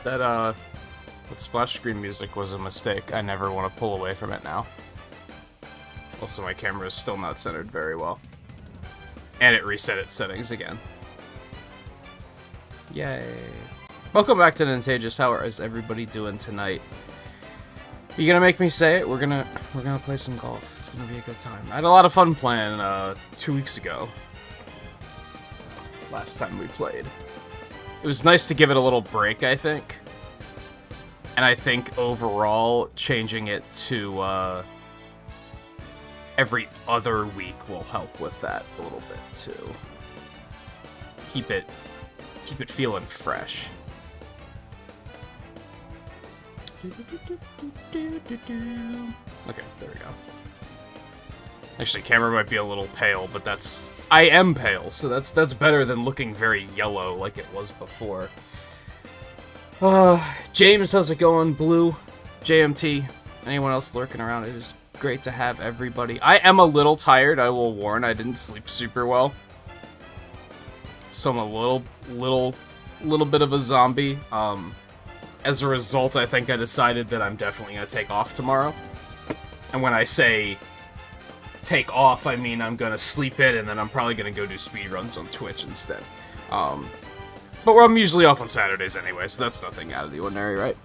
That splash screen music was a mistake. I never want to pull away from it now. Also, my camera is still not centered very well. And it reset its settings again. Yay. Welcome back to Nintagious. How is everybody doing tonight? You gonna make me say it? We're gonna play some golf. It's gonna be a good time. I had a lot of fun playing 2 weeks ago. Last time we played. It was nice to give it a little break, I think. And I think overall changing it to every other week will help with that a little bit too. Keep it feeling fresh. Okay, there we go. Actually, camera might be a little pale, but I am pale, so that's better than looking very yellow like it was before. James, how's it going? Blue, JMT, anyone else lurking around? It is great to have everybody. I am a little tired, I will warn. I didn't sleep super well, so I'm a little bit of a zombie. As a result, I think I decided that I'm definitely gonna take off tomorrow. And when I say take off, I mean I'm gonna sleep in, and then I'm probably gonna go do speedruns on Twitch instead. But I'm usually off on Saturdays anyway, so that's nothing out of the ordinary, right?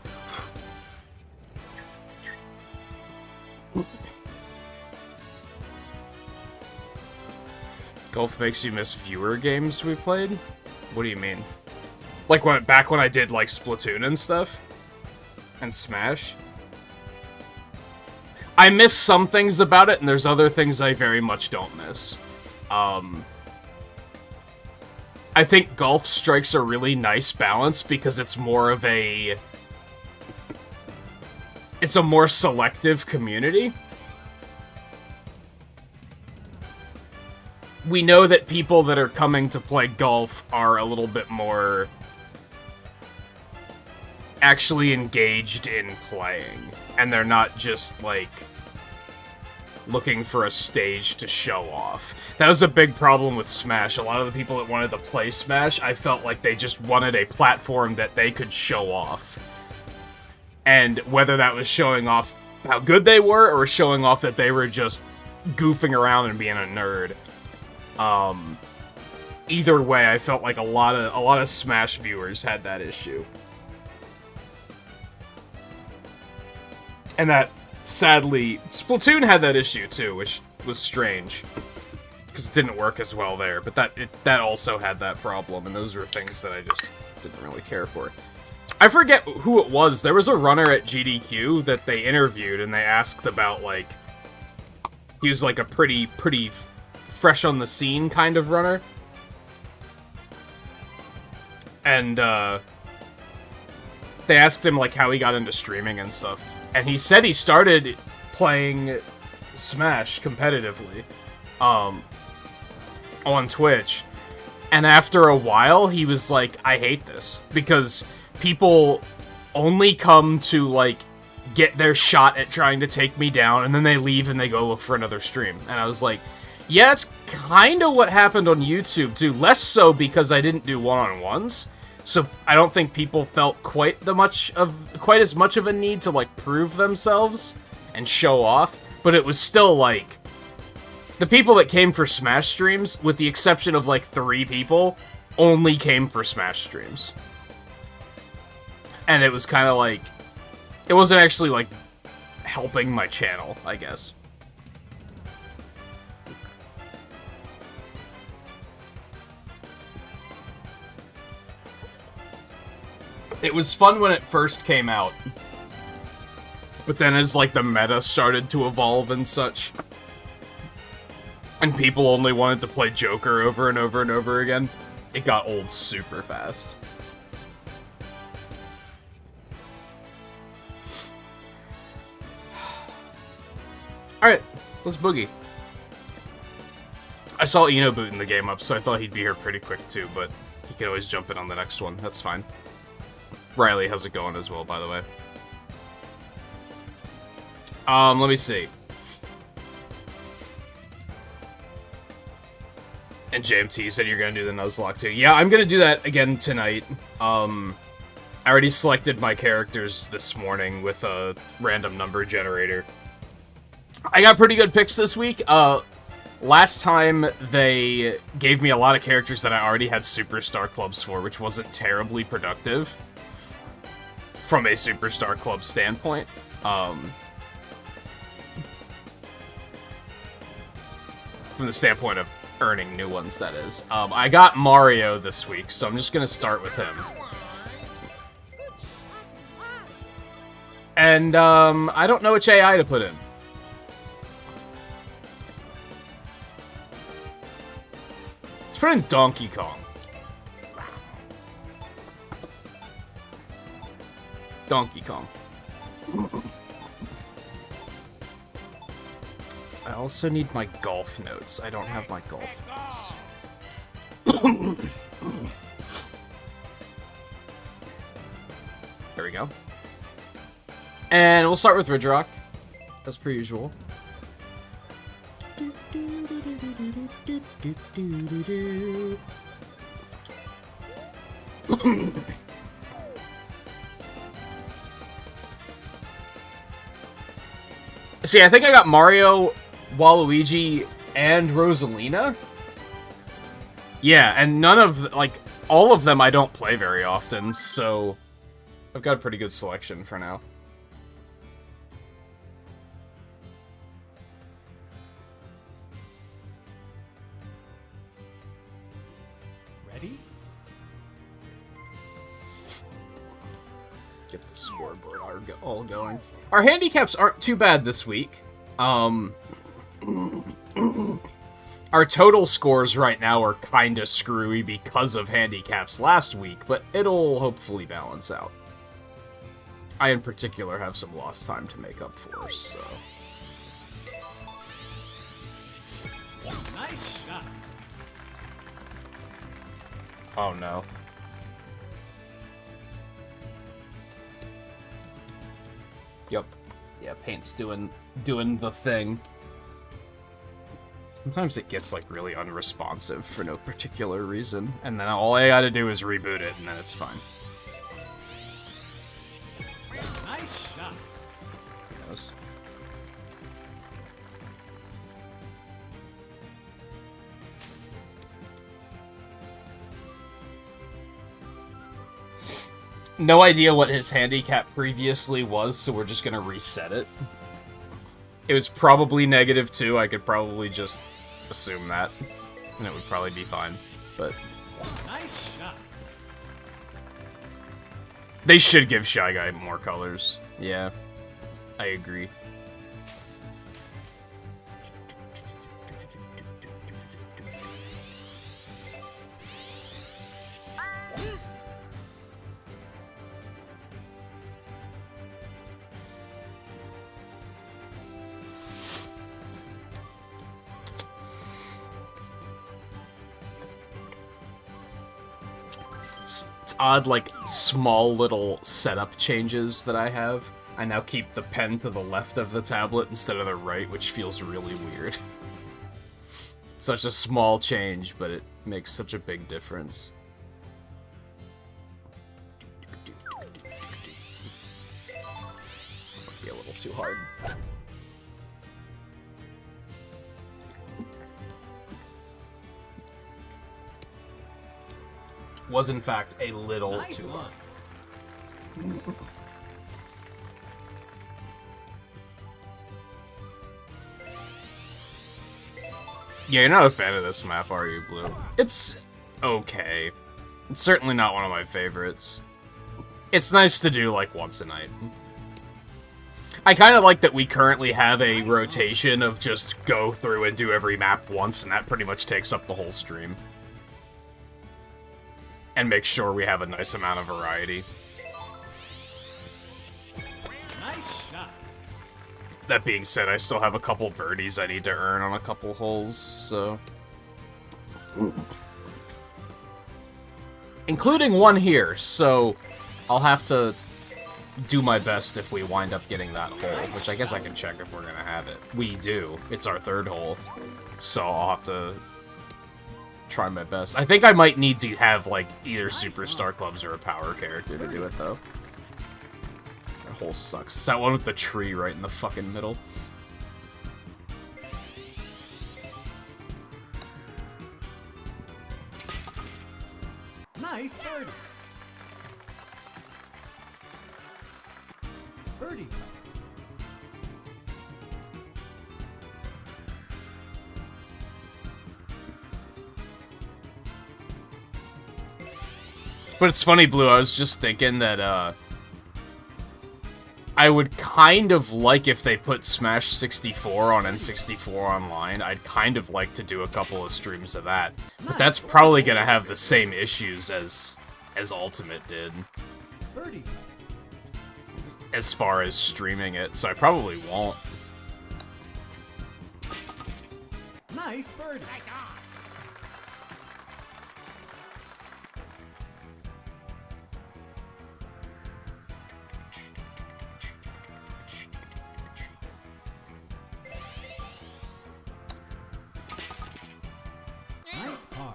Golf makes you miss viewer games we played? What do you mean? Like back when I did like Splatoon and stuff? And Smash? I miss some things about it, and there's other things I very much don't miss. I think golf strikes a really nice balance because it's more of a... It's a more selective community. We know that people that are coming to play golf are a little bit more actually engaged in playing, and they're not just, like, looking for a stage to show off. That was a big problem with Smash. A lot of the people that wanted to play Smash, I felt like they just wanted a platform that they could show off. And whether that was showing off how good they were, or showing off that they were just goofing around and being a nerd. Either way, I felt like a lot of Smash viewers had that issue. And that, sadly, Splatoon had that issue too, which was strange. Because it didn't work as well there, but that also had that problem, and those were things that I just didn't really care for. I forget who it was. There was a runner at GDQ that they interviewed, and they asked about, like... He was, like, a pretty fresh on the scene kind of runner. And, they asked him, like, how he got into streaming and stuff. And he said he started playing Smash competitively, on Twitch. And after a while, he was like, I hate this. Because people only come to, like, get their shot at trying to take me down, and then they leave and they go look for another stream. And I was like, yeah, it's kind of what happened on YouTube, too. Less so because I didn't do one-on-ones. So I don't think people felt quite as much of a need to, like, prove themselves and show off. But it was still, like, the people that came for Smash streams, with the exception of, like, 3 people, only came for Smash streams. And it was kind of like, it wasn't actually, like, helping my channel, I guess. It was fun when it first came out. But then as, like, the meta started to evolve and such, and people only wanted to play Joker over and over and over again, it got old super fast. Alright, let's boogie. I saw Eno booting the game up, so I thought he'd be here pretty quick too, but he can always jump in on the next one. That's fine. Riley, how's it going as well, by the way? Let me see. And JMT said you're gonna do the Nuzlocke too. Yeah, I'm gonna do that again tonight. I already selected my characters this morning with a random number generator. I got pretty good picks this week. Last time, they gave me a lot of characters that I already had Superstar Clubs for, which wasn't terribly productive from a Superstar Club standpoint. From the standpoint of earning new ones, that is. I got Mario this week, so I'm just gonna start with him. And, I don't know which AI to put in. Let's put in Donkey Kong. Donkey Kong. I also need my golf notes. I don't have my golf notes. There we go. And we'll start with Ridgerock, as per usual. See, I think I got Mario, Waluigi, and Rosalina. Yeah, and none of, like, all of them I don't play very often, so I've got a pretty good selection for now. Ready? Get the scoreboard all going. Our handicaps aren't too bad this week. Our total scores right now are kinda screwy because of handicaps last week, but it'll hopefully balance out. I, in particular, have some lost time to make up for, so... Nice shot. Oh, no. Yup. Yeah, paint's doing the thing. Sometimes it gets, like, really unresponsive for no particular reason, and then all I gotta do is reboot it, and then it's fine. Nice shot. Who knows? No idea what his handicap previously was, so we're just gonna reset it. It was probably -2, I could probably just assume that, and it would probably be fine, but... Nice shot. They should give Shy Guy more colors. Yeah, I agree. Odd, like, small little setup changes that I have. I now keep the pen to the left of the tablet instead of the right, which feels really weird. Such a small change, but it makes such a big difference. Might be a little too hard. Was in fact a little Nice too one. hard. Yeah, you're not a fan of this map, are you, Blue? It's okay. It's certainly not one of my favorites. It's nice to do, like, once a night. I kind of like that we currently have a rotation of just go through and do every map once, and that pretty much takes up the whole stream. And make sure we have a nice amount of variety. Nice shot. That being said, I still have a couple birdies I need to earn on a couple holes, so... Including one here, so I'll have to do my best if we wind up getting that hole, which I guess I can check if we're gonna have it. We do. It's our third hole, so I'll have to try my best. I think I might need to have, like, either Superstar Clubs or a power character to do it, though. That hole sucks. It's that one with the tree right in the fucking middle. Nice birdie. Birdie. But it's funny, Blue, I was just thinking that, I would kind of like if they put Smash 64 on N64 Online. I'd kind of like to do a couple of streams of that. But that's probably gonna have the same issues as Ultimate did. Birdie. As far as streaming it, so I probably won't. Nice birdie. Nice par.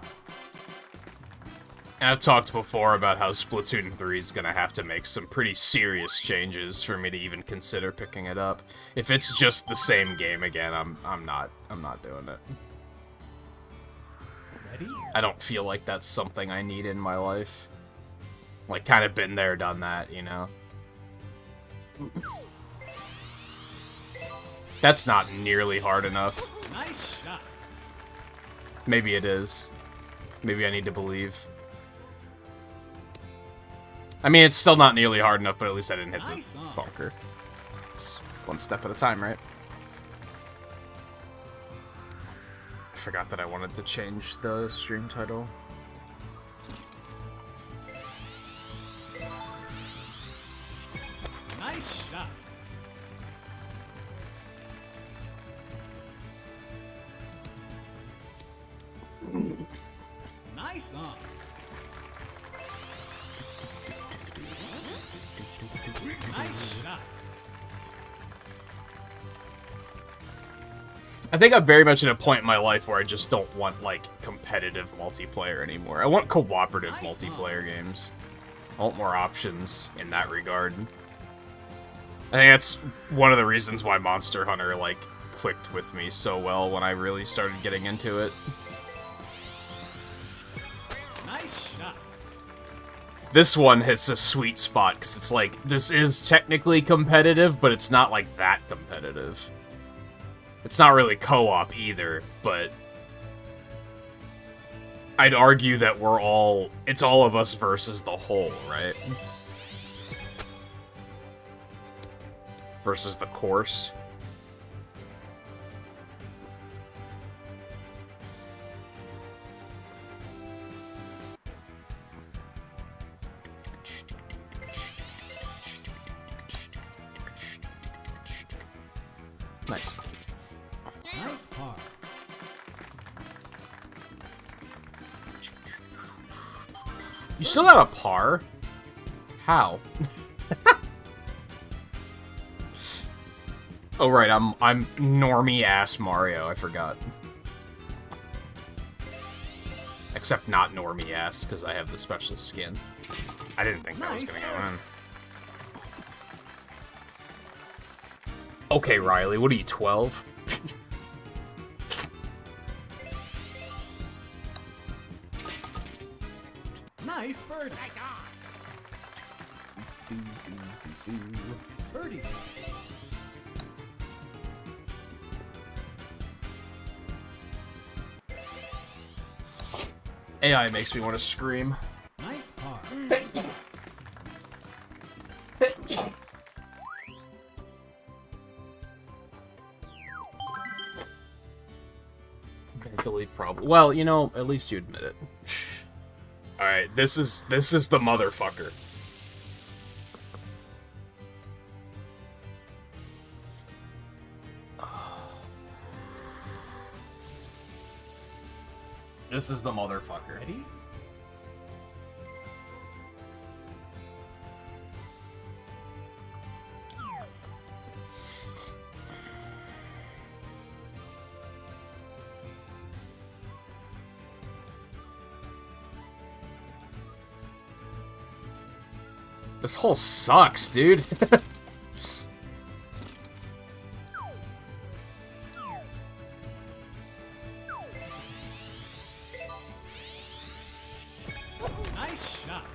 And I've talked before about how Splatoon 3 is gonna have to make some pretty serious changes for me to even consider picking it up. If it's just the same game again, I'm not doing it. Ready? I don't feel like that's something I need in my life. Like, kind of been there, done that, you know? That's not nearly hard enough. Nice shot. Maybe it is. Maybe I need to believe. I mean, it's still not nearly hard enough, but at least I didn't hit Nice the on. bunker. It's one step at a time, right? I forgot that I wanted to change the stream title. Nice shot. Nice on. Nice shot. I think I'm very much at a point in my life where I just don't want, like, competitive multiplayer anymore. I want cooperative Nice multiplayer games. I want more options in that regard. I think that's one of the reasons why Monster Hunter, like, clicked with me so well when I really started getting into it. Nice shot. This one hits a sweet spot, because it's like, this is technically competitive, but it's not, like, that competitive. It's not really co-op either, but I'd argue that it's all of us versus the whole, right? Versus the course. Nice. Nice par. You still got a par? How? Oh right, I'm normie ass Mario, I forgot. Except not normie ass, because I have the special skin. I didn't think that was gonna go in. Okay, Riley, what are you, 12? Nice birdie. Birdie. AI makes me want to scream. Nice par. Mentally problem. Well, you know, at least you admit it. Alright, this is the motherfucker. This is the motherfucker. Ready? This hole sucks, dude. Nice shot.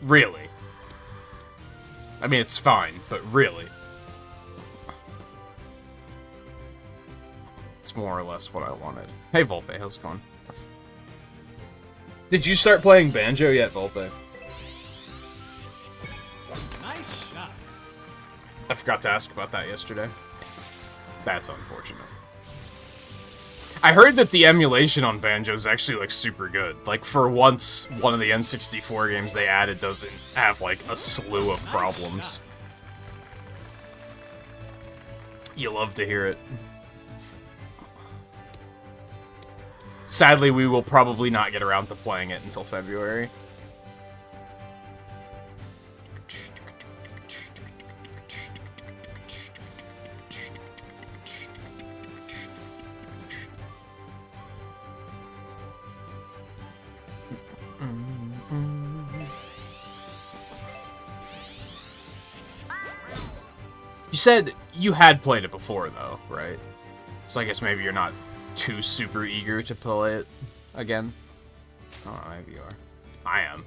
Really? I mean, it's fine, but really? It's more or less what I wanted. Hey, Volpe, how's it going? Did you start playing Banjo yet, Volpe? Nice shot. I forgot to ask about that yesterday. That's unfortunate. I heard that the emulation on Banjo is actually, like, super good. Like, for once, one of the N64 games they added doesn't have, like, a slew of problems. You love to hear it. Sadly, we will probably not get around to playing it until February. You said you had played it before, though, right? So I guess maybe you're not too super eager to play it again. Oh, maybe you are. I am.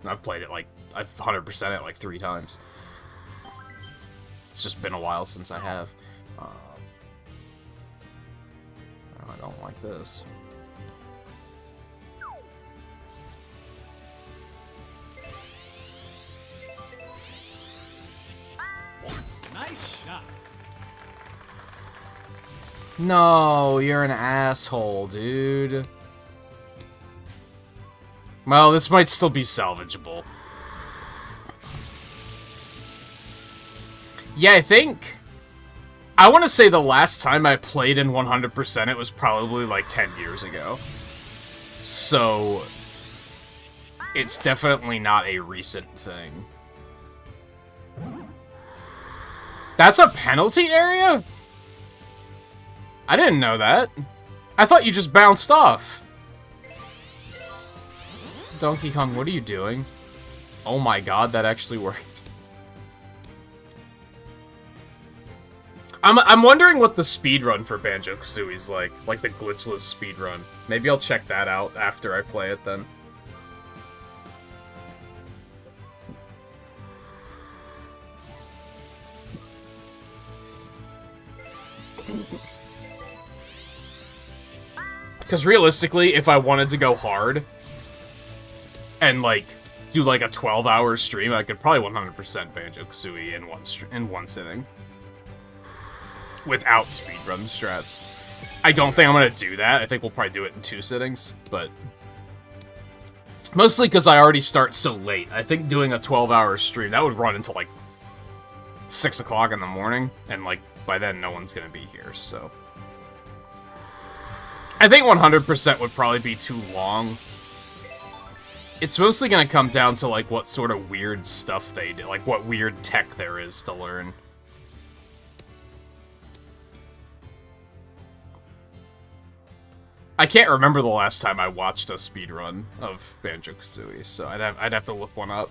I've played it, like, I've 100% it, like, 3 times. It's just been a while since I have. Oh, I don't like this. Nice shot. No, you're an asshole, dude. Well, this might still be salvageable. Yeah, I want to say the last time I played in 100% it was probably like 10 years ago. So, it's definitely not a recent thing. That's a penalty area? I didn't know that. I thought you just bounced off. Donkey Kong, what are you doing? Oh my god, that actually worked. I'm wondering what the speedrun for Banjo-Kazooie's like the glitchless speedrun. Maybe I'll check that out after I play it then. Because realistically, if I wanted to go hard and like do like a 12-hour stream, I could probably 100% Banjo-Kazooie in one sitting without speedrun strats. I don't think I'm gonna do that. I think we'll probably do it in 2 sittings, but mostly because I already start so late. I think doing a 12-hour stream that would run until like 6 o'clock in the morning, and like by then no one's gonna be here. So I think 100% would probably be too long. It's mostly gonna come down to like what sort of weird stuff they do, like what weird tech there is to learn. I can't remember the last time I watched a speedrun of Banjo-Kazooie, so I'd have to look one up.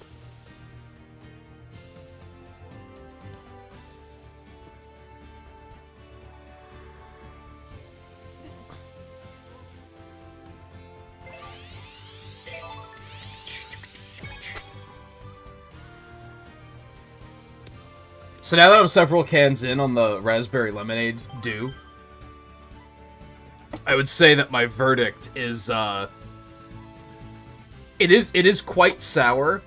So now that I'm several cans in on the Raspberry Lemonade Dew, I would say that my verdict is, it is quite sour,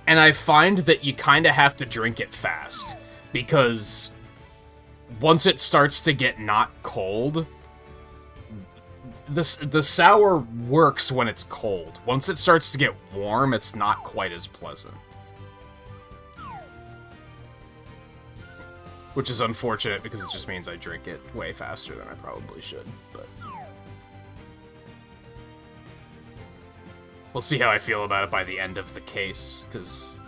and I find that you kind of have to drink it fast, because once it starts to get not cold, the sour works when it's cold. Once it starts to get warm, it's not quite as pleasant. Which is unfortunate, because it just means I drink it way faster than I probably should, but we'll see how I feel about it by the end of the case, because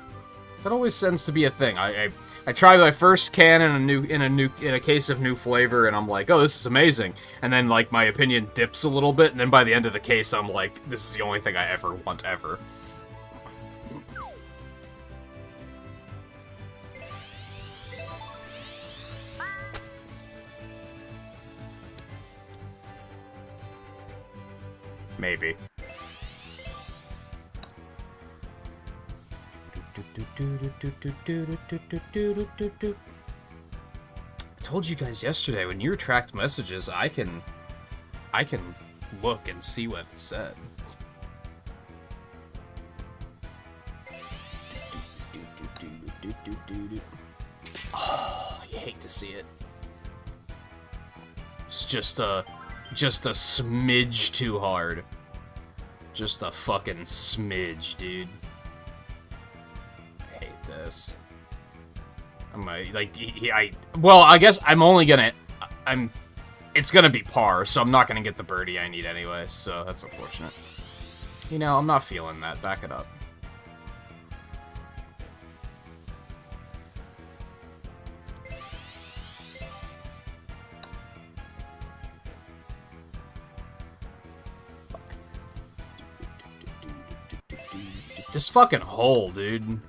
That always tends to be a thing. I try my first can in a case of new flavor, and I'm like, oh, this is amazing. And then like my opinion dips a little bit, and then by the end of the case, I'm like, this is the only thing I ever want ever. Maybe. I told you guys yesterday, when you retract messages, I can look and see what it said. Oh, you hate to see it. It's just a smidge too hard. Just a fucking smidge, dude. I hate this. Well, I guess I'm only gonna... It's gonna be par, so I'm not gonna get the birdie I need anyway, so that's unfortunate. You know, I'm not feeling that. Back it up. This fucking hole, dude.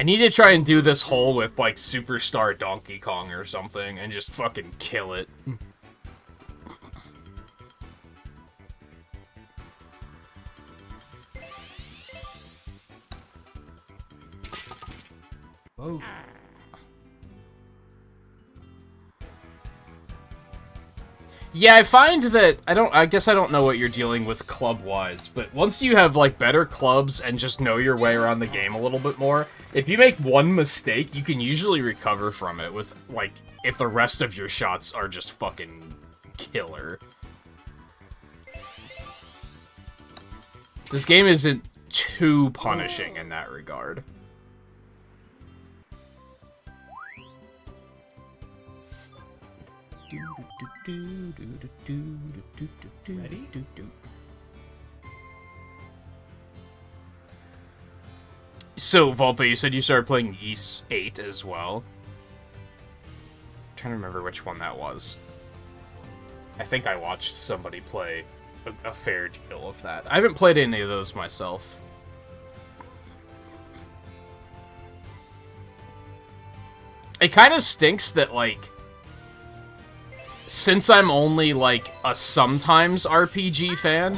I need to try and do this hole with, like, Superstar Donkey Kong or something, and just fucking kill it. Whoa. Yeah, I find that, I guess I don't know what you're dealing with club-wise, but once you have, like, better clubs and just know your way around the game a little bit more, if you make one mistake, you can usually recover from it with, like, if the rest of your shots are just fucking killer. This game isn't too punishing in that regard. Ready? So, Volpe, you said you started playing Ys 8 as well. I'm trying to remember which one that was. I think I watched somebody play a fair deal of that. I haven't played any of those myself. It kind of stinks that, like, since I'm only, like, a sometimes RPG fan,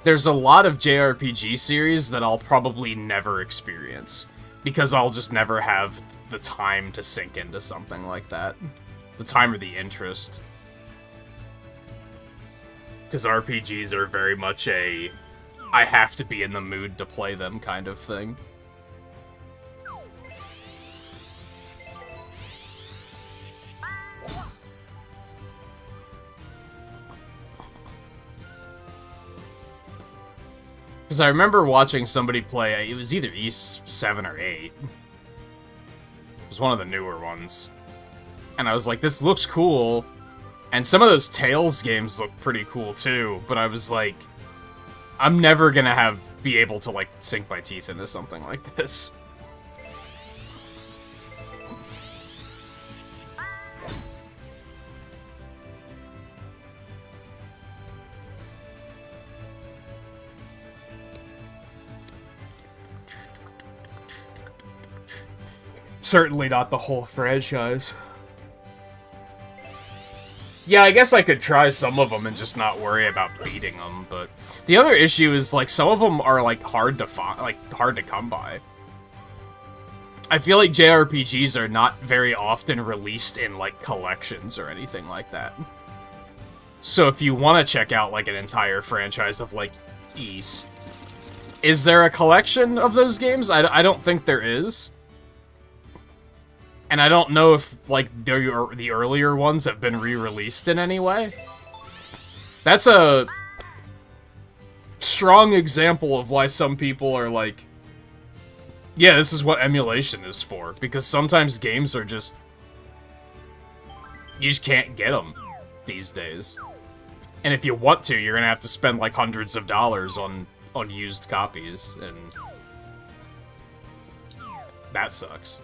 there's a lot of JRPG series that I'll probably never experience, because I'll just never have the time to sink into something like that. The time or the interest. Because RPGs are very much a, I have to be in the mood to play them kind of thing. Because I remember watching somebody play, it was either Ys 7 or 8. It was one of the newer ones. And I was like, this looks cool. And some of those Tales games look pretty cool too, but I was like, I'm never gonna be able to, like, sink my teeth into something like this. Certainly not the whole franchise. Yeah, I guess I could try some of them and just not worry about beating them, but the other issue is, like, some of them are, like, hard to find, like, hard to come by. I feel like JRPGs are not very often released in, like, collections or anything like that. So if you want to check out, like, an entire franchise of, like, Ys, is there a collection of those games? I don't think there is. And I don't know if, like, the earlier ones have been re-released in any way. That's a strong example of why some people are like, yeah, this is what emulation is for. Because sometimes games are just, you just can't get them these days. And if you want to, you're gonna have to spend, like, hundreds of dollars on used copies, and That sucks.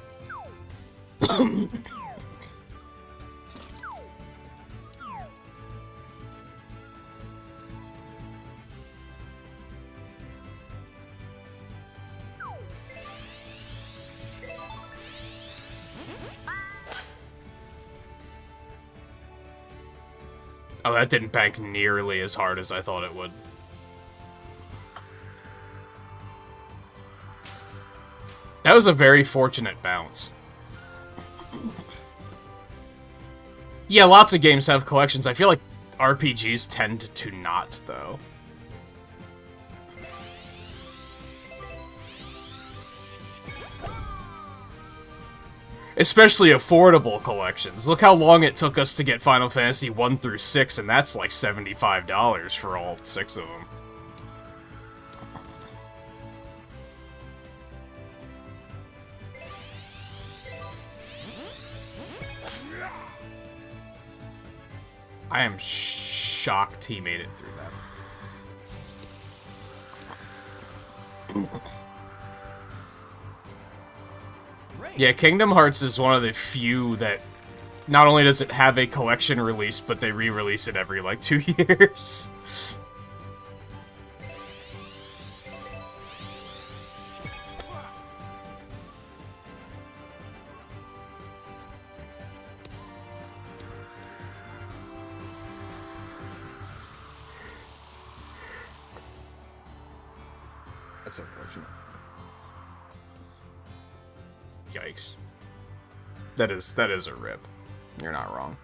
Oh, that didn't bank nearly as hard as I thought it would. That was a very fortunate bounce. Yeah, lots of games have collections. I feel like RPGs tend to not, though. Especially affordable collections. Look how long it took us to get Final Fantasy 1 through 6, and that's like $75 for all 6 of them. I am shocked he made it through that. Yeah, Kingdom Hearts is one of the few that not only does it have a collection release, but they re-release it every, like, 2 years. That's unfortunate. Yikes. That is a rip. You're not wrong.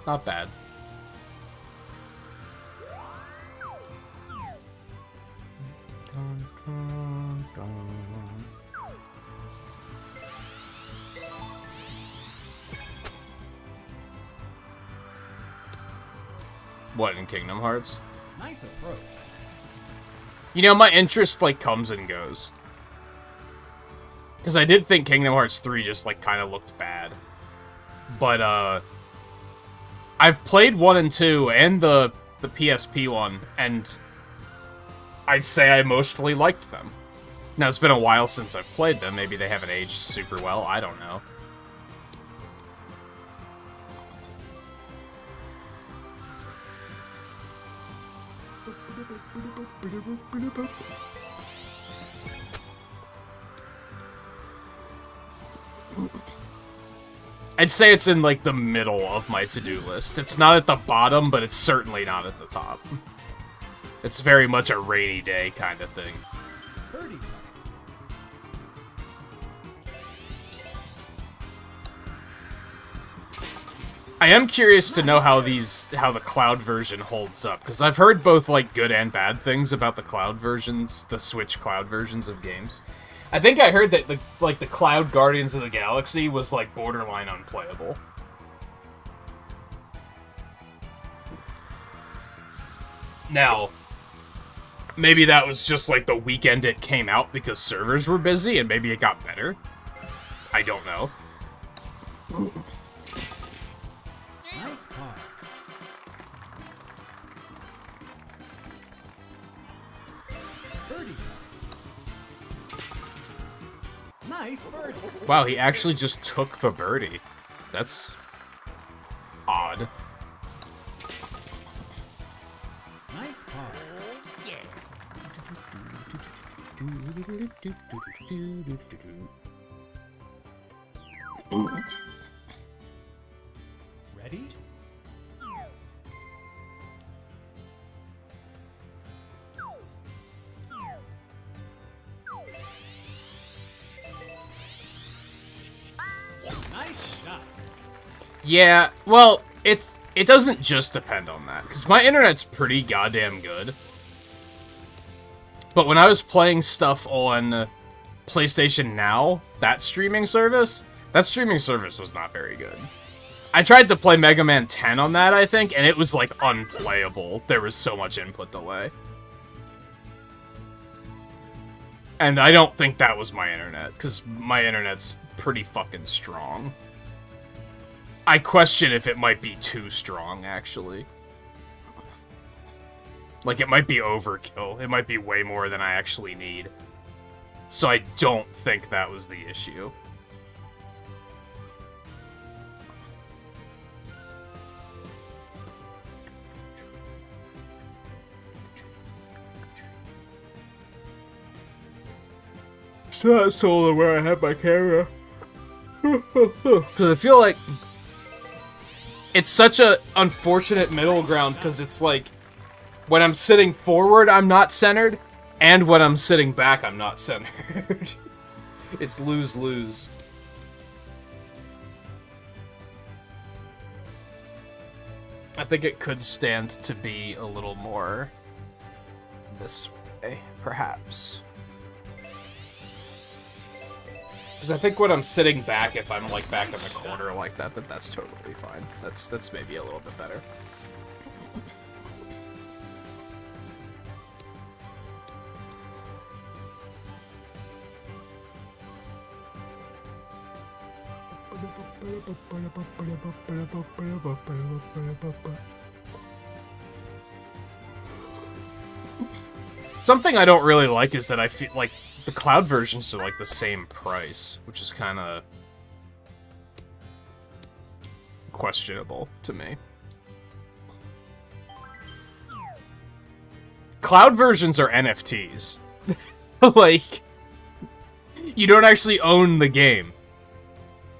Not bad. What, in Kingdom Hearts? Nice approach. You know, my interest, like, comes and goes. Because I did think Kingdom Hearts 3 just, like, kind of looked bad. But, I've played 1 and 2, and the PSP one, and I'd say I mostly liked them. Now, it's been a while since I've played them. Maybe they haven't aged super well. I don't know. I'd say it's in, like, the middle of my to-do list. It's not at the bottom, but it's certainly not at the top. It's very much a rainy day kind of thing. I am curious to know how the cloud version holds up, because I've heard both, like, good and bad things about the cloud versions, the Switch cloud versions of games. I think I heard that, the Cloud Guardians of the Galaxy was, like, borderline unplayable. Now, maybe that was just, like, the weekend it came out because servers were busy, and maybe it got better. I don't know. Nice car. Birdie. Nice birdie. Wow, he actually just took the birdie. That's odd. Nice car. Ready? Nice shot. Yeah, well, it doesn't just depend on that, because my internet's pretty goddamn good. But when I was playing stuff on PlayStation Now, that streaming service was not very good. I tried to play Mega Man 10 on that, I think, and it was, like, unplayable. There was so much input delay. And I don't think that was my internet, because my internet's pretty fucking strong. I question if it might be too strong, actually. Like, it might be overkill. It might be way more than I actually need. So I don't think that was the issue. It's not solar where I have my camera. Because I feel like it's such a unfortunate middle ground, because it's like when I'm sitting forward, I'm not centered, and when I'm sitting back, I'm not centered. It's lose-lose. I think it could stand to be a little more this way, perhaps. Because I think when I'm sitting back, if I'm like back in the corner like that, that's totally fine. That's maybe a little bit better. Something I don't really like is that I feel like the cloud versions are like the same price, which is kind of questionable to me. Cloud versions are NFTs. Like, you don't actually own the game.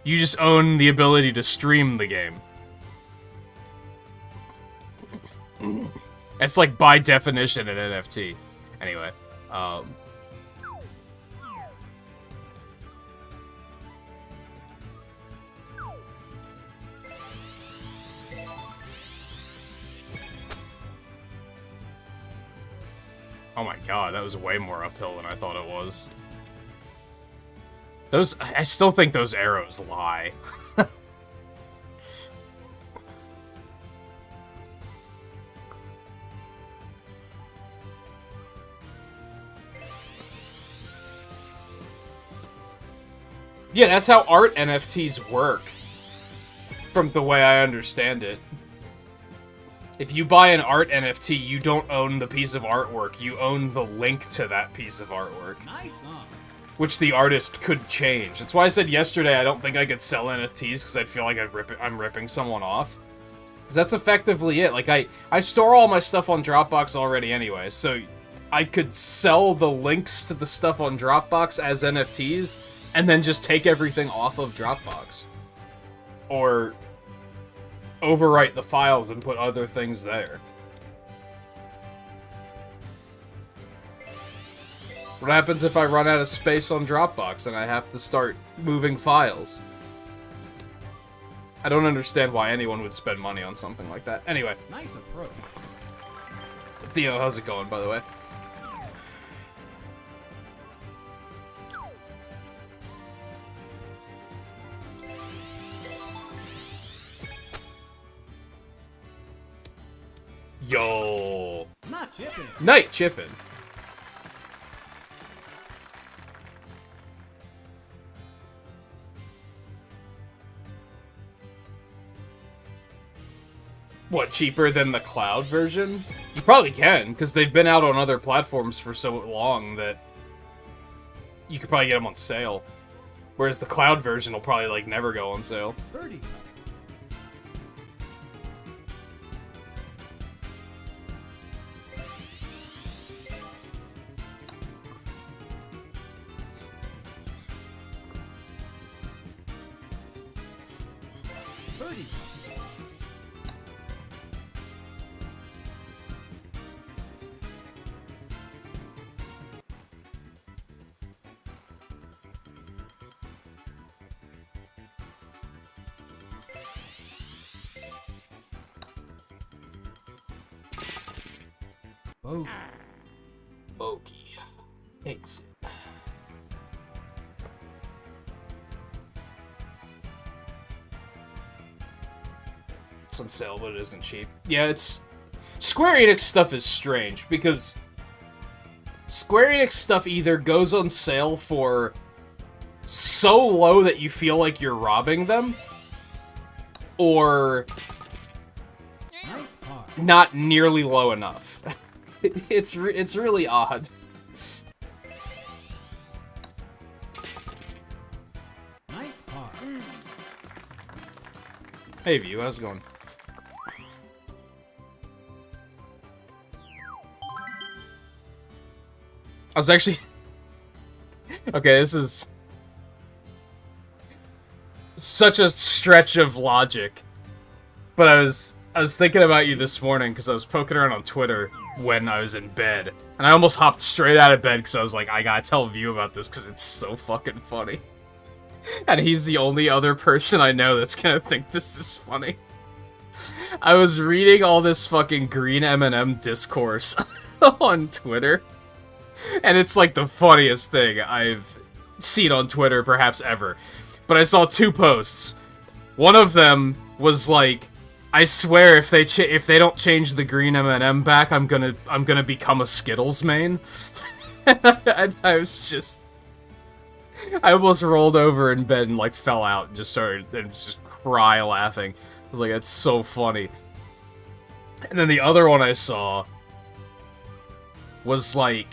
You just own the ability to stream the game. It's like by definition an NFT. Anyway, oh my god, that was way more uphill than I thought it was. I still think those arrows lie. Yeah, that's how art NFTs work, from the way I understand it. If you buy an art NFT, you don't own the piece of artwork, you own the link to that piece of artwork. Nice, huh? Which the artist could change. That's why I said yesterday I don't think I could sell NFTs, because I'd feel like I'm ripping someone off. Because that's effectively it. Like, I store all my stuff on Dropbox already anyway, so I could sell the links to the stuff on Dropbox as NFTs, and then just take everything off of Dropbox. Or overwrite the files and put other things there. What happens if I run out of space on Dropbox and I have to start moving files? I don't understand why anyone would spend money on something like that. Anyway. Nice approach. Theo, how's it going, by the way? Yo. Not chipping. Night chipping. What, cheaper than the cloud version? You probably can, because they've been out on other platforms for so long that you could probably get them on sale. Whereas the cloud version will probably, like, never go on sale. Birdie. Birdie. Bogey. Bogey. Exit. It's on sale, but it isn't cheap. Yeah, it's... Square Enix stuff is strange, because Square Enix stuff either goes on sale for so low that you feel like you're robbing them, or Nice par. not nearly low enough. It's really odd. Nice par. Hey, View, how's it going? I was actually... Okay, this is... such a stretch of logic. But I was thinking about you this morning because I was poking around on Twitter when I was in bed. And I almost hopped straight out of bed because I was like, I gotta tell View about this because it's so fucking funny. And he's the only other person I know that's gonna think this is funny. I was reading all this fucking green M&M discourse on Twitter. And it's like the funniest thing I've seen on Twitter perhaps ever. But I saw two posts. One of them was like, I swear if they don't change the green M&M back, I'm gonna become a Skittles main. And I was just... I almost rolled over in bed and like fell out and just started and just cry laughing. I was like, that's so funny. And then the other one I saw was like,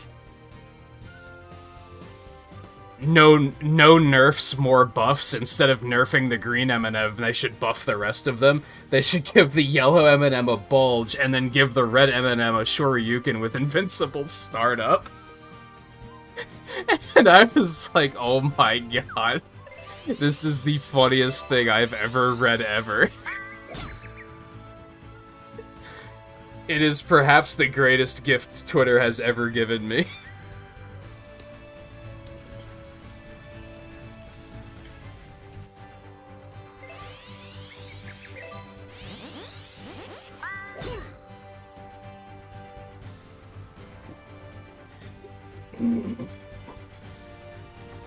no nerfs, more buffs. Instead of nerfing the green M&M, they should buff the rest of them. They should give the yellow M&M a bulge and then give the red M&M a Shoryuken with invincible startup. And I was like, oh my god, this is the funniest thing I've ever read ever. It is perhaps the greatest gift Twitter has ever given me.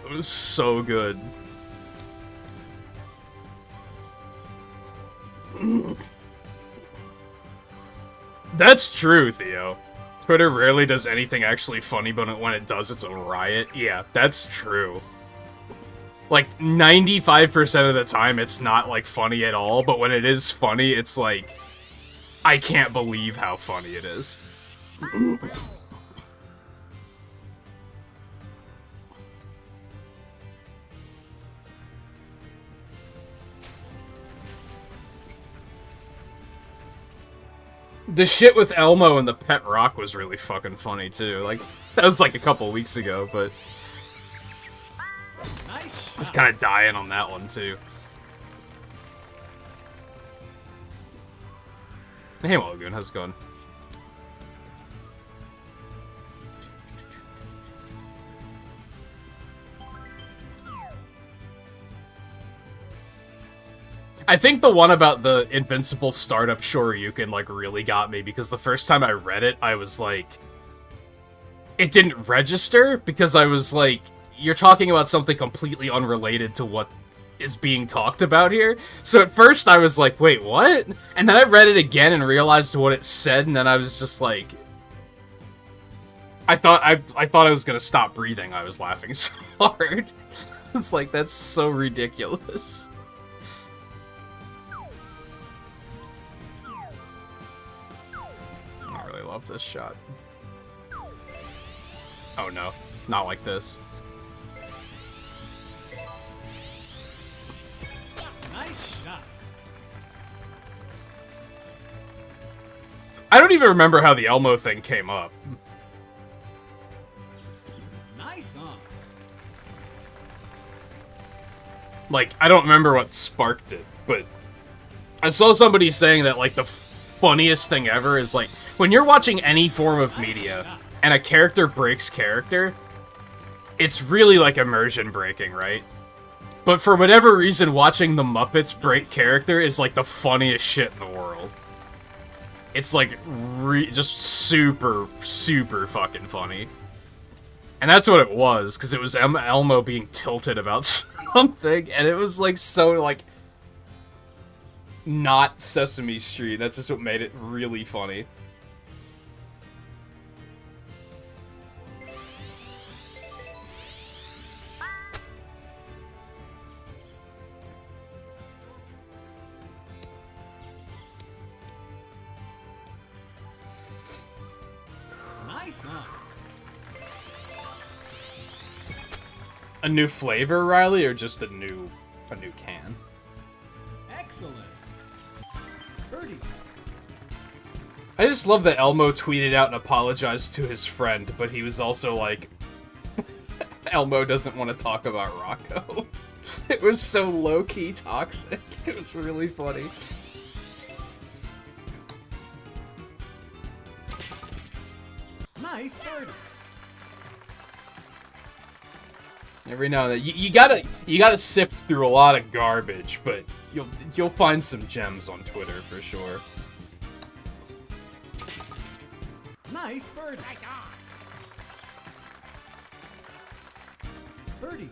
It was so good. That's true, Theo. Twitter rarely does anything actually funny, but when it does, it's a riot. Yeah, that's true. Like, 95% of the time, it's not, like, funny at all, but when it is funny, it's like, I can't believe how funny it is. The shit with Elmo and the pet rock was really fucking funny, too. Like, that was like a couple weeks ago, but... Nice I was shot. kind of dying on that one, too. Hey, Mulligan, how's it going? I think the one about the invincible startup Shoryuken, like, really got me, because the first time I read it, I was like... It didn't register, because I was like, you're talking about something completely unrelated to what is being talked about here. So at first I was like, wait, what? And then I read it again and realized what it said, and then I was just like... I thought I was gonna stop breathing. I was laughing so hard. It's like, that's so ridiculous. Love this shot. Oh no, not like this. Nice shot. I don't even remember how the Elmo thing came up. Nice on. Like, I don't remember what sparked it, but I saw somebody saying that, like, the funniest thing ever is, like, when you're watching any form of media and a character breaks character, it's really, like, immersion breaking, right? But for whatever reason, watching the Muppets break character is, like, the funniest shit in the world. It's, like, just super, super fucking funny. And that's what it was, because it was Elmo being tilted about something, and it was, like, so, like, not Sesame Street. That's just what made it really funny. A new flavor, Riley, or just a new can? Excellent. Birdie. I just love that Elmo tweeted out and apologized to his friend, but he was also like, Elmo doesn't want to talk about Rocco. It was so low-key toxic. It was really funny. Nice birdie. Every now and then, you gotta sift through a lot of garbage, but you'll find some gems on Twitter for sure. Nice birdie. Birdie.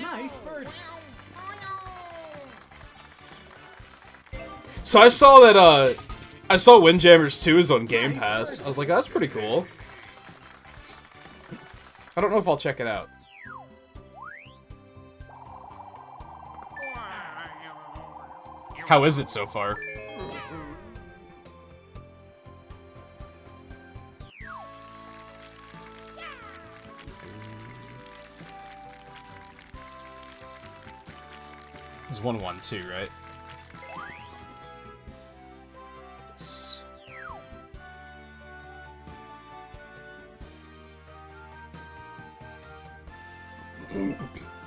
Nice birdie. So I saw that, I saw Windjammers 2 is on Game Pass. I was like, that's pretty cool. I don't know if I'll check it out. How is it so far? It's 1-1-2, right? Yes.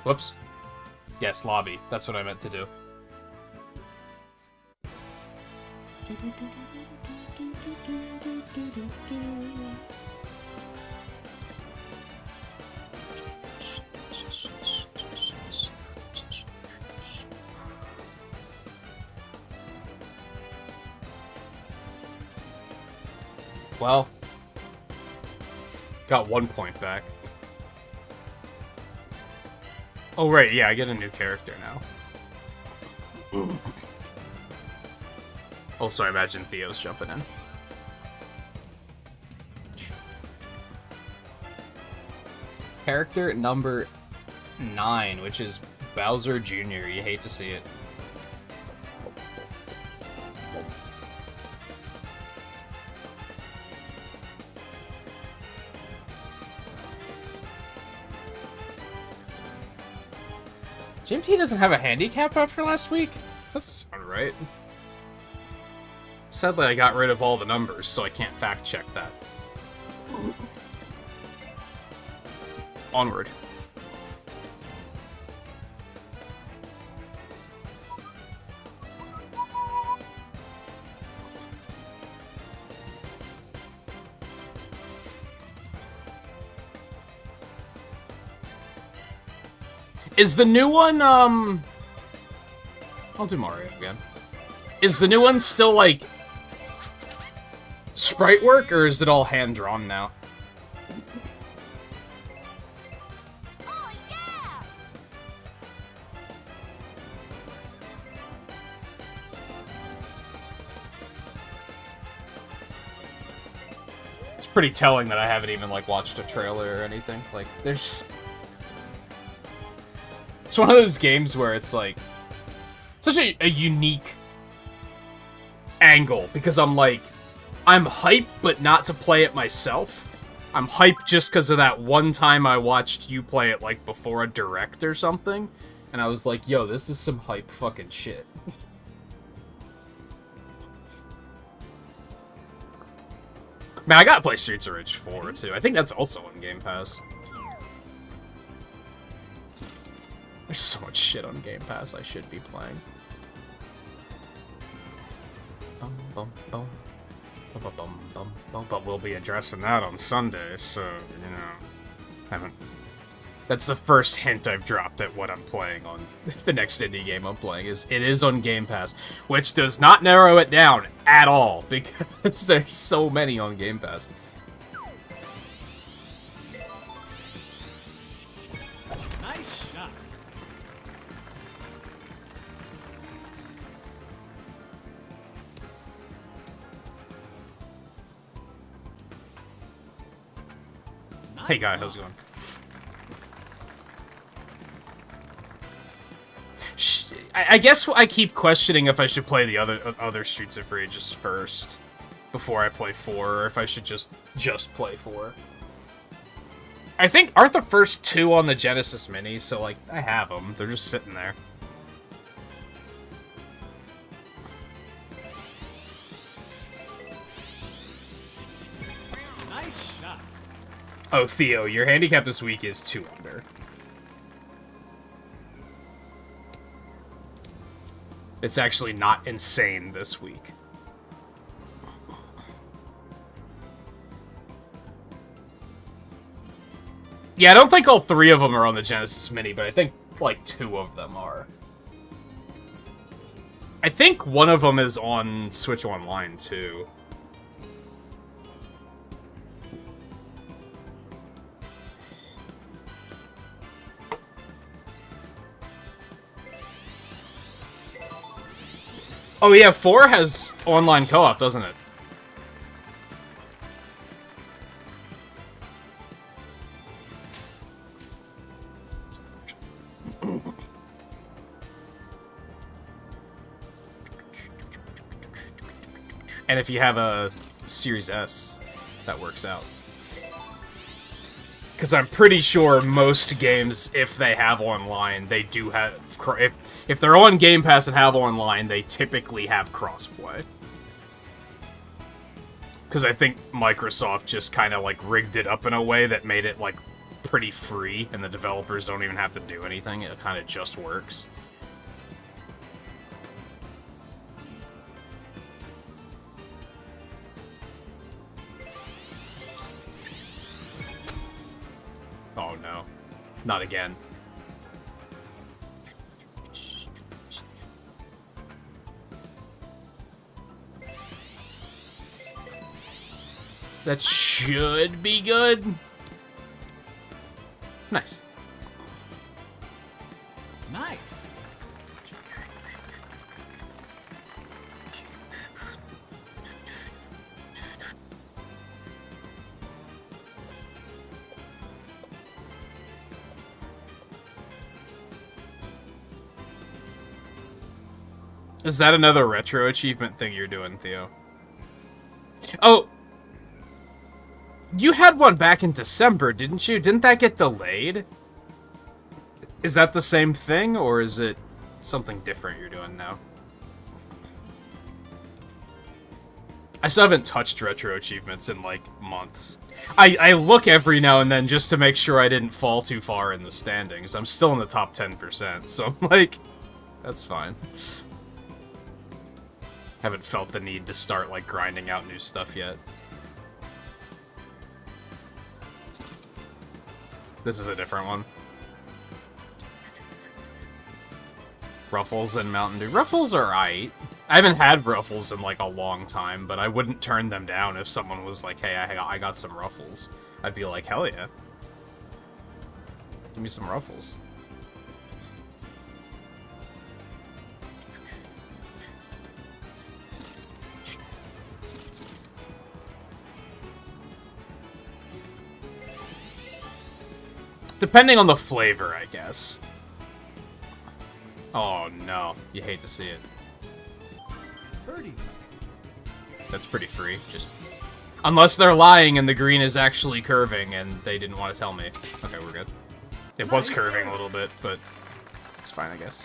Whoops. Yes, lobby. That's what I meant to do. Well, got 1 point back. Oh, right, yeah, I get a new character now. Also, I imagine Theo's jumping in. Character number 9, which is Bowser Jr. You hate to see it. GMT doesn't have a handicap after last week? That doesn't sound right. Sadly, I got rid of all the numbers, so I can't fact check that. Onward. Is the new one, I'll do Mario again. Is the new one still, like, sprite work, or is it all hand-drawn now? Oh, yeah! It's pretty telling that I haven't even, like, watched a trailer or anything. Like, there's... It's one of those games where it's, like, such a unique angle, because I'm, like, I'm hyped, but not to play it myself. I'm hyped just because of that one time I watched you play it, like, before a direct or something, and I was like, yo, this is some hype fucking shit. Man, I gotta play Streets of Rage 4, too. I think that's also on Game Pass. There's so much shit on Game Pass I should be playing. But we'll be addressing that on Sunday, so, you know... That's the first hint I've dropped at what I'm playing on... The next indie game I'm playing is... It is on Game Pass, which does not narrow it down at all, because there's so many on Game Pass. Hey guy, how's it going? I guess I keep questioning if I should play the other Streets of Rages first before I play 4, or if I should just play 4. I think, aren't the first 2 on the Genesis Mini, so, like, I have them. They're just sitting there. Nice shot. Oh, Theo, your handicap this week is 2 under. It's actually not insane this week. Yeah, I don't think all 3 of them are on the Genesis Mini, but I think, like, 2 of them are. I think one of them is on Switch Online, too. Oh yeah, 4 has online co-op, doesn't it? And if you have a Series S, that works out. Because I'm pretty sure most games, if they have online, they do have... If they're on Game Pass and have online, they typically have crossplay. Because I think Microsoft just kind of, like, rigged it up in a way that made it, like, pretty free, and the developers don't even have to do anything. It kind of just works. Oh no. Not again. That should be good. Nice. Nice. Is that another retro achievement thing you're doing, Theo? Oh! You had one back in December, didn't you? Didn't that get delayed? Is that the same thing, or is it something different you're doing now? I still haven't touched retro achievements in, like, months. I look every now and then just to make sure I didn't fall too far in the standings. I'm still in the top 10%, so I'm like, that's fine. Haven't felt the need to start, like, grinding out new stuff yet. This is a different one. Ruffles and Mountain Dew. Ruffles are aight. I haven't had Ruffles in, like, a long time, but I wouldn't turn them down if someone was like, hey, I got some Ruffles. I'd be like, hell yeah. Give me some Ruffles. Depending on the flavor, I guess. Oh no, you hate to see it. Birdie. That's pretty free, just... Unless they're lying and the green is actually curving and they didn't want to tell me. Okay, we're good. It was curving a little bit, but it's fine, I guess.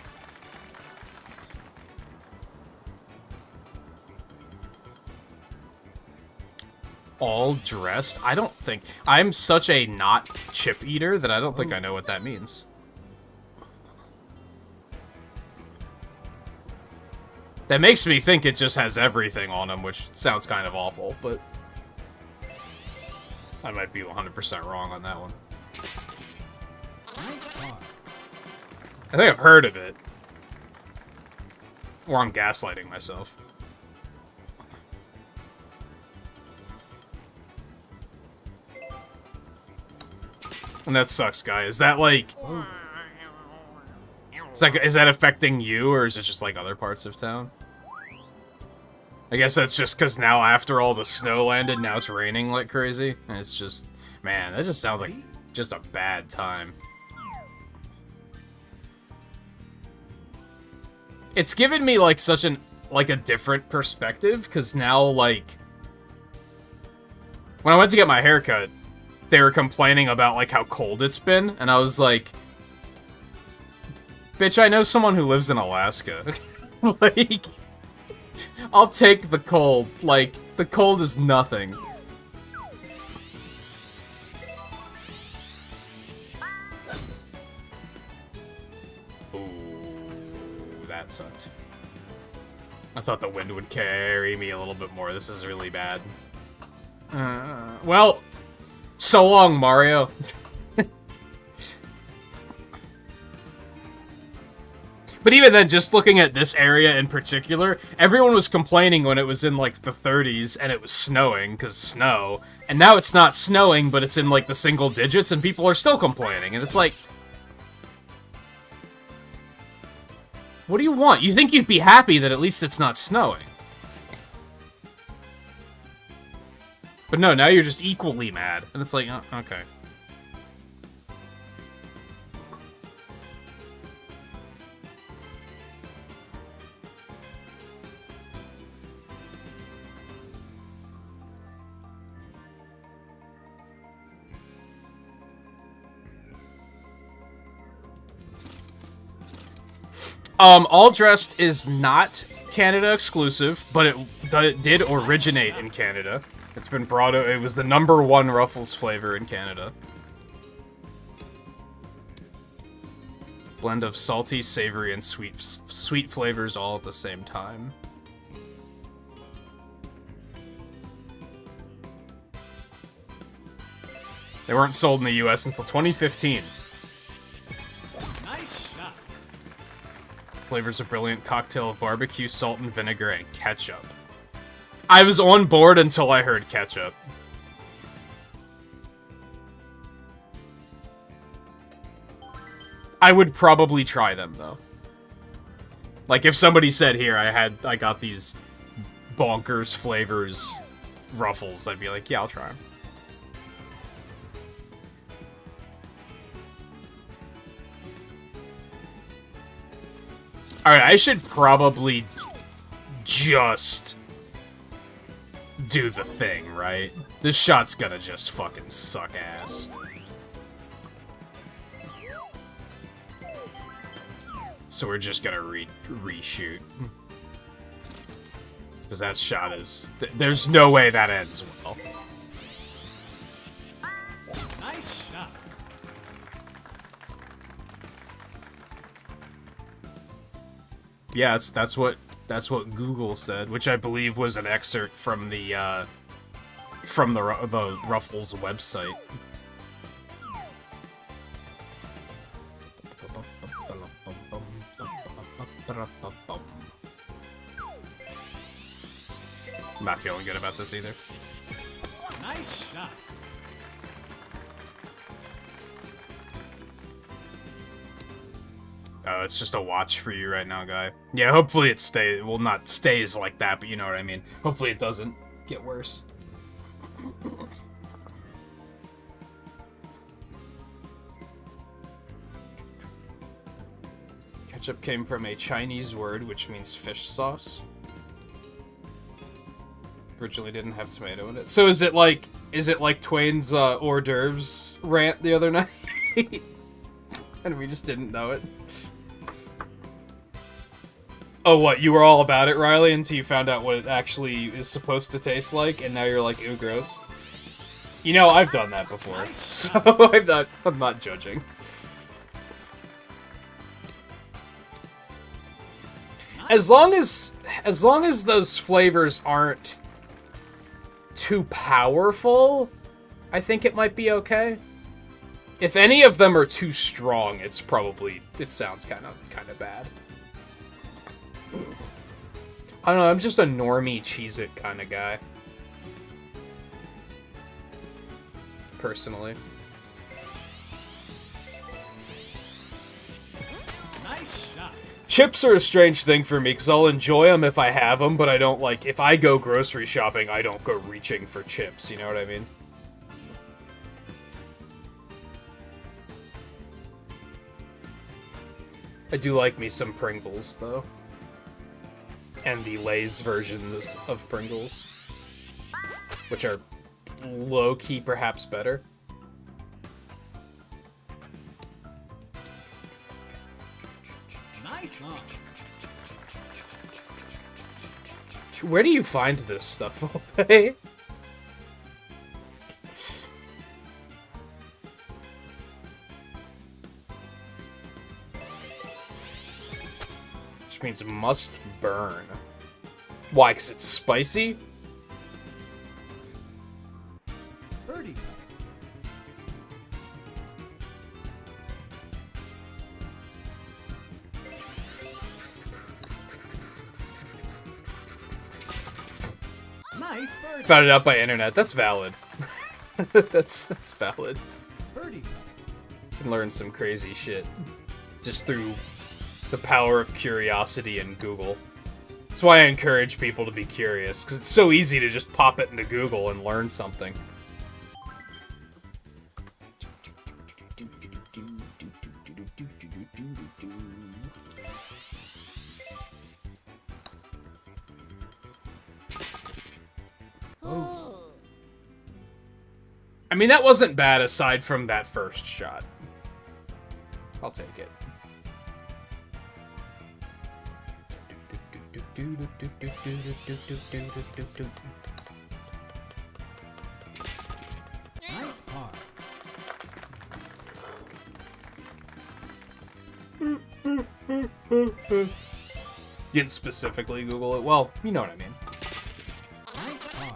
All dressed? I don't think... I'm such a not chip eater that I don't think I know what that means. That makes me think it just has everything on them, which sounds kind of awful, but... I might be 100% wrong on that one. I think I've heard of it. Or I'm gaslighting myself. And that sucks, guy. Is that, like... Is that affecting you, or is it just, like, other parts of town? I guess that's just because now, after all the snow landed, now it's raining like crazy. And it's just... Man, that just sounds like just a bad time. It's given me, like, such an, like, a different perspective, because now, like, when I went to get my haircut, they were complaining about, like, how cold it's been, and I was like, bitch, I know someone who lives in Alaska. Like, I'll take the cold. Like, the cold is nothing. That sucked. I thought the wind would carry me a little bit more. This is really bad. Well, so long, Mario. But even then, just looking at this area in particular, everyone was complaining when it was in, like, the 30s and it was snowing, because snow. And now it's not snowing, but it's in, like, the single digits, and people are still complaining. And it's like... what do you want? You think you'd be happy that at least it's not snowing. But no, now you're just equally mad. And it's like, oh, okay. All Dressed is not Canada exclusive, but it did originate in Canada. It's been brought out. It was the #1 Ruffles flavor in Canada. Blend of salty, savory, and sweet flavors all at the same time. They weren't sold in the US until 2015. Flavors a brilliant cocktail of barbecue, salt and vinegar, and ketchup. I was on board until I heard ketchup. I would probably try them, though. Like, if somebody said, here, I got these bonkers flavors Ruffles, I'd be like, yeah, I'll try them. Alright, I should probably just do the thing, right? This shot's gonna just fucking suck ass. So we're just gonna reshoot. Because that shot is... there's no way that ends well. Nice shot. Yeah, that's what Google said, which I believe was an excerpt from the Ruffles website. I'm not feeling good about this either. Nice shot. Oh, it's just a watch for you right now, guy. Yeah, hopefully it stays. Well, not stays like that, but you know what I mean. Hopefully it doesn't get worse. Ketchup came from a Chinese word which means fish sauce. Originally didn't have tomato in it. So is it like Twain's hors d'oeuvres rant the other night? And we just didn't know it. Oh, what? You were all about it, Riley, until you found out what it actually is supposed to taste like, and now you're like, ew, gross. You know, I've done that before, so I'm not judging. As long as those flavors aren't too powerful, I think it might be okay. If any of them are too strong, it sounds kind of bad. I don't know, I'm just a normie Cheez-It kind of guy. Personally. Nice shot. Chips are a strange thing for me, because I'll enjoy them if I have them, but I don't like... if I go grocery shopping, I don't go reaching for chips, you know what I mean? I do like me some Pringles, though. and the Lay's versions of Pringles, which are low-key perhaps better. Nice launch. Where do you find this stuff, Obey? Which means must burn. Why? 'Cause it's spicy? Birdie. Nice birdie. Found it out by internet. That's valid. that's valid. Birdie. You can learn some crazy shit just through the power of curiosity and Google. That's why I encourage people to be curious, because it's so easy to just pop it into Google and learn something. I mean, that wasn't bad aside from that first shot. I'll take it. Nice par. You didn't specifically Google it. Well, you know what I mean. Nice par.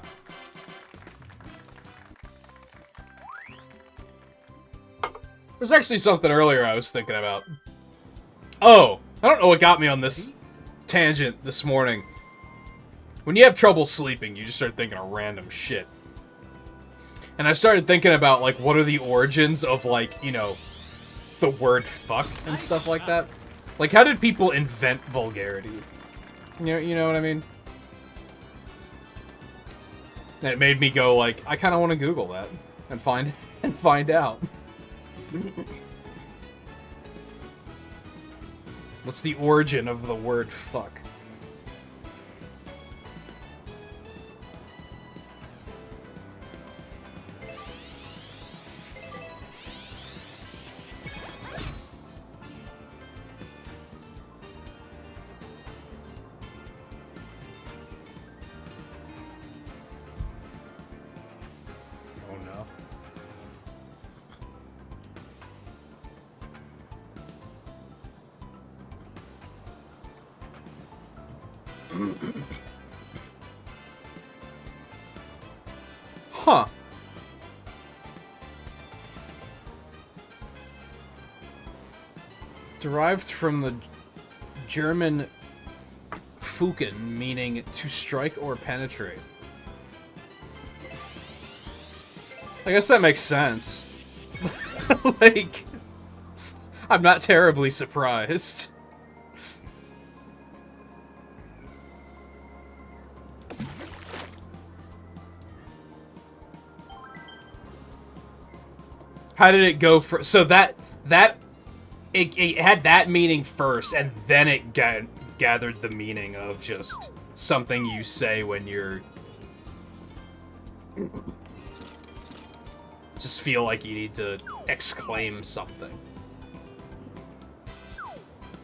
There's actually something earlier I was thinking about. Oh, I don't know what got me on this tangent this morning. When you have trouble sleeping, you just start thinking of random shit. And I started thinking about, like, what are the origins of, like, you know, the word fuck and stuff like that? Like, how did people invent vulgarity? You know what I mean? And it made me go, like, I kind of want to Google that and find out. What's the origin of the word fuck? Oh no. Huh. Derived from the German "fuken," meaning to strike or penetrate. I guess that makes sense. Like, I'm not terribly surprised. How did it go for... So it had that meaning first, and then it gathered the meaning of just something you say when you're... just feel like you need to exclaim something.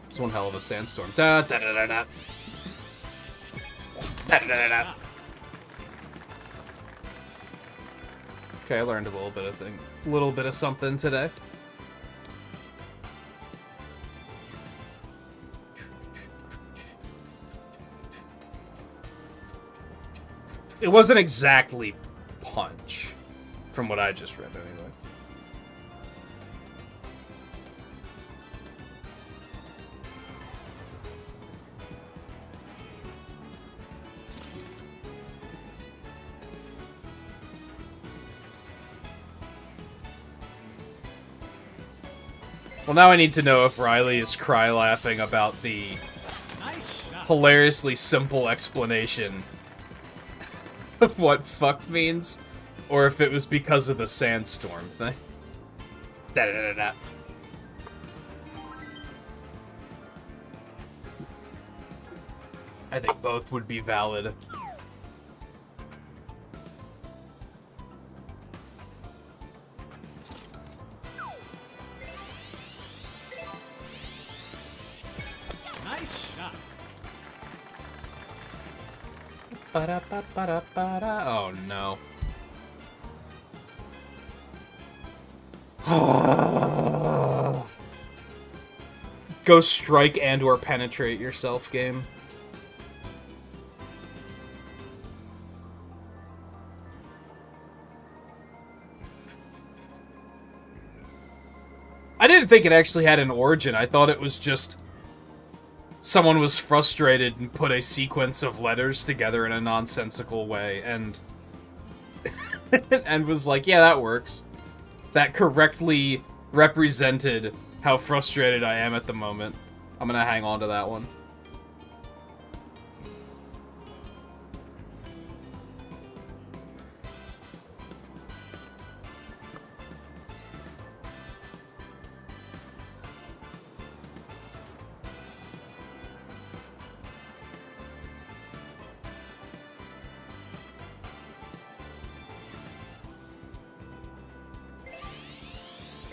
It's one hell of a sandstorm. Da da da da da. Da da da da. Okay, I learned a little bit of something today. It wasn't exactly punch, from what I just read anyway. Well, now I need to know if Riley is cry laughing about the hilariously simple explanation of what fucked means, or if it was because of the sandstorm thing. Da da da da. I think both would be valid. Nice shot. Ba-da-ba-ba-da-ba-da. Oh no. Go strike and or penetrate yourself, game. I didn't think it actually had an origin. I thought it was just someone was frustrated and put a sequence of letters together in a nonsensical way and and was like, yeah, that works. That correctly represented how frustrated I am at the moment. I'm gonna hang on to that one.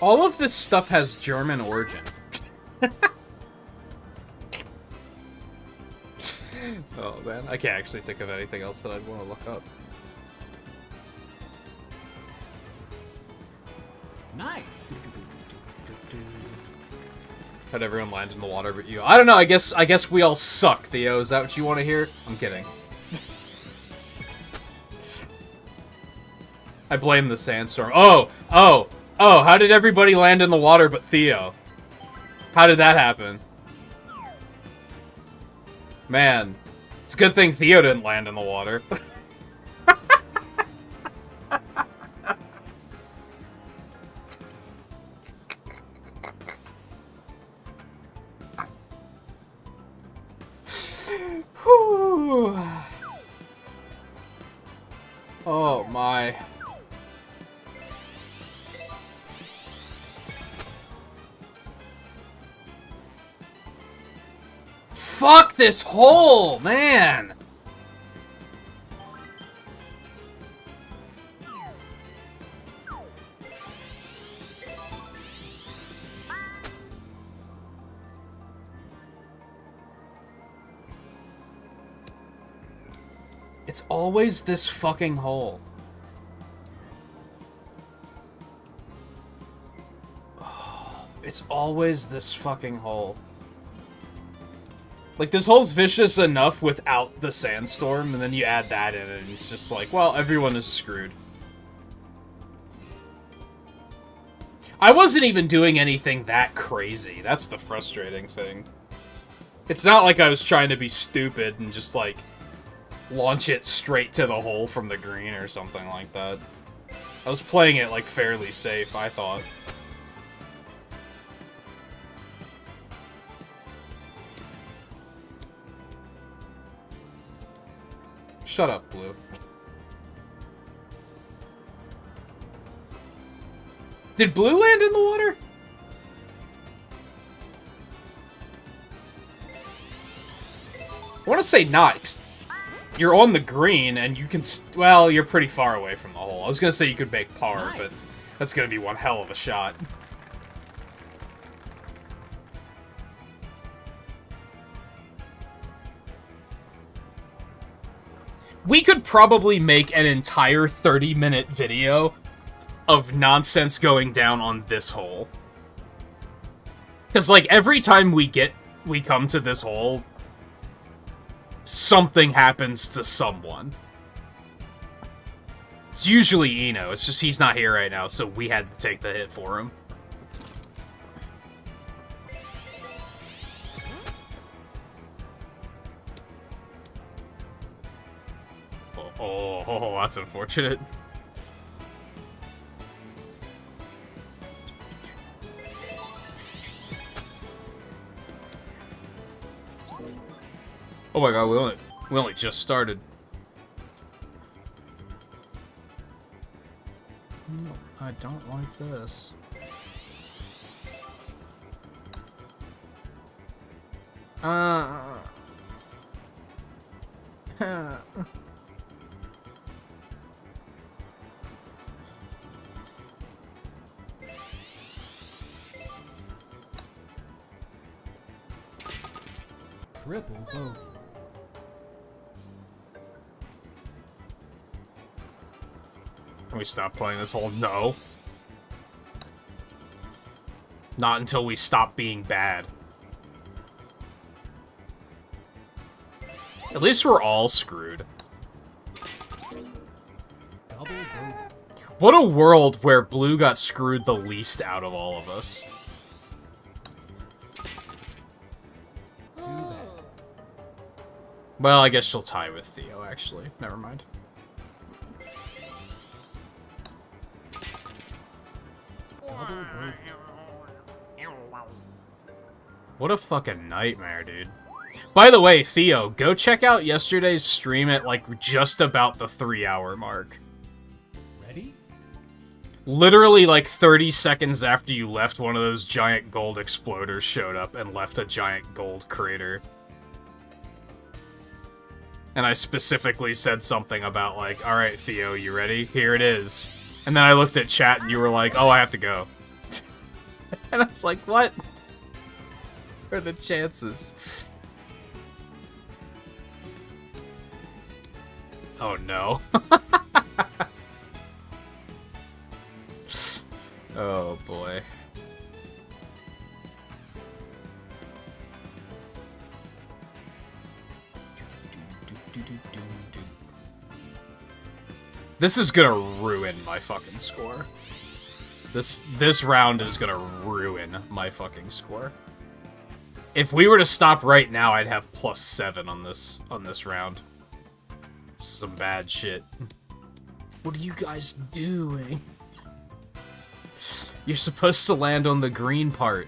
All of this stuff has German origin. Oh man, I can't actually think of anything else that I'd want to look up. Nice. How'd everyone land in the water but you? I don't know, I guess we all suck, Theo. Is that what you want to hear? I'm kidding. I blame the sandstorm. Oh, how did everybody land in the water but Theo? How did that happen? Man, it's a good thing Theo didn't land in the water. Whew. Oh my. Fuck this hole, man! It's always this fucking hole. Oh, it's always this fucking hole. Like, this hole's vicious enough without the sandstorm, and then you add that in, and it's just like, well, everyone is screwed. I wasn't even doing anything that crazy. That's the frustrating thing. It's not like I was trying to be stupid and just, like, launch it straight to the hole from the green or something like that. I was playing it, like, fairly safe, I thought. Shut up, Blue. Did Blue land in the water? I want to say not. You're on the green, and you can... Well, you're pretty far away from the hole. I was going to say you could make par, Nice. but that's going to be one hell of a shot. We could probably make an entire 30-minute video of nonsense going down on this hole. Because, like, every time we come to this hole, something happens to someone. It's usually Eno, it's just he's not here right now, so we had to take the hit for him. Oh, that's unfortunate. Oh my god, we only just started. No, I don't like this. Triple bogey. Can we stop playing this whole no? Not until we stop being bad. At least we're all screwed. Double bogey. What a world where Blue got screwed the least out of all of us. Too bad. Well, I guess she'll tie with Theo, actually. Never mind. Double bogey. What a fucking nightmare, dude. By the way, Theo, go check out yesterday's stream at, like, just about the 3-hour mark. Ready? Literally, like, 30 seconds after you left, one of those giant gold exploders showed up and left a giant gold crater. And I specifically said something about, like, alright, Theo, you ready? Here it is. And then I looked at chat and you were like, oh, I have to go. And I was like, what? What are the chances? Oh no. Oh boy. This is gonna ruin my fucking score. This round is gonna ruin my fucking score. If we were to stop right now, I'd have +7 on this round. Some bad shit. What are you guys doing? You're supposed to land on the green part.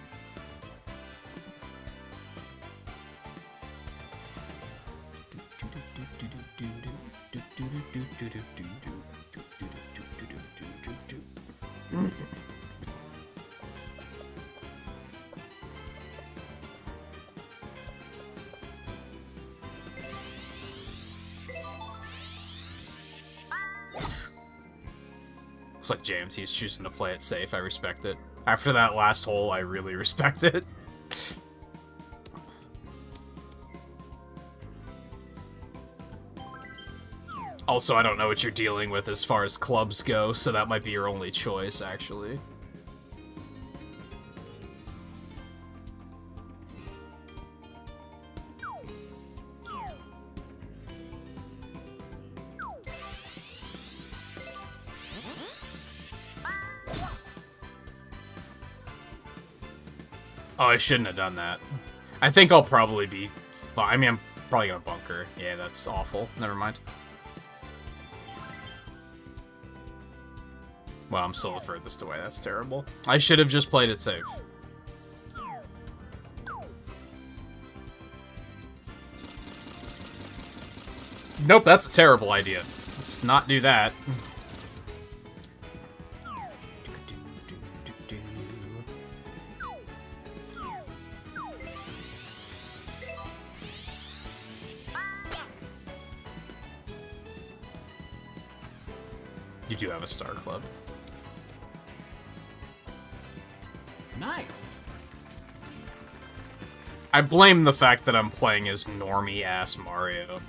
Looks like James, he's choosing to play it safe. I respect it. After that last hole, I really respect it. Also, I don't know what you're dealing with as far as clubs go, so that might be your only choice, actually. Oh, I shouldn't have done that. I think I'll probably be fine. I mean, I'm probably gonna bunker. Yeah, that's awful. Never mind. Well, I'm still the furthest away. That's terrible. I should have just played it safe. Nope, that's a terrible idea. Let's not do that. You do have a star club. Nice. I blame the fact that I'm playing as normie-ass Mario.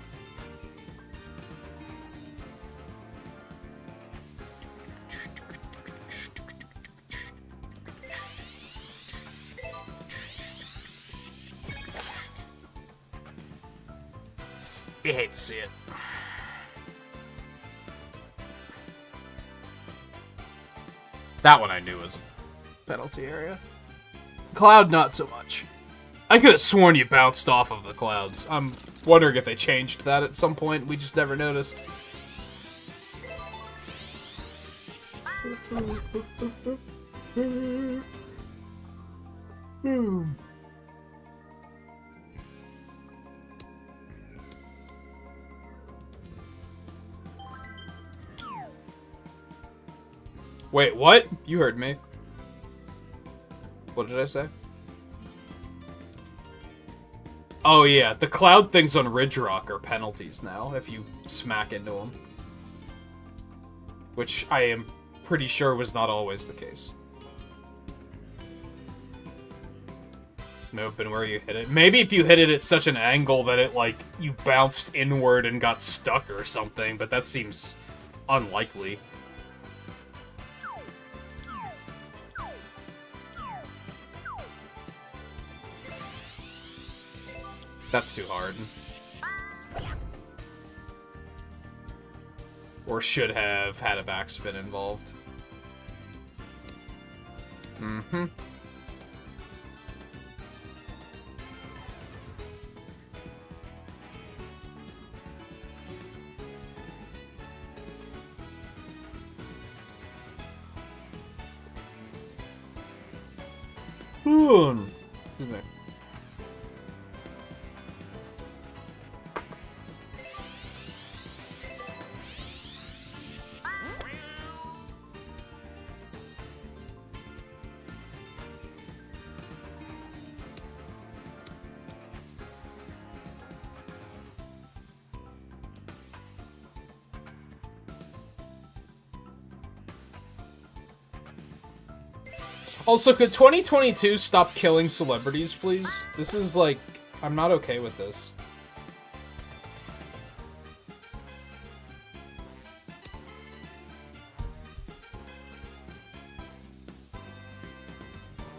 You hate to see it. That one I knew was a penalty area. Cloud, not so much. I could have sworn you bounced off of the clouds. I'm wondering if they changed that at some point. We just never noticed. Wait, what? You heard me. What did I say? Oh yeah, the cloud things on Ridge Rock are penalties now if you smack into them. Which I am pretty sure was not always the case. May have been where you hit it. Maybe if you hit it at such an angle that it, like, you bounced inward and got stuck or something, but that seems unlikely. That's too hard. Or should have had a backspin involved. Mm-hmm. Excuse me. Also, could 2022 stop killing celebrities, please? This is like... I'm not okay with this.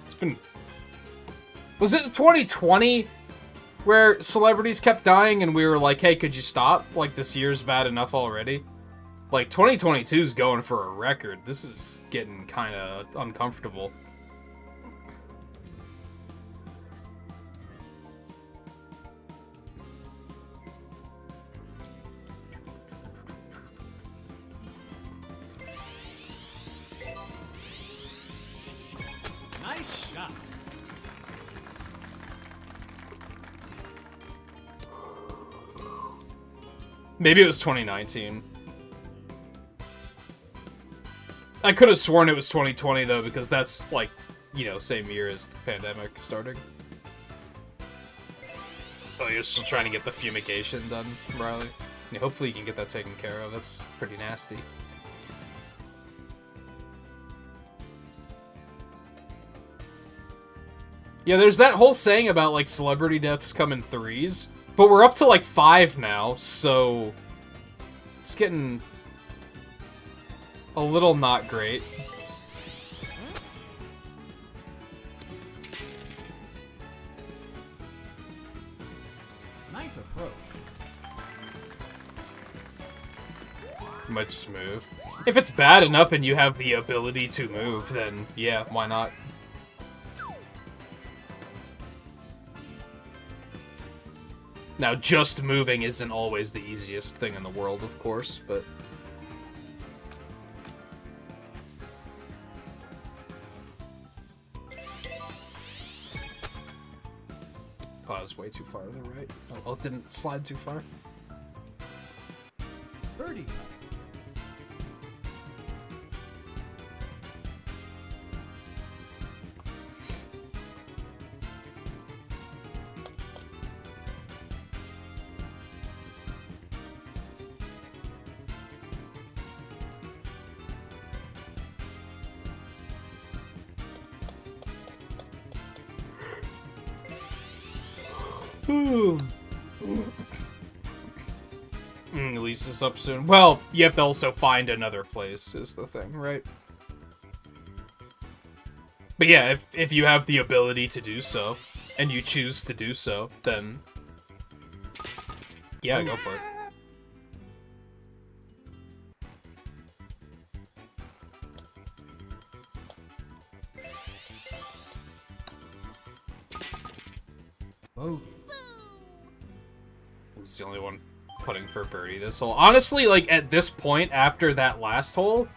It's been... Was it 2020 where celebrities kept dying and we were like, hey, could you stop? Like, this year's bad enough already? Like, 2022's going for a record. This is getting kind of uncomfortable. Nice shot. Maybe it was 2019. I could have sworn it was 2020, though, because that's, like, you know, same year as the pandemic starting. Oh, you're still trying to get the fumigation done, Riley? Yeah, hopefully you can get that taken care of. That's pretty nasty. Yeah, there's that whole saying about, like, celebrity deaths come in threes, but we're up to, like, 5 now, so... It's getting... a little not great. Nice approach. You might just move. If it's bad enough and you have the ability to move, then yeah, why not? Now, just moving isn't always the easiest thing in the world, of course, but... Oh, I was way too far to the right. Oh, well, it didn't slide too far. Birdie. At least it's up soon. Well, you have to also find another place, is the thing, right? But yeah, if you have the ability to do so, and you choose to do so, then... yeah, go for it. Bogey. Who's the only one putting for birdie this hole? Honestly, like, at this point, after that last hole,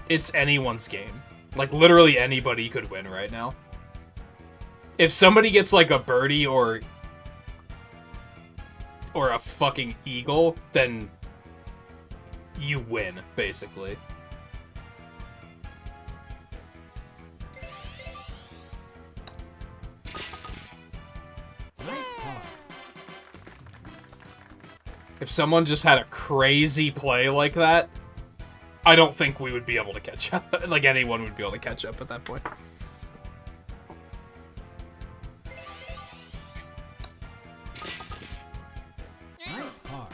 it's anyone's game. Like, literally anybody could win right now. If somebody gets, like, a birdie or a fucking eagle, then you win, basically. Nice par. If someone just had a crazy play like that, I don't think we would be able to catch up. Like, anyone would be able to catch up at that point. Nice par.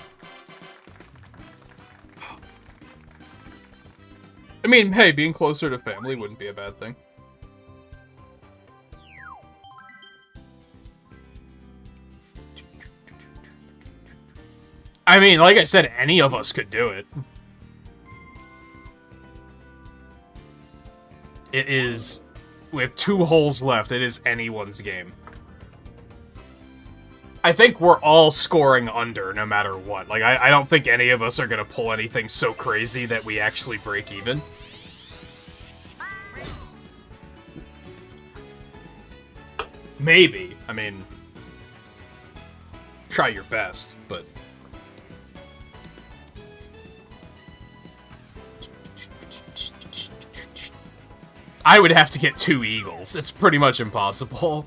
I mean, hey, being closer to family wouldn't be a bad thing. I mean, like I said, any of us could do it. It is... We have 2 holes left. It is anyone's game. I think we're all scoring under, no matter what. Like, I don't think any of us are gonna pull anything so crazy that we actually break even. Maybe. I mean... Try your best, but... I would have to get 2 eagles. It's pretty much impossible.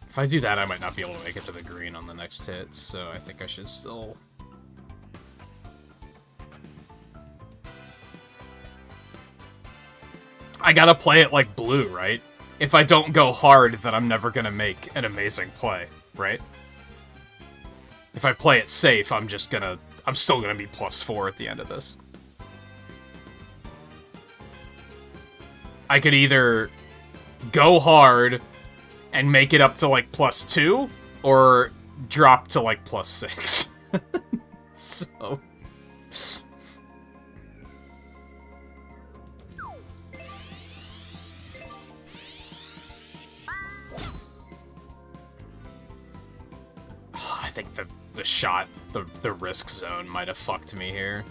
If I do that, I might not be able to make it to the green on the next hit, so I think I should still... I gotta play it like blue, right? If I don't go hard, then I'm never gonna make an amazing play, right? If I play it safe, I'm still gonna be +4 at the end of this. I could either go hard and make it up to, like, +2, or drop to, like, +6. So... I think the shot, the risk zone might have fucked me here.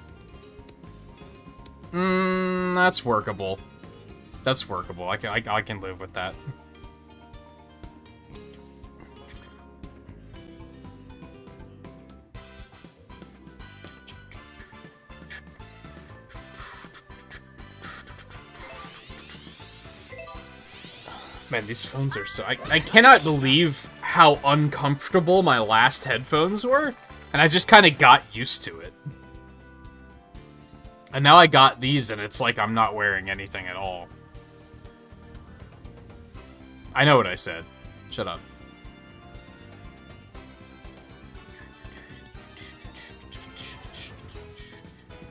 That's workable. That's workable. I can live with that. Man, these phones are so... I cannot believe how uncomfortable my last headphones were, and I just kind of got used to it. And now I got these, and it's like I'm not wearing anything at all. I know what I said. Shut up.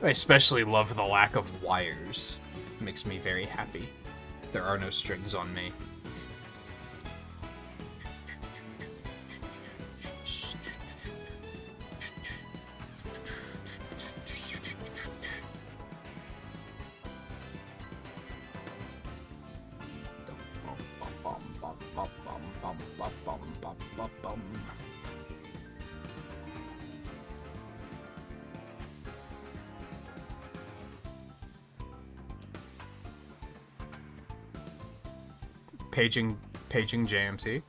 I especially love the lack of wires. It makes me very happy. There are no strings on me. Paging JMT.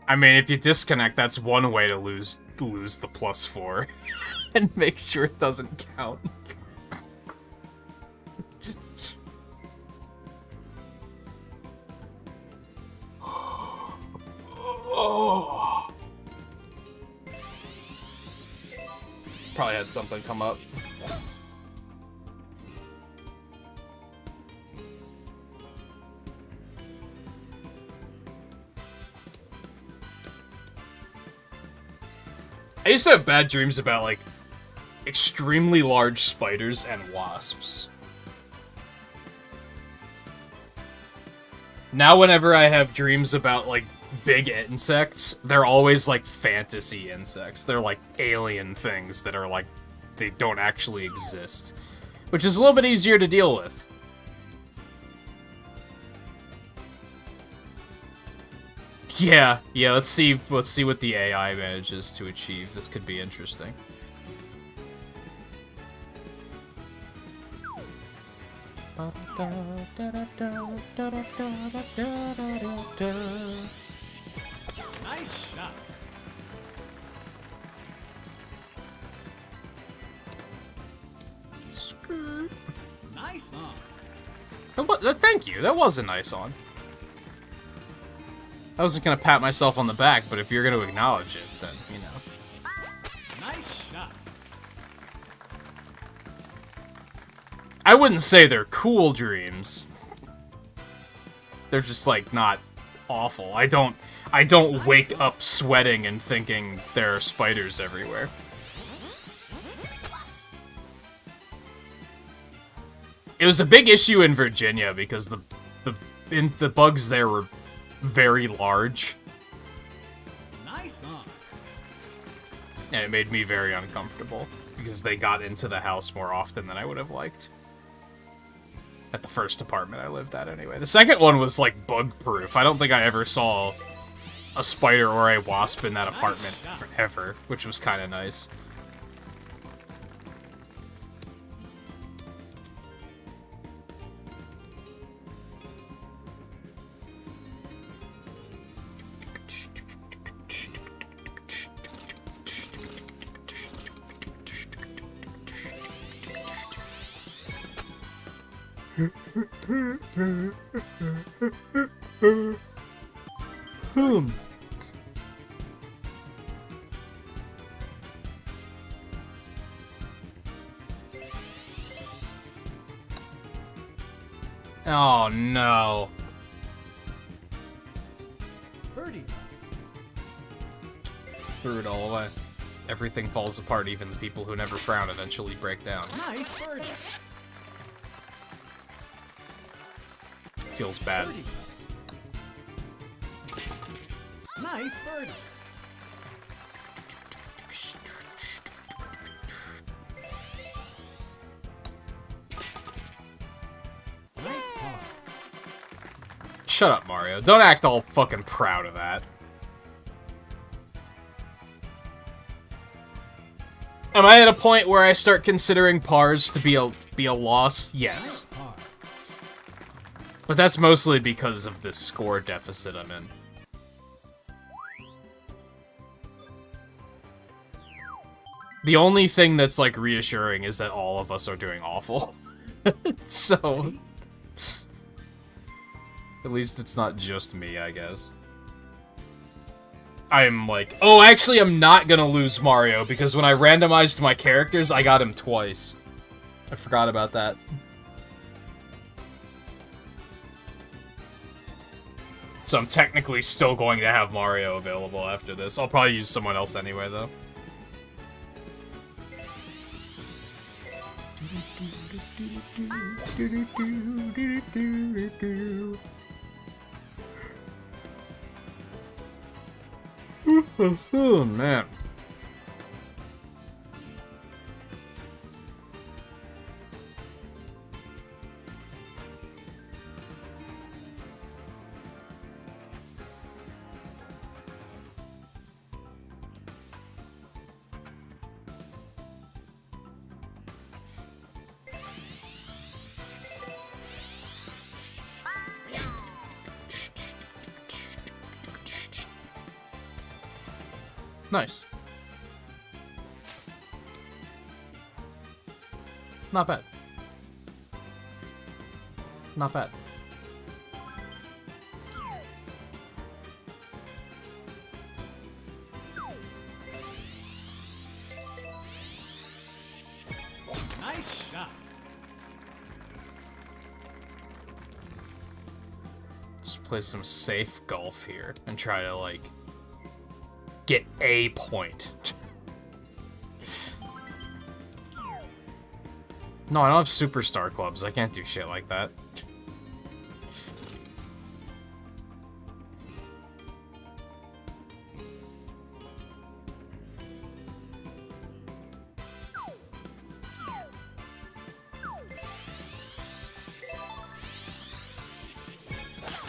I mean, if you disconnect, that's one way to lose the +4 and make sure it doesn't count. Oh. Probably had something come up. I used to have bad dreams about, like, extremely large spiders and wasps. Now whenever I have dreams about, like, big insects, they're always, like, fantasy insects. They're, like, alien things that are, like, they don't actually exist. Which is a little bit easier to deal with. Yeah, let's see what the AI manages to achieve. This could be interesting. Nice shot. Nice on. Thank you. That was a nice on. I wasn't gonna pat myself on the back, but if you're gonna acknowledge it, then, you know. Nice shot. I wouldn't say they're cool dreams. They're just, like, not awful. I don't wake up sweating and thinking there are spiders everywhere. It was a big issue in Virginia because the bugs there were very large. Nice on. And it made me very uncomfortable because they got into the house more often than I would have liked. At the first apartment I lived at, anyway. The second one was, like, bug-proof. I don't think I ever saw a spider or a wasp in that apartment ever, which was kind of nice. Oh no. Birdie. Threw it all away. Everything falls apart, even the people who never frown eventually break down. Nice birdie. Feels bad. Birdie. Nice birdie. Nice par. Shut up, Mario. Don't act all fucking proud of that. Am I at a point where I start considering pars to be a loss? Yes. Nice par. But that's mostly because of the score deficit I'm in. The only thing that's, like, reassuring is that all of us are doing awful. So... at least it's not just me, I guess. I'm like, oh, actually, I'm not gonna lose Mario, because when I randomized my characters, I got him twice. I forgot about that. So I'm technically still going to have Mario available after this. I'll probably use someone else anyway, though. Oh, man. Nice. Not bad. Not bad. Nice shot. Let's play some safe golf here and try to, like, get a point. No, I don't have superstar clubs. I can't do shit like that.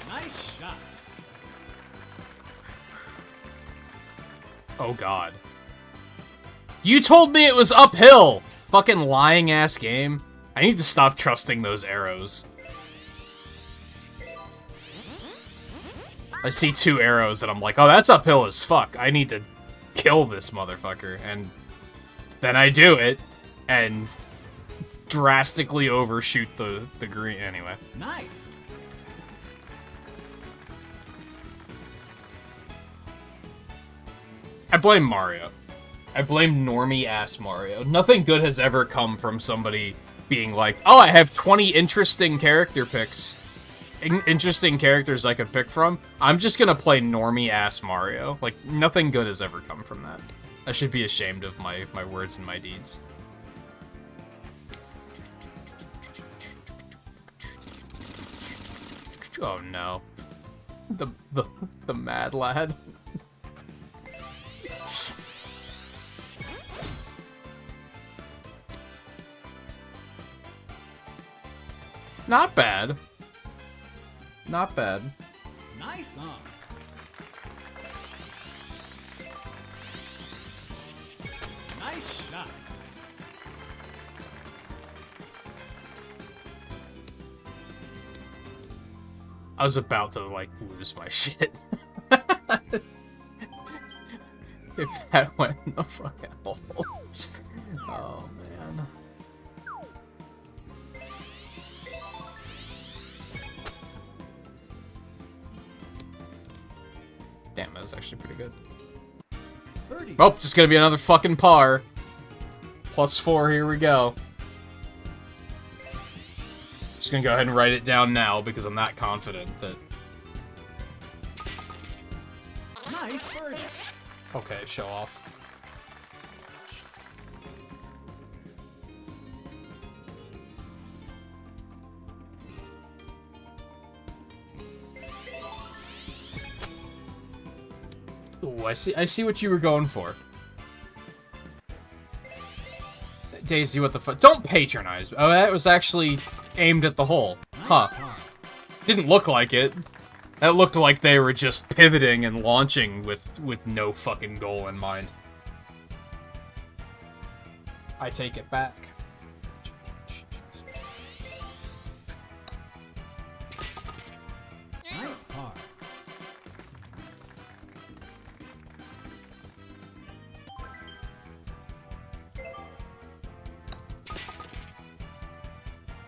Nice shot. Oh god. You told me it was uphill! Fucking lying ass game. I need to stop trusting those arrows. I see 2 arrows and I'm like, oh, that's uphill as fuck. I need to kill this motherfucker. And then I do it and drastically overshoot the green. Anyway. Nice. I blame Mario. I blame normie-ass Mario. Nothing good has ever come from somebody being like, oh, I have 20 interesting character picks. Interesting characters I could pick from. I'm just gonna play normie-ass Mario. Like, nothing good has ever come from that. I should be ashamed of my words and my deeds. Oh no. The mad lad. Not bad. Not bad. Nice song. Nice shot. I was about to, like, lose my shit. If that went in the fucking hole. Oh, man. Damn, that was actually pretty good. Birdie. Oh, just gonna be another fucking par. +4, here we go. Just gonna go ahead and write it down now because I'm not confident that... Nice birdie. Okay, show off. Ooh, I see what you were going for. Daisy, what the fuck? Don't patronize. Oh, that was actually aimed at the hole. Huh. Didn't look like it. That looked like they were just pivoting and launching with no fucking goal in mind. I take it back. Nice par.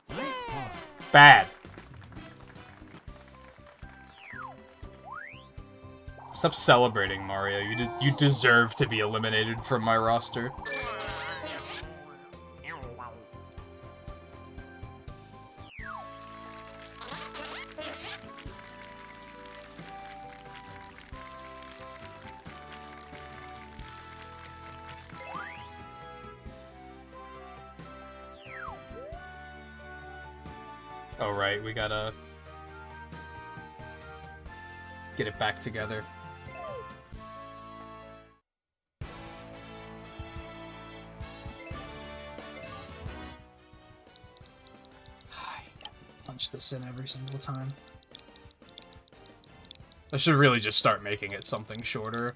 Nice par. Bad. Stop celebrating, Mario. You deserve to be eliminated from my roster. Oh, right, we gotta get it back together. Punch this in every single time. I should really just start making it something shorter.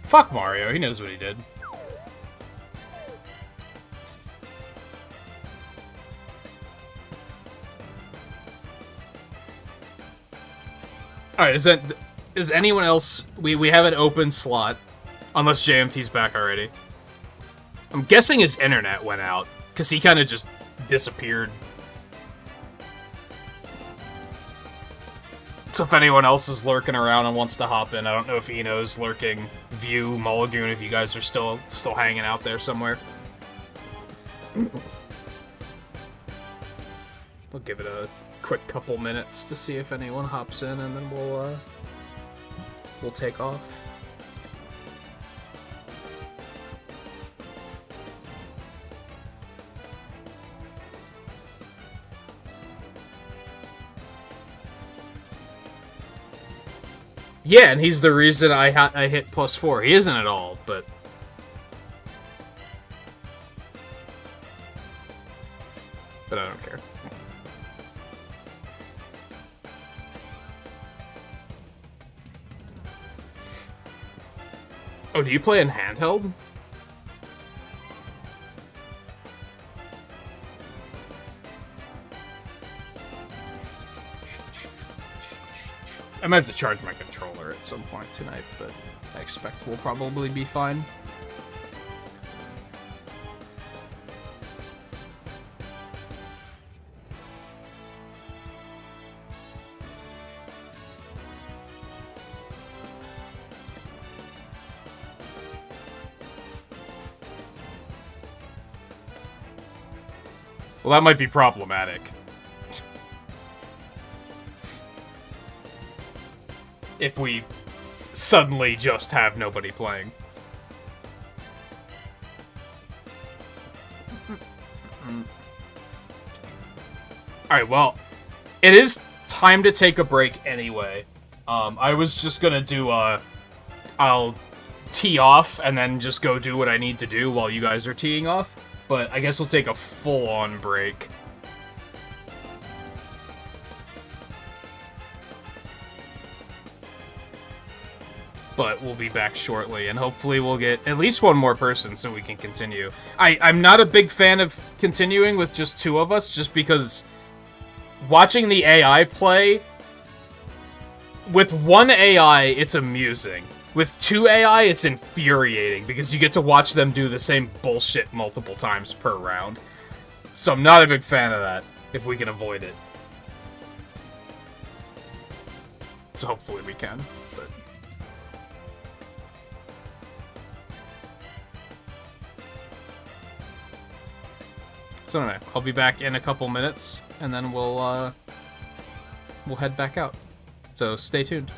Fuck Mario, he knows what he did. Alright, is anyone else... We have an open slot. Unless JMT's back already. I'm guessing his internet went out, because he kind of just disappeared. So if anyone else is lurking around and wants to hop in, I don't know if Eno's lurking, View, Mulligoon, if you guys are still hanging out there somewhere. We'll give it a quick couple minutes to see if anyone hops in, and then we'll take off. Yeah, and he's the reason I hit +4. He isn't at all, but... I don't care. Oh, do you play in handheld? I meant to charge my controller at some point tonight, but I expect we'll probably be fine. Well, that might be problematic. If we suddenly just have nobody playing. Alright, well, it is time to take a break anyway. I was just gonna do I'll tee off and then just go do what I need to do while you guys are teeing off. But I guess we'll take a full-on break. But we'll be back shortly, and hopefully we'll get at least one more person so we can continue. I'm not a big fan of continuing with just two of us, just because watching the AI play... With one AI, it's amusing. With two AI, it's infuriating, because you get to watch them do the same bullshit multiple times per round. So I'm not a big fan of that, if we can avoid it. So hopefully we can, but... So anyway, I'll be back in a couple minutes, and then we'll head back out. So stay tuned.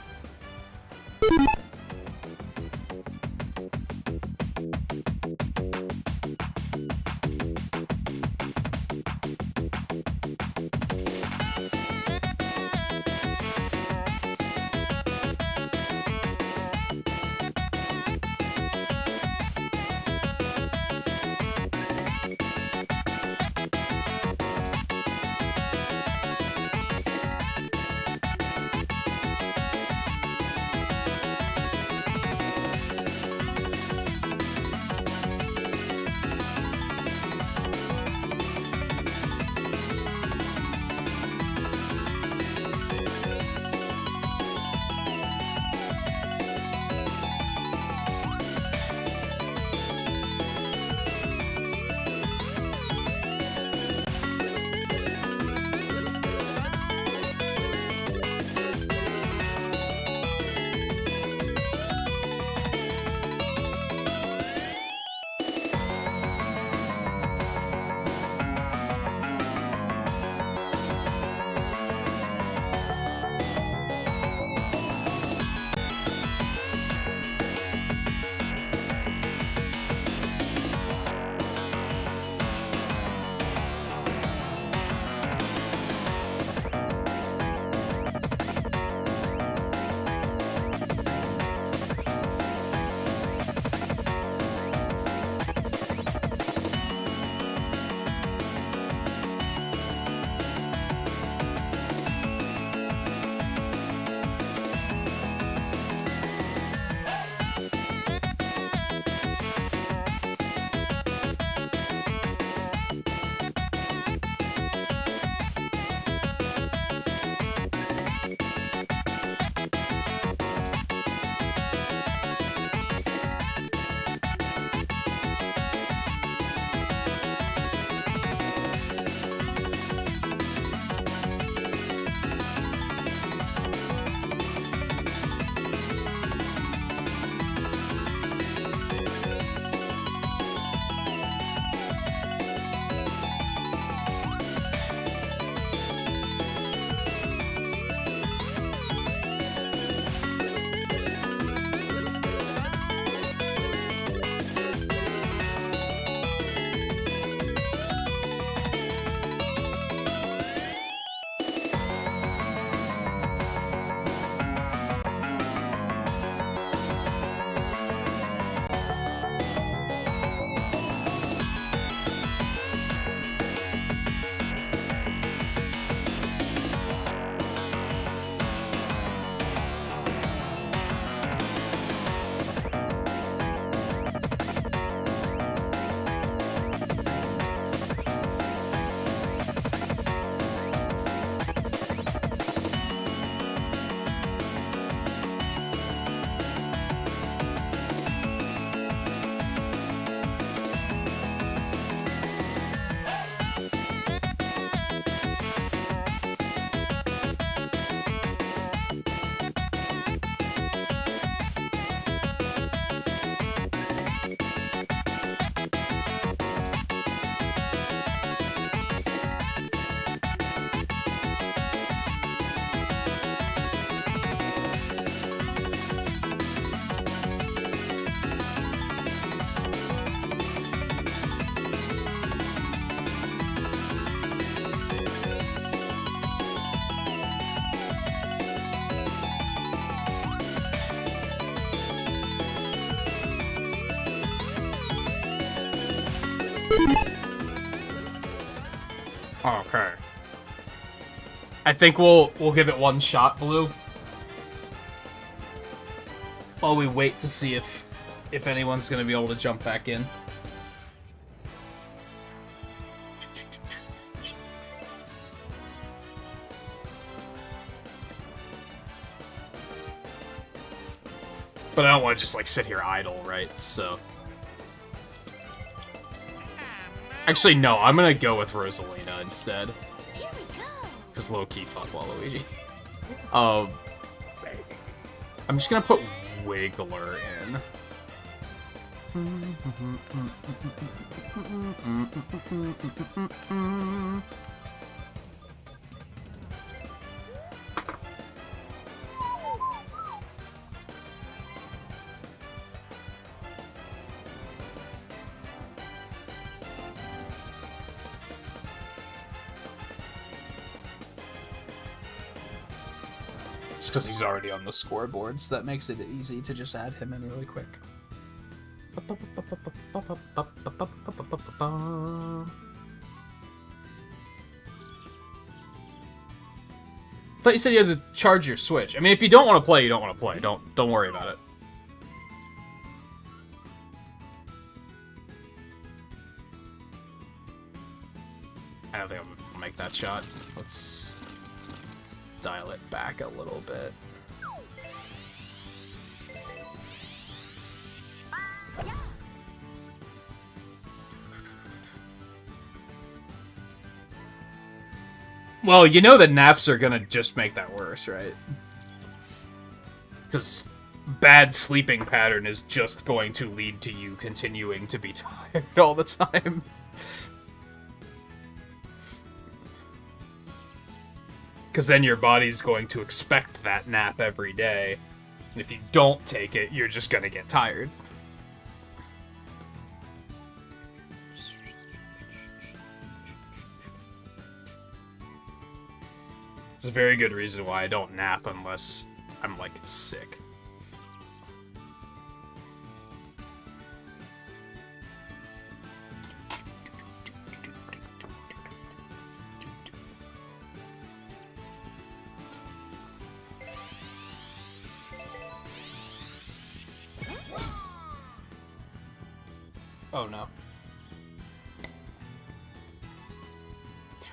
Okay. I think we'll give it one shot, Blue. While we wait to see if anyone's gonna be able to jump back in. But I don't want to just, like, sit here idle, right? So... Actually, no. I'm gonna go with Rosalina instead. Here we go. Because low-key, fuck Waluigi. I'm just gonna put Wiggler in. Just because he's already on the scoreboard, so that makes it easy to just add him in really quick. Thought you said you had to charge your Switch. I mean, if you don't want to play, you don't want to play. Don't worry about it. I don't think I'm gonna make that shot. Let's dial it back a little bit. Well, you know that naps are gonna just make that worse, right? Because bad sleeping pattern is just going to lead to you continuing to be tired all the time. Because then your body's going to expect that nap every day. And if you don't take it, you're just gonna get tired. It's a very good reason why I don't nap unless I'm, like, sick. Oh no.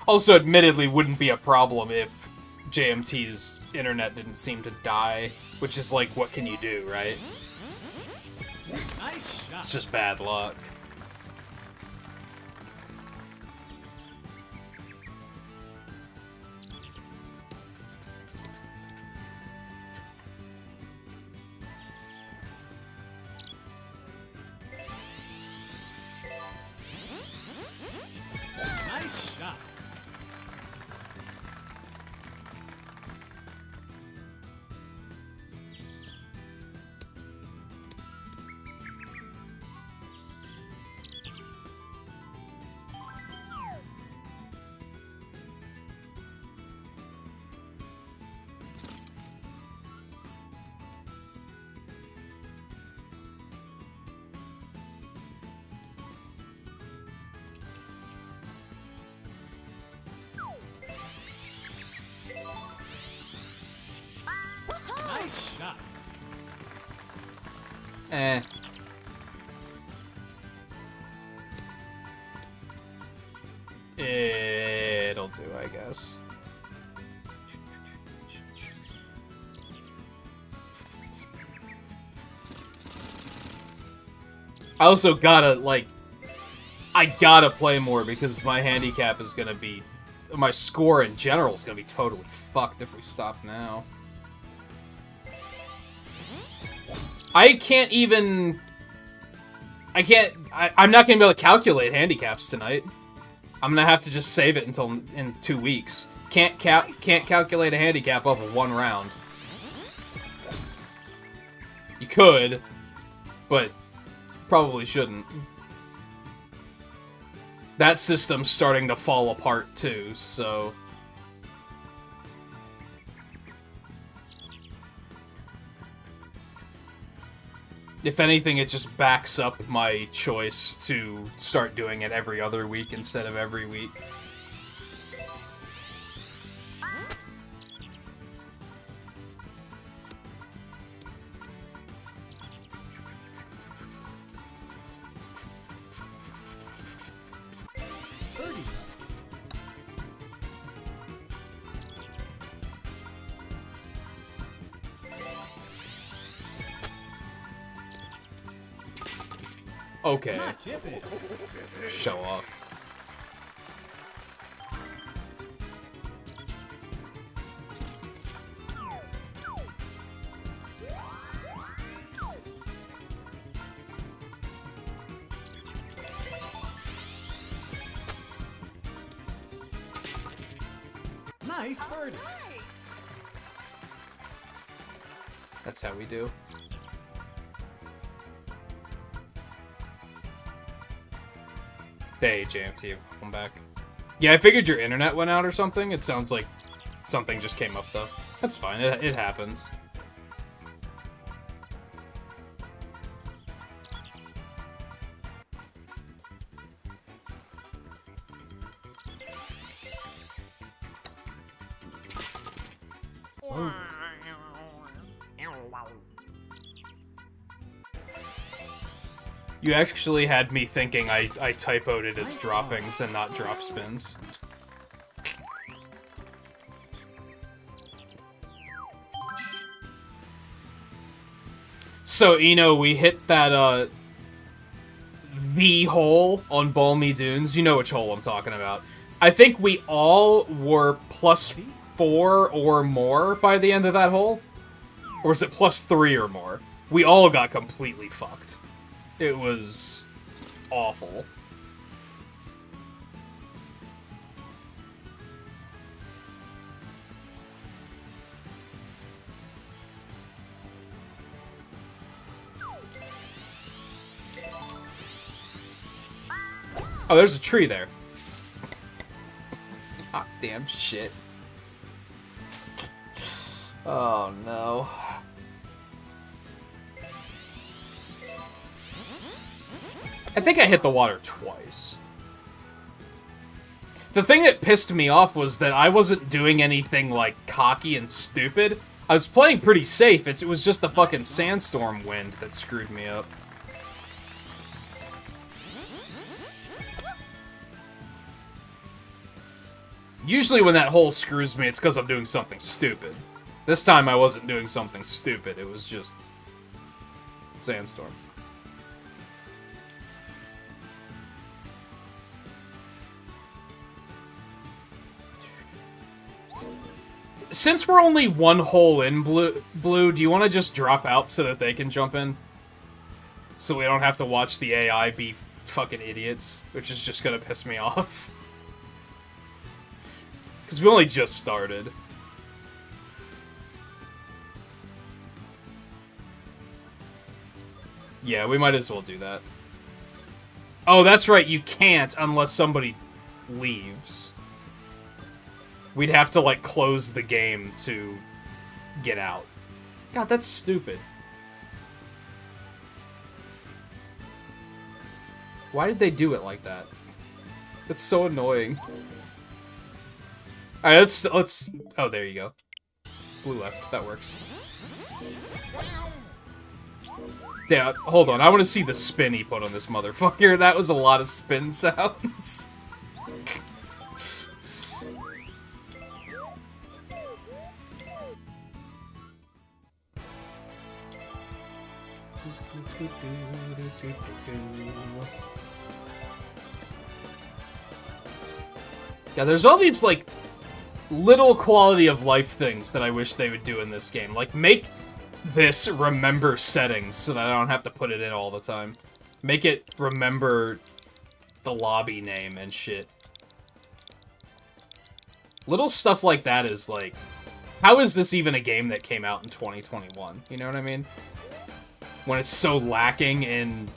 Also, admittedly, wouldn't be a problem if JMT's internet didn't seem to die, which is like, what can you do, right? Nice shot. It's just bad luck. Nice shot. Nice shot. Eh. It'll do, I guess. I also gotta, like... I gotta play more because my handicap is gonna be... My score in general is gonna be totally fucked if we stop now. I can't even... I'm not gonna be able to calculate handicaps tonight. I'm gonna have to just save it until in 2 weeks. Can't calculate a handicap off of one round. You could, but probably shouldn't. That system's starting to fall apart too, so... If anything, it just backs up my choice to start doing it every other week instead of every week. Okay. Not chipping. Show off. Nice birdie. That's how we do. Hey, JMT, welcome back. Yeah, I figured your internet went out or something. It sounds like something just came up, though. That's fine, it happens. You actually had me thinking I typoed it as droppings and not drop spins. So, we hit that, the hole on Balmy Dunes. You know which hole I'm talking about. I think we all were +4 or more by the end of that hole. Or was it +3 or more? We all got completely fucked. It was awful. Oh, there's a tree there. Ah, damn shit. Oh, no. I think I hit the water twice. The thing that pissed me off was that I wasn't doing anything, like, cocky and stupid. I was playing pretty safe. It was just the fucking sandstorm wind that screwed me up. Usually when that hole screws me, it's because I'm doing something stupid. This time I wasn't doing something stupid. It was just sandstorm. Since we're only one hole in, Blue, do you want to just drop out so that they can jump in? So we don't have to watch the AI be fucking idiots, which is just gonna piss me off. Because we only just started. Yeah, we might as well do that. Oh, that's right, you can't unless somebody leaves. We'd have to, like, close the game to get out. God, that's stupid. Why did they do it like that? That's so annoying. Alright, let's... Oh, there you go. Blue left. That works. Yeah, hold on. I want to see the spin he put on this motherfucker. That was a lot of spin sounds. Yeah, there's all these, like, little quality of life things that I wish they would do in this game. Like, make this remember settings so that I don't have to put it in all the time. Make it remember the lobby name and shit. Little stuff like that is, like, how is this even a game that came out in 2021? You know what I mean? When it's so lacking in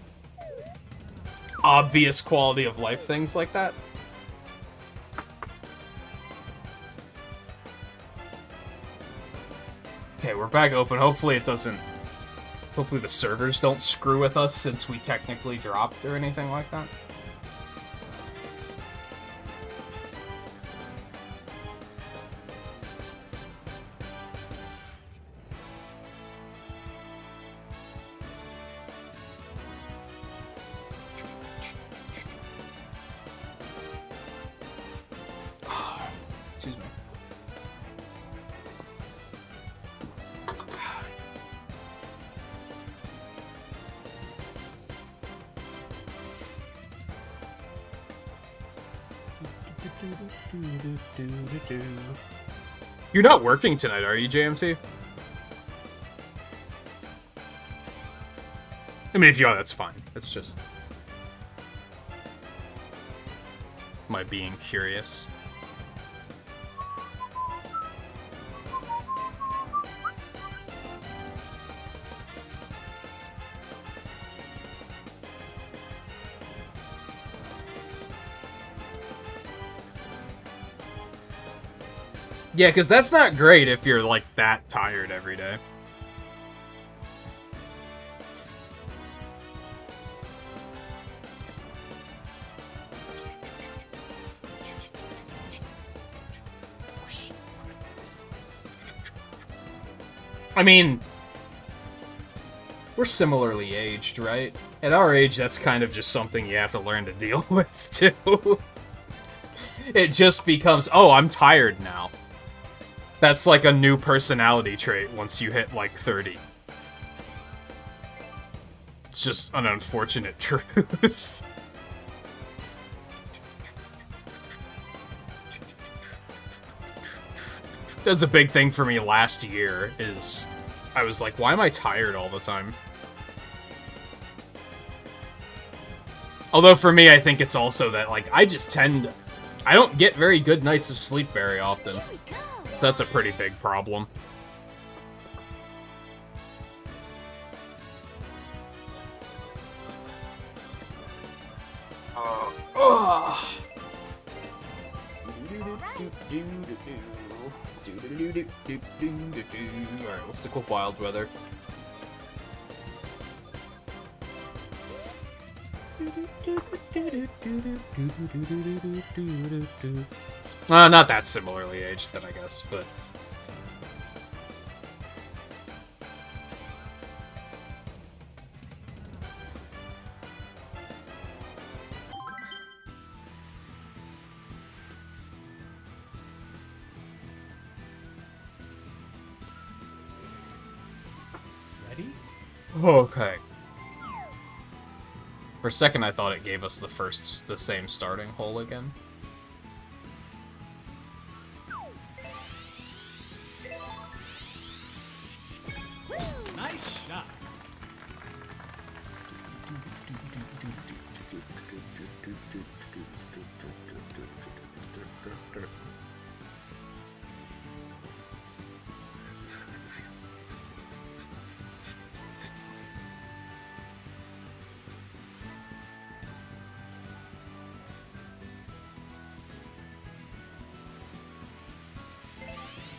obvious quality of life things like that. Okay, we're back open. Hopefully it doesn't... Hopefully the servers don't screw with us since we technically dropped or anything like that. Excuse me. You're not working tonight, are you, JMT? I mean, if you are, that's fine. It's just my being curious. Yeah, because that's not great if you're, like, that tired every day. I mean, we're similarly aged, right? At our age, that's kind of just something you have to learn to deal with, too. It just becomes, oh, I'm tired now. That's like a new personality trait once you hit, like, 30. It's just an unfortunate truth. That was a big thing for me last year, is I was like, why am I tired all the time? Although for me, I think it's also that, like, I don't get very good nights of sleep very often. Here we go. So that's a pretty big problem. Alright, we'll stick with wild weather. Not that similarly aged, then, I guess, but... Ready? Okay. For a second, I thought it gave us the same starting hole again. Nice shot.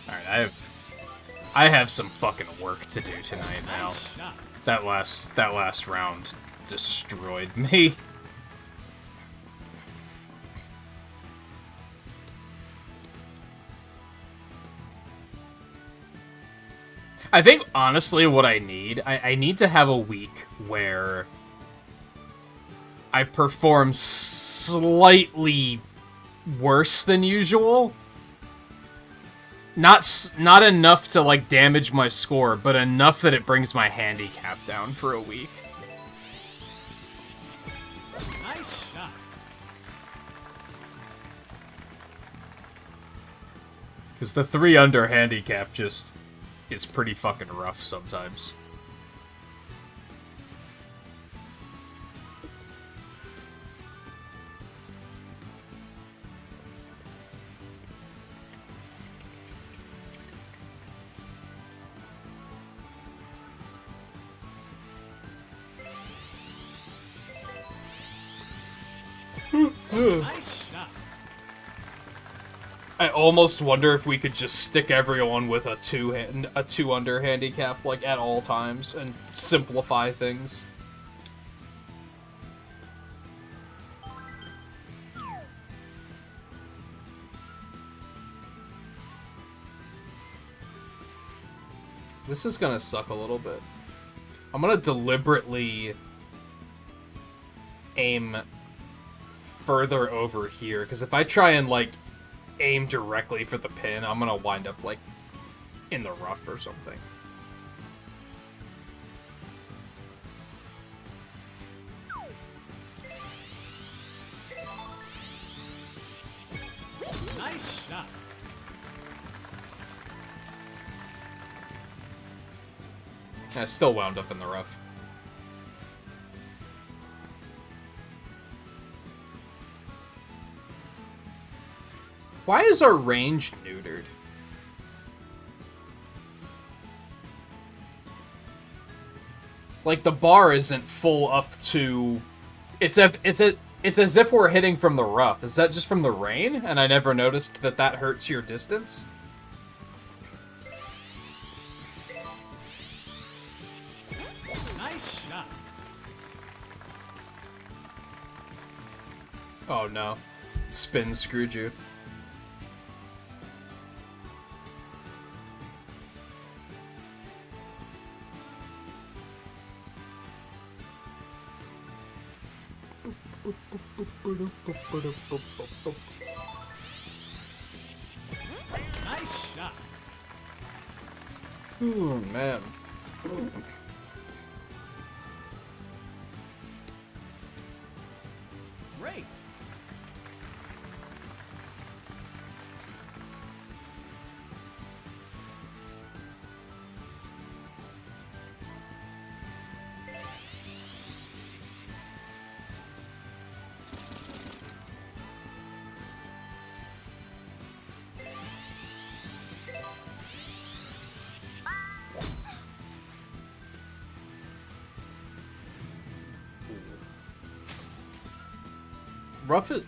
Alright, I have some fucking work to do tonight now. Nice shot. That last round destroyed me. I think, honestly, what I need to have a week where I perform slightly worse than usual. Not enough to, like, damage my score, but enough that it brings my handicap down for a week. Nice shot. Because the 3 under handicap just is pretty fucking rough sometimes. Nice shot. I almost wonder if we could just stick everyone with a 2 under handicap, like, at all times, and simplify things. This is gonna suck a little bit. I'm gonna deliberately aim further over here, because if I try and, like, aim directly for the pin, I'm gonna wind up, like, in the rough or something. I still wound up in the rough. Why is our range neutered? Like, the bar isn't full up to... It's as if we're hitting from the rough. Is that just from the rain? And I never noticed that that hurts your distance? Nice shot. Oh no. Spin screwed you. Nice shot. Ooh, man. Great.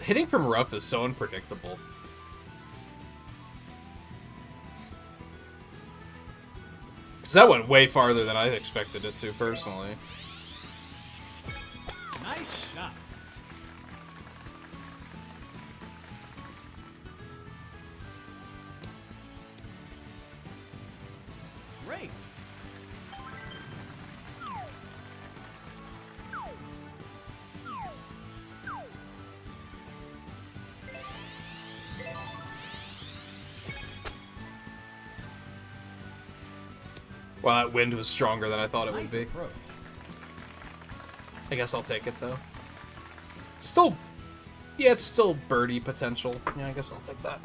Hitting from rough is so unpredictable. Because that went way farther than I expected it to, personally. Nice shot. Great. Well, that wind was stronger than I thought it would Nice be. approach. I guess I'll take it, though. It's still... Yeah, it's still birdie potential. Yeah, I guess I'll take that.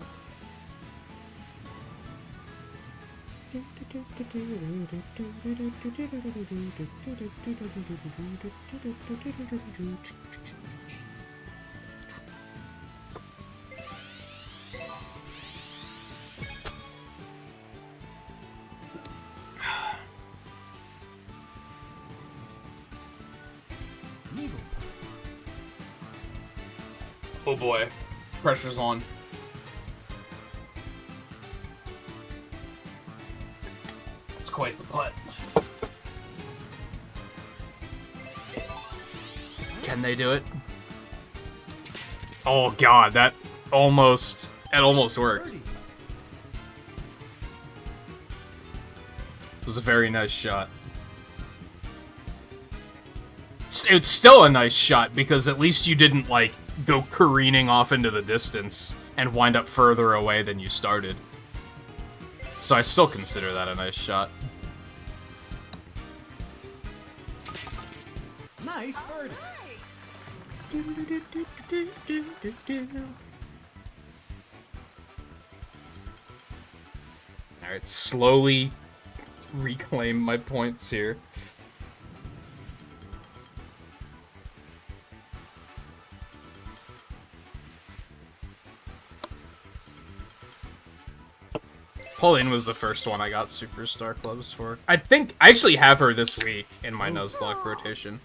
Needle. Oh boy. Pressure's on. It's quite the putt. Can they do it? Oh god, that almost worked. Birdie. It was a very nice shot. It's still a nice shot, because at least you didn't, like, go careening off into the distance and wind up further away than you started. So I still consider that a nice shot. Nice birdie. Alright, slowly reclaim my points here. Pauline was the first one I got Superstar Clubs for. I actually have her this week in my Nuzlocke rotation.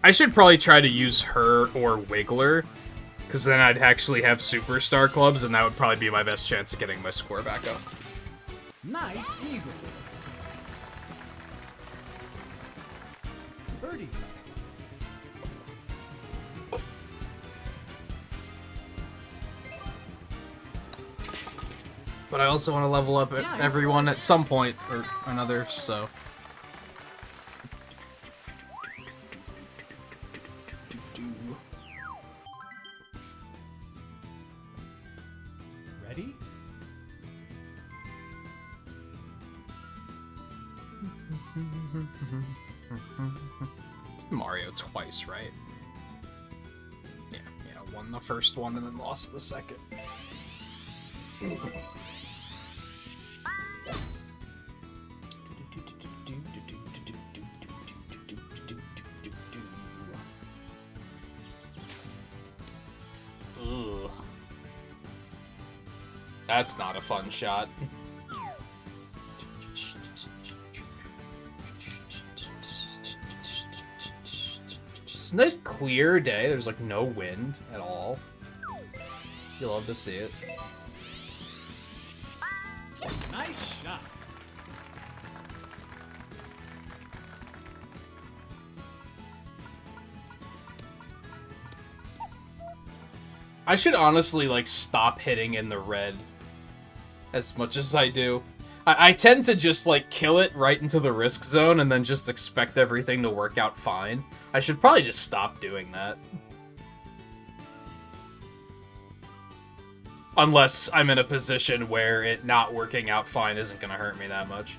I should probably try to use her or Wiggler, because then I'd actually have Superstar Clubs, and that would probably be my best chance of getting my score back up. Nice eagle. Birdie. But I also want to level up everyone at some point or another, so... Ready? Mario twice, right? Yeah, won the first one and then lost the second. That's not a fun shot. It's a nice clear day. There's like no wind at all. You love to see it. Nice shot. I should honestly, like, stop hitting in the red as much as I do. I tend to just, like, kill it right into the risk zone and then just expect everything to work out fine. I should probably just stop doing that. Unless I'm in a position where it not working out fine isn't going to hurt me that much.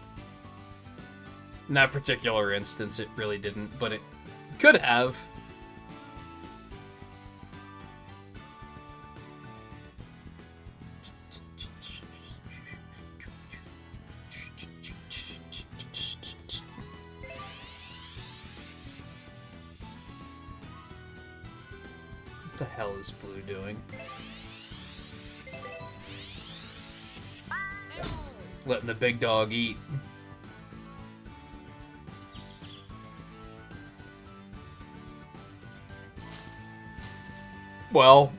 In that particular instance, it really didn't, but it could have. What the hell is Blue doing? Letting the big dog eat. Well,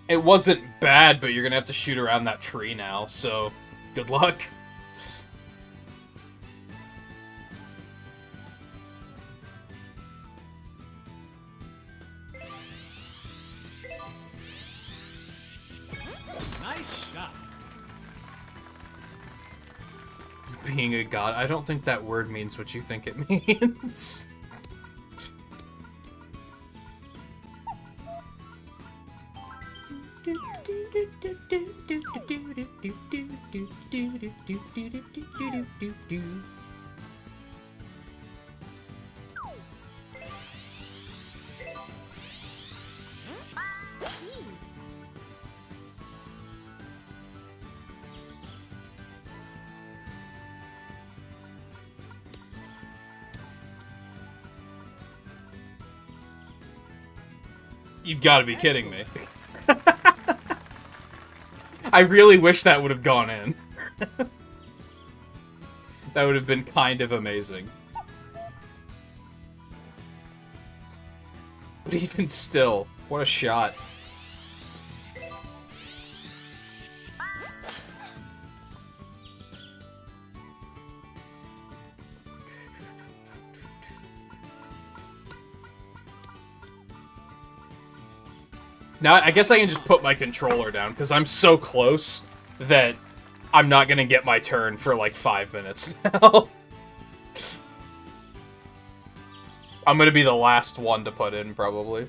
it wasn't bad, but you're gonna have to shoot around that tree now, so good luck. Nice shot. Being a god, I don't think that word means what you think it means. You've got to be kidding me. I really wish that would have gone in. That would have been kind of amazing. But even still, what a shot. Now, I guess I can just put my controller down, because I'm so close that I'm not going to get my turn for, like, 5 minutes now. I'm going to be the last one to put in, probably.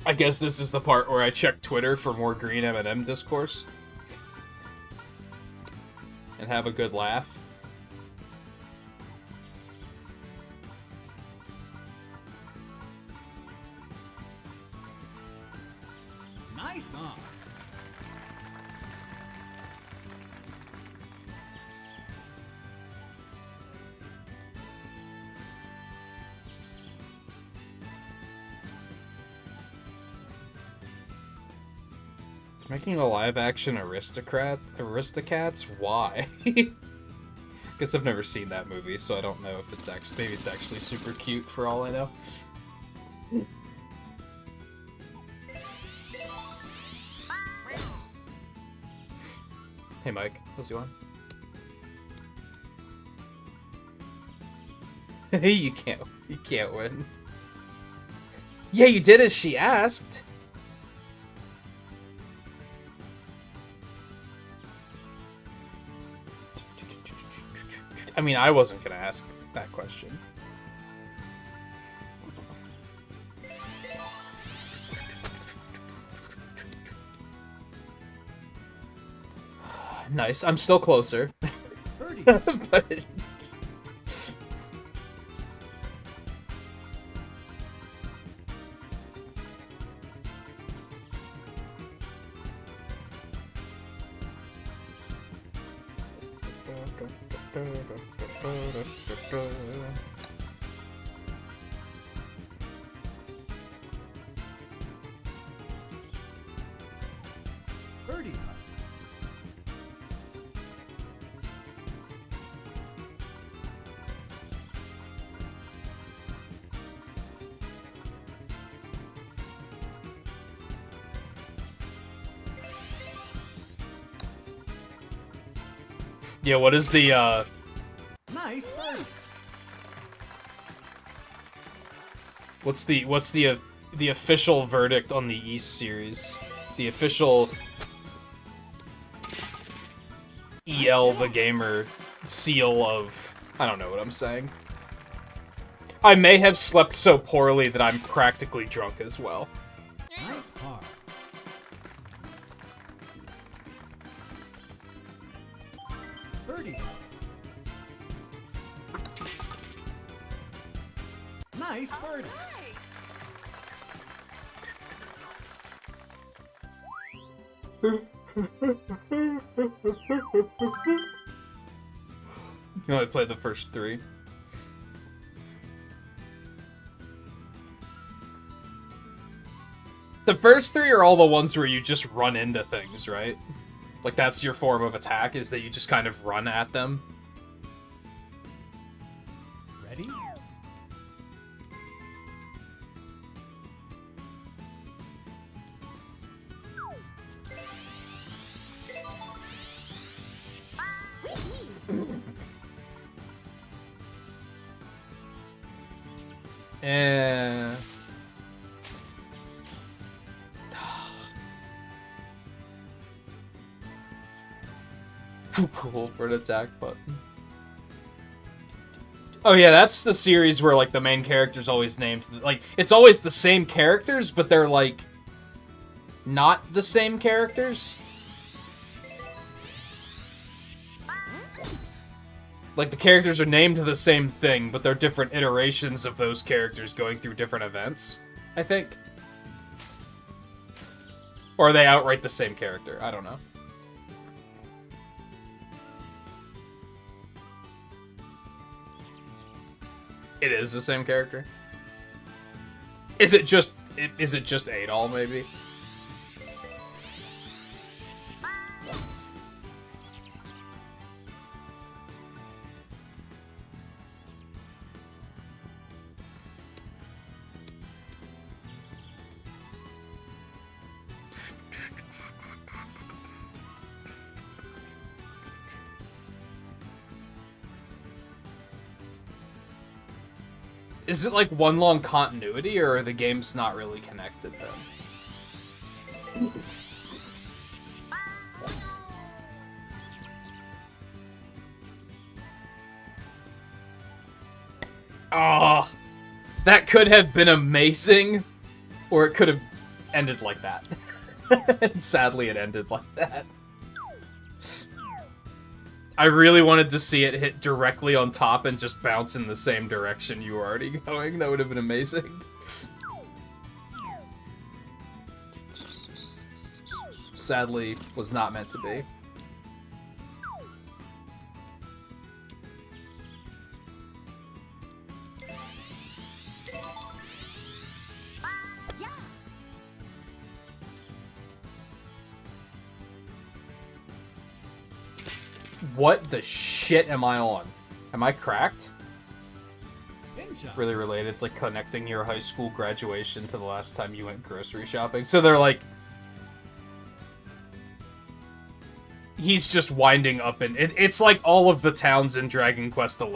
I guess this is the part where I check Twitter for more green M&M discourse. And have a good laugh. Nice on. Making a live-action Aristocats? Why? Guess I've never seen that movie, so I don't know if it's actually... Maybe it's actually super cute, for all I know. Hey, Mike. How's it going? Hey, you can't win. Yeah, you did as she asked. I mean, I wasn't gonna ask that question. Nice. I'm still closer. But... Yeah, what is the, Nice first. what's the official verdict on the East series? The official EL the Gamer seal of... I don't know what I'm saying. I may have slept so poorly that I'm practically drunk as well. Nice par. Birdie. Nice birdie. You only played the first 3. The first 3 are all the ones where you just run into things, right? Like, that's your form of attack, is that you just kind of run at them. Ready? Eh. Too cool for an attack button. Oh yeah, that's the series where, like, the main character's always named... Like, it's always the same characters, but they're, like, not the same characters. Like, the characters are named the same thing, but they're different iterations of those characters going through different events, I think. Or are they outright the same character? I don't know. It is the same character? Is it just Adol, maybe? Is it like one long continuity, or are the games not really connected then? Oh, that could have been amazing, or it could have ended like that. And sadly, it ended like that. I really wanted to see it hit directly on top and just bounce in the same direction you were already going. That would have been amazing. Sadly, was not meant to be. What the shit am I on? Am I cracked? Ninja. Really related. It's like connecting your high school graduation to the last time you went grocery shopping. So they're like... He's just winding up in... It's like all of the towns in Dragon Quest XI,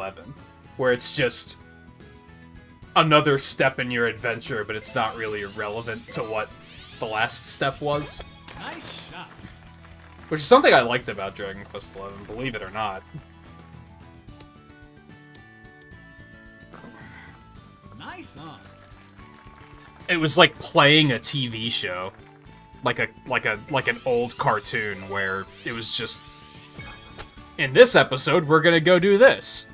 where it's just another step in your adventure, but it's not really relevant to what the last step was. Nice shot. Which is something I liked about Dragon Quest XI, believe it or not. Nice on. It was like playing a TV show. Like an old cartoon where it was just, in this episode, we're gonna go do this.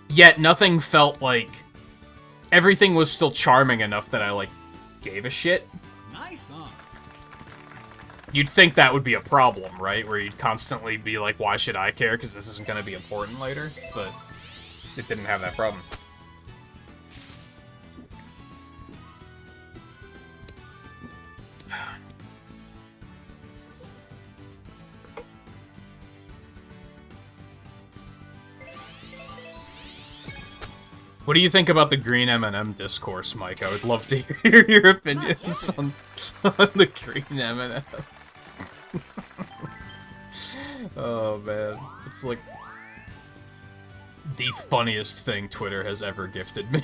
Yet nothing felt like... Everything was still charming enough that I, like, gave a shit. Nice on. You'd think that would be a problem, right? Where you'd constantly be like, why should I care? Because this isn't going to be important later. But it didn't have that problem. What do you think about the green M&M discourse, Mike? I would love to hear your opinions on the green M&M. Oh man, it's like the funniest thing Twitter has ever gifted me.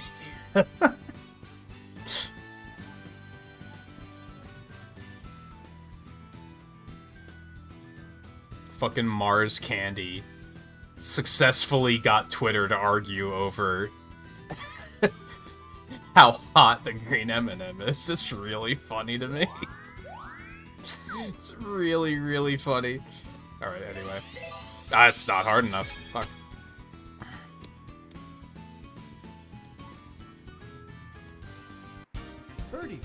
Fucking Mars Candy successfully got Twitter to argue over how hot the green M&M is. It's really funny to me. It's really, really funny. Alright, anyway. It's not hard enough. Fuck. Birdie.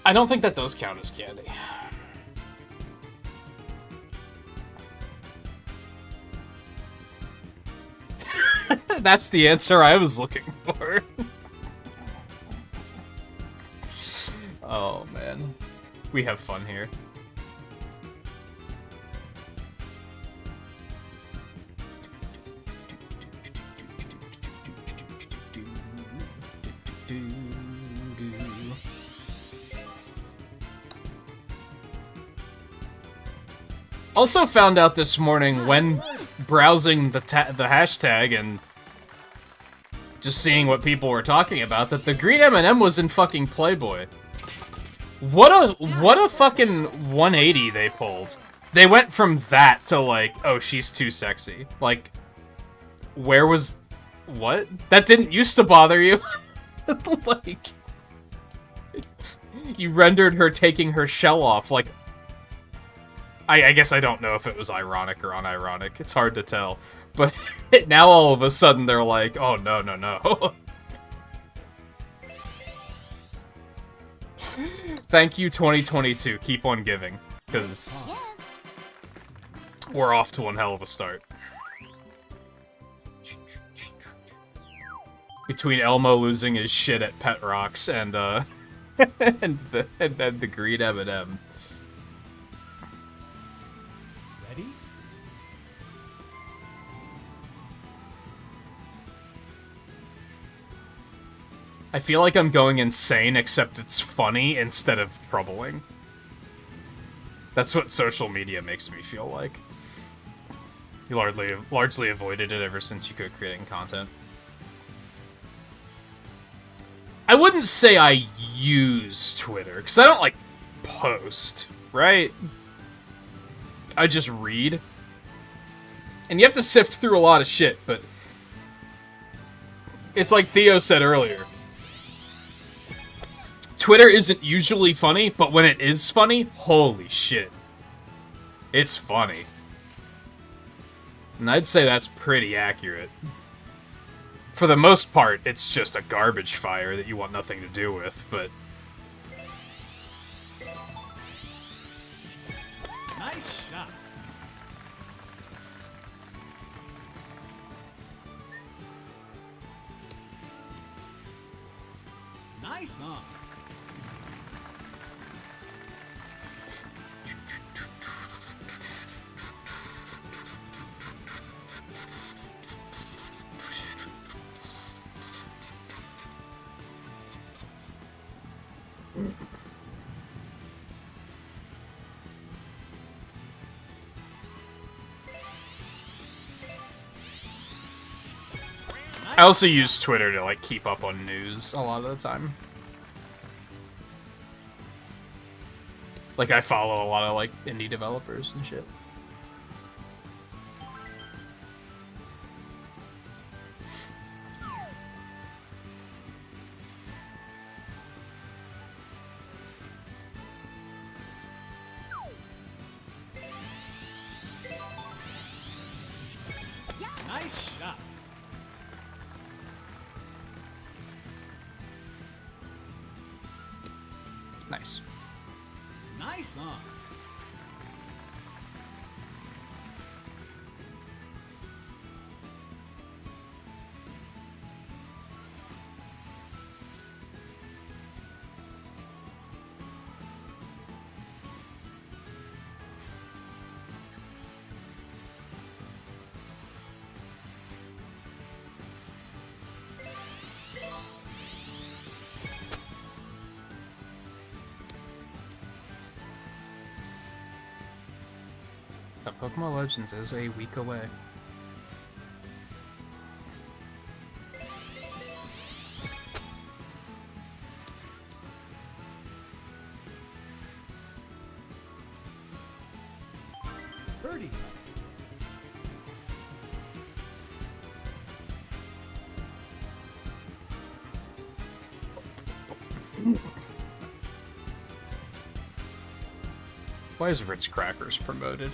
I don't think that does count as candy. That's the answer I was looking for. Oh, man. We have fun here. Also found out this morning when browsing the hashtag and just seeing what people were talking about that the green M&M was in fucking Playboy. What a fucking 180 they pulled. They went from that to like, oh, she's too sexy. Like, where was... What? That didn't used to bother you? Like... You rendered her taking her shell off, like... I guess I don't know if it was ironic or unironic. It's hard to tell. But now all of a sudden they're like, oh, no, no, no. Thank you, 2022. Keep on giving. Because we're off to one hell of a start. Between Elmo losing his shit at Pet Rocks and, and the green M&M. Ready? I feel like I'm going insane, except it's funny instead of troubling. That's what social media makes me feel like. You largely avoided it ever since you quit creating content. I wouldn't say I use Twitter, because I don't, like, post, right? I just read. And you have to sift through a lot of shit, but... It's like Theo said earlier. Twitter isn't usually funny, but when it is funny, holy shit. It's funny. And I'd say that's pretty accurate. For the most part, it's just a garbage fire that you want nothing to do with, but... Nice shot. Nice on. I also use Twitter to, like, keep up on news a lot of the time. Like, I follow a lot of, like, indie developers and shit. Nice shot. Nice. Nice on. Pokemon Legends is a week away. Birdie. Why is Ritz Crackers promoted?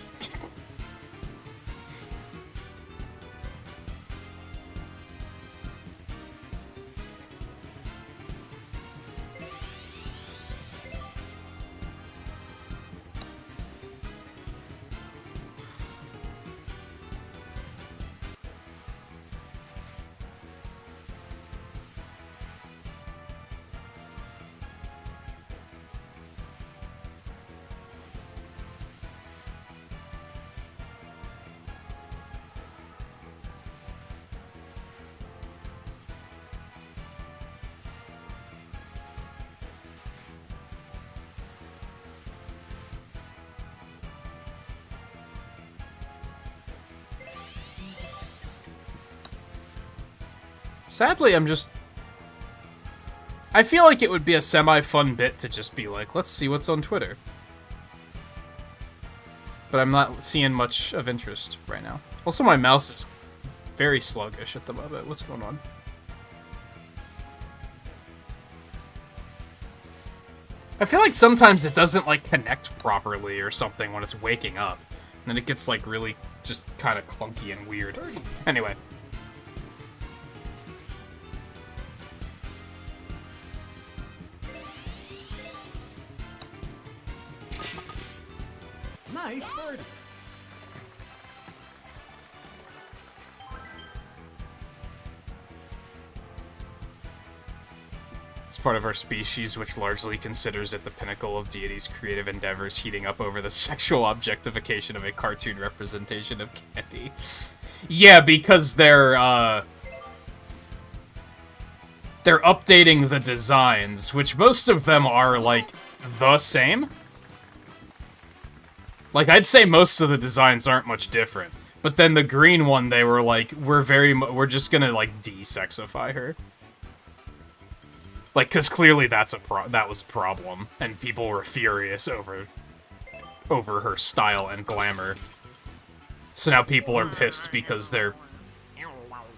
Sadly, I feel like it would be a semi-fun bit to just be like, let's see what's on Twitter. But I'm not seeing much of interest right now. Also, my mouse is very sluggish at the moment. What's going on? I feel like sometimes it doesn't, like, connect properly or something when it's waking up. And then it gets, like, really just kind of clunky and weird. Anyway. Nice birdie. It's part of our species, which largely considers it the pinnacle of deity's creative endeavors, heating up over the sexual objectification of a cartoon representation of candy. Yeah, because they're updating the designs, which most of them are, like, the same. Like, I'd say most of the designs aren't much different. But then the green one, they were like, we're just gonna, like, de-sexify her. Like, because clearly that was a problem, and people were furious over her style and glamour. So now people are pissed because they're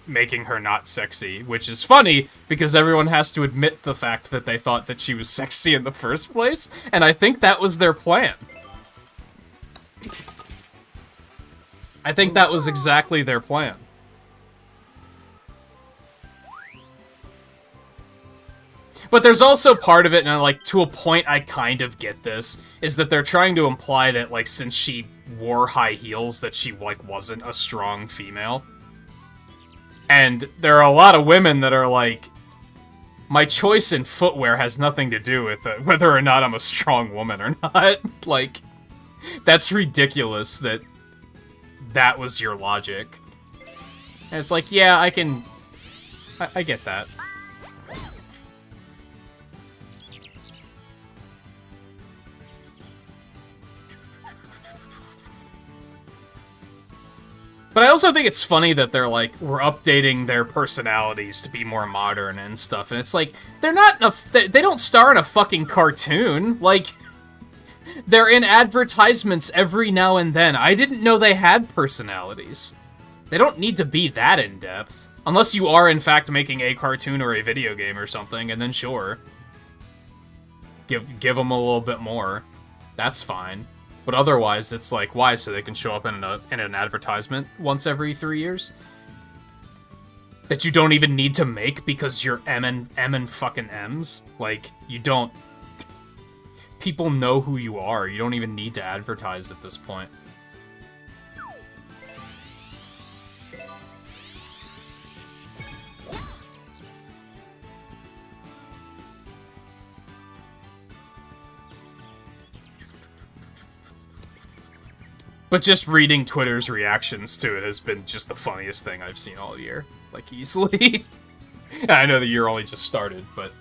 making her not sexy, which is funny, because everyone has to admit the fact that they thought that she was sexy in the first place, and I think that was their plan. I think that was exactly their plan. But there's also part of it, and like, to a point I kind of get this, is that they're trying to imply that, like, since she wore high heels, that she, like, wasn't a strong female. And there are a lot of women that are like, my choice in footwear has nothing to do with it, whether or not I'm a strong woman or not. Like, that's ridiculous that that was your logic. And it's like, yeah, I get that. But I also think it's funny that they're like, we're updating their personalities to be more modern and stuff. And it's like, they're not they don't star in a fucking cartoon. Like, they're in advertisements every now and then. I didn't know they had personalities. They don't need to be that in-depth. Unless you are, in fact, making a cartoon or a video game or something, and then sure. Give them a little bit more. That's fine. But otherwise, it's like, why? So they can show up in an advertisement once every 3 years? That you don't even need to make because you're M and fucking M's? Like, you don't... People know who you are. You don't even need to advertise at this point. But just reading Twitter's reactions to it has been just the funniest thing I've seen all year. Like, easily. I know the year only just started, but...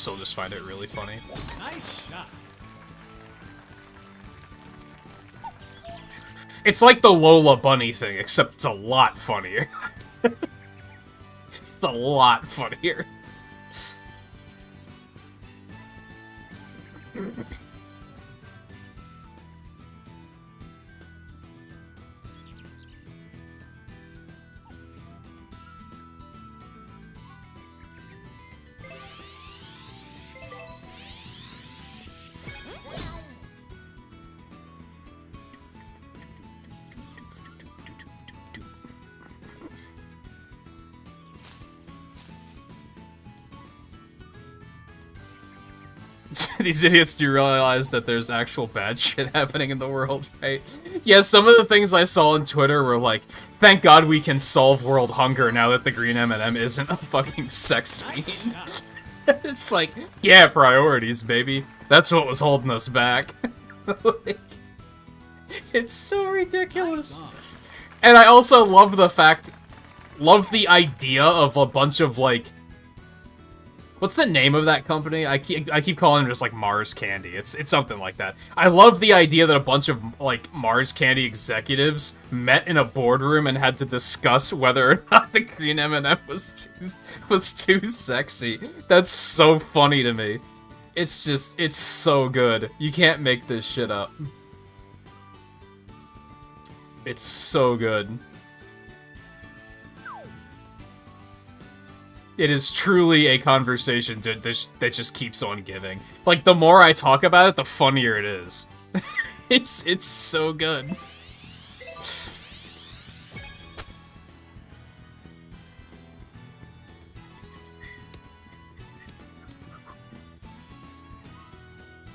still just find it really funny. Nice shot. It's like the Lola Bunny thing, except it's a lot funnier. It's a lot funnier. These idiots do realize that there's actual bad shit happening in the world, right? Yeah, some of the things I saw on Twitter were like, thank God we can solve world hunger now that the green M&M isn't a fucking sex fiend. It's like, yeah, priorities, baby. That's what was holding us back. Like, it's so ridiculous. And I also love the idea of a bunch of, like, what's the name of that company? I keep calling them just, like, Mars Candy. It's something like that. I love the idea that a bunch of, like, Mars Candy executives met in a boardroom and had to discuss whether or not the green M&M was too sexy. That's so funny to me. It's just, it's so good. You can't make this shit up. It's so good. It is truly a conversation that just keeps on giving. Like, the more I talk about it, the funnier it is. It's so good.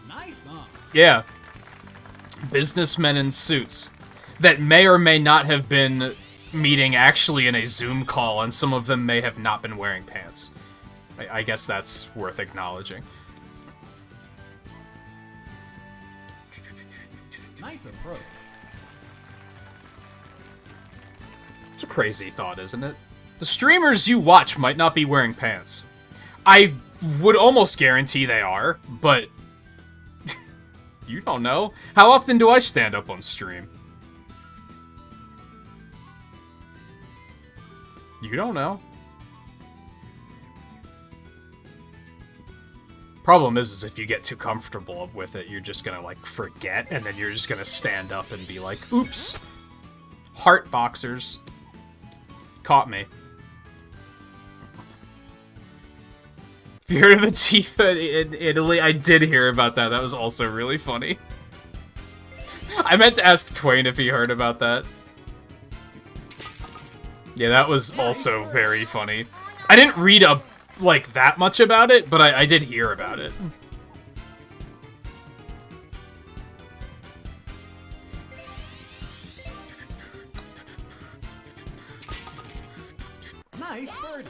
Nice, huh? Yeah. Businessmen in suits that may or may not have been meeting actually in a Zoom call, and some of them may have not been wearing pants. I guess that's worth acknowledging. Nice approach. It's a crazy thought, isn't it? The streamers you watch might not be wearing pants. I would almost guarantee they are, but you don't know. How often do I stand up on stream? You don't know. Problem is if you get too comfortable with it, you're just gonna, like, forget, and then you're just gonna stand up and be like, oops. Heart boxers. Caught me. Have you heard of the Tifa in Italy? I did hear about that. That was also really funny. I meant to ask Twain if he heard about that. Yeah, that was also very funny. I didn't read like that much about it, but I did hear about it. Nice birdie.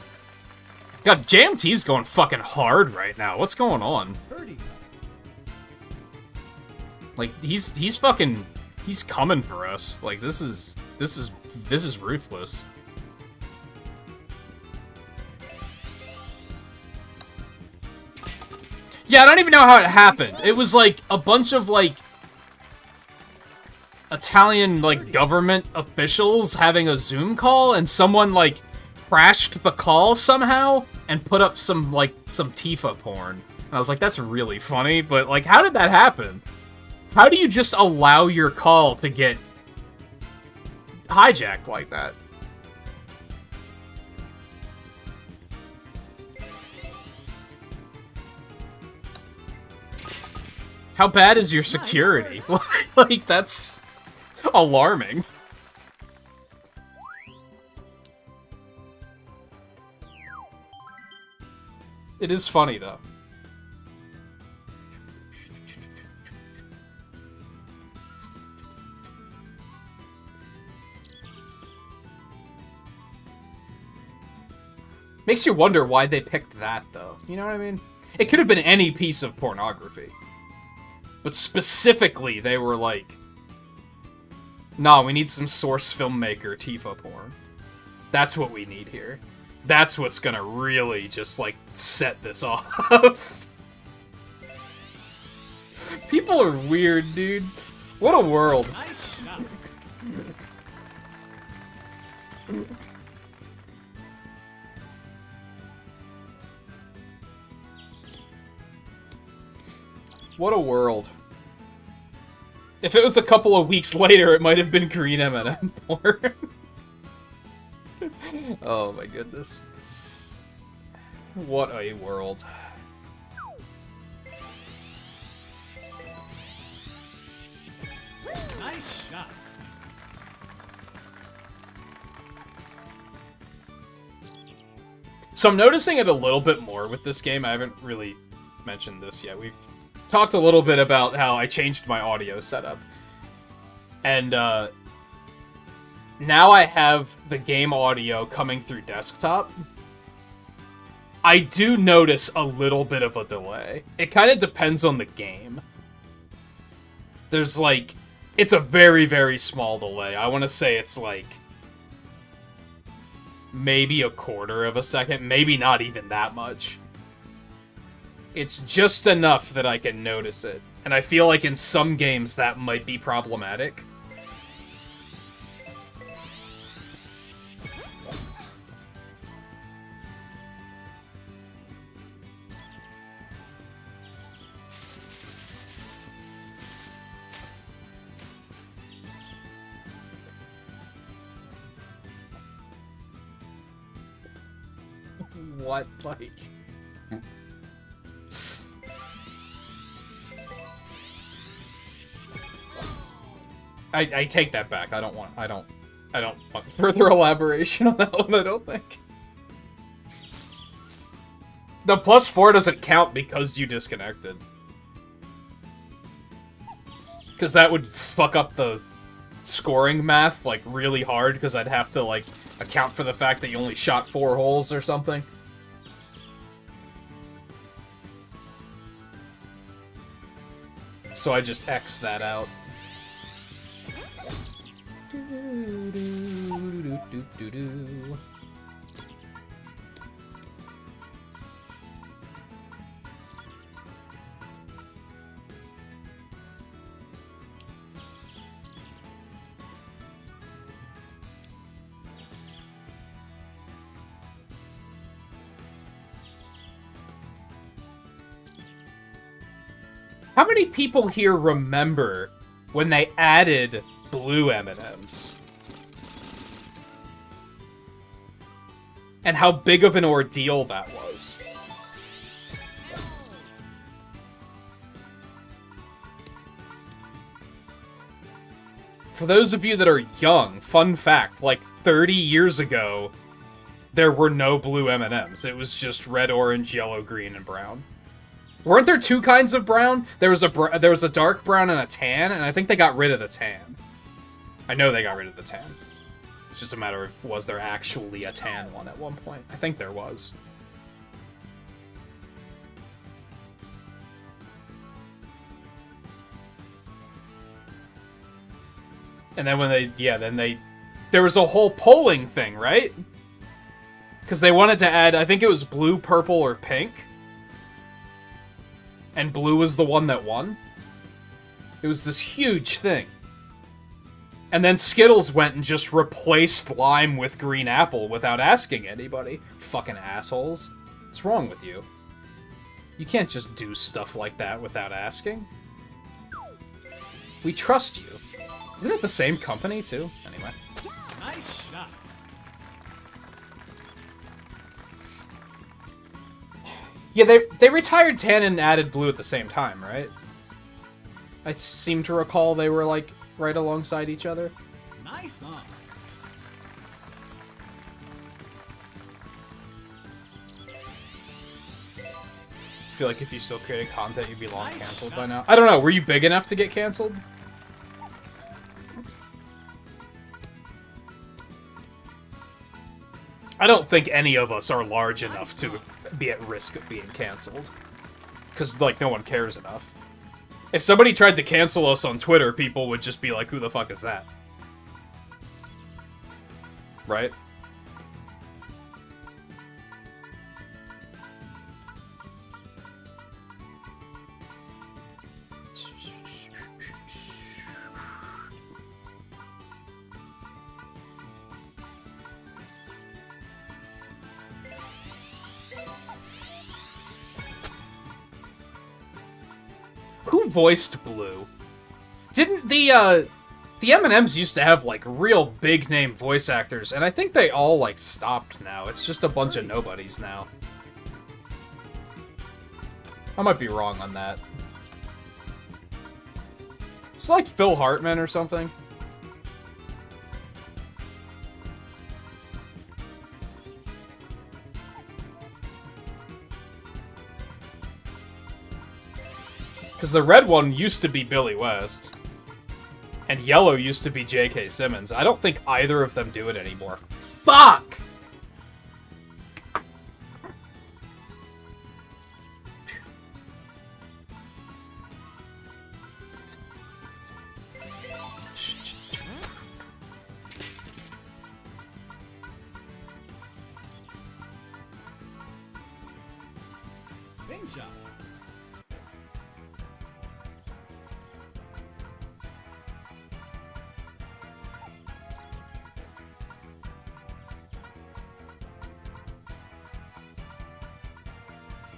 God, JMT's going fucking hard right now. What's going on? Birdie. Like, he's fucking, he's coming for us. Like, this is ruthless. Yeah, I don't even know how it happened. It was like a bunch of, like, Italian, like, government officials having a Zoom call, and someone, like, crashed the call somehow and put up some, like, some Tifa porn. And I was like, that's really funny, but, like, how did that happen? How do you just allow your call to get hijacked like that? How bad is your security? Like, that's alarming. It is funny, though. Makes you wonder why they picked that, though. You know what I mean? It could have been any piece of pornography. But specifically, they were like, nah, we need some source filmmaker Tifa porn. That's what we need here. That's what's gonna really just, like, set this off. People are weird, dude. What a world. Nice shot. What a world. If it was a couple of weeks later, it might have been green M&M porn. Oh my goodness. What a world. Nice shot. So I'm noticing it a little bit more with this game. I haven't really mentioned this yet. We've talked a little bit about how I changed my audio setup. And now I have the game audio coming through desktop. I do notice a little bit of a delay. It kind of depends on the game. There's like... It's a very, very small delay. I want to say it's like... maybe a quarter of a second. Maybe not even that much. It's just enough that I can notice it. And I feel like in some games that might be problematic. What, like... I take that back. I don't want further elaboration on that one, I don't think. The +4 doesn't count because you disconnected. Because that would fuck up the scoring math, like, really hard, because I'd have to, like, account for the fact that you only shot 4 holes or something. So I just X that out. How many people here remember when they added blue M&Ms? And how big of an ordeal that was? For those of you that are young, fun fact, like 30 years ago, there were no blue M&Ms. It was just red, orange, yellow, green, and brown. Weren't there 2 kinds of brown? There was a dark brown and a tan, and I think they got rid of the tan. I know they got rid of the tan. It's just a matter of, was there actually a tan one at one point? I think there was. And then when there was a whole polling thing, right? Because they wanted to add, I think it was blue, purple, or pink. And blue was the one that won. It was this huge thing. And then Skittles went and just replaced lime with green apple without asking anybody. Fucking assholes. What's wrong with you? You can't just do stuff like that without asking. We trust you. Isn't it the same company, too? Anyway. Nice shot. Yeah, they retired tan and added blue at the same time, right? I seem to recall they were, like, right alongside each other. Nice on. I feel like if you still created content, you'd be long canceled by now. I don't know, were you big enough to get canceled? I don't think any of us are large enough to be at risk of being canceled. Because, like, no one cares enough. If somebody tried to cancel us on Twitter, people would just be like, who the fuck is that? Right? Who voiced Blue? Didn't the M&Ms used to have, like, real big-name voice actors, and I think they all, like, stopped now. It's just a bunch of nobodies now. I might be wrong on that. It's like Phil Hartman or something. Because the red one used to be Billy West. And yellow used to be J.K. Simmons. I don't think either of them do it anymore. Fuck! Ninja.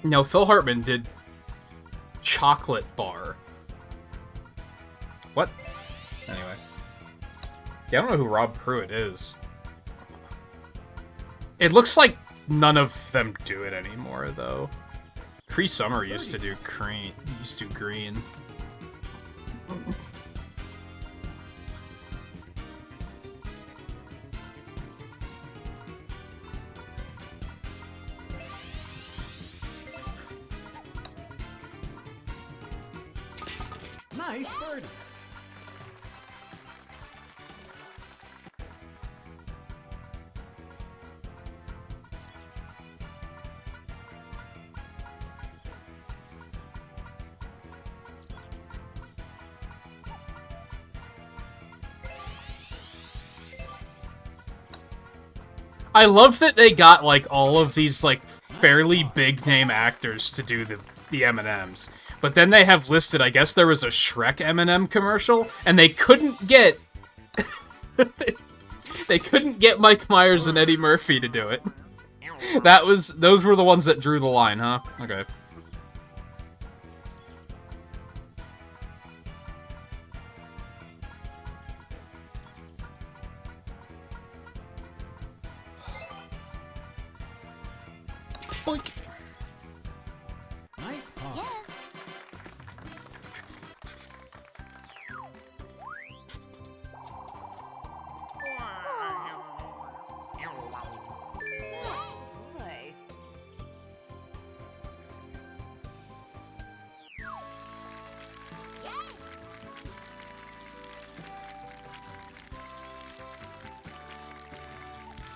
No, Phil Hartman did Chocolate Bar. What? Anyway. Yeah, I don't know who Rob Pruitt is. It looks like none of them do it anymore, though. Cree Summer used to do green. Nice birdie. I love that they got, like, all of these, like, fairly big-name actors to do the M&Ms. But then they have listed, I guess there was a Shrek M&M commercial, and they couldn't get... they couldn't get Mike Myers and Eddie Murphy to do it. Those were the ones that drew the line, huh? Okay. Boink. Nice paw. Yes. Oh, boy.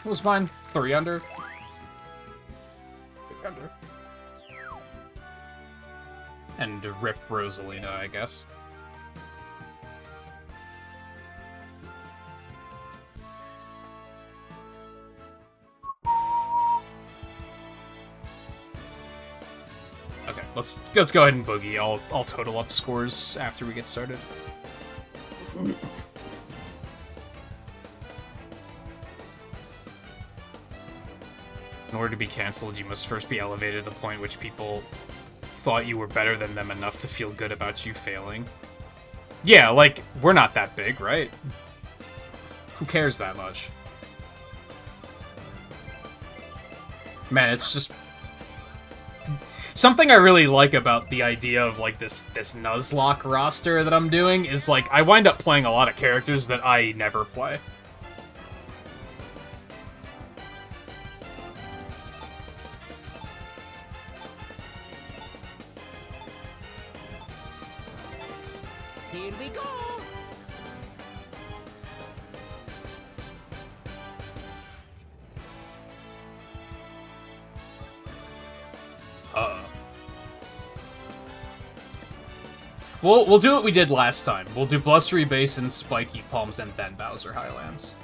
What was mine? 3 under? 3 under. And rip Rosalina, I guess. Okay, let's go ahead and boogie. I'll total up scores after we get started. In order to be cancelled, you must first be elevated to the point which people thought you were better than them enough to feel good about you failing. Yeah, like, we're not that big, right? Who cares that much? Man, it's just... Something I really like about the idea of, like, this Nuzlocke roster that I'm doing is, like, I wind up playing a lot of characters that I never play. Here we go. We'll do what we did last time. We'll do Blustery Basin, Spiky Palms, and then Bowser Highlands.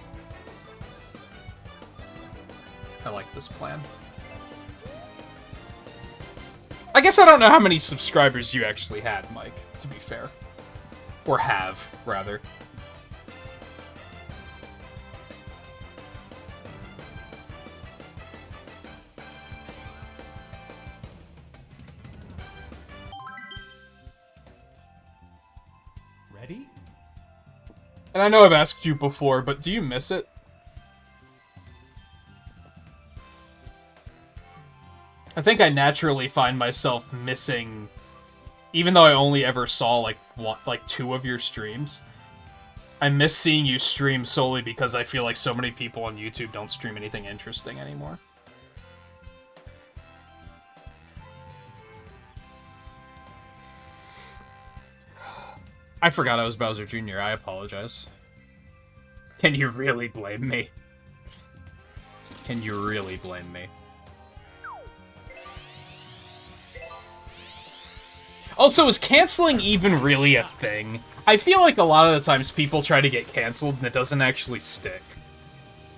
I like this plan. I guess I don't know how many subscribers you actually had, Mike, to be fair. Or have, rather. And I know I've asked you before, but do you miss it? I think I naturally find myself missing, even though I only ever saw like two of your streams. I miss seeing you stream solely because I feel like so many people on YouTube don't stream anything interesting anymore. I forgot I was Bowser Jr. I apologize. Can you really blame me? Can you really blame me? Also, is canceling even really a thing? I feel like a lot of the times people try to get canceled and it doesn't actually stick.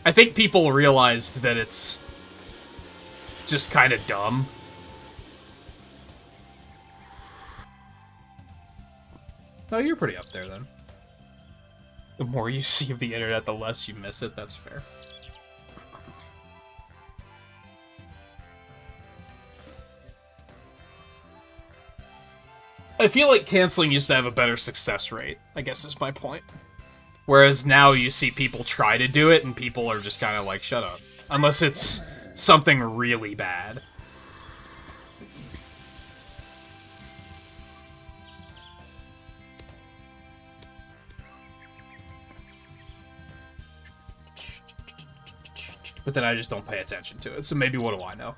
I think people realized that it's just kind of dumb. Oh, you're pretty up there then. The more you see of the internet, the less you miss it. That's fair. I feel like canceling used to have a better success rate, I guess is my point. Whereas now you see people try to do it and people are just kind of like, shut up. Unless it's something really bad. But then I just don't pay attention to it, so maybe what do I know?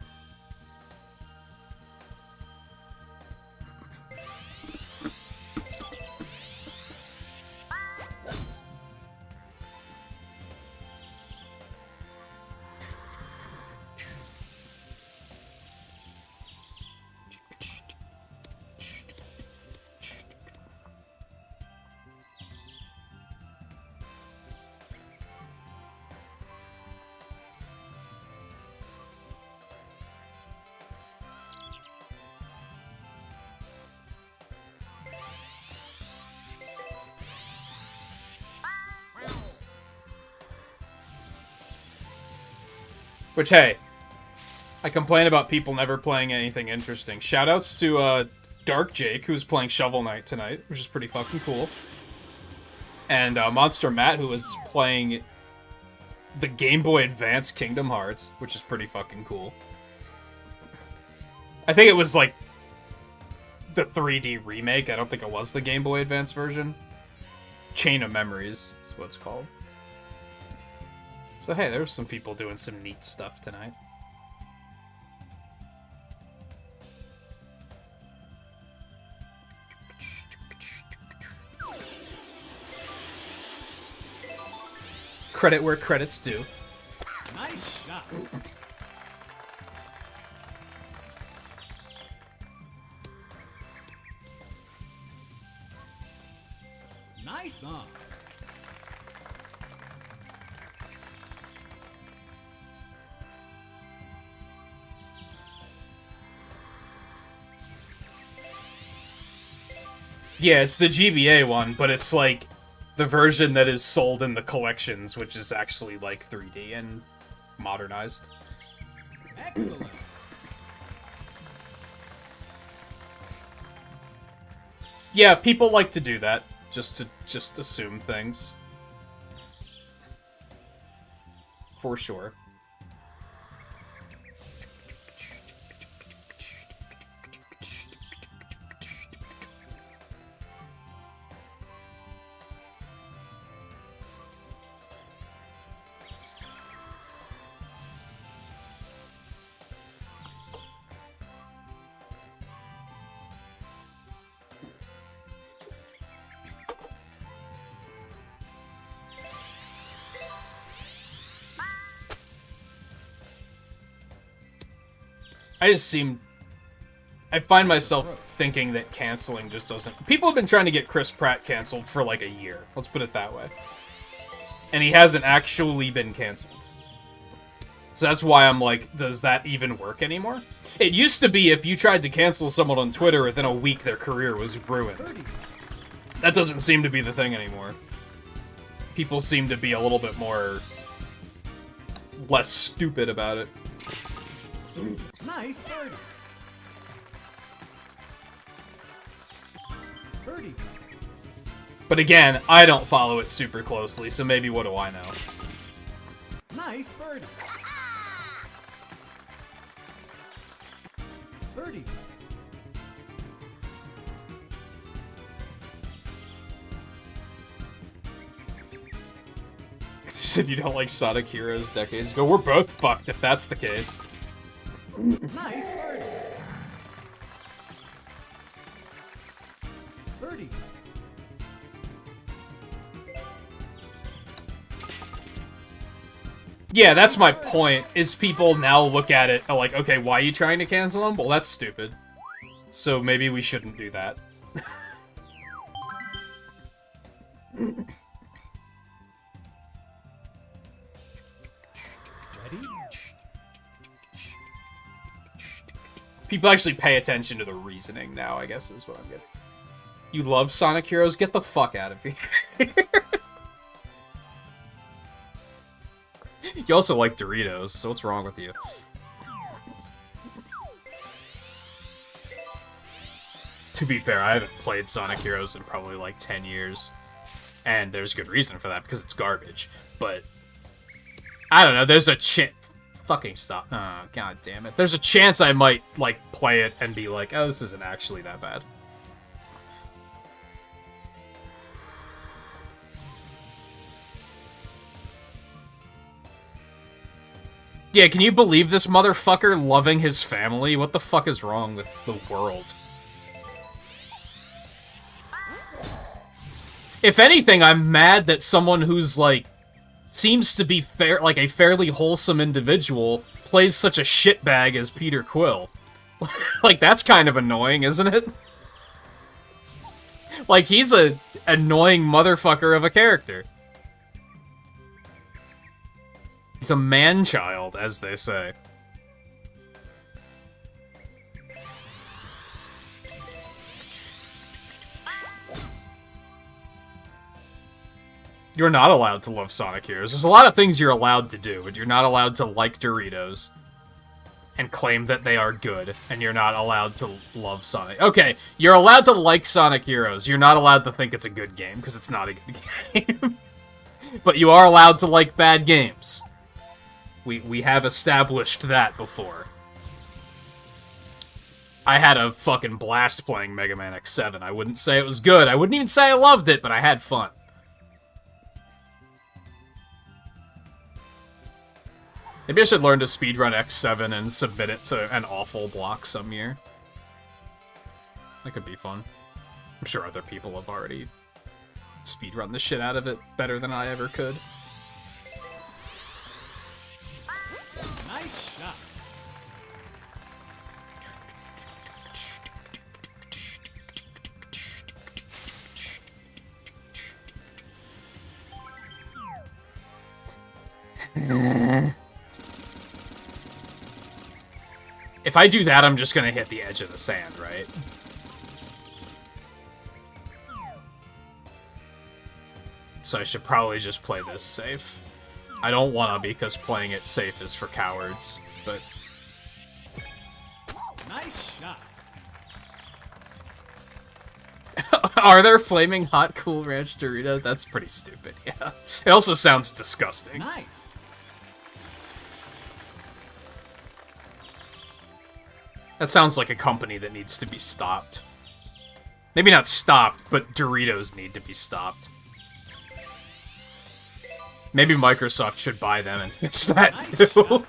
Which, hey, I complain about people never playing anything interesting. Shoutouts to Dark Jake, who's playing Shovel Knight tonight, which is pretty fucking cool. And Monster Matt, who was playing the Game Boy Advance Kingdom Hearts, which is pretty fucking cool. I think it was, like, the 3D remake. I don't think it was the Game Boy Advance version. Chain of Memories is what it's called. So hey, there's some people doing some neat stuff tonight. Credit where credit's due. Nice shot. Nice on. Yeah, it's the GBA one, but it's like the version that is sold in the collections, which is actually like 3D and modernized. Excellent. Yeah, people like to do that, just to assume things. For sure. I find myself thinking that canceling just doesn't... People have been trying to get Chris Pratt canceled for like a year. Let's put it that way. And he hasn't actually been canceled. So that's why I'm like, does that even work anymore? It used to be if you tried to cancel someone on Twitter, within a week their career was ruined. That doesn't seem to be the thing anymore. People seem to be a little bit more... less stupid about it. Nice birdie. Birdie. But again, I don't follow it super closely, so maybe what do I know? Nice birdie. Birdie. Said you don't like Sonic Heroes decades ago. We're both fucked if that's the case. Nice birdie. Birdie. Yeah, that's my point, is people now look at it like, okay, why are you trying to cancel them? Well, that's stupid. So maybe we shouldn't do that. Ready? People actually pay attention to the reasoning now, I guess is what I'm getting. You love Sonic Heroes? Get the fuck out of here. You also like Doritos, so what's wrong with you? To be fair, I haven't played Sonic Heroes in probably like 10 years. And there's good reason for that, because it's garbage. But, I don't know, there's a fucking stop. Oh, god damn it. There's a chance I might, like, play it and be like, oh, this isn't actually that bad. Yeah, can you believe this motherfucker loving his family? What the fuck is wrong with the world? If anything, I'm mad that someone who's, like, seems to be like a fairly wholesome individual plays such a shitbag as Peter Quill. Like, that's kind of annoying, isn't it? Like, he's a annoying motherfucker of a character. He's a man-child, as they say. You're not allowed to love Sonic Heroes. There's a lot of things you're allowed to do, but you're not allowed to like Doritos and claim that they are good, and you're not allowed to love Sonic. Okay, you're allowed to like Sonic Heroes. You're not allowed to think it's a good game, because it's not a good game. But you are allowed to like bad games. We have established that before. I had a fucking blast playing Mega Man X7. I wouldn't say it was good. I wouldn't even say I loved it, but I had fun. Maybe I should learn to speedrun X7 and submit it to an awful block some year. That could be fun. I'm sure other people have already speedrun the shit out of it better than I ever could. Nice shot. If I do that, I'm just gonna hit the edge of the sand, right? So I should probably just play this safe. I don't wanna because playing it safe is for cowards, but... Nice shot. Are there flaming hot Cool Ranch Doritos? That's pretty stupid, yeah. It also sounds disgusting. Nice. That sounds like a company that needs to be stopped. Maybe not stopped, but Doritos need to be stopped. Maybe Microsoft should buy them and fix that too.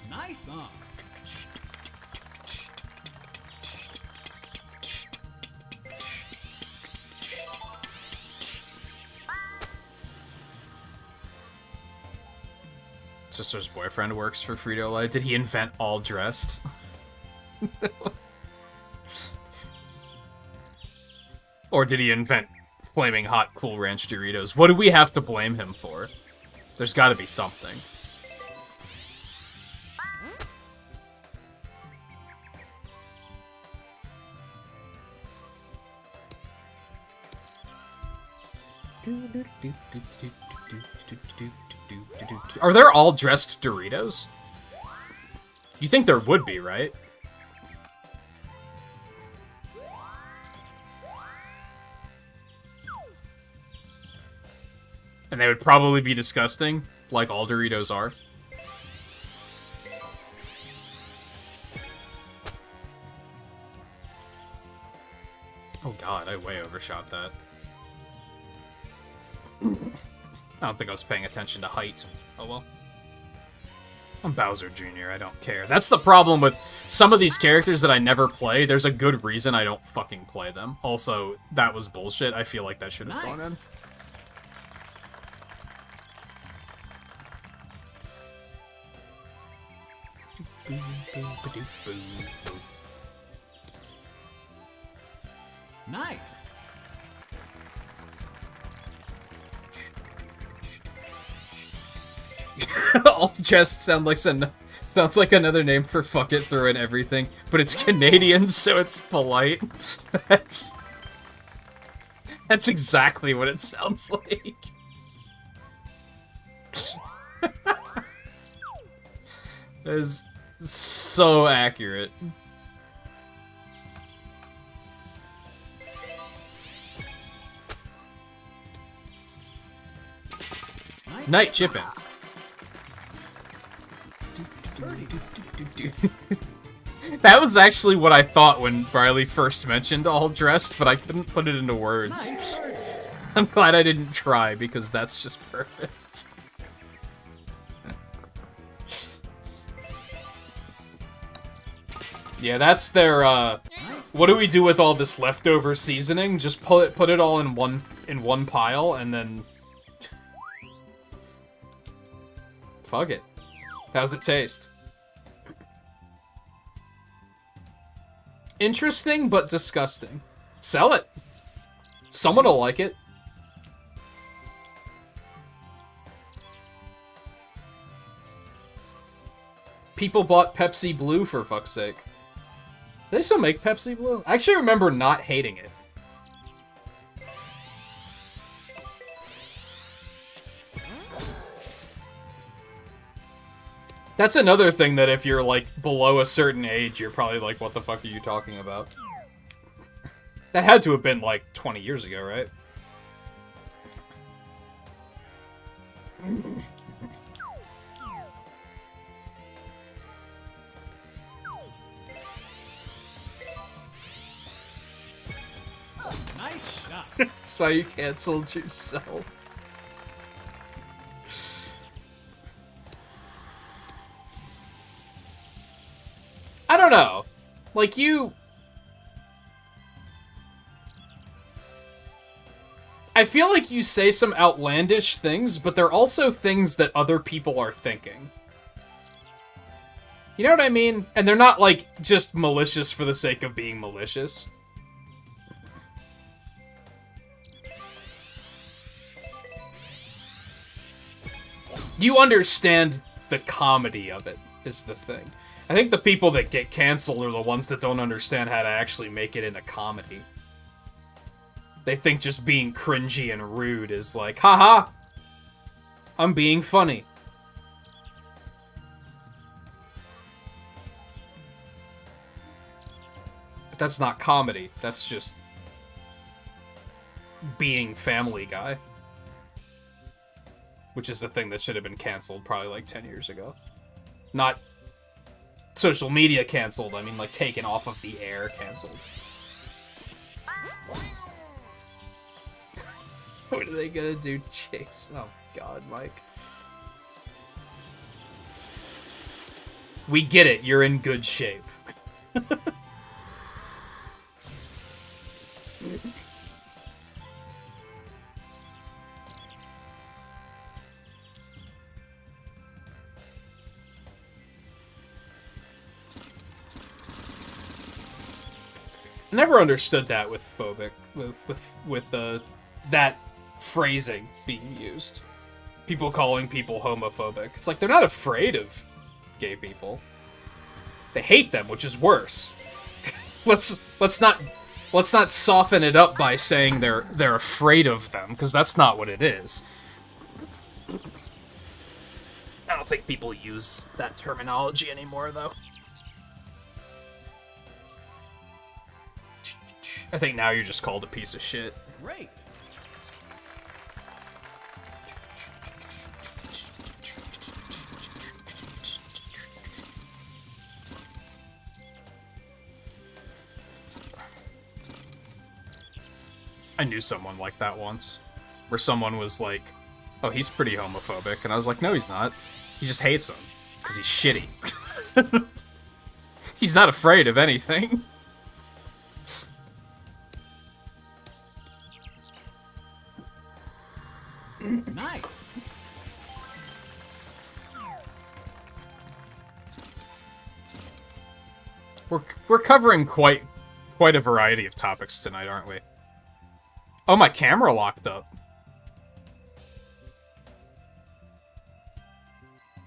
Nice on. Sister's boyfriend works for Frito-Lay. Did he invent all dressed? Or did he invent flaming hot Cool Ranch Doritos? What do we have to blame him for? There's gotta be something. Are there all dressed Doritos? You think there would be, right? And they would probably be disgusting, like all Doritos are. Oh god, I way overshot that. I don't think I was paying attention to height. Oh well. I'm Bowser Jr., I don't care. That's the problem with some of these characters that I never play. There's a good reason I don't fucking play them. Also, that was bullshit. I feel like that should have gone in. Nice. All just sounds like another name for fuck it, throw in everything, but it's Canadian, so it's polite. That's exactly what it sounds like. That is so accurate. Night chipping. That was actually what I thought when Riley first mentioned all dressed, but I couldn't put it into words. Nice. I'm glad I didn't try, because that's just perfect. Yeah, that's their, what do we do with all this leftover seasoning? Just put it all in one pile, and then... Fuck it. How's it taste? Interesting, but disgusting. Sell it. Someone will like it. People bought Pepsi Blue, for fuck's sake. Do they still make Pepsi Blue? I actually remember not hating it. That's another thing that if you're, like, below a certain age, you're probably like, what the fuck are you talking about? That had to have been, like, 20 years ago, right? Nice shot. So you canceled yourself. I don't know. Like, I feel like you say some outlandish things, but they're also things that other people are thinking. You know what I mean? And they're not, like, just malicious for the sake of being malicious. You understand the comedy of it, is the thing. I think the people that get canceled are the ones that don't understand how to actually make it into comedy. They think just being cringy and rude is like, haha, I'm being funny. But that's not comedy, that's just being Family Guy. Which is the thing that should have been canceled probably like 10 years ago. Not social media canceled, I mean like taken off of the air canceled. What are they gonna do, Chase? Oh god, Mike. We get it, you're in good shape. I never understood that with phobic, with that phrasing being used. People calling people homophobic. It's like they're not afraid of gay people. They hate them, which is worse. let's not soften it up by saying they're afraid of them, because that's not what it is. I don't think people use that terminology anymore, though. I think now you're just called a piece of shit. Great. I knew someone like that once, where someone was like, oh, he's pretty homophobic, and I was like, no, he's not. He just hates him, because he's shitty. He's not afraid of anything. Nice. We're covering quite a variety of topics tonight, aren't we? Oh, my camera locked up.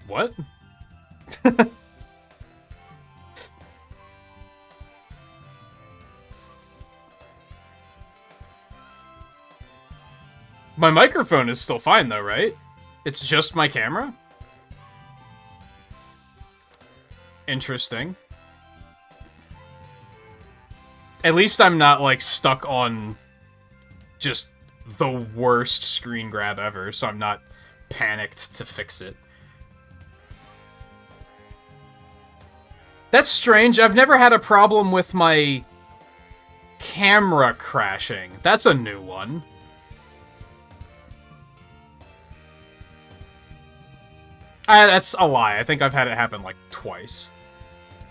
What? My microphone is still fine though, right? It's just my camera? Interesting. At least I'm not, like, stuck on just the worst screen grab ever, so I'm not panicked to fix it. That's strange. I've never had a problem with my camera crashing. That's a new one. That's a lie. I think I've had it happen, like, twice.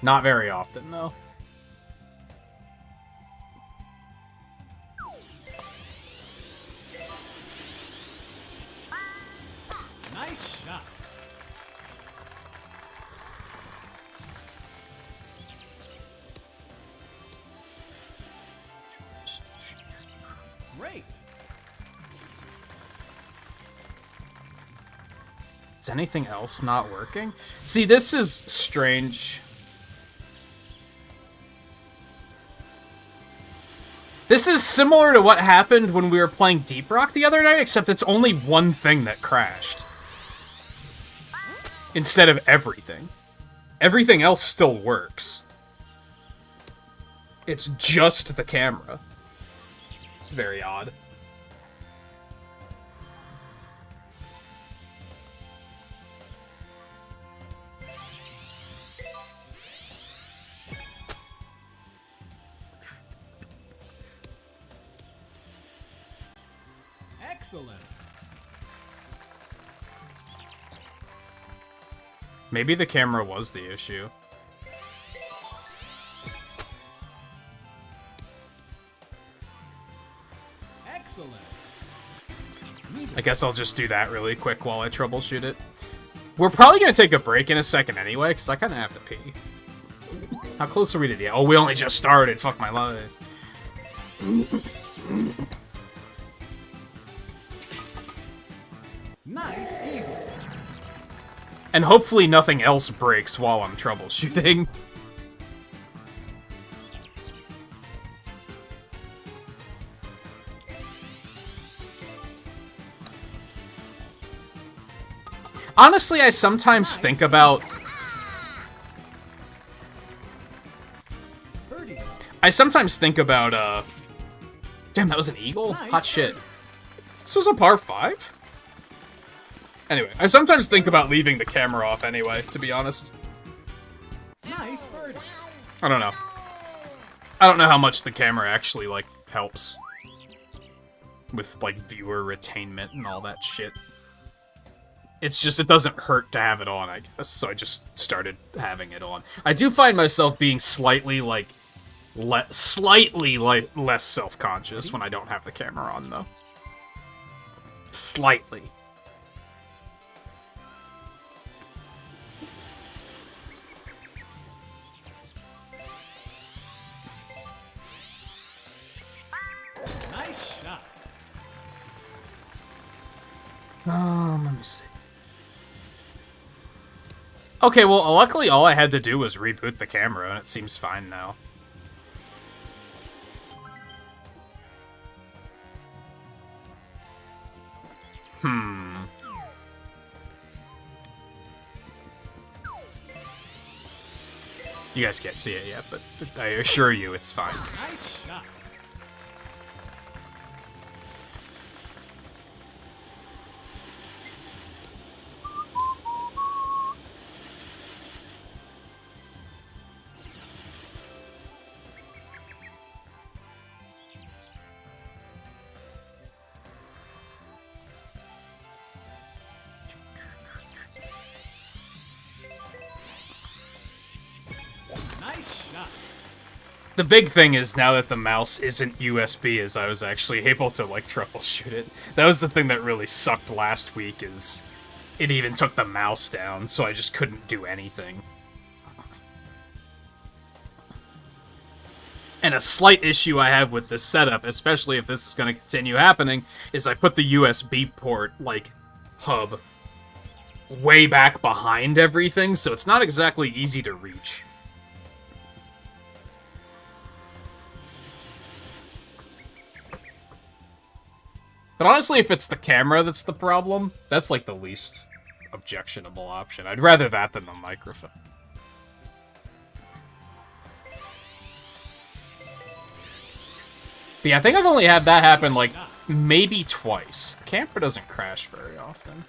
Not very often, though. Nice shot. Great. Is anything else not working? See, this is strange. This is similar to what happened when we were playing Deep Rock the other night, except it's only one thing that crashed. Instead of everything. Everything else still works. It's just the camera. It's very odd. Excellent. Maybe the camera was the issue. Excellent. I guess I'll just do that really quick while I troubleshoot it. We're probably going to take a break in a second anyway, because I kind of have to pee. How close are we to the... Oh, we only just started. Fuck my life. Nice eagle. And hopefully nothing else breaks while I'm troubleshooting. Honestly, I sometimes think about... Birdie. I sometimes think about, Damn, that was an eagle? Hot shit. This was a par 5? Anyway, I sometimes think about leaving the camera off anyway, to be honest. Nice birdie. I don't know. I don't know how much the camera actually, like, helps. With, like, viewer retainment and all that shit. It's just, it doesn't hurt to have it on, I guess, so I just started having it on. I do find myself being slightly, like, less self-conscious when I don't have the camera on, though. Slightly. Nice shot. Let me see. Okay, well, luckily all I had to do was reboot the camera, and it seems fine now. You guys can't see it yet, but I assure you it's fine. Nice shot. The big thing is now that the mouse isn't USB, is I was actually able to, like, troubleshoot it. That was the thing that really sucked last week, is it even took the mouse down, so I just couldn't do anything. And a slight issue I have with this setup, especially if this is going to continue happening, is I put the USB port, like, hub way back behind everything, so it's not exactly easy to reach. But honestly, if it's the camera that's the problem, that's like the least objectionable option. I'd rather that than the microphone. But yeah, I think I've only had that happen, like, maybe twice. The camera doesn't crash very often.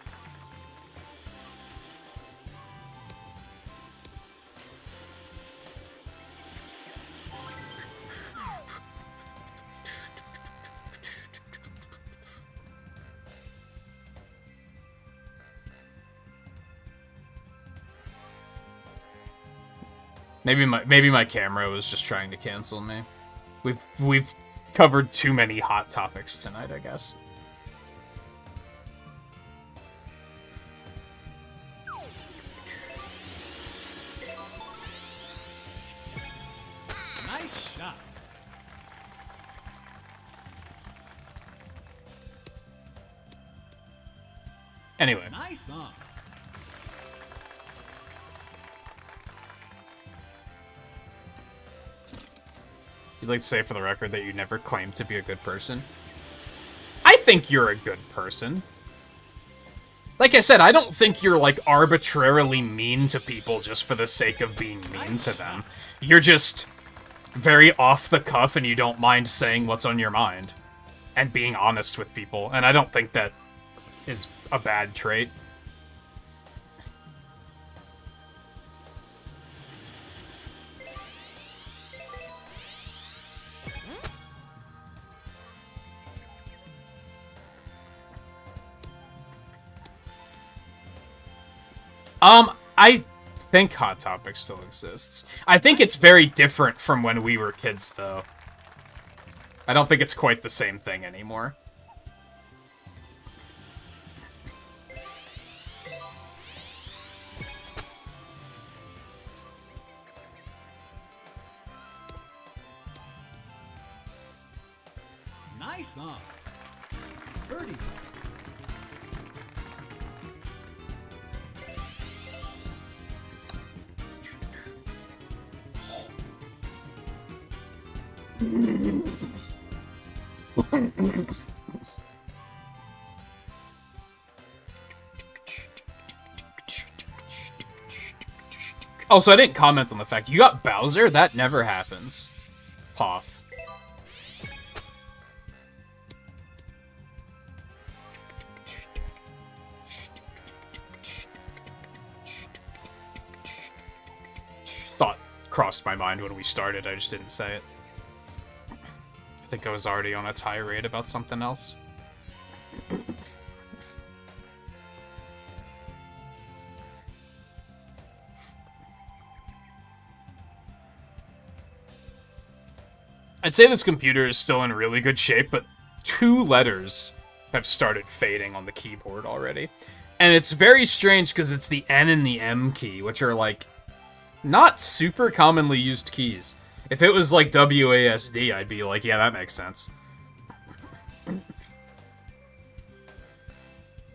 Maybe my camera was just trying to cancel me. We've covered too many hot topics tonight, I guess. Nice shot. Anyway. Nice on. You'd like to say for the record that you never claimed to be a good person? I think you're a good person. Like I said, I don't think you're, like, arbitrarily mean to people just for the sake of being mean to them. You're just very off the cuff and you don't mind saying what's on your mind. And being honest with people. And I don't think that is a bad trait. I think Hot Topic still exists. I think it's very different from when we were kids, though. I don't think it's quite the same thing anymore. Nice on. Birdie. Also, I didn't comment on the fact you got Bowser? That never happens. Poff. Thought crossed my mind when we started, I just didn't say it. I think I was already on a tirade about something else. I'd say this computer is still in really good shape, but 2 letters have started fading on the keyboard already. And it's very strange because it's the N and the M key, which are, like, not super commonly used keys. If it was like WASD, I'd be like, yeah, that makes sense.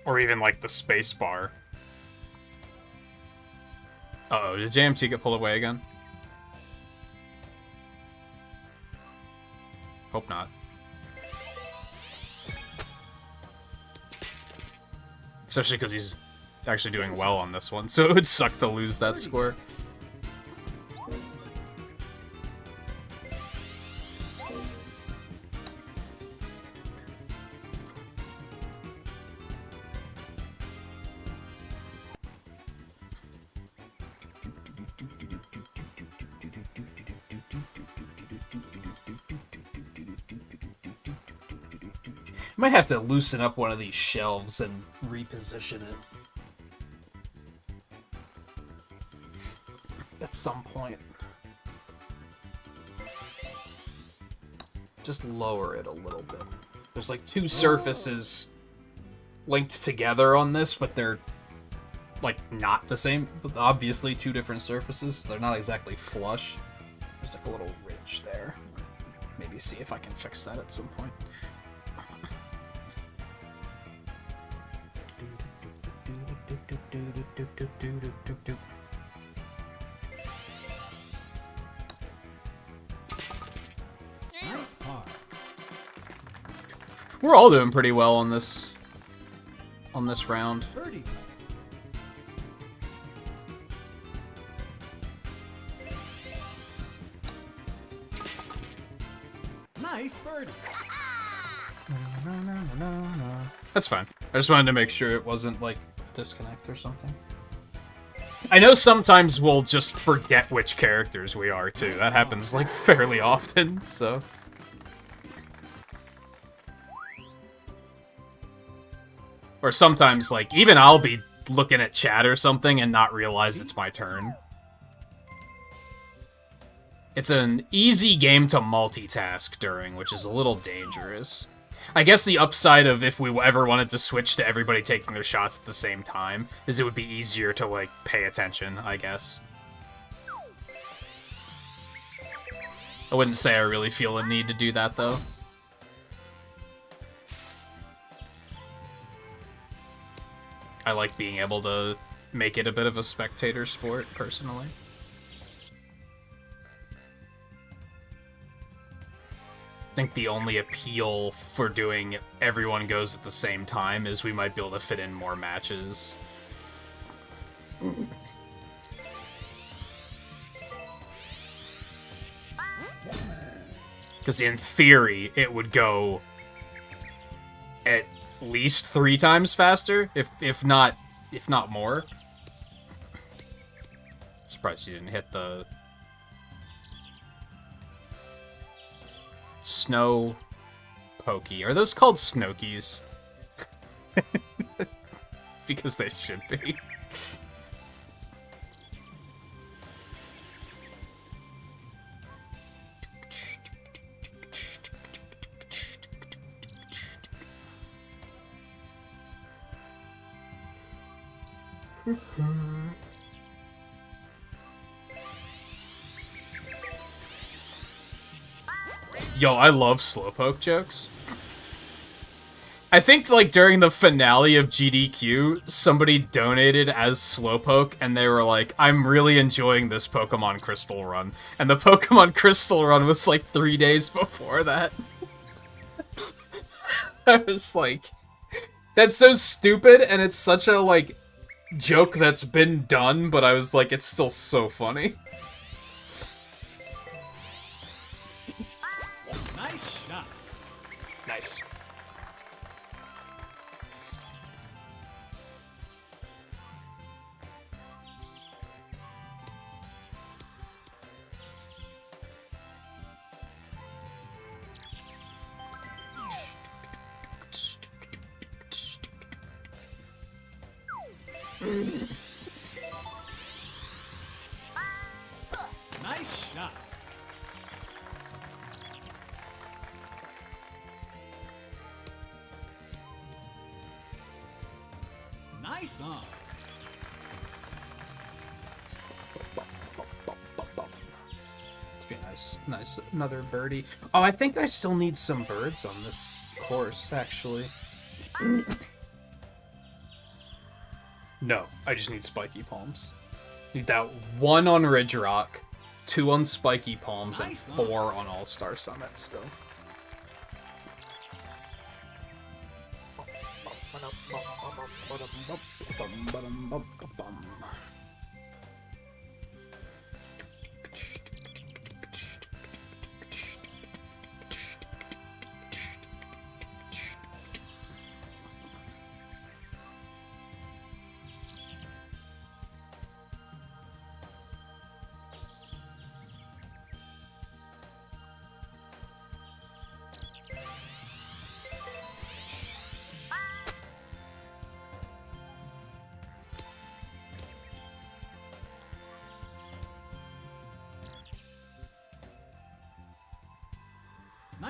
Or even like the space bar. Uh-oh, did JMT get pulled away again? Hope not. Especially because he's actually doing well on this one, so it would suck to lose that score. Might have to loosen up one of these shelves and reposition it. At some point. just lower it a little bit. There's like two surfaces linked together on this, but they're like not the same. Obviously two different surfaces. They're not exactly flush. There's like a little ridge there. Maybe see if I can fix that at some point. Nice par. We're all doing pretty well on this round. Birdie. Nice birdie. That's fine. I just wanted to make sure it wasn't like disconnect or something. I know sometimes we'll just forget which characters we are too. That happens like fairly often, so. Or sometimes like even I'll be looking at chat or something and not realize it's my turn. It's an easy game to multitask during, which is a little dangerous. I guess the upside of if we ever wanted to switch to everybody taking their shots at the same time is it would be easier to, like, pay attention, I guess. I wouldn't say I really feel a need to do that, though. I like being able to make it a bit of a spectator sport, personally. I think the only appeal for doing everyone goes at the same time is we might be able to fit in more matches. Because in theory, it would go at least 3 times faster, if not more. Surprised you didn't hit the snow pokey. Are those called Snokies? Because they should be. Yo, I love slowpoke jokes. I think, like, during the finale of GDQ, somebody donated as Slowpoke, and they were like, I'm really enjoying this Pokemon Crystal run. And the Pokemon Crystal run was, like, 3 days before that. I was like, that's so stupid, and it's such a, like, joke that's been done, but I was like, it's still so funny. Nice shot. Nice. Nice shot. Nice on. It's be nice, another birdie. Oh, I think I still need some birds on this course, actually. No, I just need spiky palms. Need that 1 on Ridge Rock, 2 on Spiky Palms, and 4 on All-Star Summit still.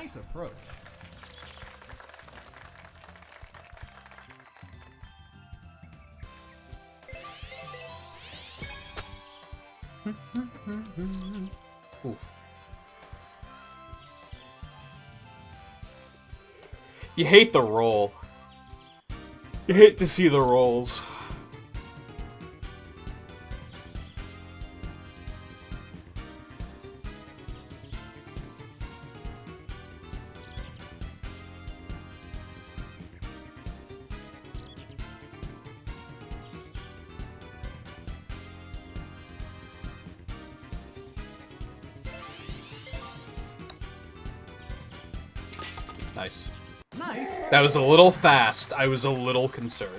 Nice approach. Oof. You hate the roll. You hate to see the rolls. Nice. Nice. That was a little fast. I was a little concerned.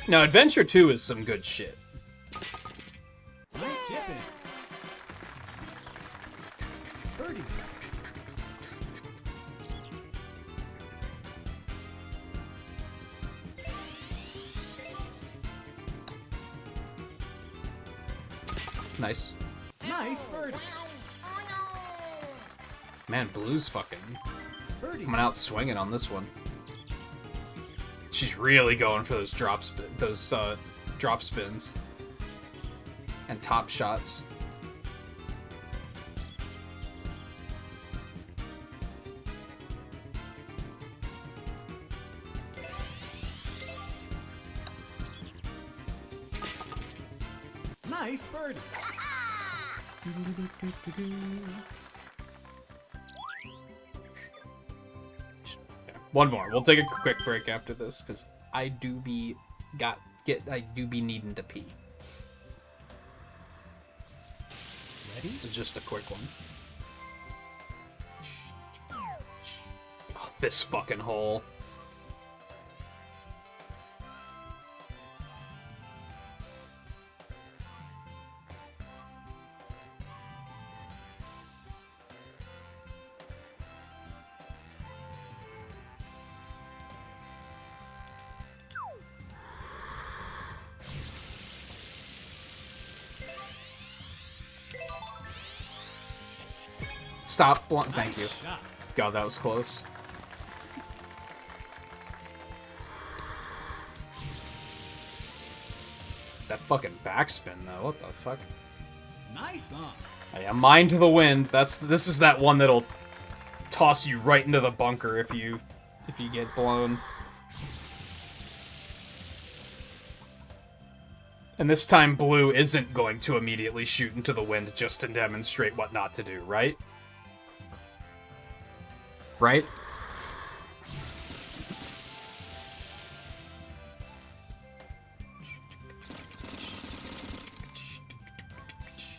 Now, Adventure 2 is some good shit. Nice chipping. Birdie. Nice. Nice birdie. Man, Blue's fucking Birdie. coming out swinging on this one. She's really going for those drop spins and top shots. Nice birdie. One more. We'll take a quick break after this because I do be needing to pee. Ready? So just a quick one. Oh, this fucking hole. Stop. Thank you. Nice shot. God, that was close. That fucking backspin, though. What the fuck? Nice on. Oh, yeah, mine to the wind. This is that one that'll toss you right into the bunker if you get blown. And this time, Blue isn't going to immediately shoot into the wind just to demonstrate what not to do, right? Right?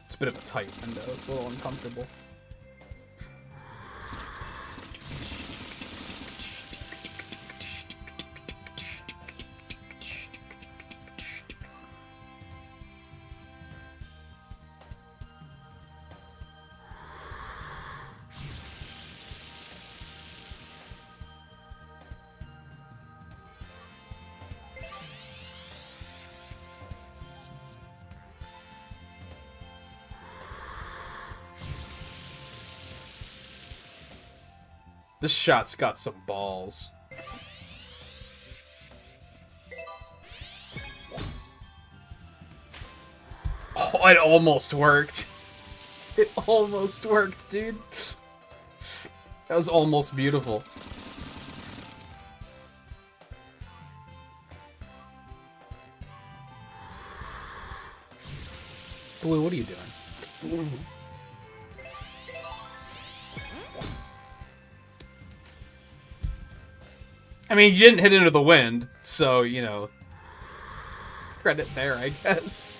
It's a bit of a tight window. It's a little uncomfortable. This shot's got some balls. Oh, it almost worked. It almost worked, dude. That was almost beautiful. Blue, what are you doing? I mean, you didn't hit into the wind, so, you know, credit there, I guess.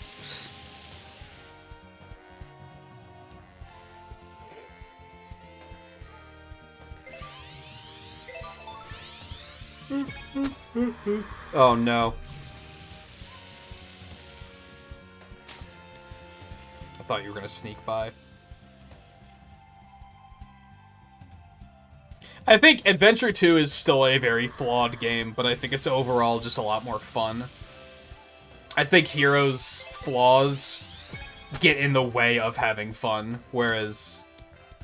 Oh, no. I thought you were gonna sneak by. I think Adventure 2 is still a very flawed game, but I think it's overall just a lot more fun. I think Heroes' flaws get in the way of having fun, whereas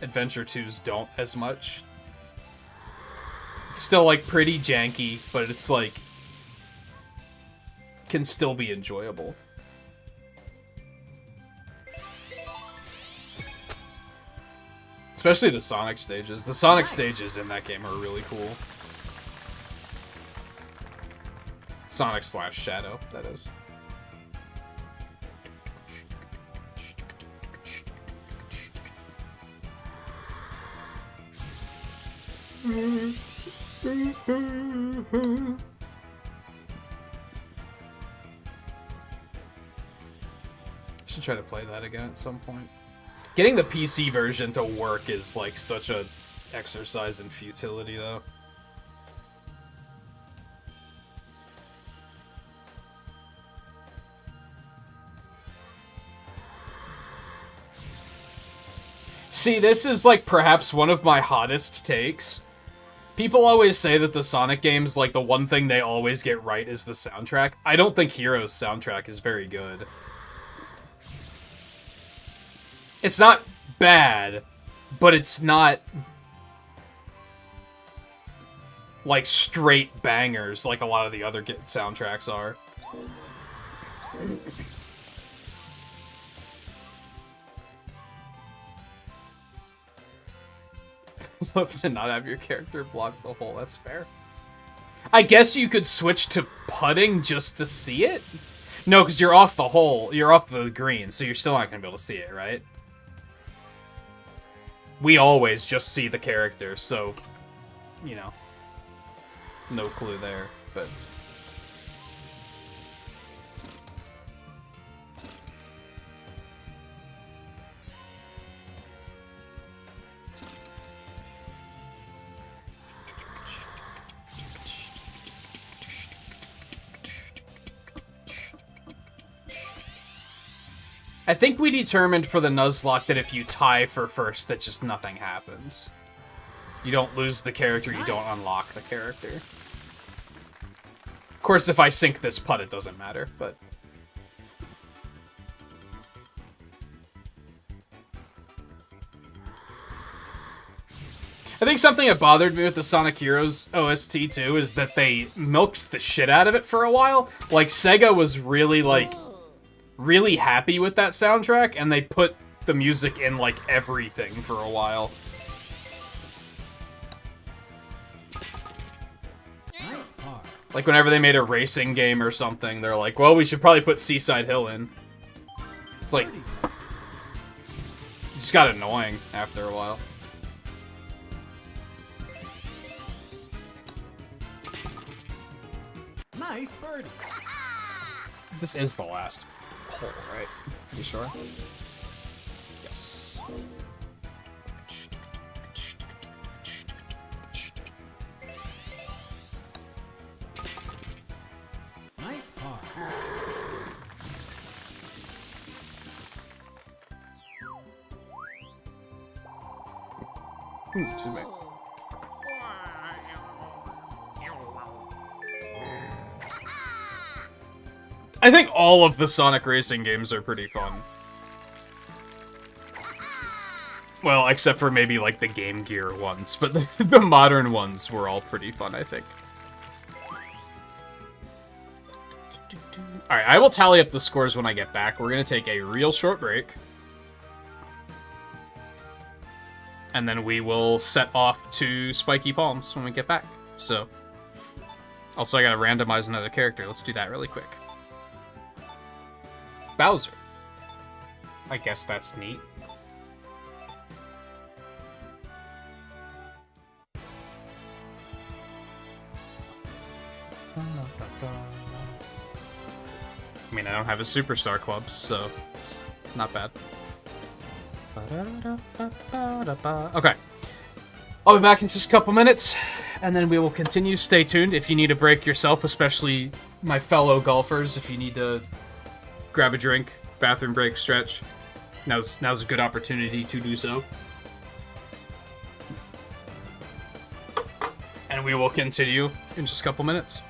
Adventure 2's don't as much. It's still, like, pretty janky, but it's, like, can still be enjoyable. Especially the Sonic stages. The Sonic stages in that game are really cool. Sonic / Shadow, that is. Should try to play that again at some point. Getting the PC version to work is like such a exercise in futility, though. See, this is like perhaps one of my hottest takes. People always say that the Sonic games, like the one thing they always get right is the soundtrack. I don't think Heroes' soundtrack is very good. It's not bad, but it's not like straight bangers like a lot of the other soundtracks are. Love to not have your character block the hole, that's fair. I guess you could switch to putting just to see it? No, because you're off the hole, you're off the green, so you're still not going to be able to see it, right? We always just see the character, so, you know, no clue there, but... I think we determined for the Nuzlocke that if you tie for first, that just nothing happens. You don't lose the character, you don't unlock the character. Of course, if I sink this putt, it doesn't matter, but... I think something that bothered me with the Sonic Heroes OST, too, is that they milked the shit out of it for a while. Like, Sega was really, like... really happy with that soundtrack, and they put the music in, like, everything for a while. Nice par. Like, whenever they made a racing game or something, they're like, well, we should probably put Seaside Hill in. It's like... it just got annoying after a while. Nice birdie. This is the last hole, right? You sure? Yes. Nice par. Excuse me. I think all of the Sonic racing games are pretty fun. Well, except for maybe, like, the Game Gear ones, but the modern ones were all pretty fun, I think. Alright, I will tally up the scores when I get back. We're gonna take a real short break. And then we will set off to Spiky Palms when we get back. So, also I gotta randomize another character. Let's do that really quick. Bowser. I guess that's neat. I mean, I don't have a Superstar Club, so it's not bad. Okay. I'll be back in just a couple minutes, and then we will continue. Stay tuned. If you need a break yourself, especially my fellow golfers, if you need to grab a drink, bathroom break, stretch, now's a good opportunity to do so. we will continue in just a couple minutes.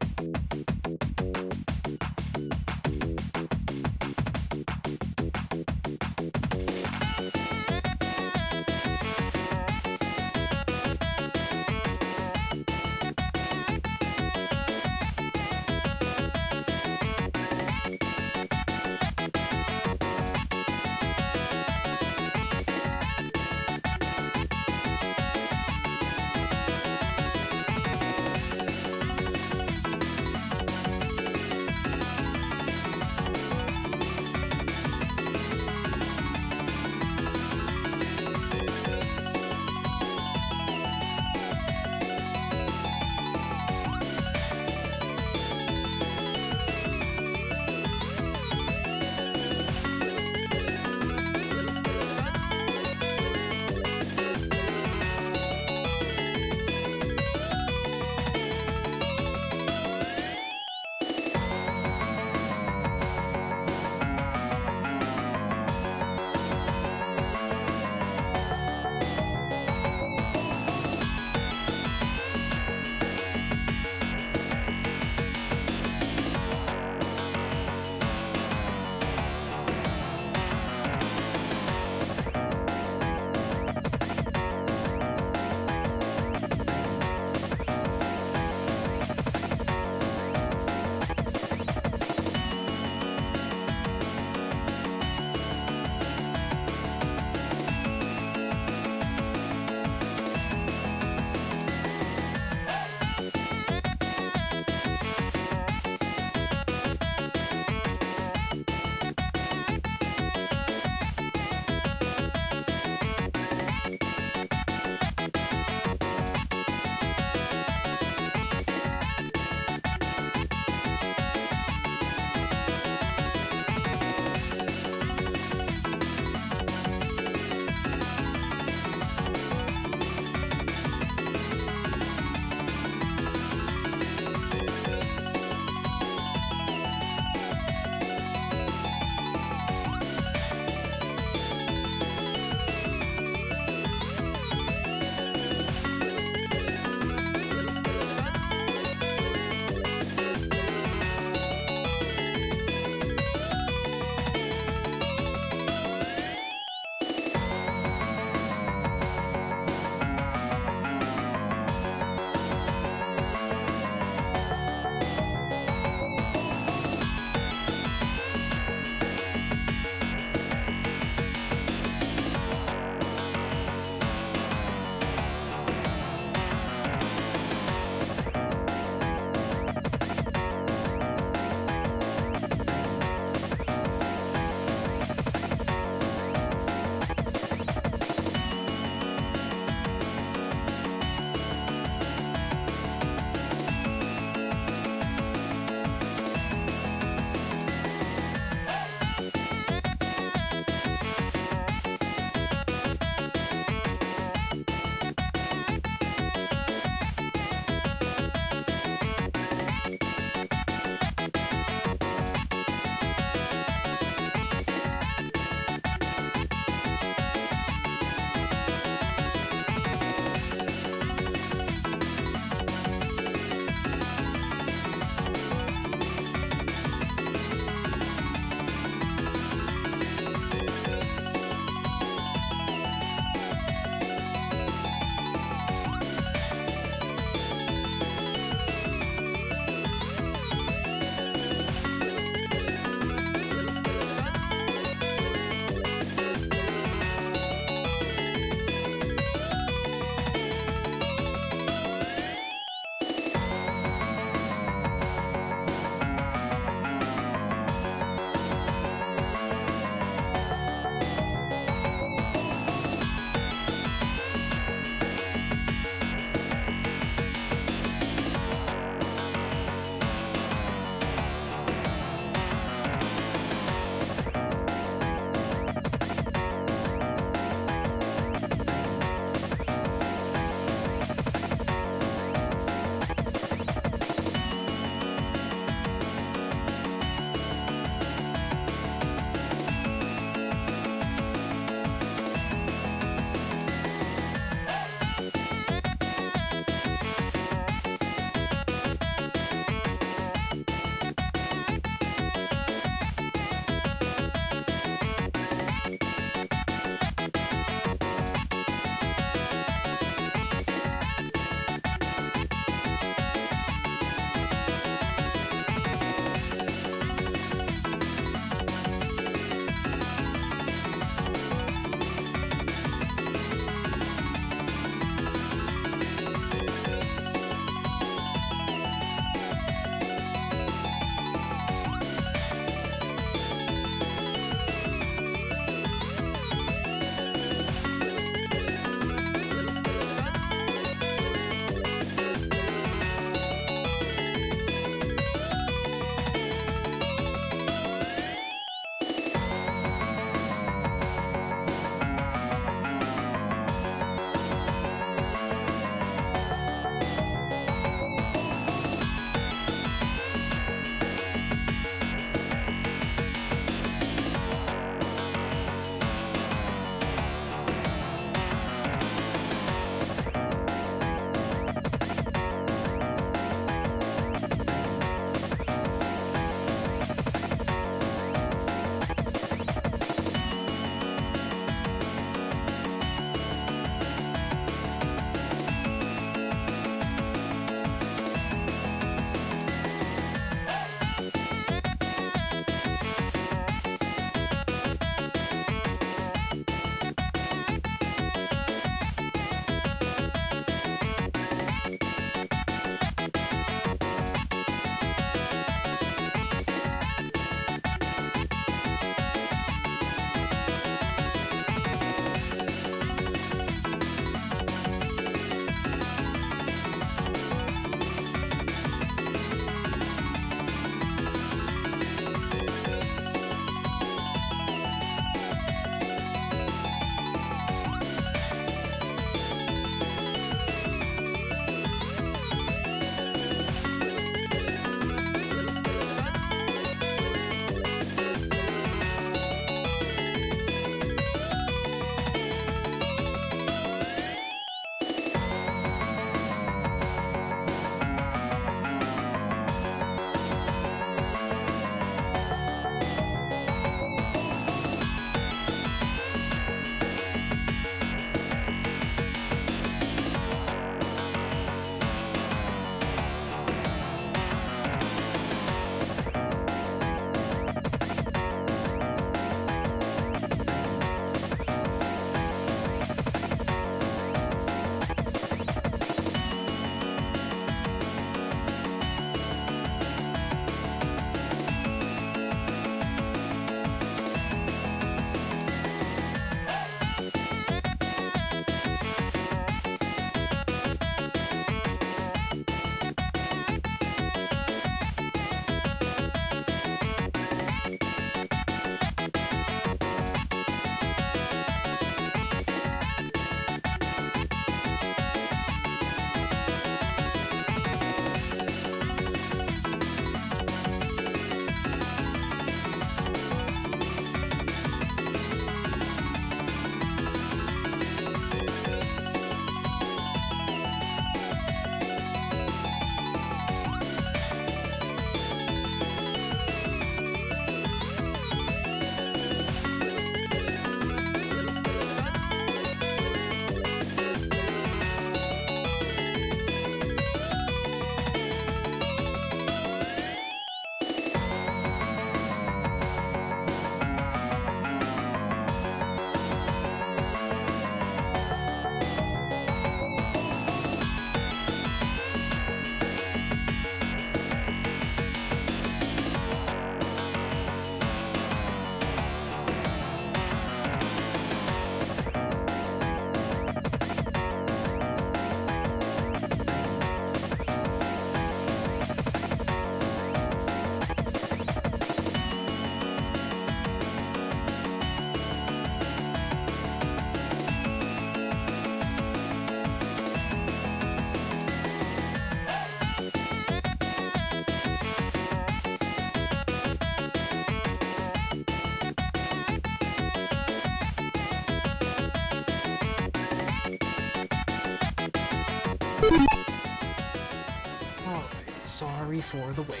Alright, sorry for the wait.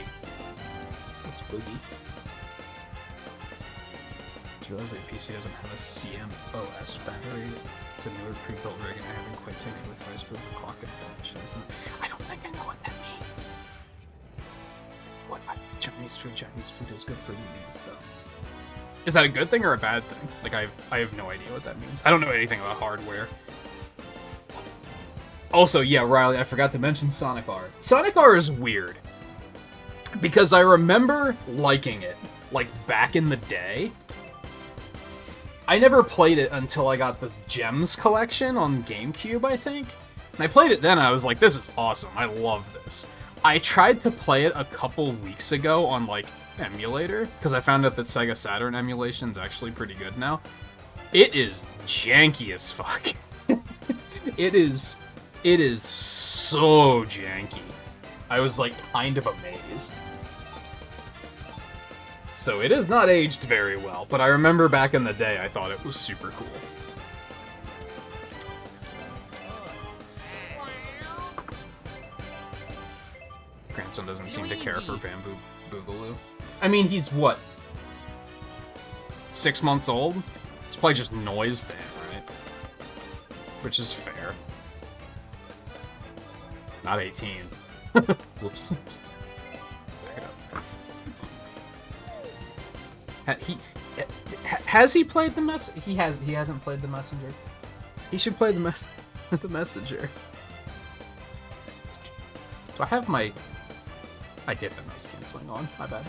It's Boogie. Did you realize that PC doesn't have a CMOS battery? It's a newer pre-built rig and I haven't quite taken it with me. I suppose the clock and finish isn't. I don't think I know what that means. What? Chinese food is good for you means, though. Is that a good thing or a bad thing? Like, I have no idea what that means. I don't know anything about hardware. Also, yeah, Riley, I forgot to mention Sonic R. Sonic R is weird. Because I remember liking it, like, back in the day. I never played it until I got the Gems collection on GameCube, I think. And I played it then, and I was like, this is awesome. I love this. I tried to play it a couple weeks ago on, like, emulator, because I found out that Sega Saturn emulation is actually pretty good now. It is janky as fuck. It is so janky. I was, like, kind of amazed. So it has not aged very well, but I remember back in the day I thought it was super cool. Grandson doesn't seem to care for Bamboo Boogaloo. I mean, he's what? 6 months old? It's probably just noise to him, right? Which is fair. Not 18. Whoops. Back it up. Has he played the mess? He hasn't played the messenger. He should play the the messenger. Do I have my? I did have noise canceling on. My bad.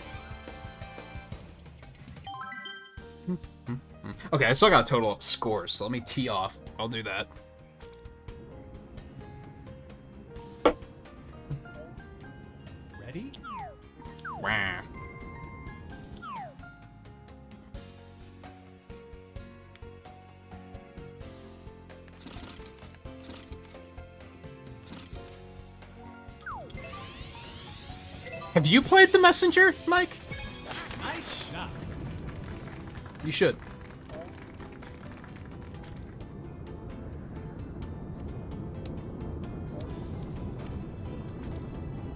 Okay, I still got to total up scores, so let me tee off. I'll do that. Ready? Wah. Have you played The Messenger, Mike? Nice shot. You should.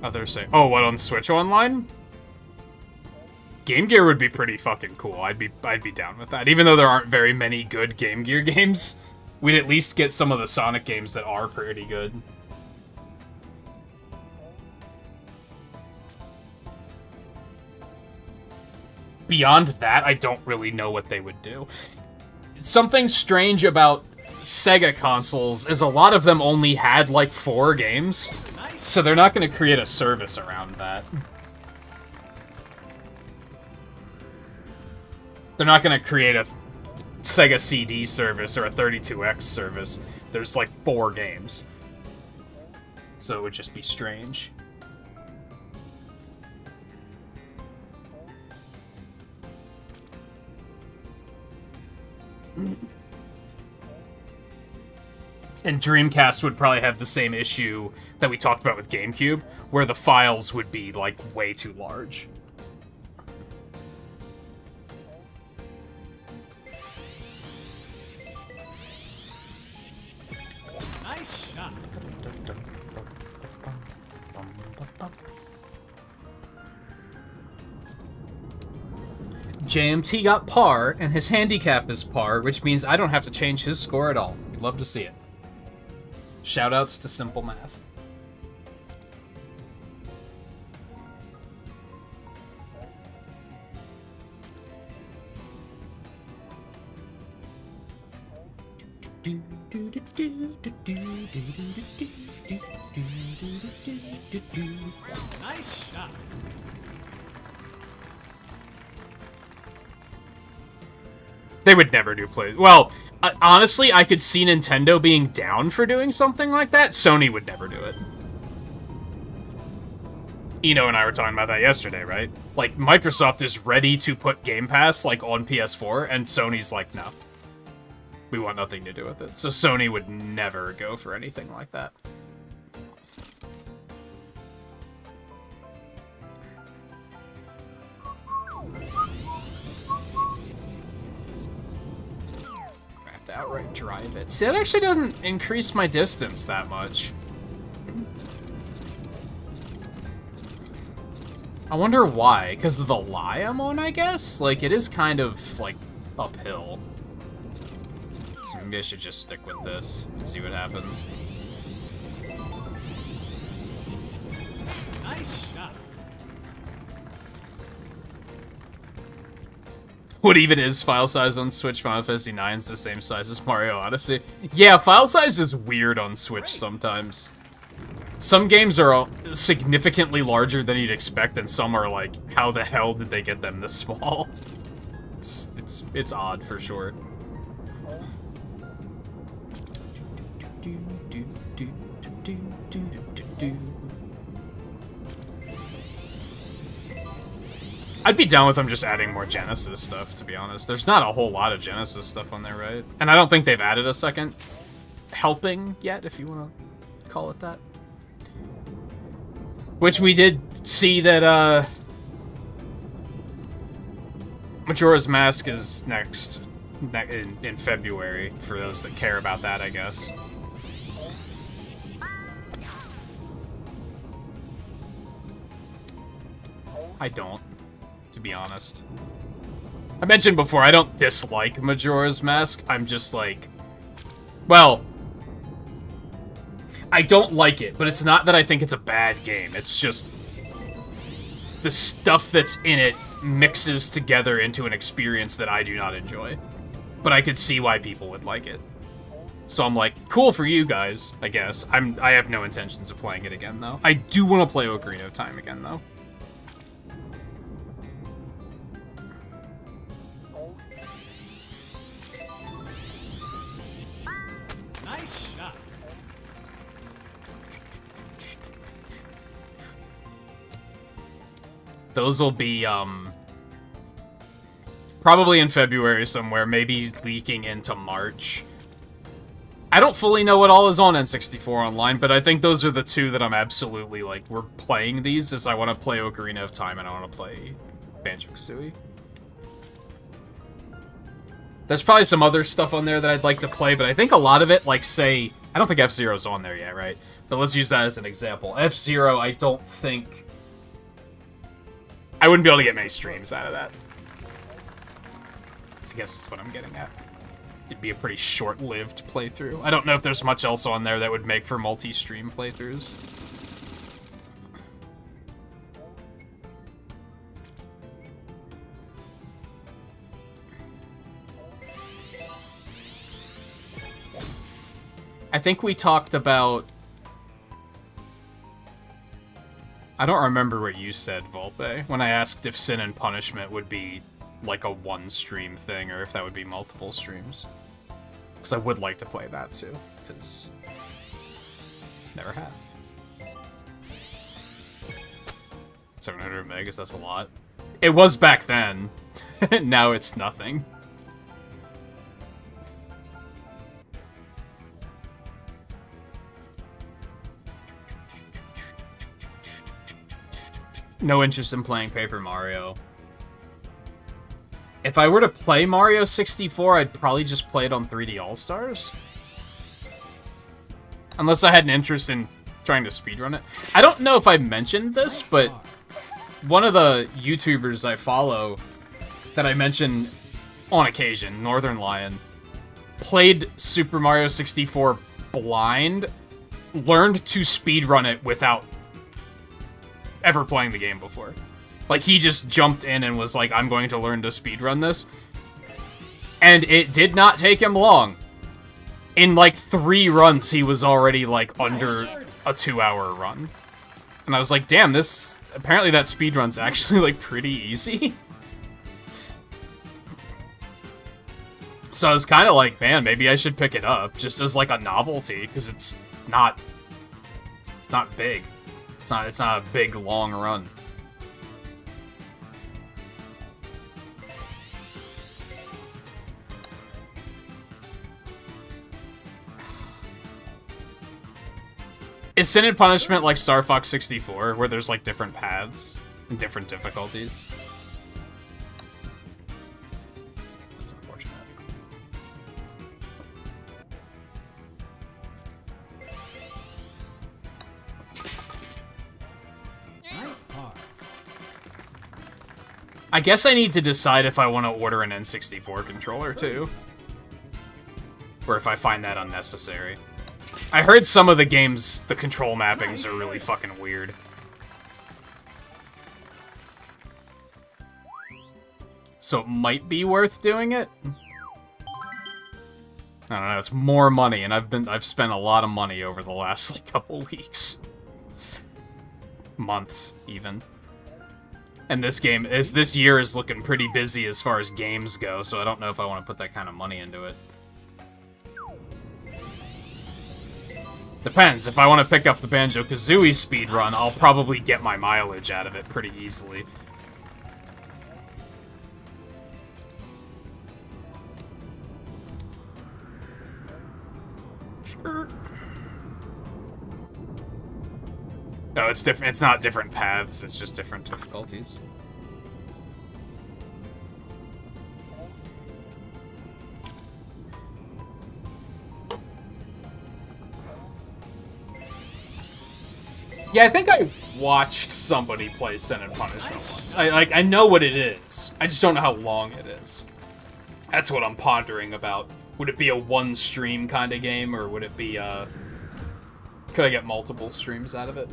Others say, oh, what, on Switch Online? Game Gear would be pretty fucking cool. I'd be down with that. Even though there aren't very many good Game Gear games, we'd at least get some of the Sonic games that are pretty good. Beyond that, I don't really know what they would do. Something strange about Sega consoles is a lot of them only had like 4 games, so they're not going to create a service around that. They're not going to create a Sega CD service or a 32X service. There's like 4 games. So it would just be strange. And Dreamcast would probably have the same issue that we talked about with GameCube, where the files would be, like, way too large. Nice shot. JMT got par, and his handicap is par, which means I don't have to change his score at all. We'd love to see it. Shoutouts to Simple Math. Nice shot. They would never do play. Well, honestly, I could see Nintendo being down for doing something like that. Sony would never do it. Eno and I were talking about that yesterday, right? Like, Microsoft is ready to put Game Pass, like, on PS4, and Sony's like, no. We want nothing to do with it. So Sony would never go for anything like that. I have to outright drive it. See, that actually doesn't increase my distance that much. I wonder why. Because of the lie I'm on, I guess? Like, it is kind of, like, uphill. So maybe I should just stick with this and see what happens. Nice shot. What even is file size on Switch? Final Fantasy IX is the same size as Mario Odyssey. Yeah, file size is weird on Switch sometimes. Some games are significantly larger than you'd expect, and some are like, how the hell did they get them this small? It's odd for sure. I'd be down with them just adding more Genesis stuff, to be honest. There's not a whole lot of Genesis stuff on there, right? And I don't think they've added a second helping yet, if you want to call it that. Which we did see that, Majora's Mask is next in February, for those that care about that, I guess. I don't, to be honest. I mentioned before, I don't dislike Majora's Mask. I'm just like, well, I don't like it, but it's not that I think it's a bad game. It's just the stuff that's in it mixes together into an experience that I do not enjoy. But I could see why people would like it. So I'm like, cool for you guys, I guess. I have no intentions of playing it again, though. I do want to play Ocarina of Time again, though. Nice shot. Those will be, probably in February somewhere, maybe leaking into March. I don't fully know what all is on N64 Online, but I think those are the two that I'm absolutely, like, we're playing these, is I want to play Ocarina of Time and I want to play Banjo-Kazooie. There's probably some other stuff on there that I'd like to play, but I think a lot of it, like, say, I don't think F-Zero's on there yet, right? But let's use that as an example. F-Zero, I don't think... I wouldn't be able to get many streams out of that. I guess that's what I'm getting at. It'd be a pretty short-lived playthrough. I don't know if there's much else on there that would make for multi-stream playthroughs. I think we talked about... I don't remember what you said, Volpe, when I asked if Sin and Punishment would be like a one-stream thing, or if that would be multiple streams. Because I would like to play that too, because... never have. 700 megas, that's a lot. It was back then. Now it's nothing. No interest in playing Paper Mario. If I were to play Mario 64, I'd probably just play it on 3D All-Stars. Unless I had an interest in trying to speedrun it. I don't know if I mentioned this, but one of the YouTubers I follow that I mention on occasion, Northern Lion, played Super Mario 64 blind, learned to speedrun it without ever playing the game before. Like, he just jumped in and was like, I'm going to learn to speedrun this. And it did not take him long. In, like, 3 runs, he was already, like, under a 2-hour run. And I was like, damn, this... apparently that speedrun's actually, like, pretty easy. So I was kind of like, man, maybe I should pick it up, just as, like, a novelty, because it's not big. It's not a big, long run. Is Sin and Punishment like Star Fox 64, where there's, like, different paths and different difficulties? That's unfortunate. Nice par. I guess I need to decide if I want to order an N64 controller, too. Or if I find that unnecessary. I heard some of the games, the control mappings are really fucking weird. So it might be worth doing it? I don't know, it's more money, and I've spent a lot of money over the last, like, couple weeks. Months, even. And this year is looking pretty busy as far as games go, so I don't know if I want to put that kind of money into it. Depends. If I want to pick up the Banjo-Kazooie speedrun, I'll probably get my mileage out of it pretty easily. Sure. No, it's different. It's not different paths, it's just different difficulties. Yeah, I think I watched somebody play Sin and Punishment once. I know what it is. I just don't know how long it is. That's what I'm pondering about. Would it be a one stream kind of game, or would it be could I get multiple streams out of it?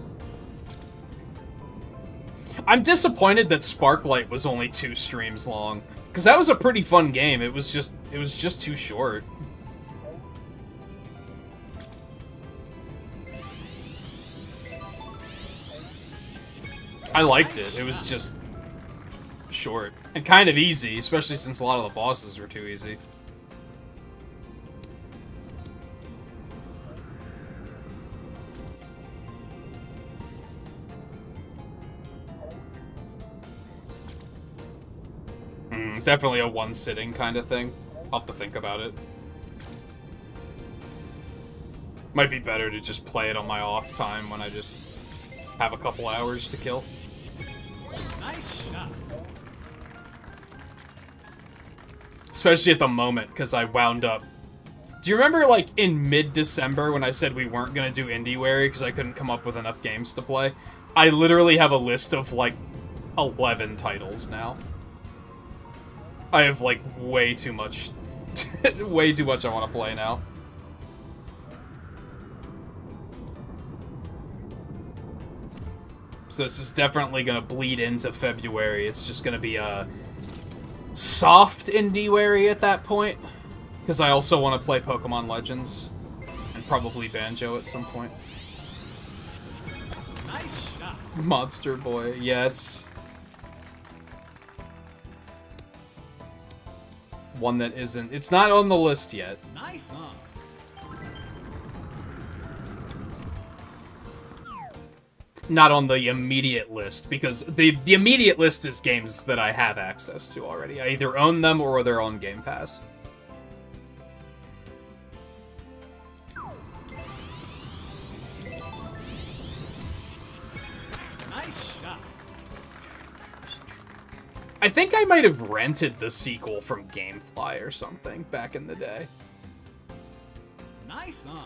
I'm disappointed that Sparklight was only 2 streams long, because that was a pretty fun game. It was just too short. I liked it. It was just short and kind of easy, especially since a lot of the bosses were too easy. Definitely a one-sitting kind of thing. I'll have to think about it. Might be better to just play it on my off time when I just have a couple hours to kill. Nice shot. Especially at the moment, because I wound up... Do you remember, like, in mid-December when I said we weren't going to do IndieWary because I couldn't come up with enough games to play? I literally have a list of, like, 11 titles now. I have, like, way too much... way too much I want to play now. So this is definitely going to bleed into February. It's just going to be a soft IndieWary at that point. Because I also want to play Pokemon Legends. And probably Banjo at some point. Nice shot. Monster Boy. Yeah, it's... one that isn't... It's not on the list yet. Nice, huh? Not on the immediate list, because the immediate list is games that I have access to already. I either own them or they're on Game Pass. Nice shot. I think I might have rented the sequel from Gamefly or something back in the day. Nice, huh?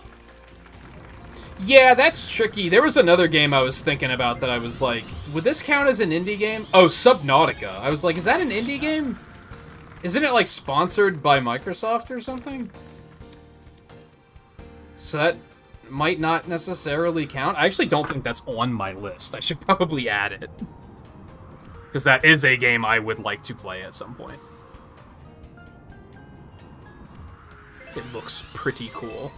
Yeah, that's tricky. There was another game I was thinking about that I was like, would this count as an indie game? Oh, Subnautica. I was like, is that an indie game? Isn't it, like, sponsored by Microsoft or something? So that might not necessarily count. I actually don't think that's on my list. I should probably add it. Because that is a game I would like to play at some point. It looks pretty cool.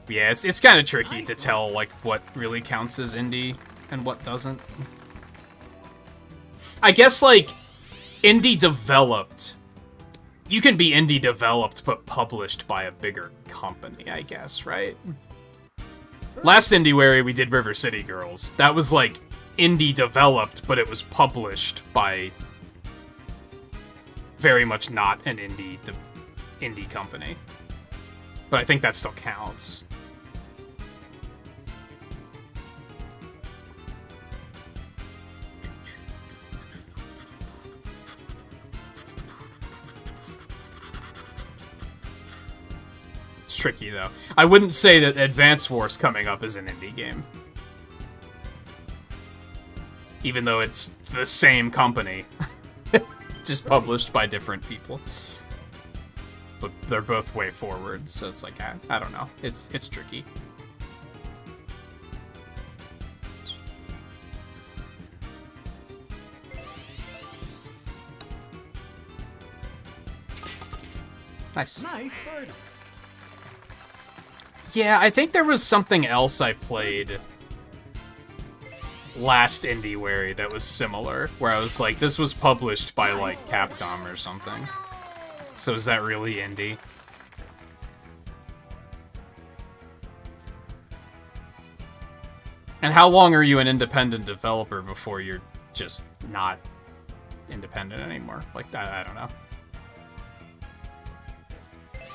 Yeah, it's kind of tricky to tell, like, what really counts as indie and what doesn't. I guess, like, indie developed. You can be indie developed, but published by a bigger company, I guess, right? Last IndieWary, we did River City Girls. That was, like, indie developed, but it was published by very much not an indie company. But I think that still counts. tricky, though. I wouldn't say that Advance Wars coming up is an indie game. Even though it's the same company. Just published by different people. But they're both way forward, so it's like, I don't know. It's tricky. Nice. Nice birdie. Yeah, I think there was something else I played last IndieWary that was similar, where I was like, this was published by, like, Capcom or something. So is that really indie? And how long are you an independent developer before you're just not independent anymore? Like, I don't know.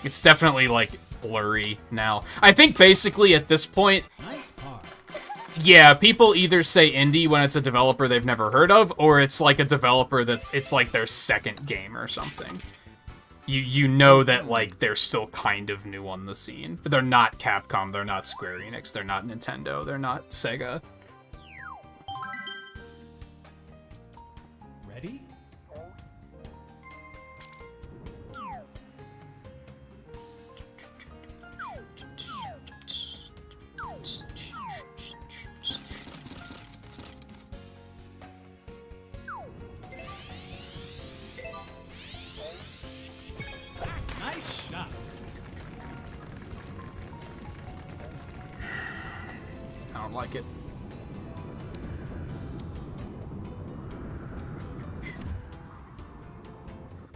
It's definitely, like, blurry now. I think basically at this point, Nice par. yeah, people either say indie when it's a developer they've never heard of, or it's like a developer that it's like their second game or something. You know that, like, they're still kind of new on the scene. But they're not Capcom, they're not Square Enix, they're not Nintendo, they're not Sega. Ready? Nice shot. I don't like it.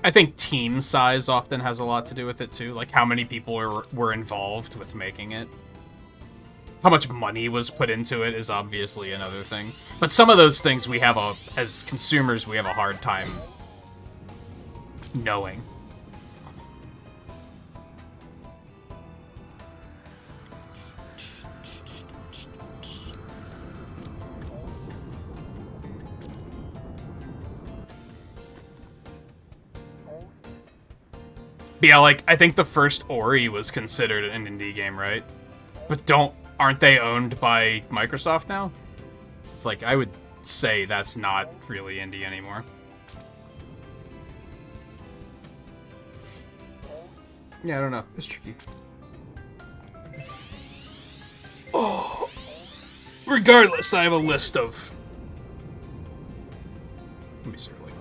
I think team size often has a lot to do with it too, like how many people were involved with making it. How much money was put into it is obviously another thing. But some of those things we have as consumers, we have a hard time knowing. But yeah, like, I think the first Ori was considered an indie game, right? But aren't they owned by Microsoft now? So it's like, I would say that's not really indie anymore. Yeah, I don't know. It's tricky. Oh. Regardless, I have a list of... Let me see really quick.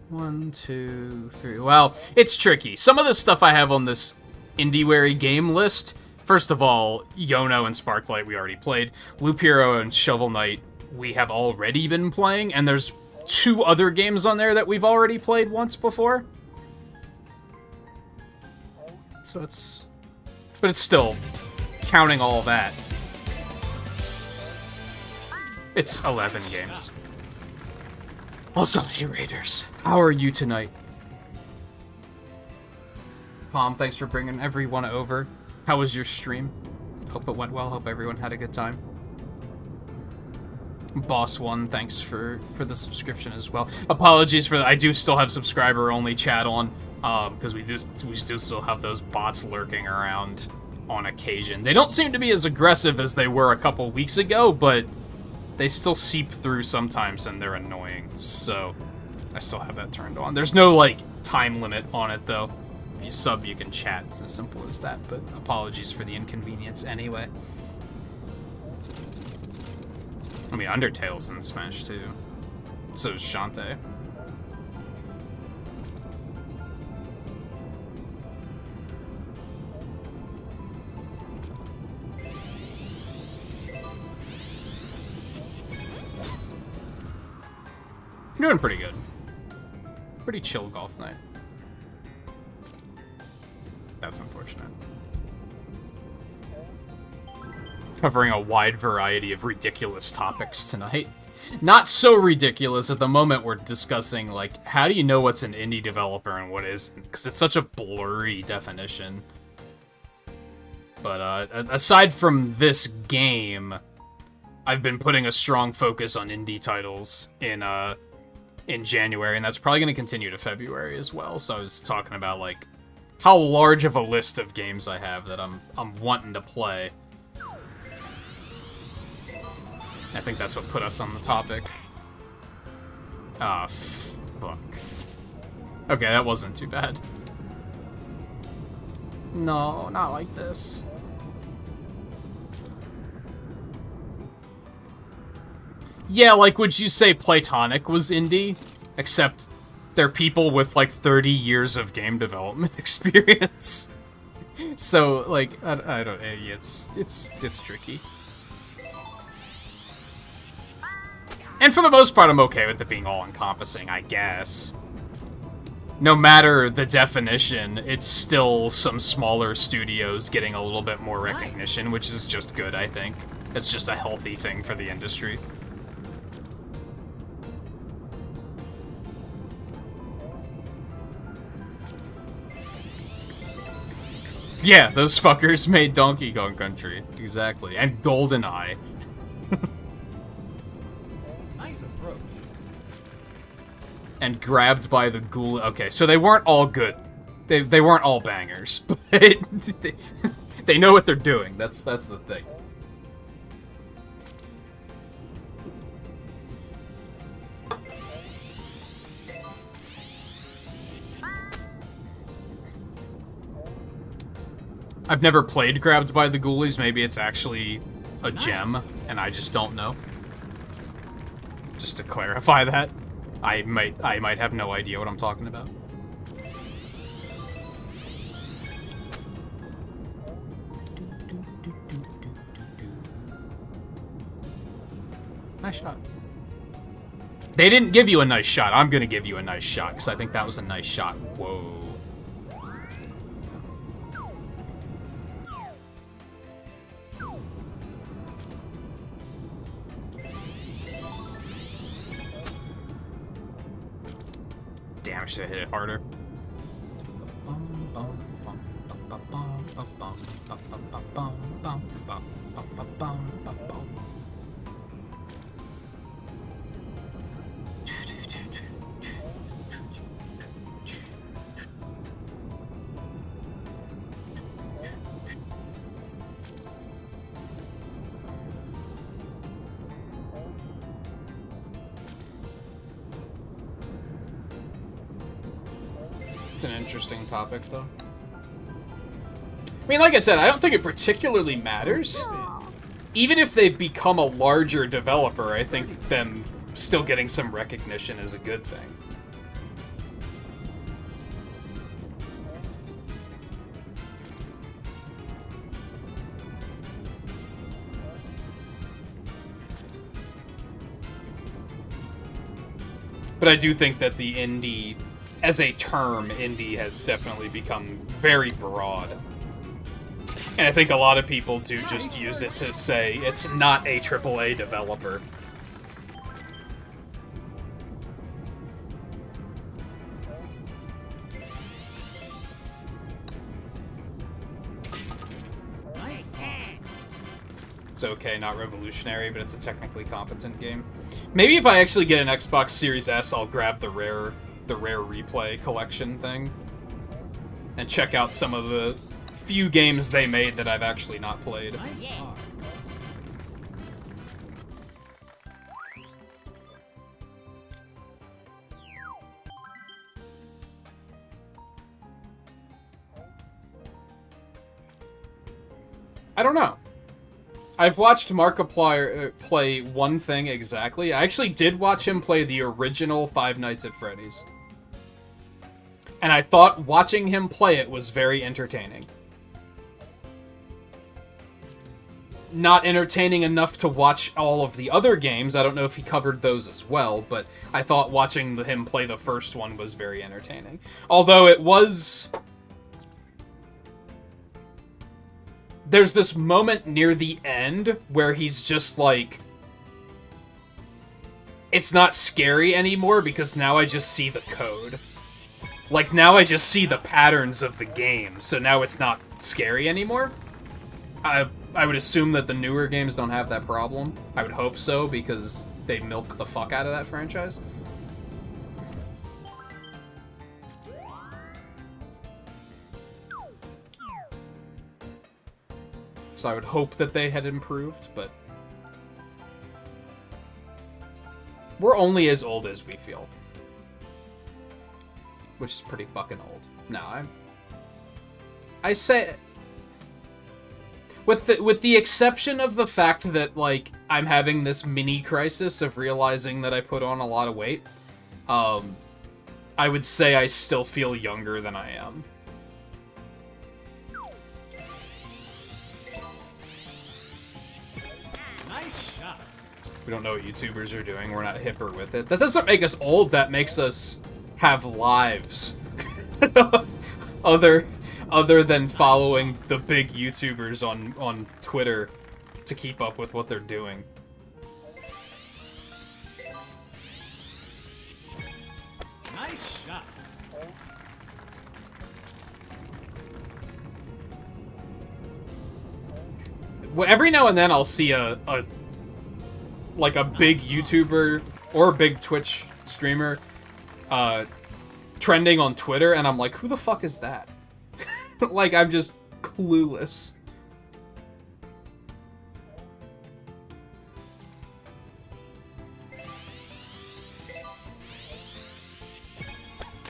1, 2, 3. Well, it's tricky. Some of the stuff I have on this IndieWary game list, first of all, Yono and Sparklight we already played. Loop Hero and Shovel Knight we have already been playing, and there's 2 other games on there that we've already played once before. So it's... But it's still, counting all that, it's 11 games. Also, hey Raiders, how are you tonight? Tom, thanks for bringing everyone over. How was your stream? Hope it went well, hope everyone had a good time. Boss One, thanks for the subscription as well. Apologies for I do still have subscriber-only chat on, because we do still have those bots lurking around on occasion. They don't seem to be as aggressive as they were a couple weeks ago, but they still seep through sometimes and they're annoying, so I still have that turned on. There's no, like, time limit on it, though. If you sub, you can chat. It's as simple as that, but apologies for the inconvenience anyway. I mean, Undertale's in Smash, too. So is Shantae. I'm doing pretty good. Pretty chill golf night. That's unfortunate. Covering a wide variety of ridiculous topics tonight. Not so ridiculous at the moment we're discussing, like, how do you know what's an indie developer and what isn't? Because it's such a blurry definition. But, aside from this game, I've been putting a strong focus on indie titles in January, and that's probably going to continue to February as well. So I was talking about like how large of a list of games I have that I'm wanting to play. I think that's what put us on the topic. Ah, fuck. Okay, that wasn't too bad. No, not like this. Yeah, like, would you say Platonic was indie? Except they're people with, like, 30 years of game development experience. So, like, I don't... It's tricky. And for the most part, I'm okay with it being all-encompassing, I guess. No matter the definition, it's still some smaller studios getting a little bit more recognition, which is just good, I think. It's just a healthy thing for the industry. Yeah, those fuckers made Donkey Kong Country. Exactly. And GoldenEye. Nice approach. And Grabbed by the Ghoul. Okay, so they weren't all good. They weren't all bangers, but they know what they're doing. That's the thing. I've never played Grabbed by the Ghoulies. Maybe it's actually a gem, and I just don't know. Just to clarify that, I might have no idea what I'm talking about. Nice shot. They didn't give you a nice shot. I'm gonna give you a nice shot, because I think that was a nice shot. Whoa. Damn, I should have hit it harder. It's an interesting topic, though. I mean, like I said, I don't think it particularly matters. Even if they've become a larger developer, I think them still getting some recognition is a good thing. But I do think that the indie, as a term, indie has definitely become very broad. And I think a lot of people do just use it to say it's not a AAA developer. It's okay, not revolutionary, but it's a technically competent game. Maybe if I actually get an Xbox Series S, I'll grab the rare replay collection thing and check out some of the few games they made that I've actually not played. Nice car. I don't know. I've watched Markiplier play one thing exactly. I actually did watch him play the original Five Nights at Freddy's. And I thought watching him play it was very entertaining. Not entertaining enough to watch all of the other games. I don't know if he covered those as well, but I thought watching him play the first one was very entertaining. Although it was... There's this moment near the end where he's just like... It's not scary anymore because now I just see the code. Like, now I just see the patterns of the game, so now it's not scary anymore. I would assume that the newer games don't have that problem. I would hope so, because they milk the fuck out of that franchise. So I would hope that they had improved, but... we're only as old as we feel. Which is pretty fucking old. No, I say... With the exception of the fact that, like, I'm having this mini crisis of realizing that I put on a lot of weight, I would say I still feel younger than I am. Nice shot. We don't know what YouTubers are doing. We're not hipper with it. That doesn't make us old. That makes us have lives. Other than following the big YouTubers on Twitter to keep up with what they're doing. Nice shot. Well, every now and then I'll see a big YouTuber or a big Twitch streamer trending on Twitter, and I'm like, who the fuck is that? Like, I'm just clueless.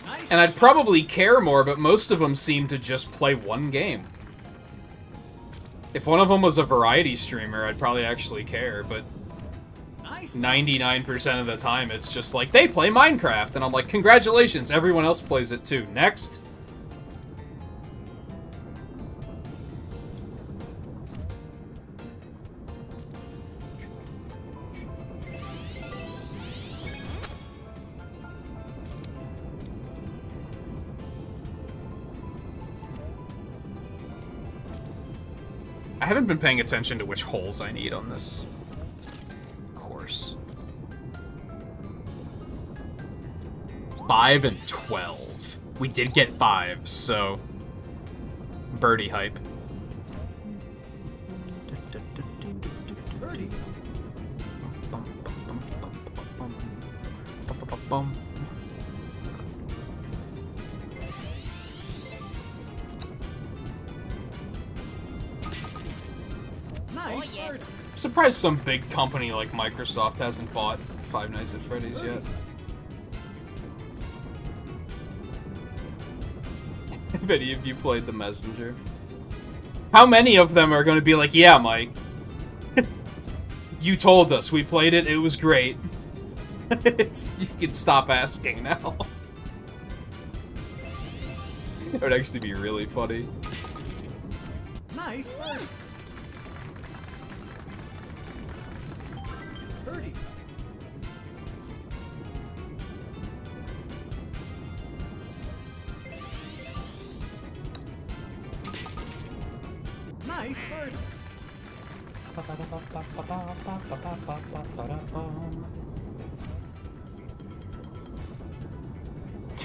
Nice. And I'd probably care more, but most of them seem to just play one game. If one of them was a variety streamer, I'd probably actually care, but... Nice. 99% of the time, it's just like, they play Minecraft, and I'm like, congratulations, everyone else plays it too. Next. I haven't been paying attention to which holes I need on this course. 5 and 12. We did get 5, so... birdie hype. Nice. Bird. I'm surprised some big company like Microsoft hasn't bought Five Nights at Freddy's yet. Have any of you played The Messenger? How many of them are going to be like, yeah, Mike. You told us, we played it, it was great. You can stop asking now. It would actually be really funny. Nice. Bird. Birdie. Nice. Bird.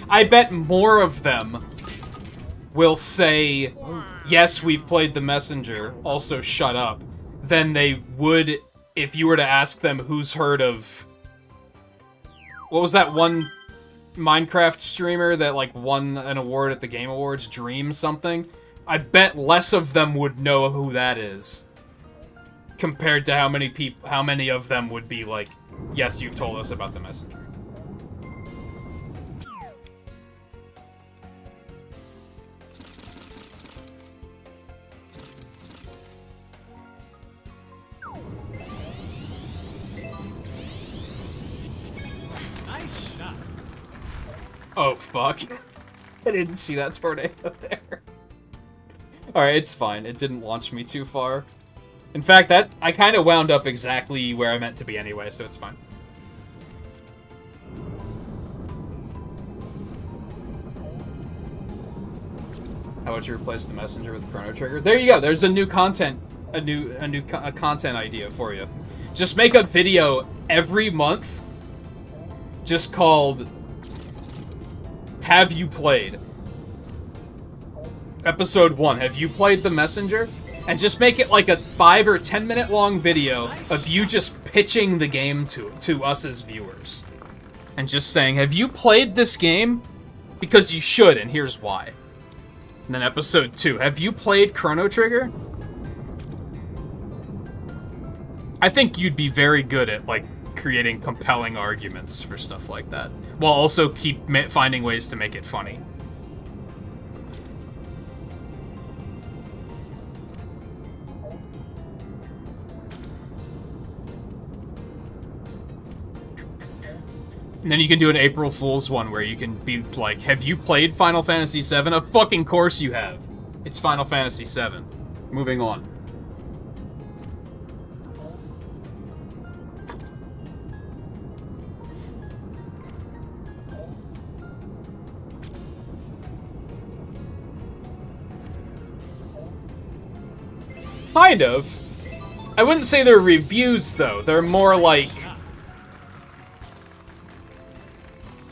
I bet more of them will say, yes, we've played The Messenger, also shut up, than they would if you were to ask them who's heard of... What was that one Minecraft streamer that, like, won an award at the Game Awards? Dream something? I bet less of them would know who that is. Compared to how many of them would be like, yes, you've told us about The Messenger. Nice shot. Oh, fuck. I didn't see that tornado there. Alright, it's fine. It didn't launch me too far. In fact, I kind of wound up exactly where I meant to be anyway, so it's fine. How would you replace The Messenger with Chrono Trigger? There you go. There's a new content, a content idea for you. Just make a video every month, just called "Have You Played?" Episode 1. Have you played The Messenger? And just make it like a 5 or 10 minute long video of you just pitching the game to us as viewers. And just saying, have you played this game? Because you should, and here's why. And then episode 2, have you played Chrono Trigger? I think you'd be very good at, like, creating compelling arguments for stuff like that. While also keep finding ways to make it funny. And then you can do an April Fool's one where you can be like, have you played Final Fantasy VII? Of fucking course you have. It's Final Fantasy VII. Moving on. Kind of. I wouldn't say they're reviews, though. They're more like...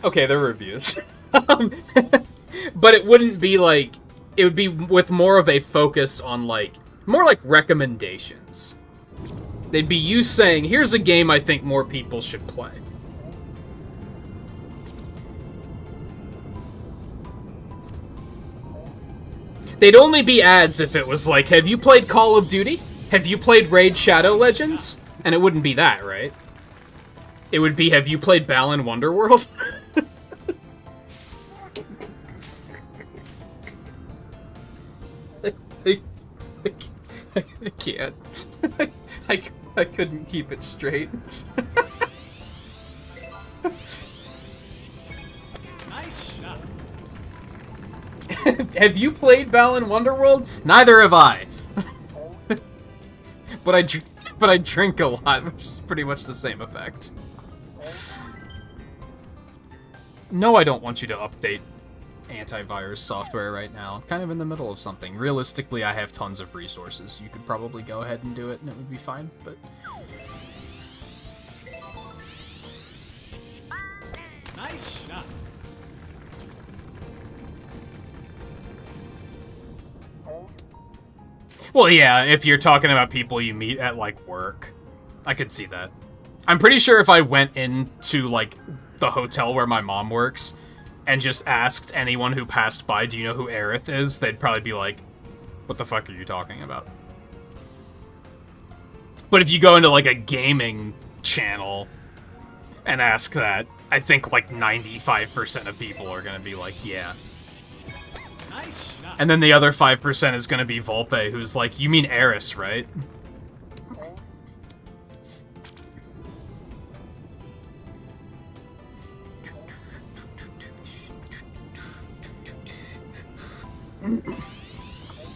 Okay, they're reviews. But it wouldn't be like... It would be with more of a focus on, like... More like recommendations. They'd be you saying, here's a game I think more people should play. They'd only be ads if it was like, have you played Call of Duty? Have you played Raid Shadow Legends? And it wouldn't be that, right? It would be, have you played Balan Wonderworld? I can't. I couldn't keep it straight. Nice shot. Have you played Balan Wonderworld? Neither have I. But I drink a lot, which is pretty much the same effect. No, I don't want you to update antivirus software right now. I'm kind of in the middle of something. Realistically, I have tons of resources. You could probably go ahead and do it, and it would be fine, but... Nice shot. Well, yeah, if you're talking about people you meet at, like, work. I could see that. I'm pretty sure if I went into, like, the hotel where my mom works and just asked anyone who passed by, do you know who Aerith is? They'd probably be like, what the fuck are you talking about? But if you go into, like, a gaming channel and ask that, I think, like, 95% of people are gonna be like, yeah. Nice shot. And then the other 5% is gonna be Volpe, who's like, you mean Eris, right?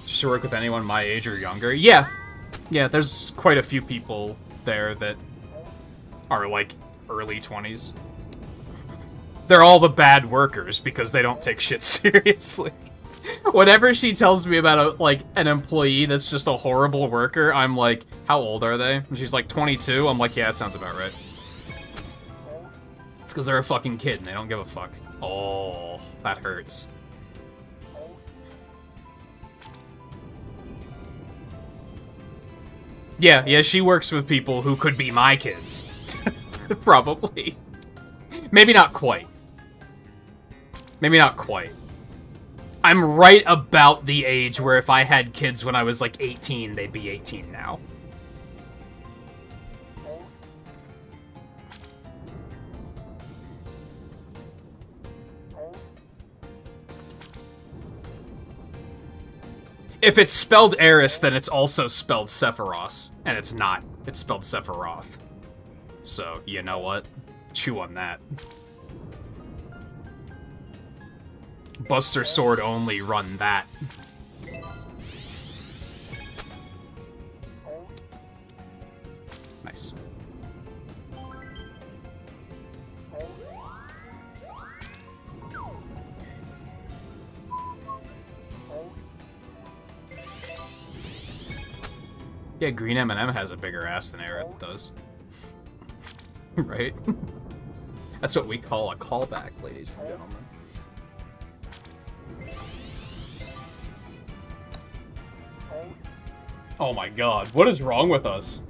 Just to work with anyone my age or younger? Yeah. Yeah, there's quite a few people there that are, like, early 20s. They're all the bad workers because they don't take shit seriously. Whenever she tells me about, an employee that's just a horrible worker, I'm like, how old are they? And she's like, 22. I'm like, yeah, that sounds about right. It's because they're a fucking kid and they don't give a fuck. Oh, that hurts. Yeah, she works with people who could be my kids. Probably. Maybe not quite. Maybe not quite. I'm right about the age where if I had kids when I was, like, 18, they'd be 18 now. If it's spelled Eris, then it's also spelled Sephiroth. And it's not. It's spelled Sephiroth. So, you know what? Chew on that. Buster Sword only run that. Nice. Yeah, Green M&M has a bigger ass than Aerith does. Right? That's what we call a callback, ladies and gentlemen. Oh my god, what is wrong with us?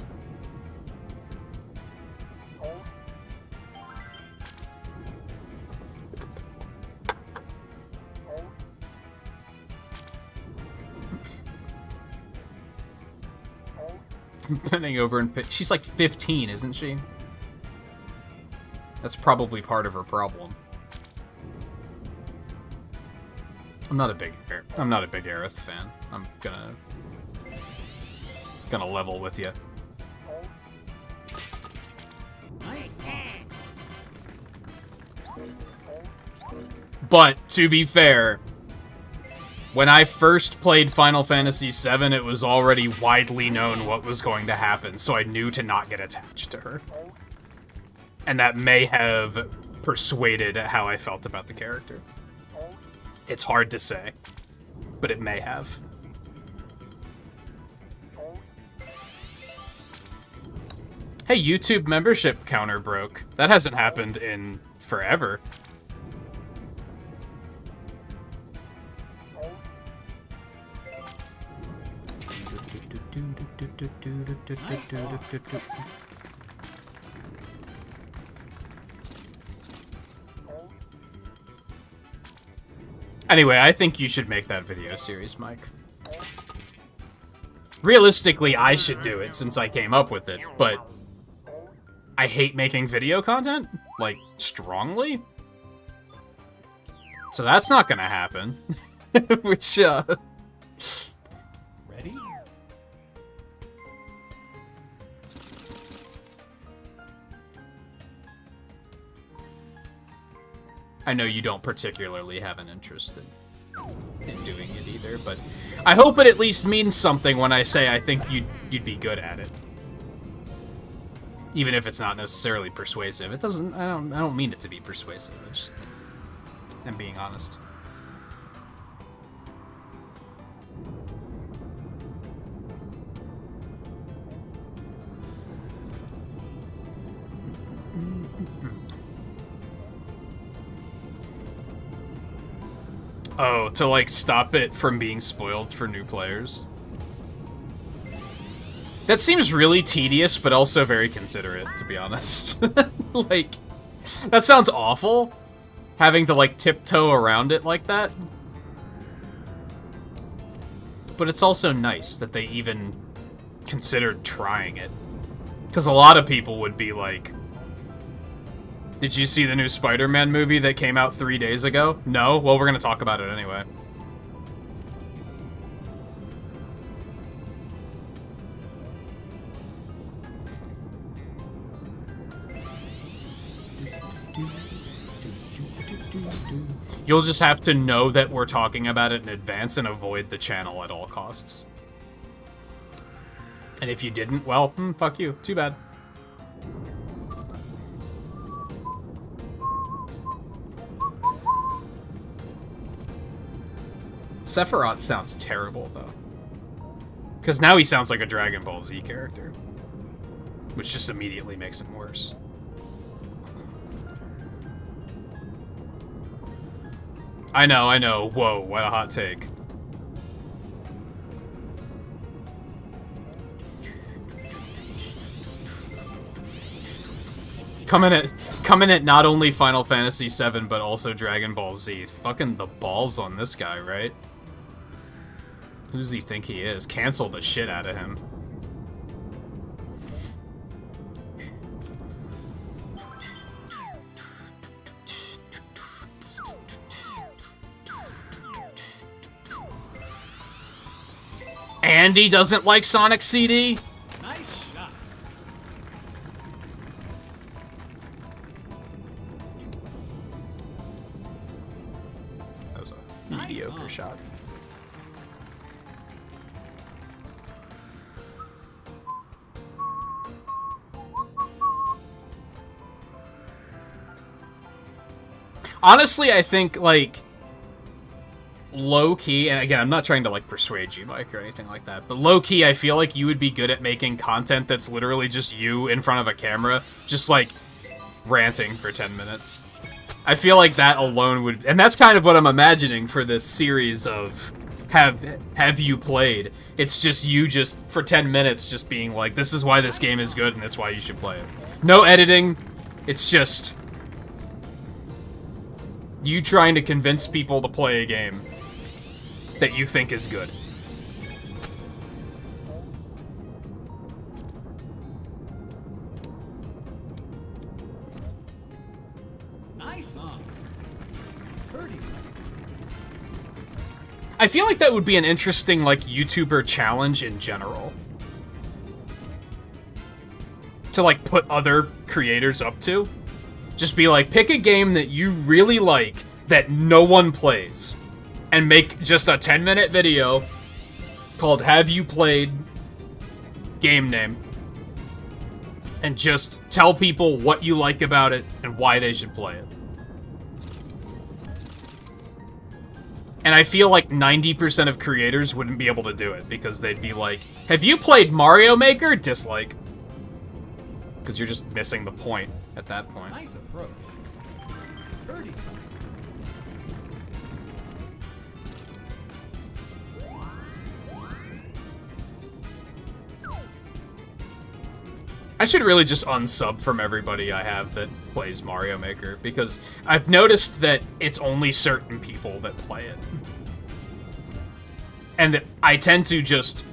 Bending over and she's like 15, isn't she? That's probably part of her problem. I'm not a big Aerith fan. I'm gonna level with you. Nice But to be fair, when I first played Final Fantasy VII, it was already widely known what was going to happen, so I knew to not get attached to her. And that may have persuaded how I felt about the character. It's hard to say, but it may have. Hey, YouTube membership counter broke. That hasn't happened in forever. Anyway, I think you should make that video series, Mike. Realistically, I should do it since I came up with it, but I hate making video content, like, strongly. So that's not gonna happen. Which, Ready? I know you don't particularly have an interest in doing it either, but I hope it at least means something when I say I think you'd be good at it. Even if it's not necessarily persuasive. It doesn't I don't mean it to be persuasive. I'm being honest. Oh, to like stop it from being spoiled for new players. That seems really tedious, but also very considerate, to be honest. Like, that sounds awful, having to like tiptoe around it like that. But it's also nice that they even considered trying it. Because a lot of people would be like, did you see the new Spider-Man movie that came out 3 days ago? No? Well, we're going to talk about it anyway. You'll just have to know that we're talking about it in advance and avoid the channel at all costs. And if you didn't, well, fuck you. Too bad. Sephiroth sounds terrible, though. Because now he sounds like a Dragon Ball Z character. Which just immediately makes him worse. I know. Whoa, what a hot take. Coming at not only Final Fantasy VII, but also Dragon Ball Z. Fucking the balls on this guy, right? Who does he think he is? Cancel the shit out of him. Andy doesn't like Sonic CD? Nice shot. That was a mediocre shot. Honestly, I think, like, low-key, and again, I'm not trying to, like, persuade you, Mike, or anything like that, but low-key, I feel like you would be good at making content that's literally just you in front of a camera, just, like, ranting for 10 minutes. I feel like that alone would... And that's kind of what I'm imagining for this series of have you played. It's just you just for 10 minutes just being like, this is why this game is good and that's why you should play it. No editing. It's just you trying to convince people to play a game that you think is good. Nice song. Birdie. I feel like that would be an interesting, like, YouTuber challenge in general. To, like, put other creators up to. Just be like, pick a game that you really like that no one plays. And make just a 10-minute video called Have You Played? Game name. And just tell people what you like about it and why they should play it. And I feel like 90% of creators wouldn't be able to do it because they'd be like, have you played Mario Maker? Dislike. Because you're just missing the point at that point. Nice approach. Birdie. I should really just unsub from everybody I have that plays Mario Maker, because I've noticed that it's only certain people that play it. And I tend to just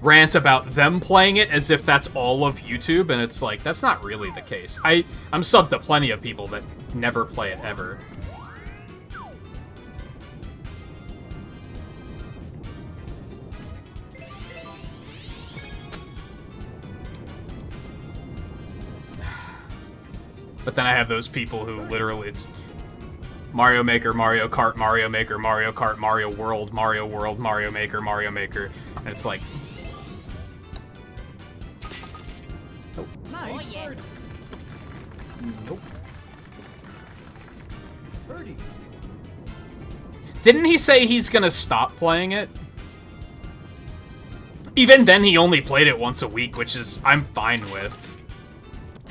rant about them playing it as if that's all of YouTube, and it's like, that's not really the case. I'm subbed to plenty of people that never play it ever. But then I have those people who literally, it's Mario Maker, Mario Kart, Mario Maker, Mario Kart, Mario World, Mario Maker, Mario Maker. And it's like... Nope. Nice Oh, yeah. birdie. Nope. Birdie. Didn't he say he's gonna stop playing it? Even then, he only played it once a week, which is, I'm fine with.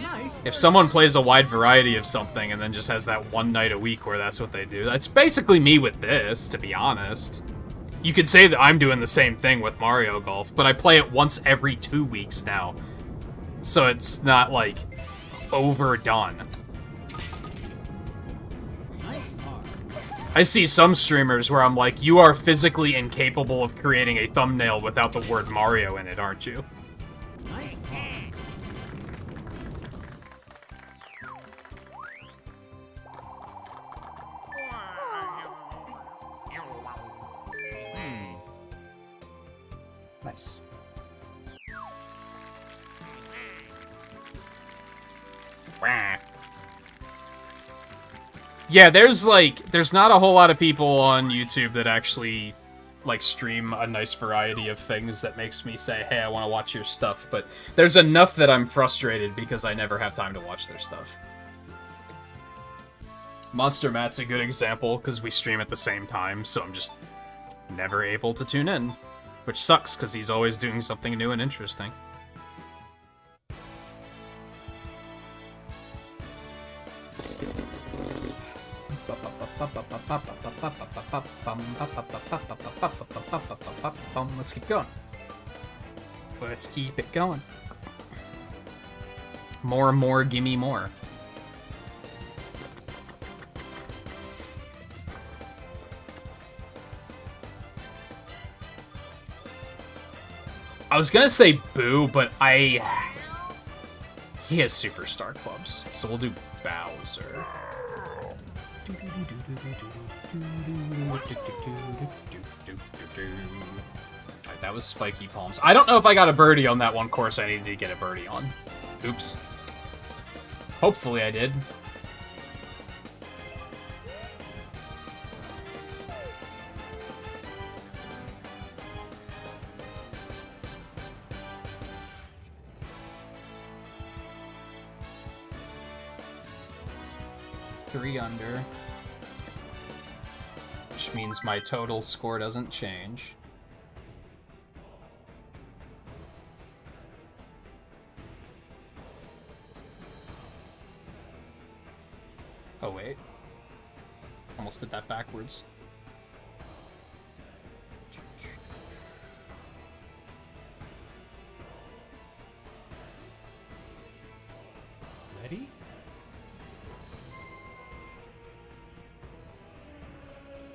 Nice. If someone plays a wide variety of something and then just has that one night a week where that's what they do, that's basically me with this, to be honest. You could say that I'm doing the same thing with Mario Golf, but I play it once every 2 weeks now. So it's not, like, overdone. Nice par. I see some streamers where I'm like, you are physically incapable of creating a thumbnail without the word Mario in it, aren't you? Nice par. Nice. Yeah, there's not a whole lot of people on YouTube that actually, like, stream a nice variety of things that makes me say, hey, I want to watch your stuff, but there's enough that I'm frustrated because I never have time to watch their stuff. Monster Matt's a good example, because we stream at the same time, so I'm just never able to tune in. Which sucks, because he's always doing something new and interesting. Let's keep going. Let's keep it going. More and more, gimme more. I was gonna say Boo, but he has superstar clubs, so we'll do Bowser. Alright, that was Spiky Palms. I don't know if I got a birdie on that one course I needed to get a birdie on. Oops. Hopefully I did. Three under, which means my total score doesn't change. Oh wait, almost did that backwards. Ready?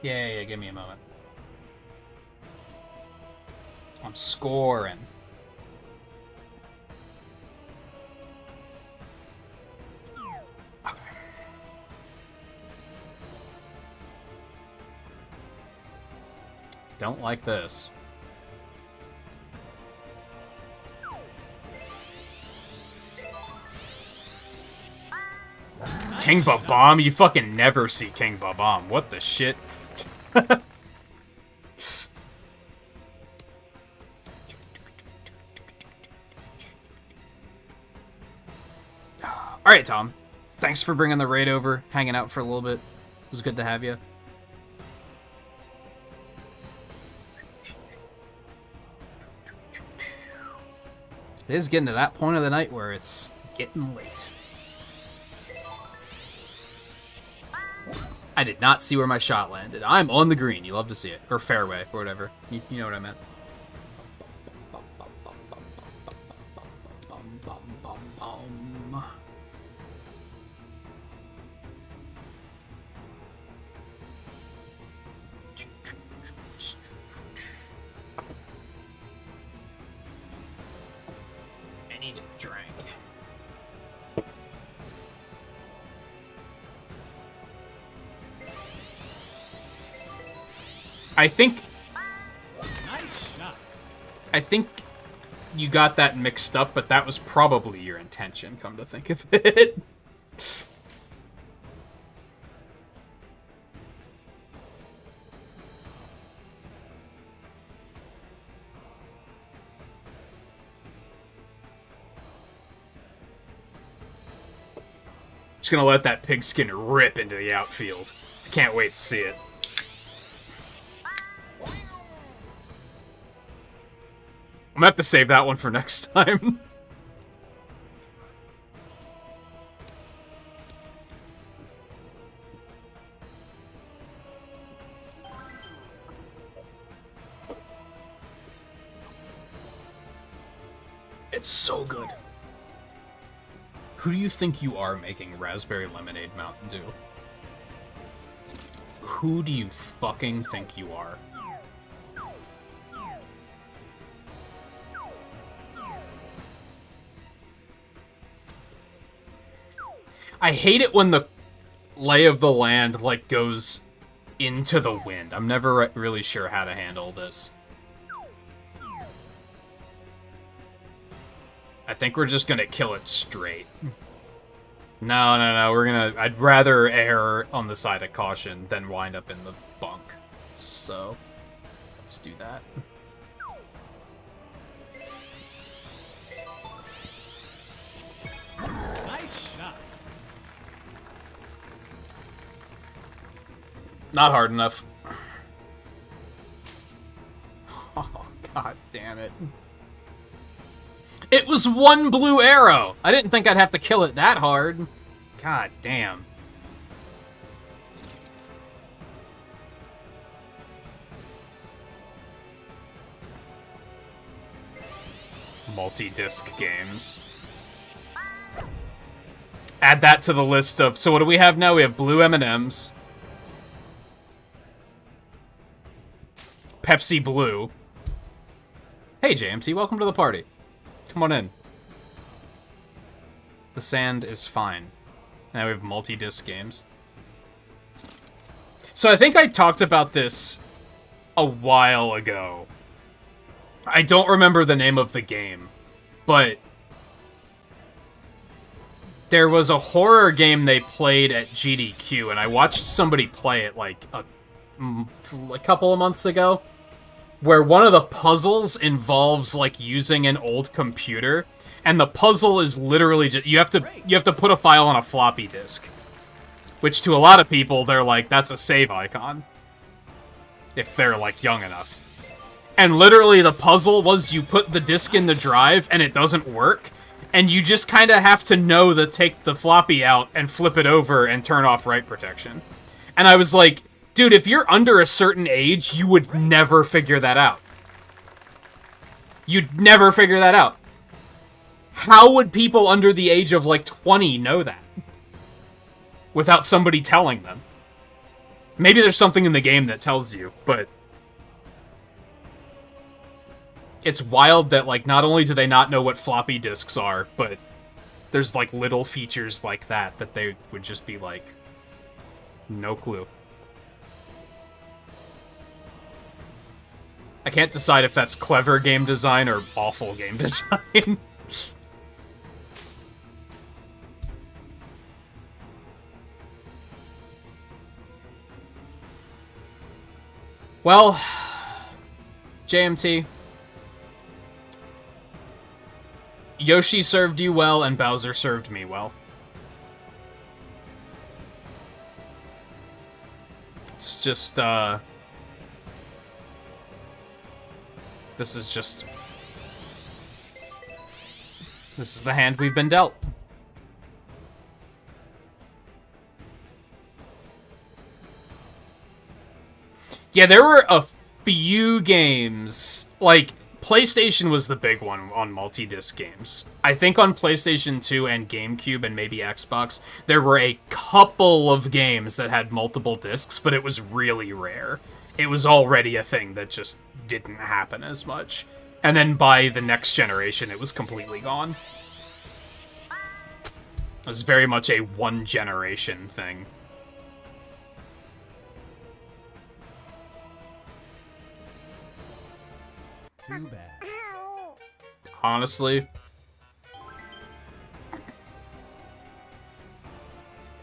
Yeah, give me a moment. I'm scoring. Okay. Don't like this. King Babam? You fucking never see King Babam. What the shit? Alright, Tom. Thanks for bringing the raid over, hanging out for a little bit. It was good to have you. It is getting to that point of the night where it's getting late. I did not see where my shot landed. I'm on the green. You love to see it. Or fairway, or whatever. You know what I meant. I need a drink. I think you got that mixed up, but that was probably your intention, come to think of it. Just gonna let that pigskin rip into the outfield. I can't wait to see it. I'm gonna have to save that one for next time. It's so good. Who do you think you are making Raspberry Lemonade Mountain Dew? Who do you fucking think you are? I hate it when the lay of the land, like, goes into the wind. I'm never really sure how to handle this. I think we're just gonna kill it straight. No, we're gonna... I'd rather err on the side of caution than wind up in the bunk. So, let's do that. Not hard enough. Oh, god damn it. It was one blue arrow! I didn't think I'd have to kill it that hard. God damn. Multi-disc games. Add that to the list of... So what do we have now? We have blue M&Ms. Pepsi Blue. Hey, JMT, welcome to the party. Come on in. The sand is fine. Now we have multi-disc games. So I think I talked about this a while ago. I don't remember the name of the game, but there was a horror game they played at GDQ, and I watched somebody play it like a couple of months ago, where one of the puzzles involves like using an old computer, and the puzzle is literally just you have to put a file on a floppy disk, which to a lot of people they're like, that's a save icon if they're like young enough. And literally the puzzle was you put the disk in the drive and it doesn't work, and you just kind of have to know to take the floppy out and flip it over and turn off write protection. And I was like, dude, if you're under a certain age, you would never figure that out. You'd never figure that out. How would people under the age of, like, 20 know that? Without somebody telling them. Maybe there's something in the game that tells you, but... It's wild that, like, not only do they not know what floppy disks are, but there's, like, little features like that that they would just be like, no clue. I can't decide if that's clever game design or awful game design. Well, JMT. Yoshi served you well, and Bowser served me well. It's just, This is the hand we've been dealt. Yeah, there were a few games, like, PlayStation was the big one on multi-disc games. I think on PlayStation 2 and GameCube and maybe Xbox, there were a couple of games that had multiple discs, but it was really rare. It was already a thing that just didn't happen as much. And then by the next generation, it was completely gone. It was very much a one-generation thing. Too bad. Honestly,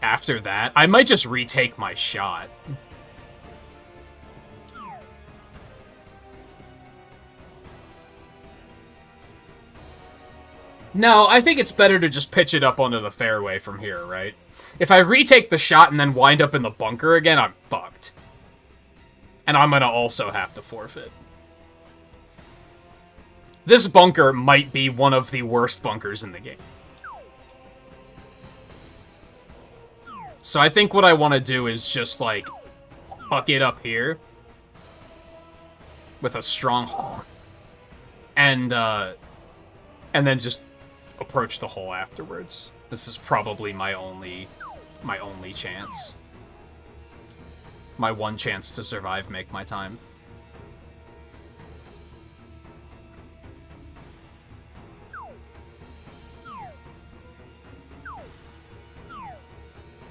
after that, I might just retake my shot. No, I think it's better to just pitch it up onto the fairway from here, right? If I retake the shot and then wind up in the bunker again, I'm fucked. And I'm gonna also have to forfeit. This bunker might be one of the worst bunkers in the game. So I think what I want to do is just, like, fuck it up here. With a strong... And then just approach the hole afterwards. This is probably my only chance. My one chance to survive, make my time.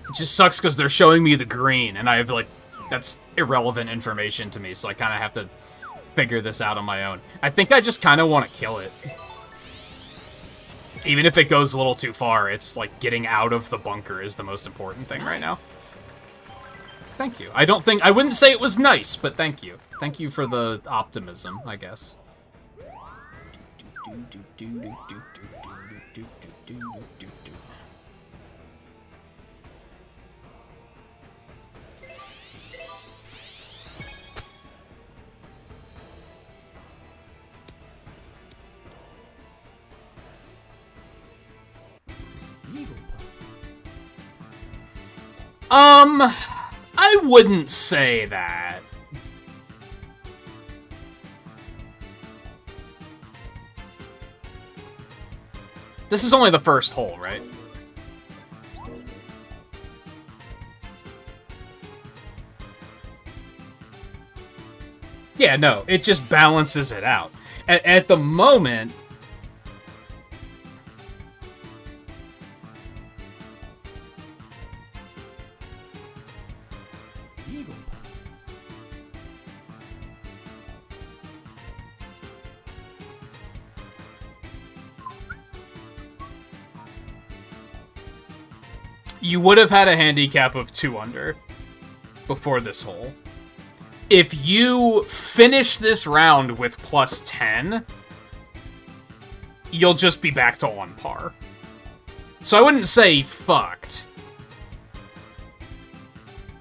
It just sucks because they're showing me the green, and I have, like, that's irrelevant information to me, so I kind of have to figure this out on my own. I think I just kind of want to kill it. Even if it goes a little too far, it's like getting out of the bunker is the most important thing right now. Thank you. I wouldn't say it was nice, but thank you. Thank you for the optimism, I guess. I wouldn't say that. This is only the first hole, right? Yeah, no, it just balances it out. At the moment... You would have had a handicap of 2 under before this hole. If you finish this round with plus 10, you'll just be back to on par. So I wouldn't say fucked.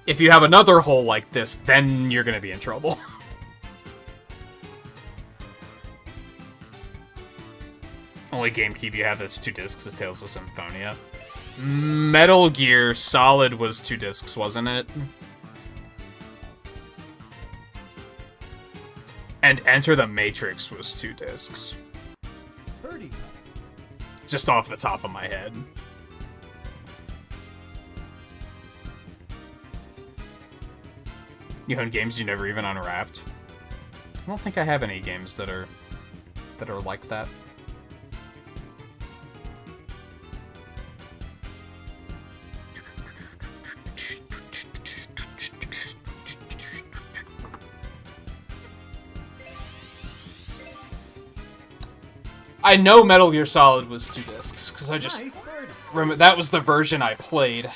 If you have another hole like this, then you're gonna be in trouble. Only GameCube you have that's 2 discs is Tales of Symphonia. Metal Gear Solid was 2 discs, wasn't it? And Enter the Matrix was 2 discs. just off the top of my head. You own games you never even unwrapped? I don't think I have any games that are like that. I know Metal Gear Solid was 2 discs, because I just Nice birdie. remember that was the version I played.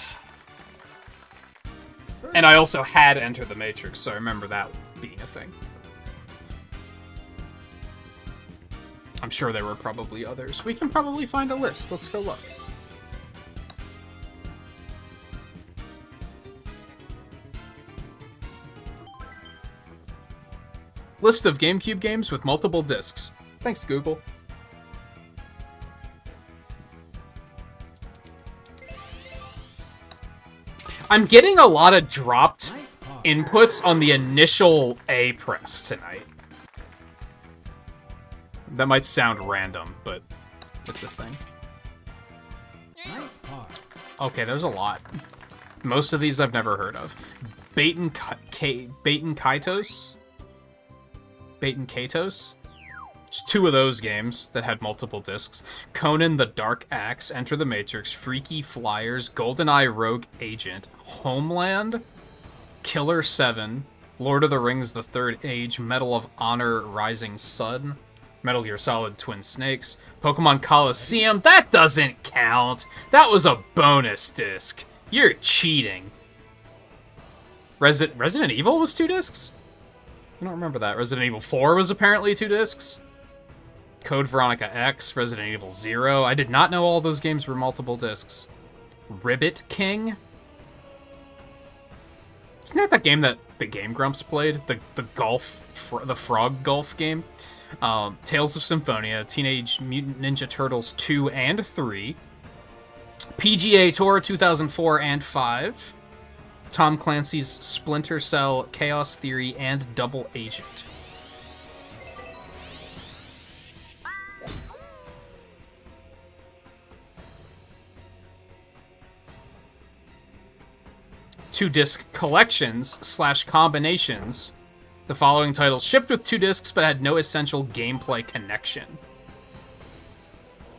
And I also had Enter the Matrix, so I remember that being a thing. I'm sure there were probably others. We can probably find a list. Let's go look. List of GameCube games with multiple discs. Thanks, Google. I'm getting a lot of dropped Nice par. inputs on the initial A press tonight. That might sound random, but it's a thing. Nice par. Okay, there's a lot. Most of these I've never heard of. Baten Kaitos? Baten Kaitos? It's 2 of those games that had multiple discs. Conan the Dark Axe, Enter the Matrix, Freaky Flyers, GoldenEye Rogue Agent, Homeland, Killer 7, Lord of the Rings The Third Age, Medal of Honor Rising Sun, Metal Gear Solid Twin Snakes, Pokemon Coliseum. That doesn't count! That was a bonus disc. You're cheating. Resident Evil was 2 discs? I don't remember that. Resident Evil 4 was apparently 2 discs. Code Veronica X, Resident Evil 0. I did not know all those games were multiple discs. Ribbit King? Isn't that the game that the Game Grumps played? The frog golf game? Tales of Symphonia, Teenage Mutant Ninja Turtles 2 and 3. PGA Tour 2004 and 5. Tom Clancy's Splinter Cell, Chaos Theory, and Double Agent. Two-disc collections / combinations. The following titles shipped with 2 discs but had no essential gameplay connection.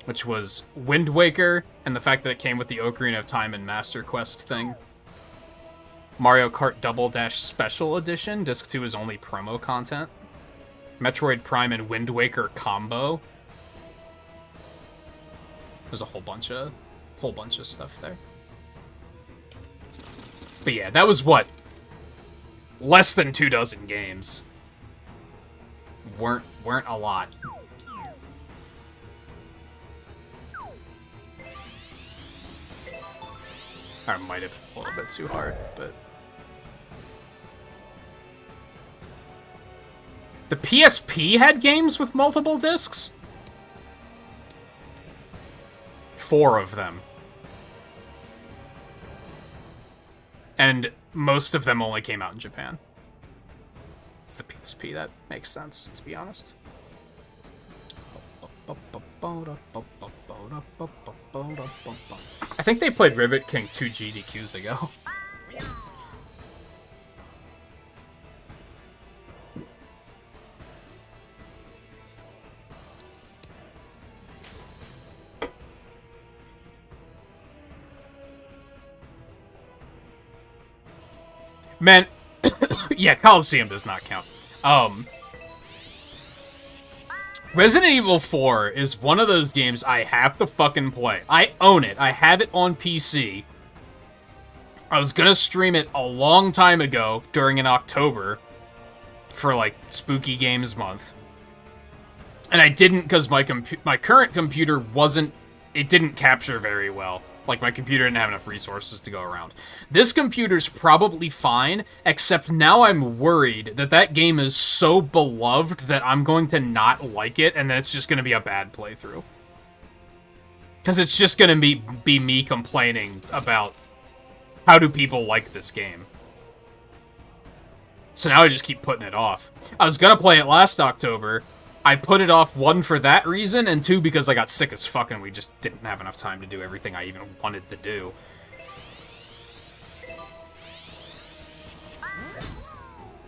Which was Wind Waker, and the fact that it came with the Ocarina of Time and Master Quest thing. Mario Kart Double Dash Special Edition. Disc 2 is only promo content. Metroid Prime and Wind Waker combo. There's a whole bunch of stuff there. But yeah, that was what? Less than 2 dozen games. Weren't a lot. I might have been a little bit too hard, but... The PSP had games with multiple discs? 4 of them. And most of them only came out in Japan. It's the PSP, that makes sense, to be honest. I think they played Ribbit King 2 GDQs ago. Man, yeah, Coliseum does not count. Resident Evil 4 is one of those games I have to fucking play. I own it. I have it on PC. I was gonna stream it a long time ago during an October for, like, Spooky Games Month. And I didn't because my current computer didn't capture very well. Like, my computer didn't have enough resources to go around. This computer's probably fine, except now I'm worried that that game is so beloved that I'm going to not like it, and then it's just going to be a bad playthrough. Because it's just going to be me complaining about how do people like this game. So now I just keep putting it off. I was going to play it last October, I put it off, one, for that reason, and two, because I got sick as fuck and we just didn't have enough time to do everything I even wanted to do.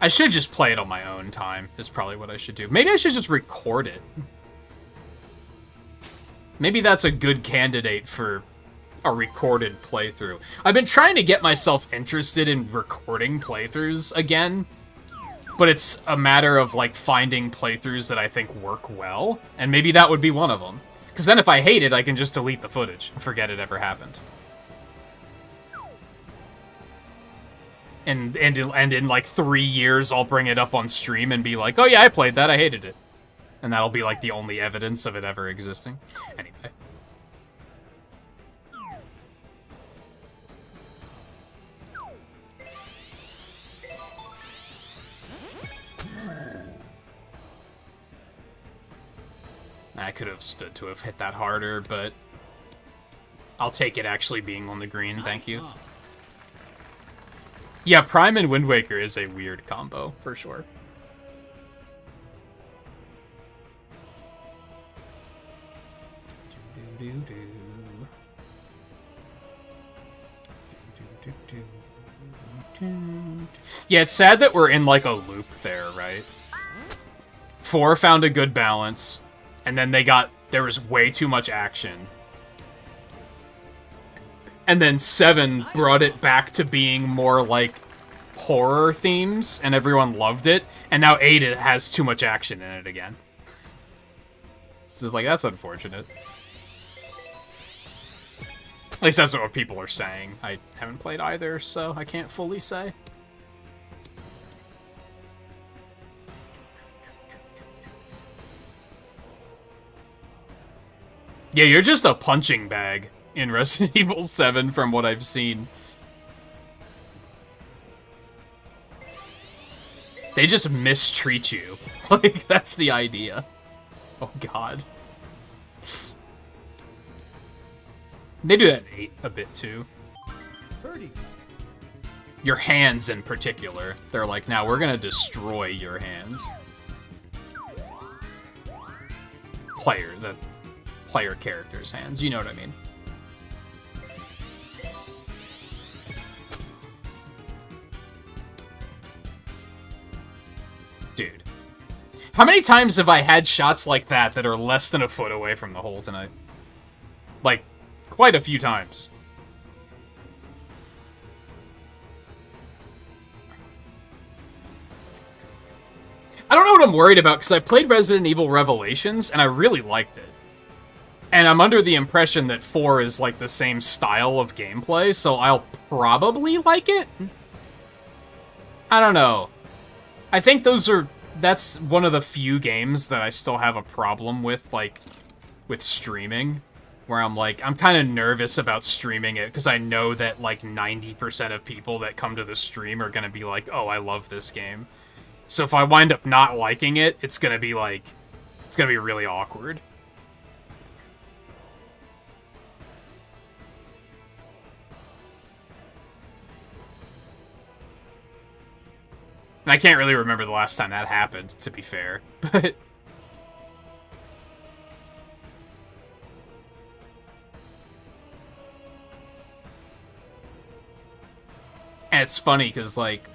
I should just play it on my own time, is probably what I should do. Maybe I should just record it. Maybe that's a good candidate for a recorded playthrough. I've been trying to get myself interested in recording playthroughs again, but it's a matter of, like, finding playthroughs that I think work well, and maybe that would be one of them. Because then if I hate it, I can just delete the footage and forget it ever happened. And in like 3 years, I'll bring it up on stream and be like, oh yeah, I played that, I hated it. And that'll be like the only evidence of it ever existing. Anyway. I could have stood to have hit that harder, but I'll take it actually being on the green, thank you. Yeah, Prime and Wind Waker is a weird combo, for sure. Yeah, it's sad that we're in, like, a loop there, right? 4 found a good balance, and then there was way too much action. And then 7 brought it back to being more like horror themes, and everyone loved it. And now 8 has too much action in it again. It's just like, that's unfortunate. At least that's what people are saying. I haven't played either, so I can't fully say. Yeah, you're just a punching bag in Resident Evil 7 from what I've seen. They just mistreat you. Like, that's the idea. Oh, God. They do that in 8 a bit, too. Your hands, in particular. They're like, now we're gonna destroy your hands. The player character's hands, you know what I mean. Dude. How many times have I had shots like that that are less than a foot away from the hole tonight? Like, quite a few times. I don't know what I'm worried about, because I played Resident Evil Revelations, and I really liked it. And I'm under the impression that 4 is, like, the same style of gameplay, so I'll probably like it? I don't know. I think that's one of the few games that I still have a problem with, like, with streaming. Where I'm like, I'm kind of nervous about streaming it, because I know that, like, 90% of people that come to the stream are gonna be like, oh, I love this game. So if I wind up not liking it, it's gonna be, like, it's gonna be really awkward. And I can't really remember the last time that happened, to be fair, but... And it's funny, because, like,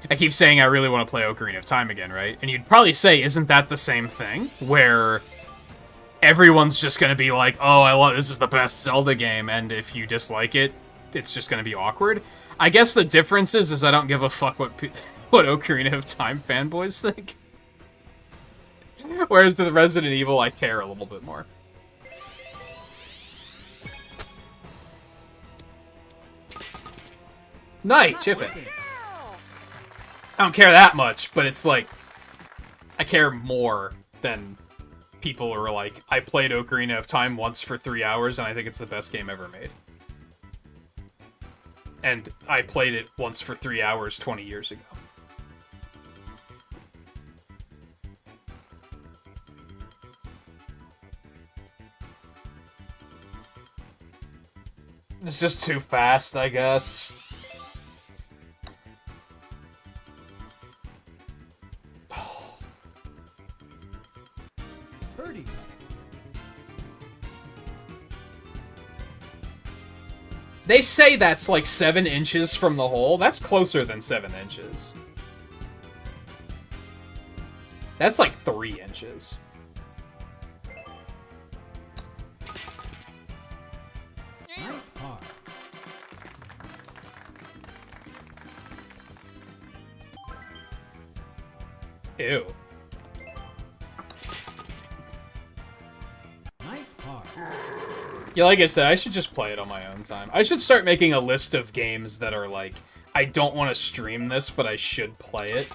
I keep saying I really want to play Ocarina of Time again, right? And you'd probably say, isn't that the same thing? Where everyone's just going to be like, oh, this is the best Zelda game, and if you dislike it, it's just going to be awkward. I guess the difference is I don't give a fuck what Ocarina of Time fanboys think. Whereas with Resident Evil, I care a little bit more. Night, chipping. I don't care that much, but it's like, I care more than people who are like, I played Ocarina of Time once for 3 hours, and I think it's the best game ever made. And I played it once for 3 hours 20 years ago. It's just too fast, I guess. They say that's like 7 inches from the hole. That's closer than 7 inches. That's like 3 inches. Nice par. Ew. Nice par. Yeah, like I said, I should just play it on my own time. I should start making a list of games that are like, I don't want to stream this, but I should play it.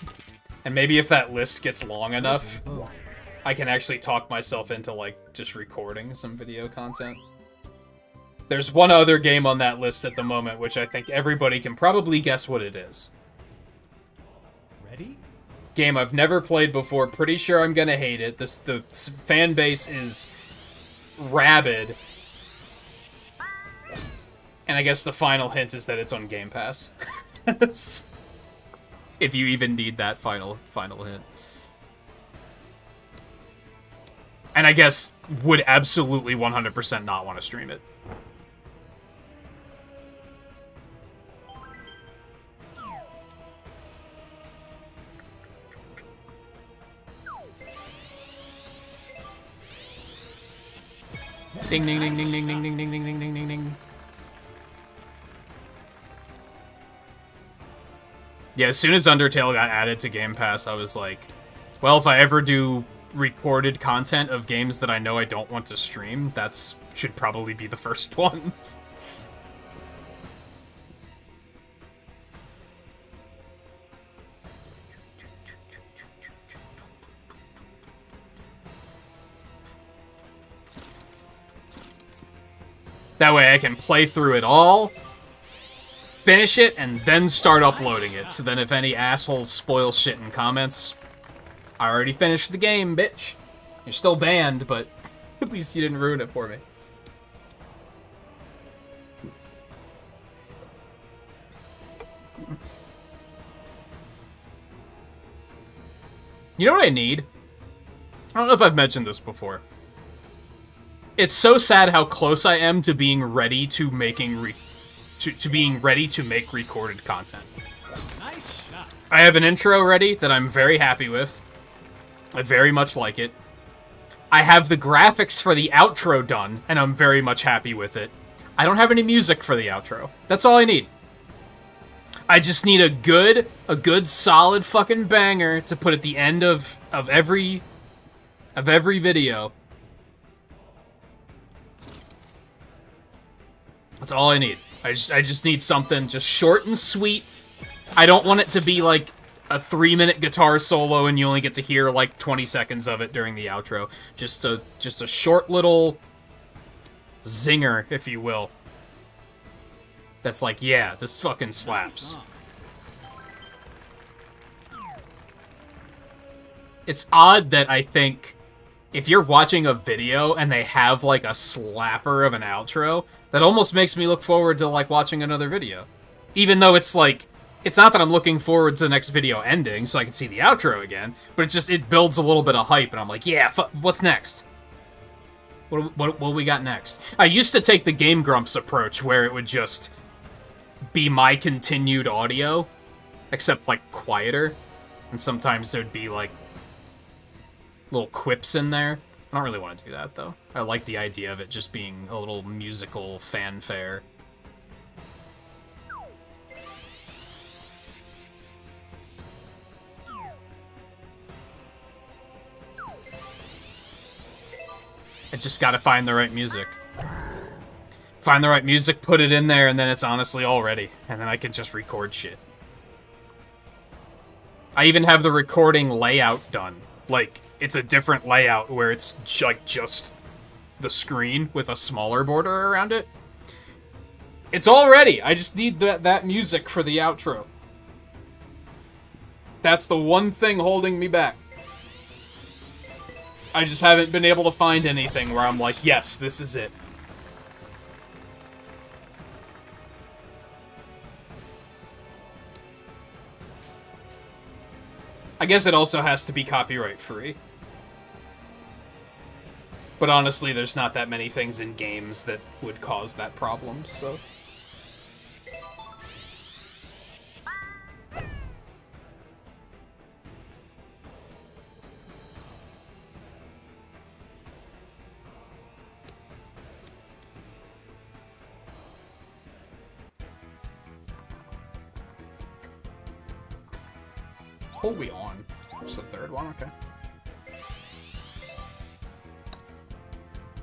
And maybe if that list gets long enough, I can actually talk myself into, like, just recording some video content. There's one other game on that list at the moment, which I think everybody can probably guess what it is. Ready? Game I've never played before, pretty sure I'm gonna hate it. The fan base is rabid. And I guess the final hint is that it's on Game Pass. If you even need that final hint. And I guess would absolutely 100% not want to stream it. Ding ding ding ding ding ding ding ding ding ding ding ding ding. Yeah, as soon as Undertale got added to Game Pass, I was like, well, if I ever do recorded content of games that I know I don't want to stream, that's should probably be the first one. That way I can play through it all, finish it, and then start uploading it. So then if any assholes spoil shit in comments, I already finished the game, bitch. You're still banned, but at least you didn't ruin it for me. You know what I need? I don't know if I've mentioned this before. It's so sad how close I am to being ready to making being ready to make recorded content. Nice shot. I have an intro ready that I'm very happy with. I very much like it. I have the graphics for the outro done, and I'm very much happy with it. I don't have any music for the outro. That's all I need. I just need a good solid fucking banger to put at the end of every video. That's all I need. I just need something just short and sweet. I don't want it to be like a 3-minute guitar solo and you only get to hear like 20 seconds of it during the outro. Just a short little zinger, if you will. That's like, yeah, this fucking slaps. It's odd that I think if you're watching a video and they have like a slapper of an outro, that almost makes me look forward to like watching another video. Even though it's like, it's not that I'm looking forward to the next video ending so I can see the outro again, but it builds a little bit of hype and I'm like, yeah, what's next? What we got next? I used to take the Game Grumps approach where it would just be my continued audio, except like quieter, and sometimes there'd be like little quips in there. I don't really want to do that though. I like the idea of it just being a little musical fanfare. I just gotta find the right music. Find the right music, put it in there, and then it's honestly all ready. And then I can just record shit. I even have the recording layout done. Like, it's a different layout where it's like just the screen with a smaller border around it. It's all ready. I just need that music for the outro. That's the one thing holding me back. I just haven't been able to find anything where I'm like, yes, this is it. I guess it also has to be copyright free. But honestly, there's not that many things in games that would cause that problem, so... hole we on? It's the third one, okay.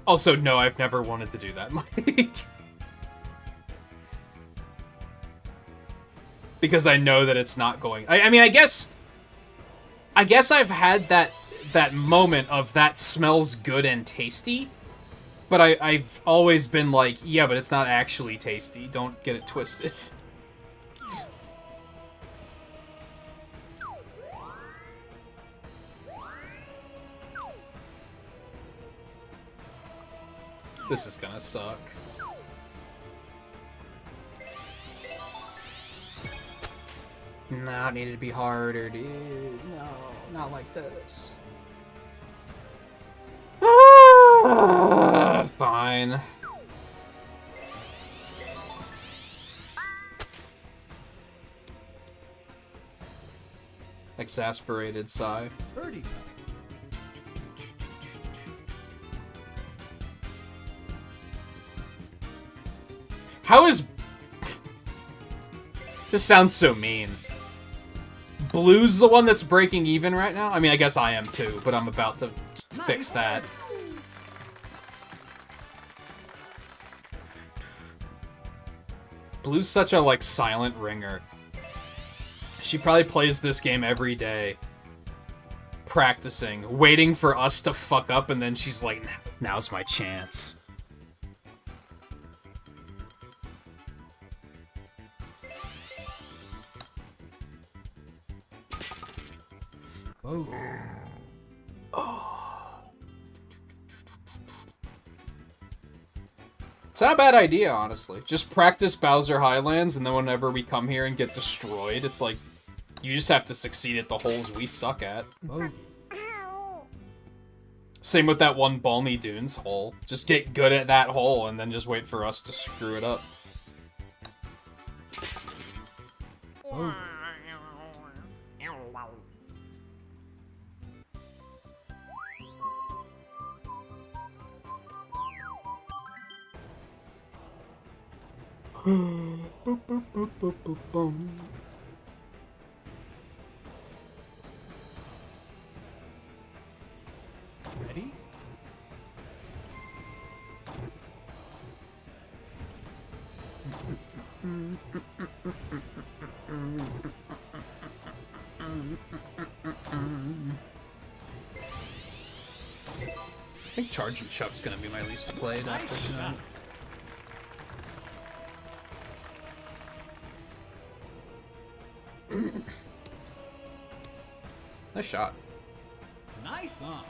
Also, no, I've never wanted to do that, Mike. Because I know that it's not going... I mean, I guess I've had that moment of that smells good and tasty, but I've always been like, yeah, but it's not actually tasty. Don't get it twisted. This is gonna suck. No, it needed to be harder, dude. No, not like this. Fine. Exasperated sigh. Birdie. How is... This sounds so mean. Blue's the one that's breaking even right now? I mean, I guess I am too, but I'm about to fix that. Blue's such a, like, silent ringer. She probably plays this game every day. Practicing. Waiting for us to fuck up, and then she's like, now's my chance. Oh. It's not a bad idea, honestly. Just practice Bowser Highlands, and then whenever we come here and get destroyed, it's like, you just have to succeed at the holes we suck at. Oh. Same with that one Balmy Dunes hole. Just get good at that hole, and then just wait for us to screw it up. Oh. Ready? I think Charging Chuck's gonna be my least played after tonight. Nice shot. Nice on.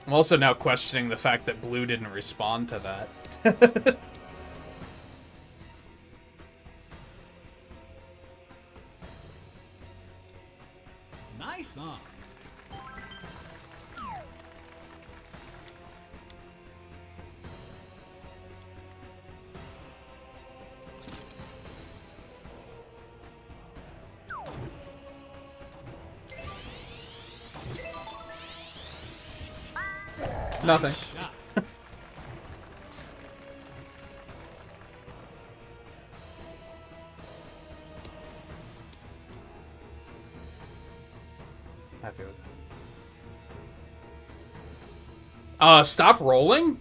I'm also now questioning the fact that Blue didn't respond to that. Nice on. Nothing. Shot. Happy with that. Stop rolling?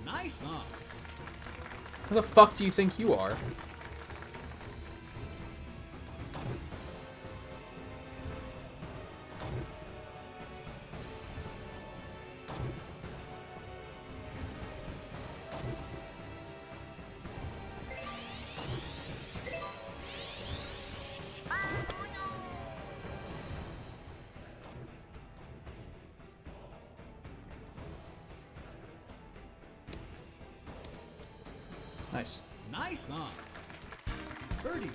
Nice on. Who the fuck do you think you are? Nice. Nice on. Birdie.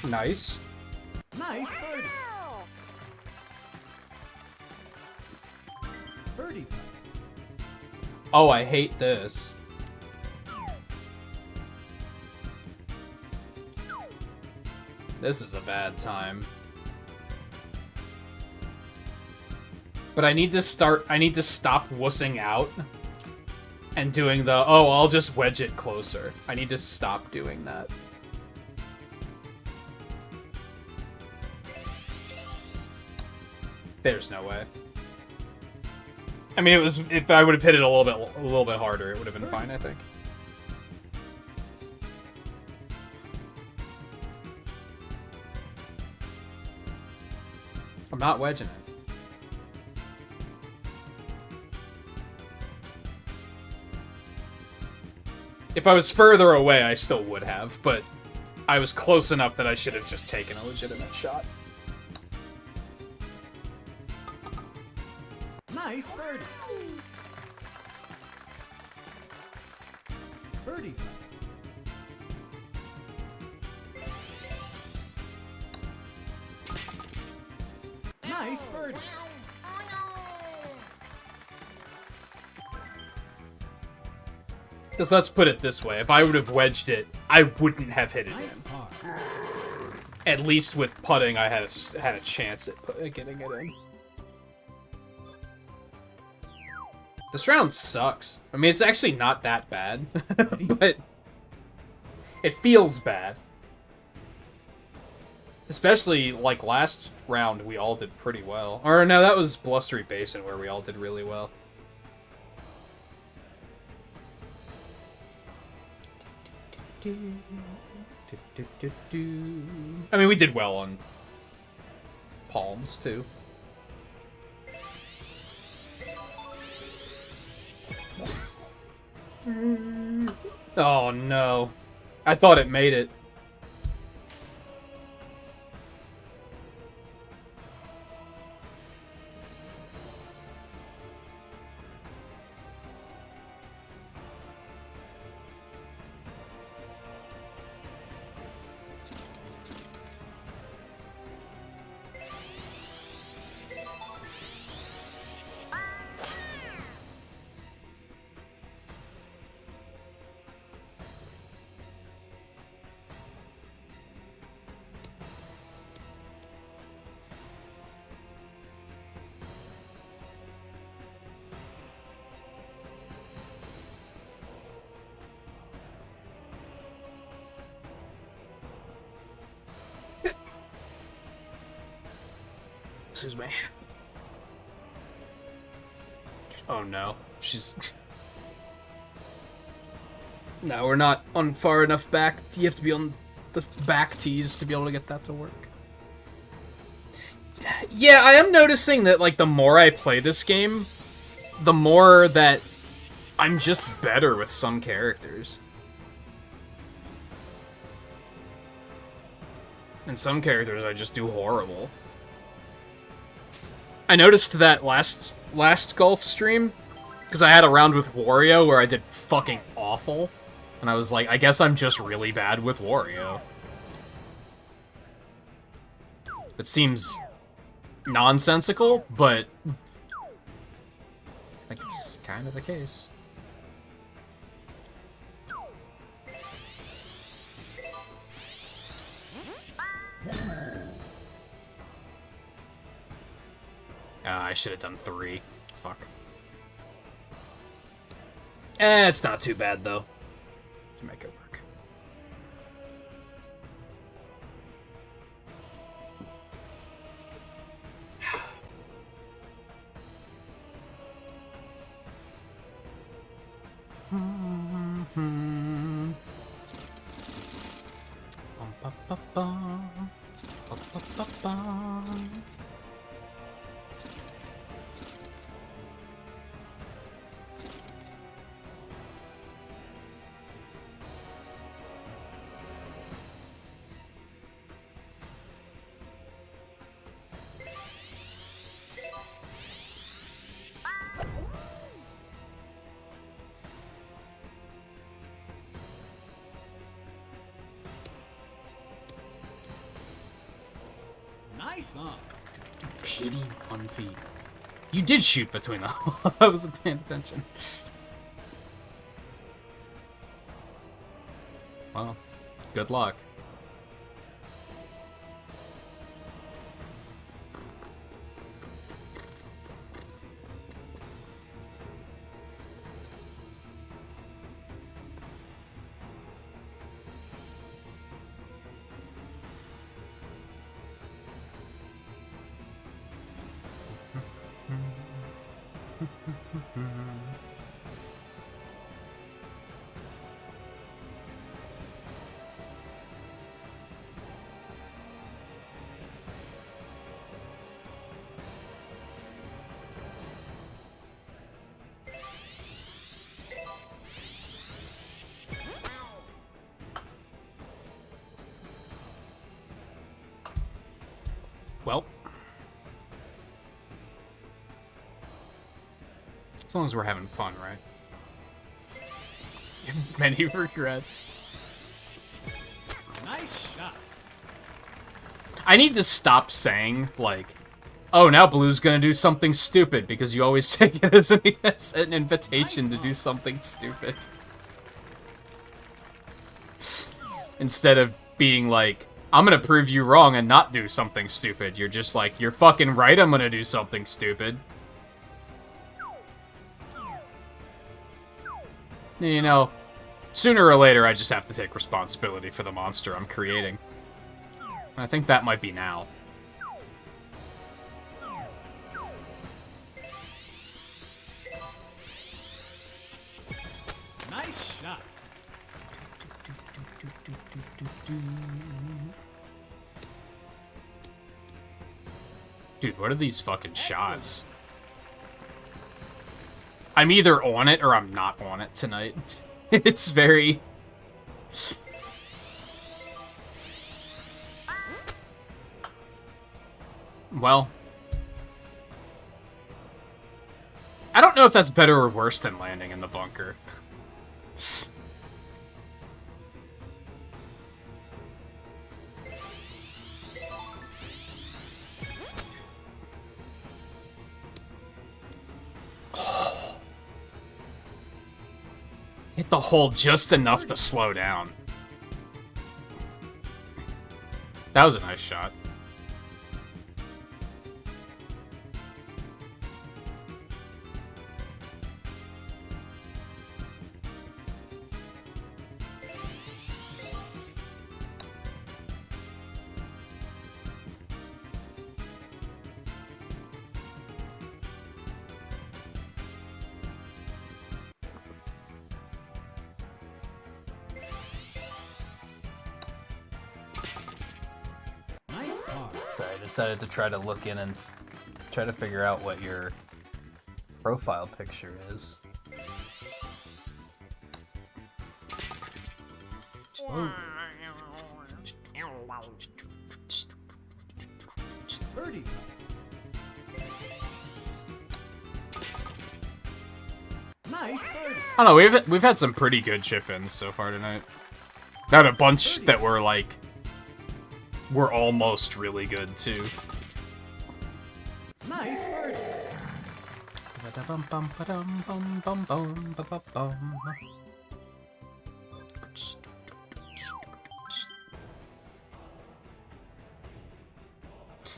Nice. Nice birdie. Birdie. Oh, I hate this. This is a bad time. But I need to stop wussing out and doing the, oh, I'll just wedge it closer. I need to stop doing that. There's no way. I mean, if I would have hit it a little bit harder, it would have been fine, I think. I'm not wedging it. If I was further away, I still would have, but I was close enough that I should have just taken a legitimate shot. Nice birdie. Birdie putt. Nice birdie. Oh Because let's put it this way, if I would have wedged it, I wouldn't have hit it Nice in. par. At least with putting, I had a chance at getting it in. This round sucks. I mean, it's actually not that bad, but it feels bad. Especially, like, last round, we all did pretty well. Or, no, that was Blustery Basin where we all did really well. I mean, we did well on Palms, too. Oh, no. I thought it made it. Excuse me. Oh no, she's... No, we're not on far enough back. You have to be on the back tees to be able to get that to work. Yeah, I am noticing that, like, the more I play this game, the more that I'm just better with some characters. And some characters I just do horrible. I noticed that last golf stream, because I had a round with Wario where I did fucking awful, and I was like, I guess I'm just really bad with Wario. It seems nonsensical, but I think it's kind of the case. I should have done 3. Fuck. It's not too bad, though. To make it work. Nice on. 81 feet. You did shoot between them. I wasn't paying attention. Well, good luck. Well, as long as we're having fun, right? Many regrets. Nice shot. I need to stop saying, like, oh, now Blue's gonna do something stupid, because you always take it as an invitation to do something stupid. Instead of being like, I'm gonna prove you wrong and not do something stupid. You're just like, you're fucking right, I'm gonna do something stupid. You know, sooner or later I just have to take responsibility for the monster I'm creating. And I think that might be now. Nice shot. Dude, what are these fucking shots? I'm either on it or I'm not on it tonight. It's very... Well... I don't know if that's better or worse than landing in the bunker. Hit the hole just enough to slow down. That was a nice shot. Sorry, I decided to try to look in and try to figure out what your profile picture is. Birdie. Nice birdie. I don't know, we've had some pretty good chip-ins so far tonight. Had a bunch that were like... were almost really good, too. Nice birdie.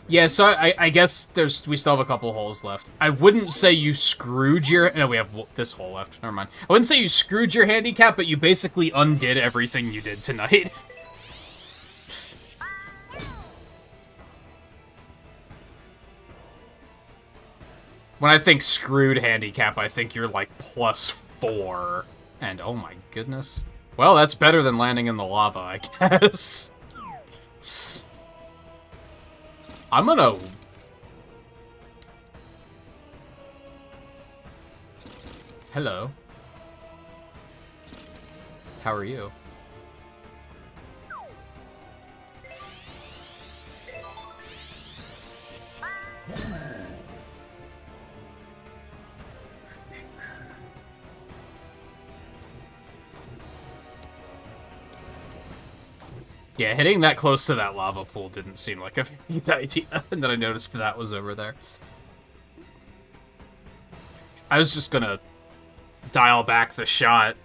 Yeah, so I guess we still have a couple holes left. I wouldn't say you screwed your... No, we have this hole left. Never mind. I wouldn't say you screwed your handicap, but you basically undid everything you did tonight. When I think screwed handicap, I think you're like +4. And oh my goodness. Well, that's better than landing in the lava, I guess. I'm gonna... Hello. How are you? Yeah, hitting that close to that lava pool didn't seem like a good idea, and then I noticed that was over there. I was just gonna dial back the shot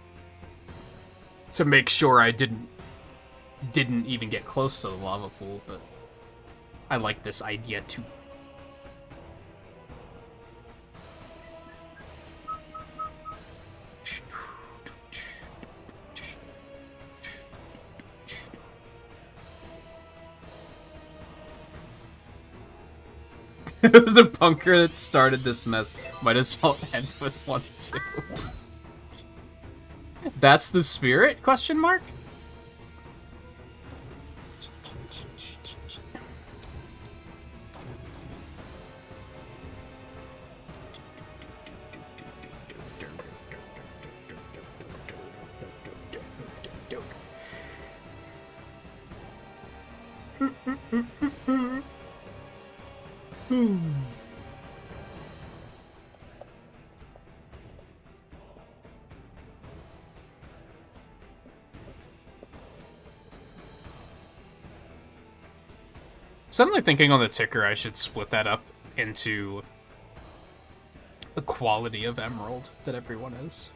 to make sure I didn't didn't even get close to the lava pool, but I like this idea too. It was the punker that started this mess. Might as well end with one too. That's the spirit? Question mark? Suddenly thinking on the ticker, I should split that up into the quality of emerald that everyone is.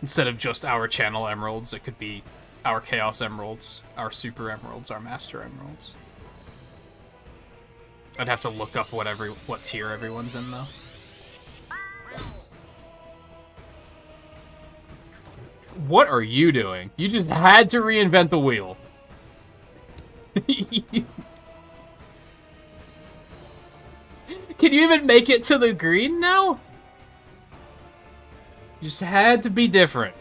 Instead of just our channel emeralds, it could be our chaos emeralds, our super emeralds, our master emeralds. I'd have to look up what tier everyone's in, though. What are you doing? You just had to reinvent the wheel. Can you even make it to the green now? You just had to be different.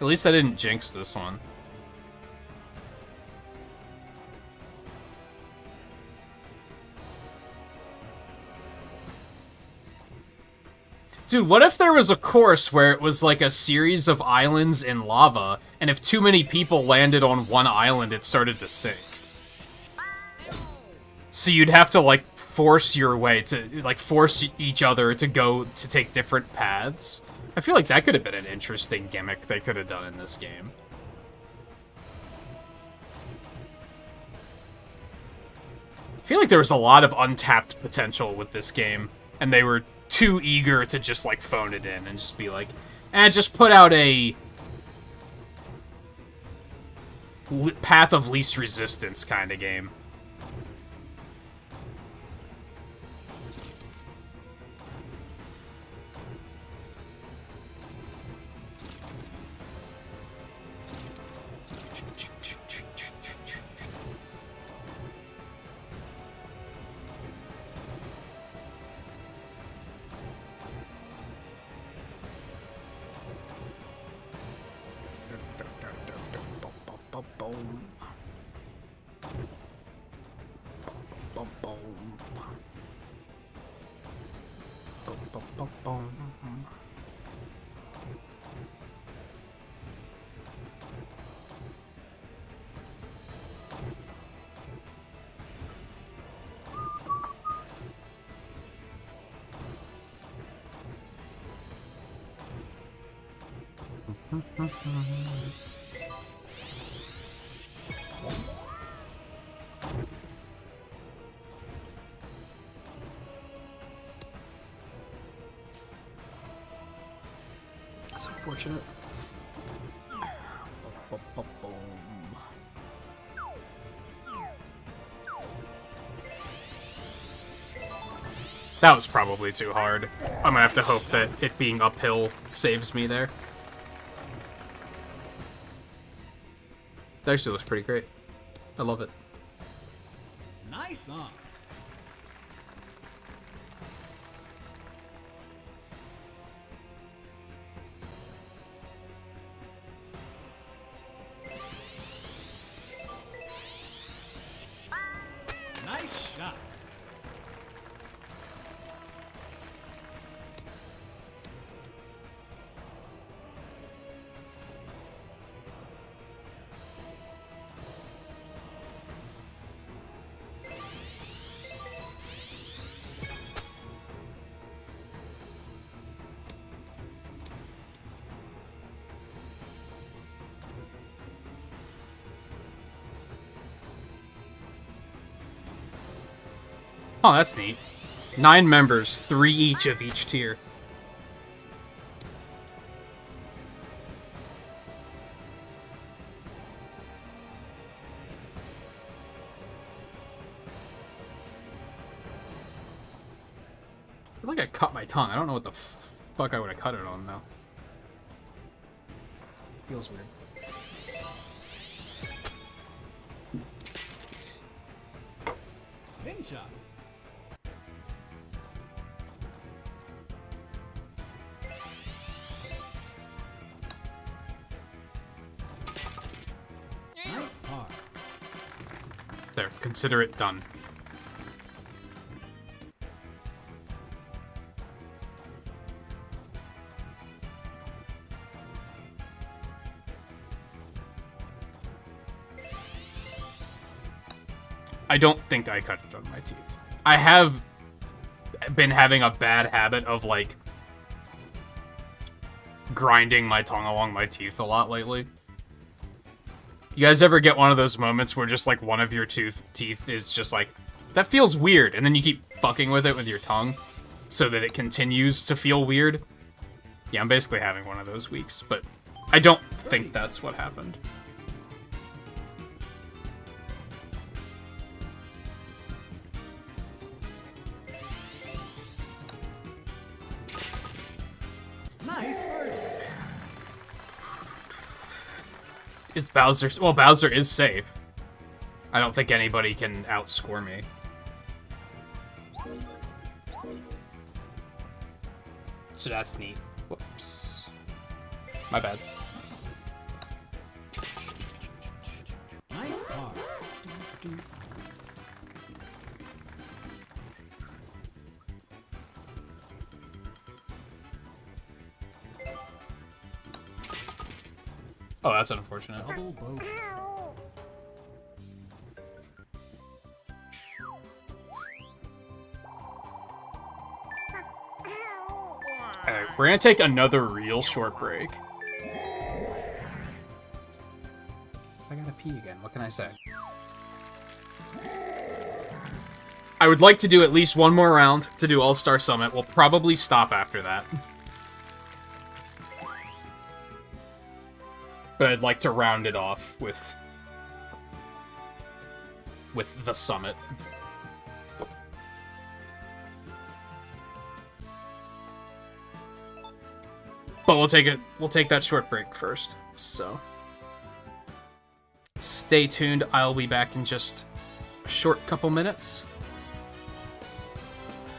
At least I didn't jinx this one. Dude, what if there was a course where it was like a series of islands in lava, and if too many people landed on one island, it started to sink? So you'd have to, like, force your way to, like, force each other to go to take different paths. I feel like that could have been an interesting gimmick they could have done in this game. I feel like there was a lot of untapped potential with this game, and they were too eager to just, like, phone it in and just be like, just put out a path of least resistance kind of game. That's unfortunate. That was probably too hard. I'm gonna have to hope that it being uphill saves me there. That actually looks pretty great. I love it. Nice, huh? Nice shot. Oh, that's neat. 9 members, 3 each of each tier. feel like I cut my tongue. I don't know what the fuck I would have cut it on, though. Feels weird. Pin shot. Nice par. There, consider it done. I don't think I cut it on my teeth. I have been having a bad habit of, like, grinding my tongue along my teeth a lot lately. You guys ever get one of those moments where just, like, one of your teeth is just like, that feels weird, and then you keep fucking with it with your tongue so that it continues to feel weird? Yeah, I'm basically having one of those weeks, but I don't think that's what happened. Nice birdie. Is Bowser... Well, Bowser is safe. I don't think anybody can outscore me. So that's neat. Whoops. My bad. Nice par. Oh, that's unfortunate. Double bogey. Alright, we're gonna take another real short break. I gotta pee again, what can I say? I would like to do at least one more round to do All-Star Summit. We'll probably stop after that. But I'd like to round it off with the summit. But we'll take that short break first. So stay tuned. I'll be back in just a short couple minutes.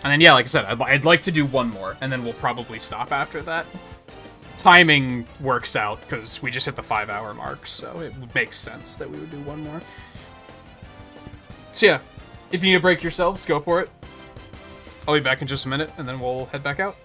And then, yeah, like I said, I'd like to do one more, and then we'll probably stop after that. Timing works out, because we just hit the 5-hour mark, so it makes sense that we would do one more. So yeah, if you need a break yourselves, go for it. I'll be back in just a minute, and then we'll head back out.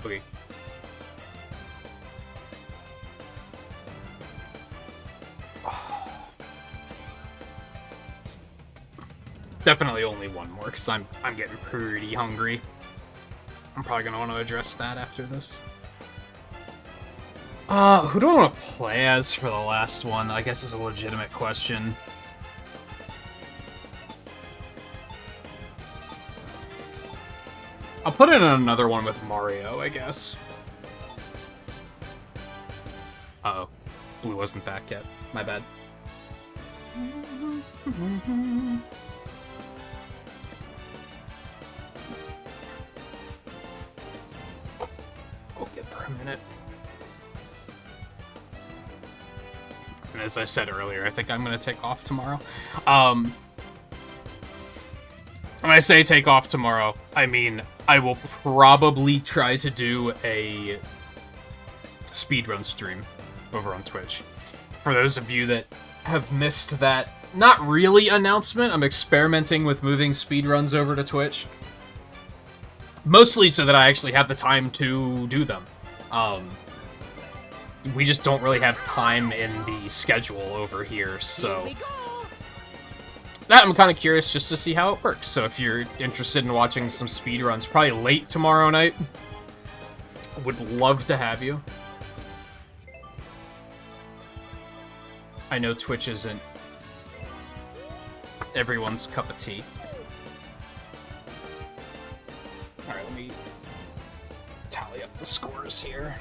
Okay. Definitely only one more, because I'm getting pretty hungry. I'm probably gonna want to address that after this. Who do I want to play as for the last one? I guess is a legitimate question. I'll put in another one with Mario, I guess. Uh-oh. Blue wasn't back yet. My bad. I'll get for a minute. And as I said earlier, I think I'm going to take off tomorrow. When I say take off tomorrow, I mean I will probably try to do a speedrun stream over on Twitch. For those of you that have missed that, not really announcement, I'm experimenting with moving speedruns over to Twitch. Mostly so that I actually have the time to do them. We just don't really have time in the schedule over here, so... That I'm kind of curious just to see how it works. So if you're interested in watching some speedruns, probably late tomorrow night, would love to have you. I know Twitch isn't everyone's cup of tea. Alright, let me tally up the scores here.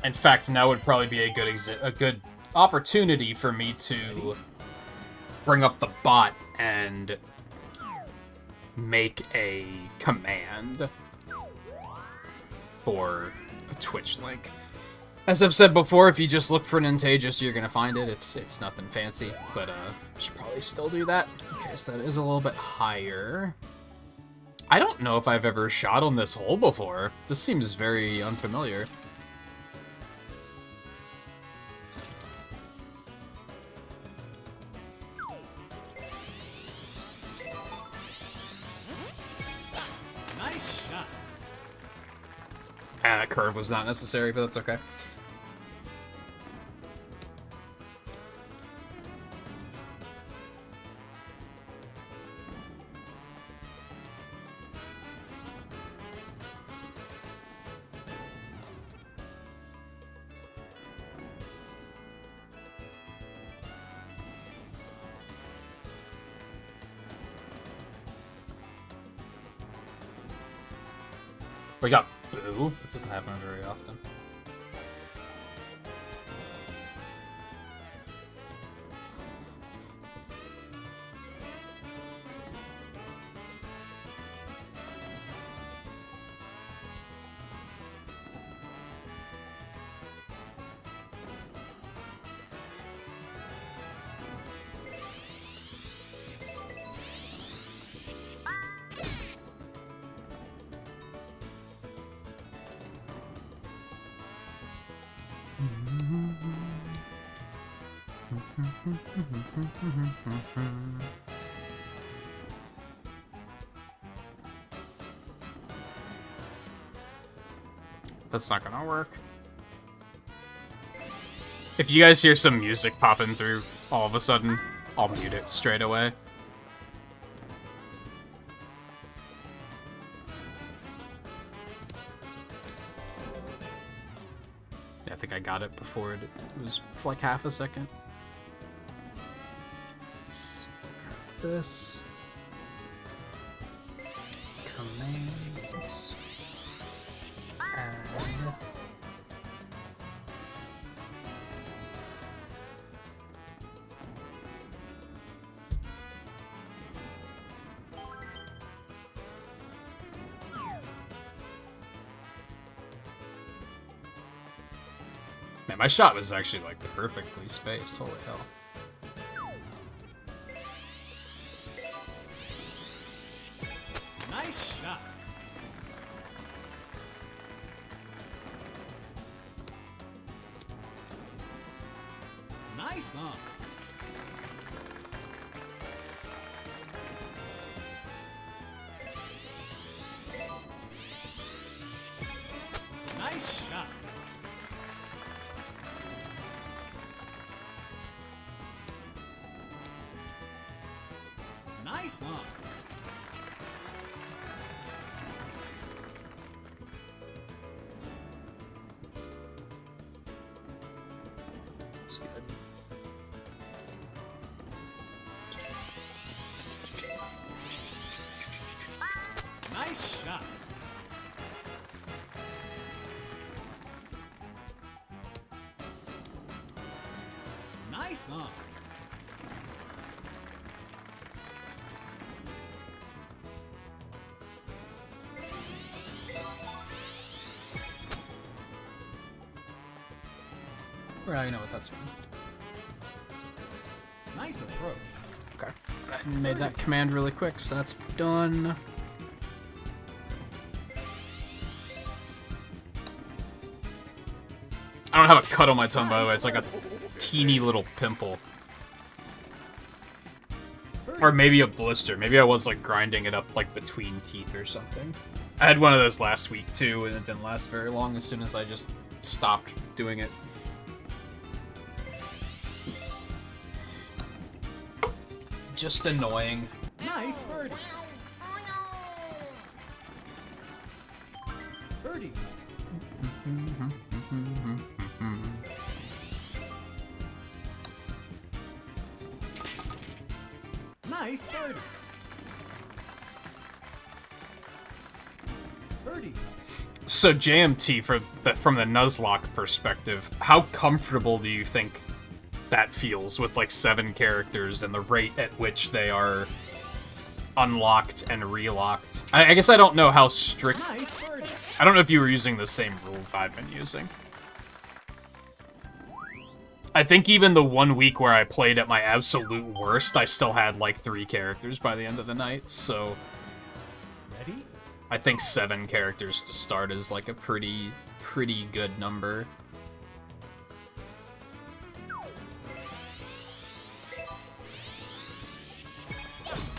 In fact, now would probably be a good opportunity for me to bring up the bot and make a command for a Twitch link. As I've said before, if you just look for Nintagious, you're gonna find it. It's nothing fancy, but I should probably still do that. Okay, so that is a little bit higher. I don't know if I've ever shot on this hole before. This seems very unfamiliar. That curve was not necessary, but that's okay. We got Boo. This doesn't happen very often. That's not gonna work. If you guys hear some music popping through all of a sudden, I'll mute it straight away. Yeah, I think I got it before it was for like half a second. Let's grab this. Commands. Add. Man, my shot was actually like perfectly spaced. Holy hell. Nice shot. Nice on. Nice shot. Nice on. That's good. Nice shot. Nice on. Well, you know what that's from. Nice approach. Okay. I made that command really quick, so that's done. I don't have a cut on my tongue, by the way. It's like a teeny little pimple. Or maybe a blister. Maybe I was, like, grinding it up, like, between teeth or something. I had one of those last week, too, and it didn't last very long as soon as I just stopped doing it. Just annoying. Nice birdie. Birdie. Nice birdie. Birdie. So JMT, from the Nuzlocke perspective, how comfortable do you think that feels with like 7 characters and the rate at which they are unlocked and relocked? I guess I don't know how strict... Nice birdie. I don't know if you were using the same rules I've been using. I think even the 1 week where I played at my absolute worst, I still had like 3 characters by the end of the night, so... Ready? I think 7 characters to start is like a pretty good number.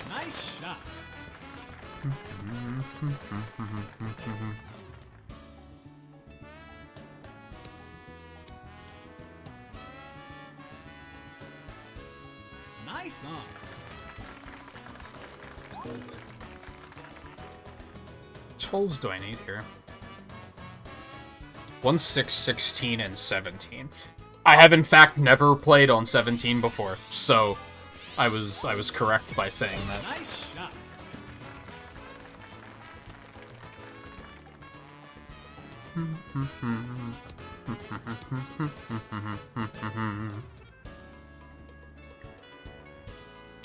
Nice shot. Nice on. Which holes do I need here? 1, 6, 16, and 17. I have in fact never played on 17 before, so I was correct by saying that. Nice shot.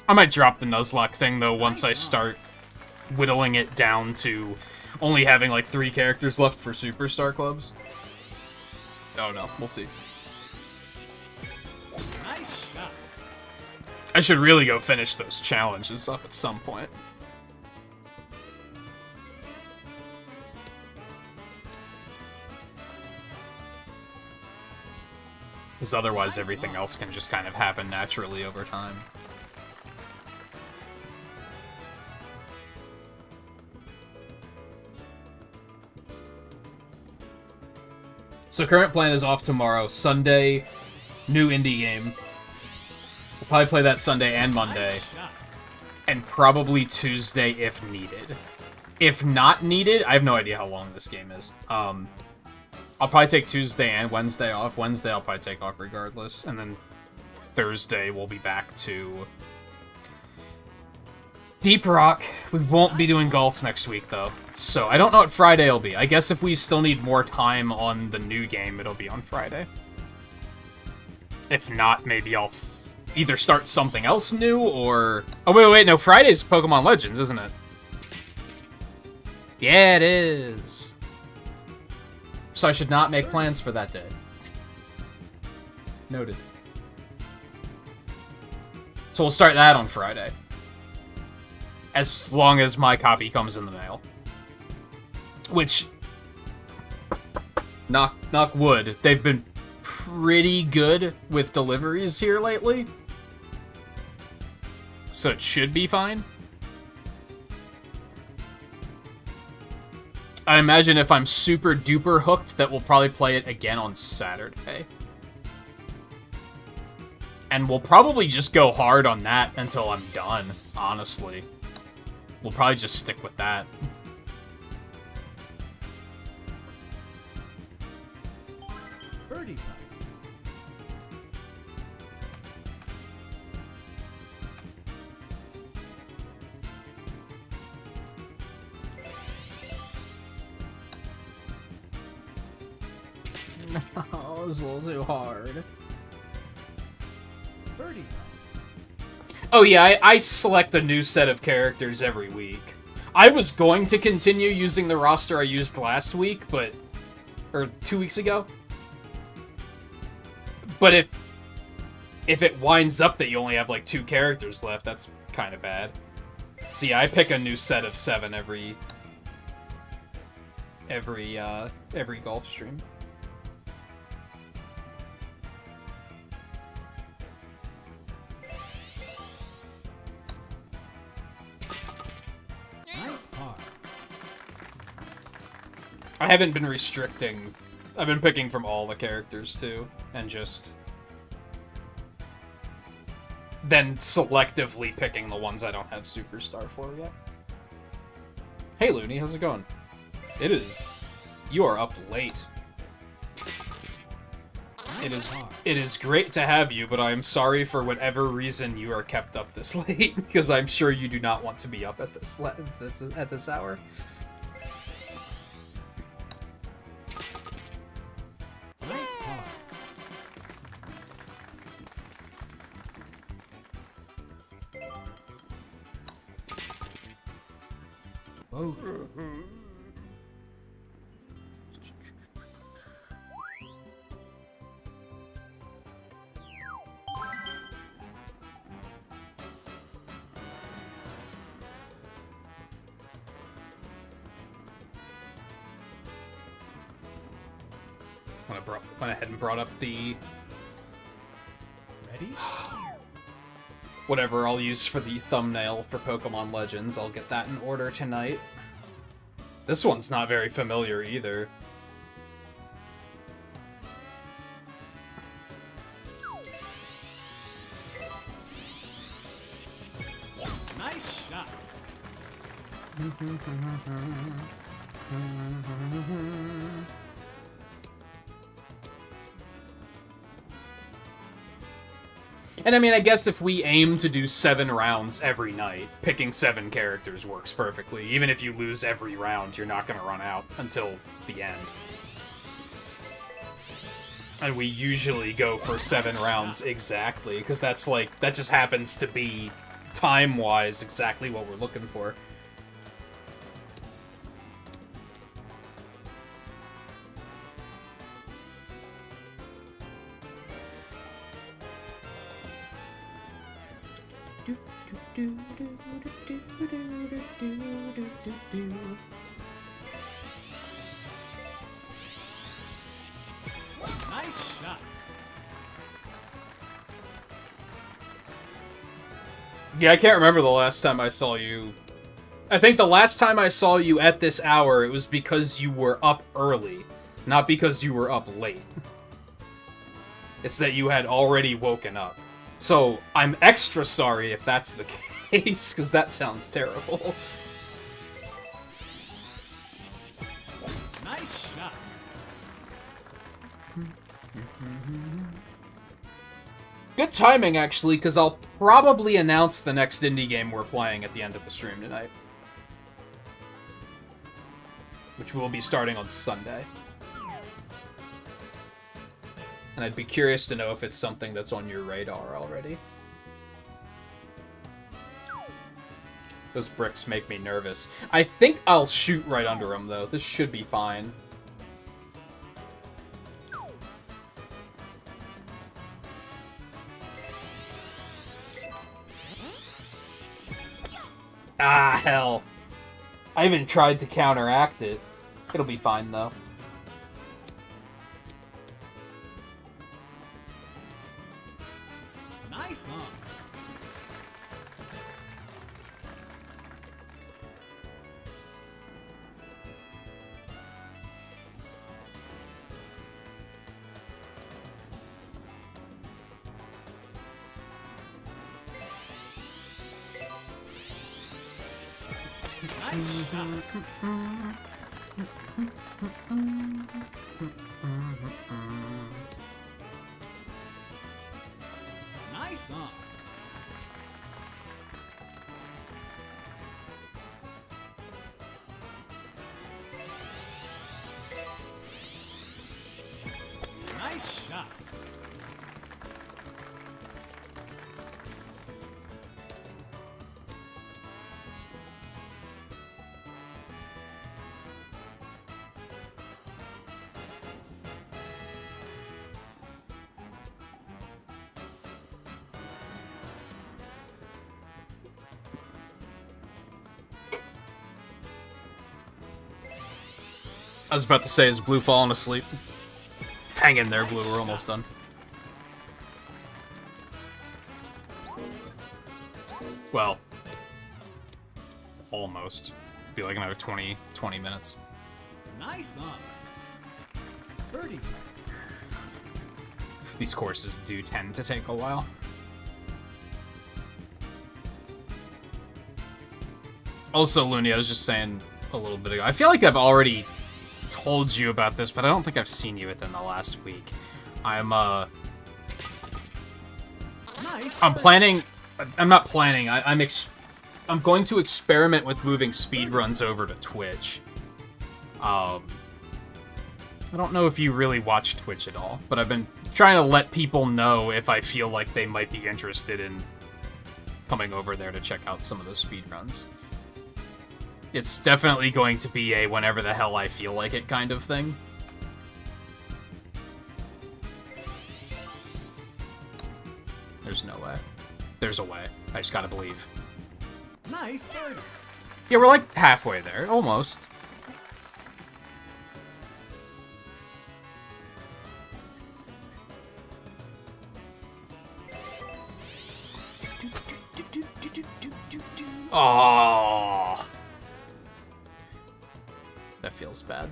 I might drop the Nuzlocke thing though once I start whittling it down to only having like 3 characters left for Superstar Clubs. Oh no, we'll see. Nice shot. I should really go finish those challenges up at some point. Because otherwise everything else can just kind of happen naturally over time. So current plan is off tomorrow. Sunday, new indie game. We'll probably play that Sunday and Monday. Nice shot. And probably Tuesday if needed. If not needed, I have no idea how long this game is. I'll probably take Tuesday and Wednesday off. Wednesday I'll probably take off regardless. And then Thursday we'll be back to Deep Rock. We won't be doing golf next week, though. So, I don't know what Friday will be. I guess if we still need more time on the new game, it'll be on Friday. If not, maybe I'll either start something else new, or... Oh, wait, no, Friday's Pokemon Legends, isn't it? Yeah, it is. So I should not make plans for that day. Noted. So we'll start that on Friday. As long as my copy comes in the mail. Which, knock wood, they've been pretty good with deliveries here lately. So it should be fine. I imagine if I'm super duper hooked that we'll probably play it again on Saturday. And we'll probably just go hard on that until I'm done, honestly. We'll probably just stick with that. Birdie putt. Oh, it was a little too hard. Birdie putt. Oh yeah, I select a new set of characters every week. I was going to continue using the roster I used last week, or 2 weeks ago. But if it winds up that you only have like 2 characters left, that's kind of bad. See, I pick a new set of 7 every golf stream. Nice par. I haven't been restricting. I've been picking from all the characters too, and just then selectively picking the ones I don't have Superstar for yet. Hey Looney, how's it going? It is. You are up late. It is great to have you, but I'm sorry for whatever reason you are kept up this late, because I'm sure you do not want to be up at this hour. Nice par. Bogey. Went ahead and brought up the Ready? whatever I'll use for the thumbnail for Pokemon Legends. I'll get that in order tonight. This one's not very familiar either. Nice shot. And I mean, I guess if we aim to do 7 rounds every night, picking 7 characters works perfectly. Even if you lose every round, you're not going to run out until the end. And we usually go for 7 rounds exactly, because that's like, that just happens to be, time-wise, exactly what we're looking for. Nice shot. Yeah, I can't remember the last time I saw you. I think the last time I saw you at this hour, it was because you were up early, not because you were up late. It's that you had already woken up. So, I'm extra sorry if that's the case, because that sounds terrible. Nice shot. Good timing, actually, because I'll probably announce the next indie game we're playing at the end of the stream tonight. Which will be starting on Sunday. And I'd be curious to know if it's something that's on your radar already. Those bricks make me nervous. I think I'll shoot right under them, though. This should be fine. Ah, hell. I even tried to counteract it. It'll be fine, though. Nice on. Nice shot. Nice on. Nice shot. I was about to say, is Blue falling asleep? Hang in there, Blue. We're almost done. Well, almost. Be like another 20 minutes. Nice on. Birdie. These courses do tend to take a while. Also, Looney, I was just saying a little bit ago, I feel like I've already told you about this, but I don't think I've seen you within the last week. I'm Nice. planning. I'm not planning. I'm going to experiment with moving speedruns over to Twitch. I don't know if you really watch Twitch at all, but I've been trying to let people know if I feel like they might be interested in coming over there to check out some of the speedruns. It's definitely going to be a whenever the hell I feel like it kind of thing. There's no way. There's a way. I just gotta believe. Nice birdie. Yeah, we're like halfway there. Almost. Oh, that feels bad.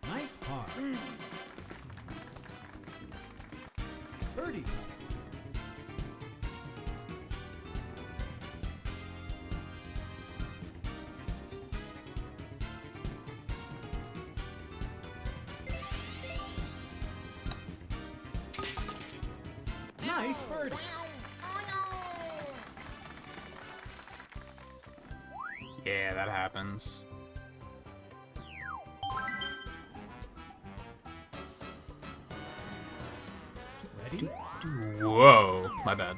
Nice par. Birdie. Nice birdie. Yeah, that happens. Ready? Whoa, my bad.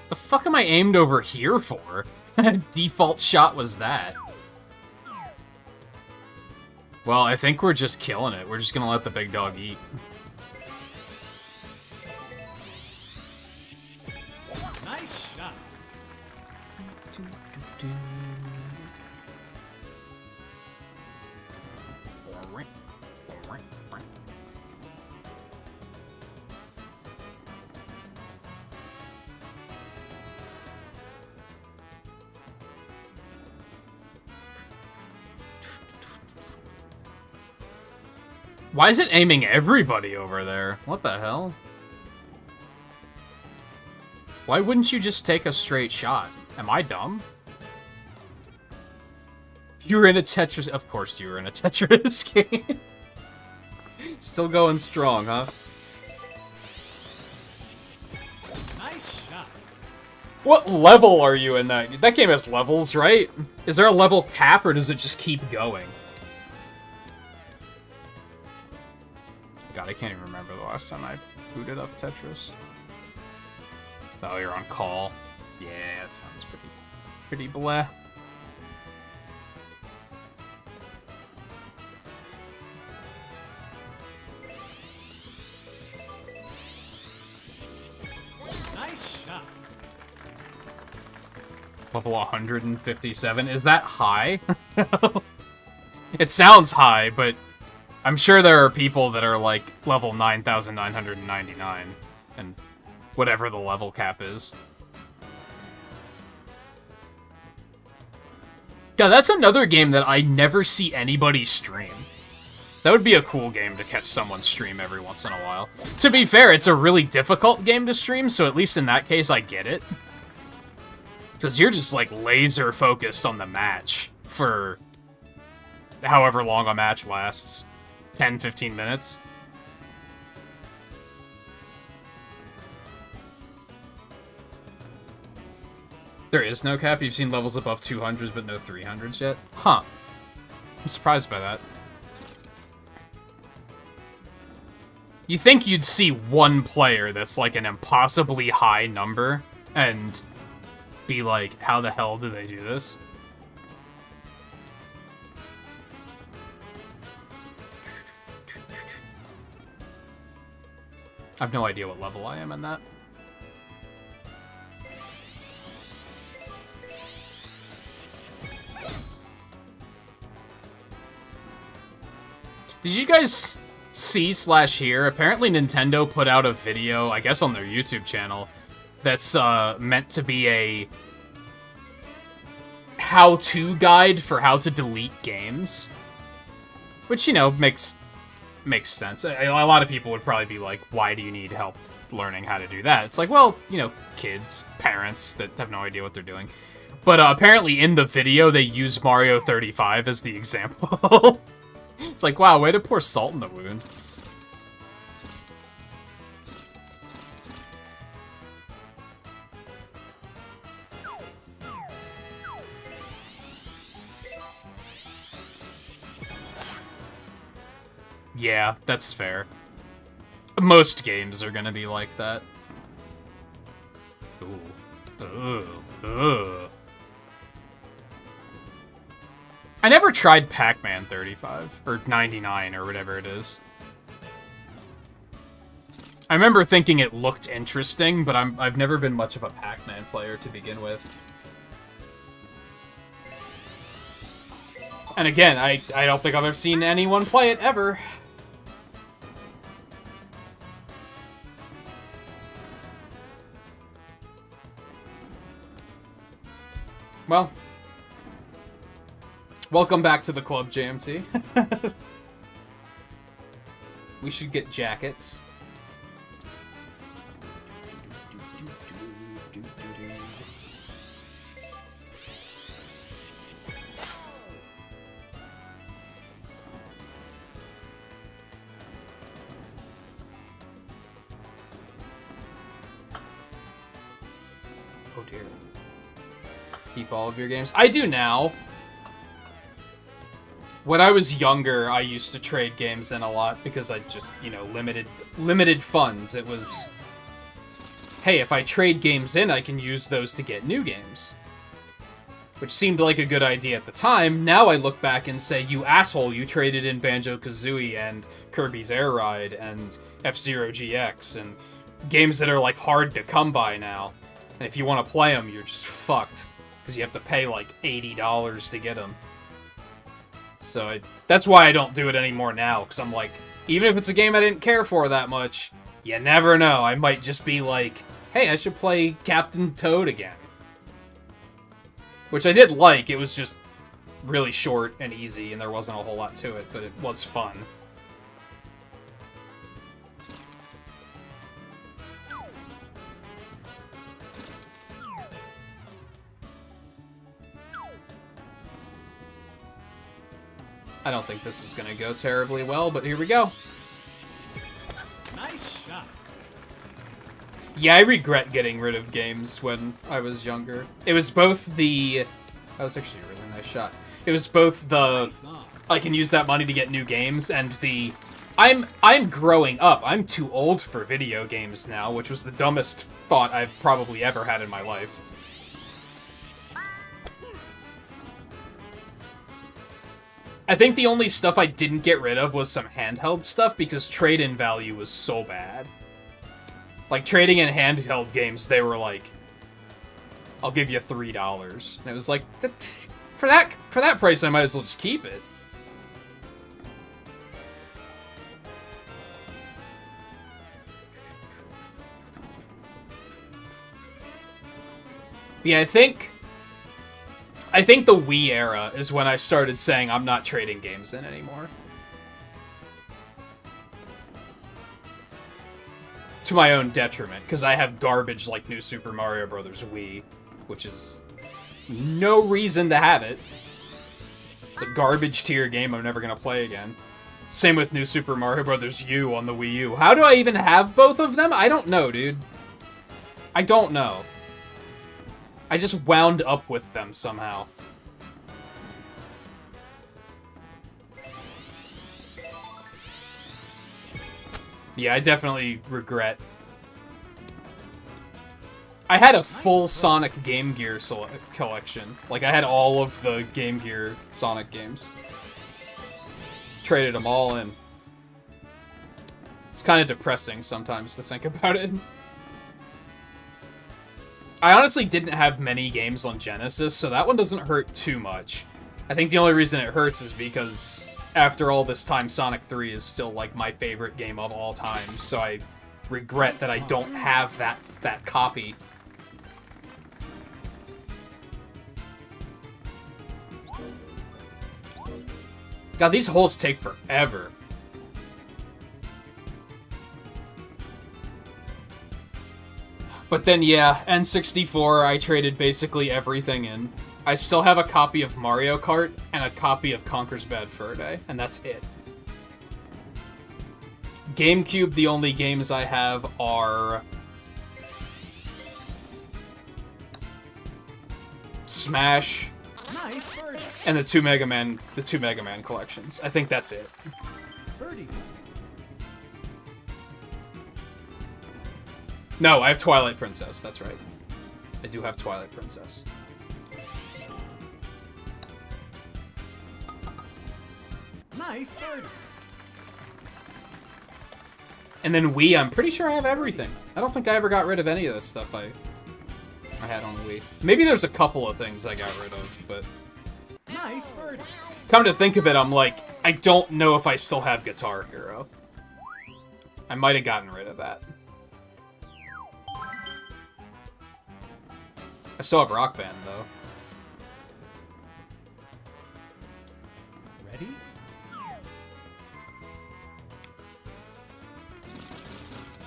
The fuck am I aimed over here for? Default shot was that. Well, I think we're just killing it. We're just gonna let the big dog eat. Nice shot. Why is it aiming everybody over there? What the hell? Why wouldn't you just take a straight shot? Am I dumb? You were in a Tetris... Of course you were in a Tetris game. Still going strong, huh? Nice shot. What level are you in that? That game has levels, right? Is there a level cap, or does it just keep going? God, I can't even remember the last time I booted up Tetris. Oh, you're on call. Yeah, that sounds pretty bleh. Nice shot. Level 157. Is that high? It sounds high, but I'm sure there are people that are like level 9,999 and whatever the level cap is. Yeah, that's another game that I never see anybody stream. That would be a cool game to catch someone stream every once in a while. To be fair, it's a really difficult game to stream, so at least in that case, I get it. Because you're just, like, laser focused on the match for however long a match lasts. 10, 15 minutes. There is no cap? You've seen levels above 200s, but no 300s yet? Huh. I'm surprised by that. You think you'd see one player that's like an impossibly high number and be like, how the hell do they do this? I have no idea what level I am in that. Did you guys see/hear? Apparently Nintendo put out a video, I guess on their YouTube channel, that's meant to be a how-to guide for how to delete games. Which, you know, makes sense. A lot of people would probably be like, why do you need help learning how to do that? It's like, well, you know, kids, parents that have no idea what they're doing. But apparently in the video, they use Mario 35 as the example. It's like, wow, way to pour salt in the wound. Yeah, that's fair. Most games are gonna be like that. Ooh. Ugh. I never tried Pac-Man 35, or 99, or whatever it is. I remember thinking it looked interesting, but I've never been much of a Pac-Man player to begin with. And again, I don't think I've ever seen anyone play it, ever. Well, welcome back to the club, JMT. We should get jackets. Oh dear. Keep all of your games. I do now. When I was younger, I used to trade games in a lot because I just, you know, limited funds. It was, hey, if I trade games in, I can use those to get new games. Which seemed like a good idea at the time. Now I look back and say, you asshole, you traded in Banjo-Kazooie and Kirby's Air Ride and F-Zero GX and games that are, like, hard to come by now. And if you want to play them, you're just fucked. Because you have to pay, like, $80 to get them. So that's why I don't do it anymore now, because I'm like, even if it's a game I didn't care for that much, you never know. I might just be like, hey, I should play Captain Toad again. Which I did like. It was just really short and easy, and there wasn't a whole lot to it, but it was fun. I don't think this is going to go terribly well, but here we go. Nice shot. Yeah, I regret getting rid of games when I was younger. It was both the... That was actually a really nice shot. It was both the... Nice on. I can use that money to get new games, and the... I'm growing up. I'm too old for video games now, which was the dumbest thought I've probably ever had in my life. I think the only stuff I didn't get rid of was some handheld stuff, because trade-in value was so bad. Like, trading in handheld games, they were like, I'll give you $3. And it was like, for that price, I might as well just keep it. Yeah, I think the Wii era is when I started saying I'm not trading games in anymore. To my own detriment, because I have garbage like New Super Mario Bros. Wii, which is no reason to have it. It's a garbage tier game I'm never going to play again. Same with New Super Mario Bros. U on the Wii U. How do I even have both of them? I don't know, dude. I don't know. I just wound up with them somehow. Yeah, I definitely regret. I had a full Sonic Game Gear collection. Like, I had all of the Game Gear Sonic games. Traded them all in. It's kind of depressing sometimes to think about it. I honestly didn't have many games on Genesis, so that one doesn't hurt too much. I think the only reason it hurts is because after all this time, Sonic 3 is still, like, my favorite game of all time, so I regret that I don't have that copy. God, these holes take forever. But then, yeah, N64, I traded basically everything in. I still have a copy of Mario Kart and a copy of Conker's Bad Fur Day, and that's it. GameCube, the only games I have are Smash Nice birdie. and the two Mega Man collections. I think that's it. Birdie. No, I have Twilight Princess, that's right. I do have Twilight Princess. Nice birdie. And then Wii, I'm pretty sure I have everything. I don't think I ever got rid of any of this stuff I had on Wii. Maybe there's a couple of things I got rid of, but Nice birdie. come to think of it, I'm like, I don't know if I still have Guitar Hero. I might have gotten rid of that. I still have Rock Band, though. Ready?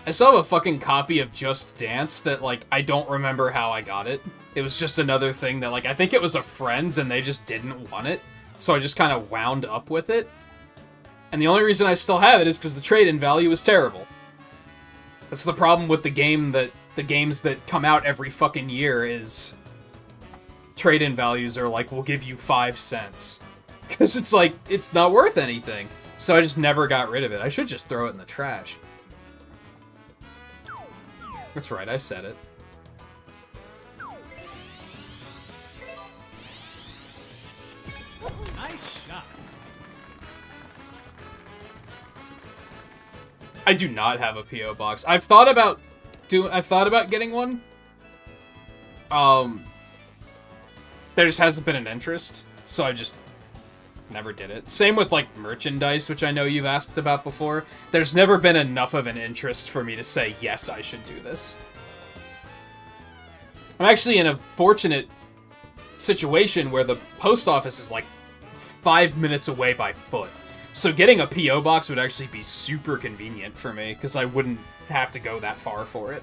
I still have a fucking copy of Just Dance that, like, I don't remember how I got it. It was just another thing that, like, I think it was a friend's and they just didn't want it. So I just kind of wound up with it. And the only reason I still have it is because the trade-in value is terrible. That's the problem with the games that come out every fucking year is trade-in values are like, we'll give you 5 cents. Because it's like, it's not worth anything. So I just never got rid of it. I should just throw it in the trash. That's right, I said it. Nice shot. I do not have a PO box. I've thought about getting one. There just hasn't been an interest, so I just never did it. Same with, like, merchandise, which I know you've asked about before. There's never been enough of an interest for me to say, yes, I should do this. I'm actually in a fortunate situation where the post office is, like, 5 minutes away by foot. So getting a P.O. box would actually be super convenient for me, because I wouldn't have to go that far for it.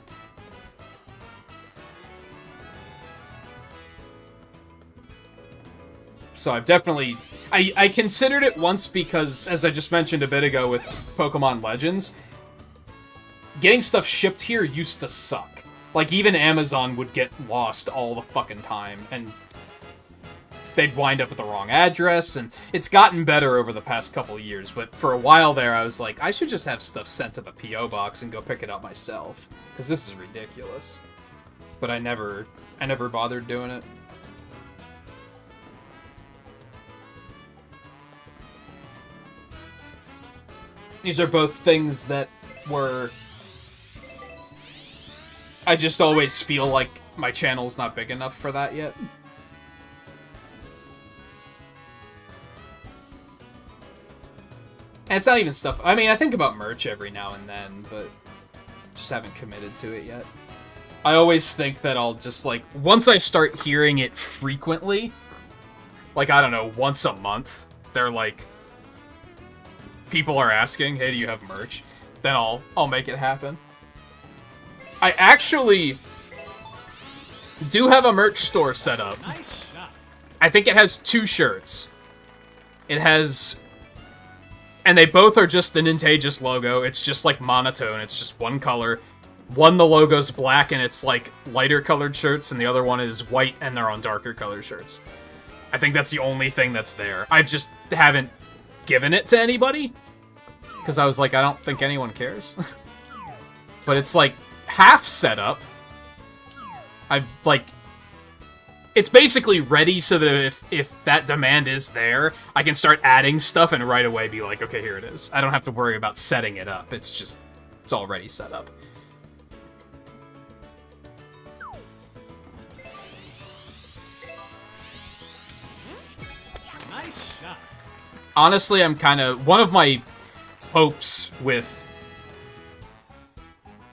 So I've definitely... I considered it once because, as I just mentioned a bit ago with Pokemon Legends, getting stuff shipped here used to suck. Like, even Amazon would get lost all the fucking time, and they'd wind up with the wrong address, and it's gotten better over the past couple of years, but for a while there I was like, I should just have stuff sent to the P.O. box and go pick it up myself, because this is ridiculous. But I never bothered doing it. These are both things that were... I just always feel like my channel's not big enough for that yet. And it's not even stuff... I mean, I think about merch every now and then, but just haven't committed to it yet. I always think that I'll just, like, once I start hearing it frequently, like, I don't know, once a month, they're like, people are asking, hey, do you have merch? Then I'll make it happen. I actually do have a merch store set up. Nice shot. I think it has 2 shirts. It has... And they both are just the Nintagious logo. It's just, like, monotone. It's just one color. One, the logo's black, and it's, like, lighter colored shirts, and the other one is white, and they're on darker colored shirts. I think that's the only thing that's there. I just haven't given it to anybody. Because I was like, I don't think anyone cares. But it's, like, half set up. I've, like... It's basically ready so that if that demand is there, I can start adding stuff and right away be like, okay, here it is. I don't have to worry about setting it up. It's just... It's already set up. Nice shot. Honestly, I'm kind of... One of my hopes with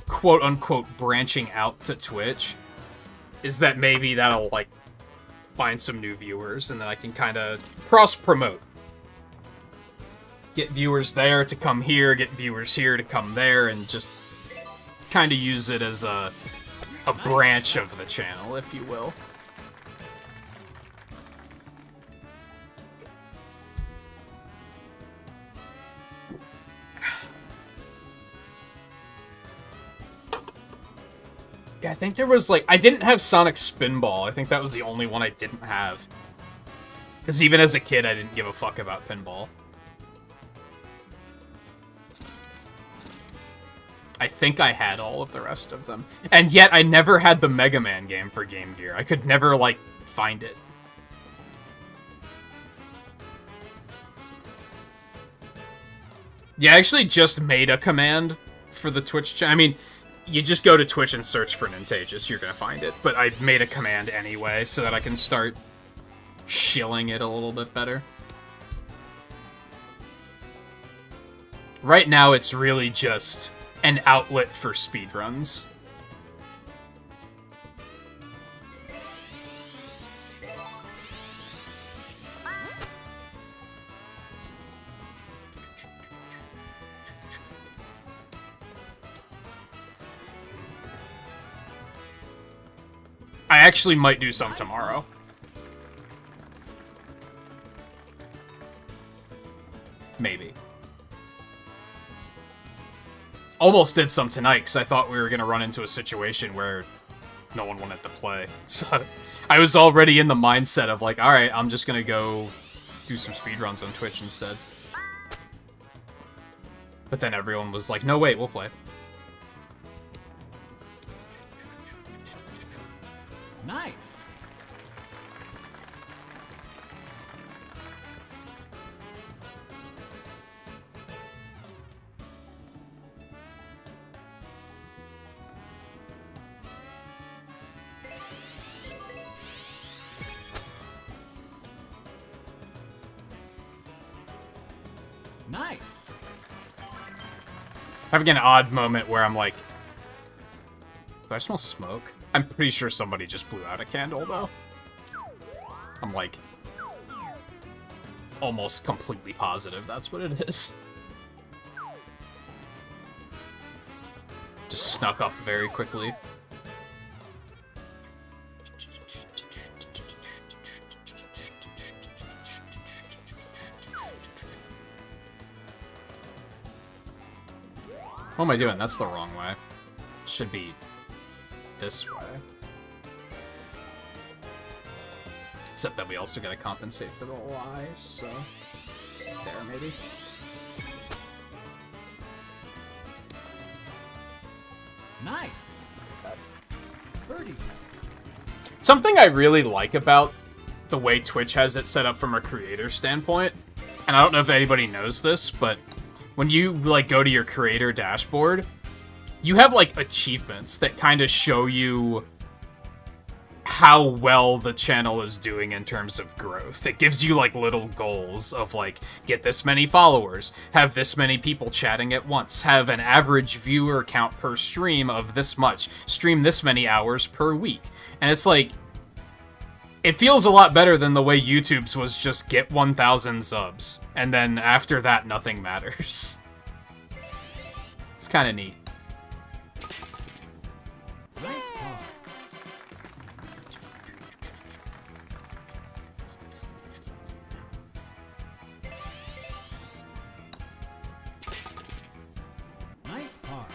quote-unquote branching out to Twitch is that maybe that'll, like, find some new viewers, and then I can kind of cross-promote. Get viewers there to come here, get viewers here to come there, and just kind of use it as a branch of the channel, if you will. Yeah, I think there was, like... I didn't have Sonic Spinball. I think that was the only one I didn't have. Because even as a kid, I didn't give a fuck about pinball. I think I had all of the rest of them. And yet, I never had the Mega Man game for Game Gear. I could never, like, find it. Yeah, I actually just made a command for the Twitch channel. I mean... You just go to Twitch and search for Nintagious, you're gonna find it. But I made a command anyway, so that I can start shilling it a little bit better. Right now, it's really just an outlet for speedruns. I actually might do some tomorrow. Maybe. Almost did some tonight, because I thought we were going to run into a situation where no one wanted to play. So I was already in the mindset of like, alright, I'm just going to go do some speedruns on Twitch instead. But then everyone was like, no, wait, we'll play. Nice. Nice. Having an odd moment where I'm like, do I smell smoke? I'm pretty sure somebody just blew out a candle, though. I'm, like, almost completely positive that's what it is. Just snuck up very quickly. What am I doing? That's the wrong way. Should be this way. Except that we also gotta compensate for the Y, so... There, maybe? Nice. Birdie. Something I really like about the way Twitch has it set up from a creator standpoint, and I don't know if anybody knows this, but when you, like, go to your creator dashboard, you have, like, achievements that kind of show you how well the channel is doing in terms of growth. It gives you, like, little goals of, like, get this many followers, have this many people chatting at once, have an average viewer count per stream of this much, stream this many hours per week. And it's like, it feels a lot better than the way YouTube's was just get 1,000 subs, and then after that, nothing matters. It's kind of neat. Nice par. Nice par.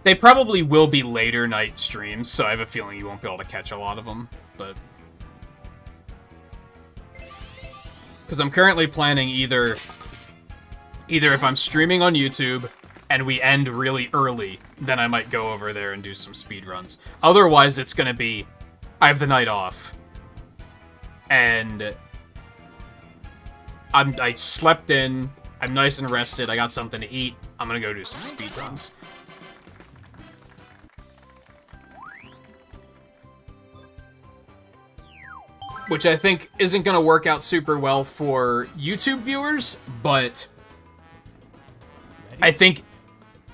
They probably will be later night streams, so I have a feeling you won't be able to catch a lot of them, but... Because I'm currently planning either if I'm streaming on YouTube and we end really early, then I might go over there and do some speedruns. Otherwise, it's gonna be, I have the night off, and I slept in, I'm nice and rested, I got something to eat, I'm gonna go do some speedruns. Which I think isn't going to work out super well for YouTube viewers, but I think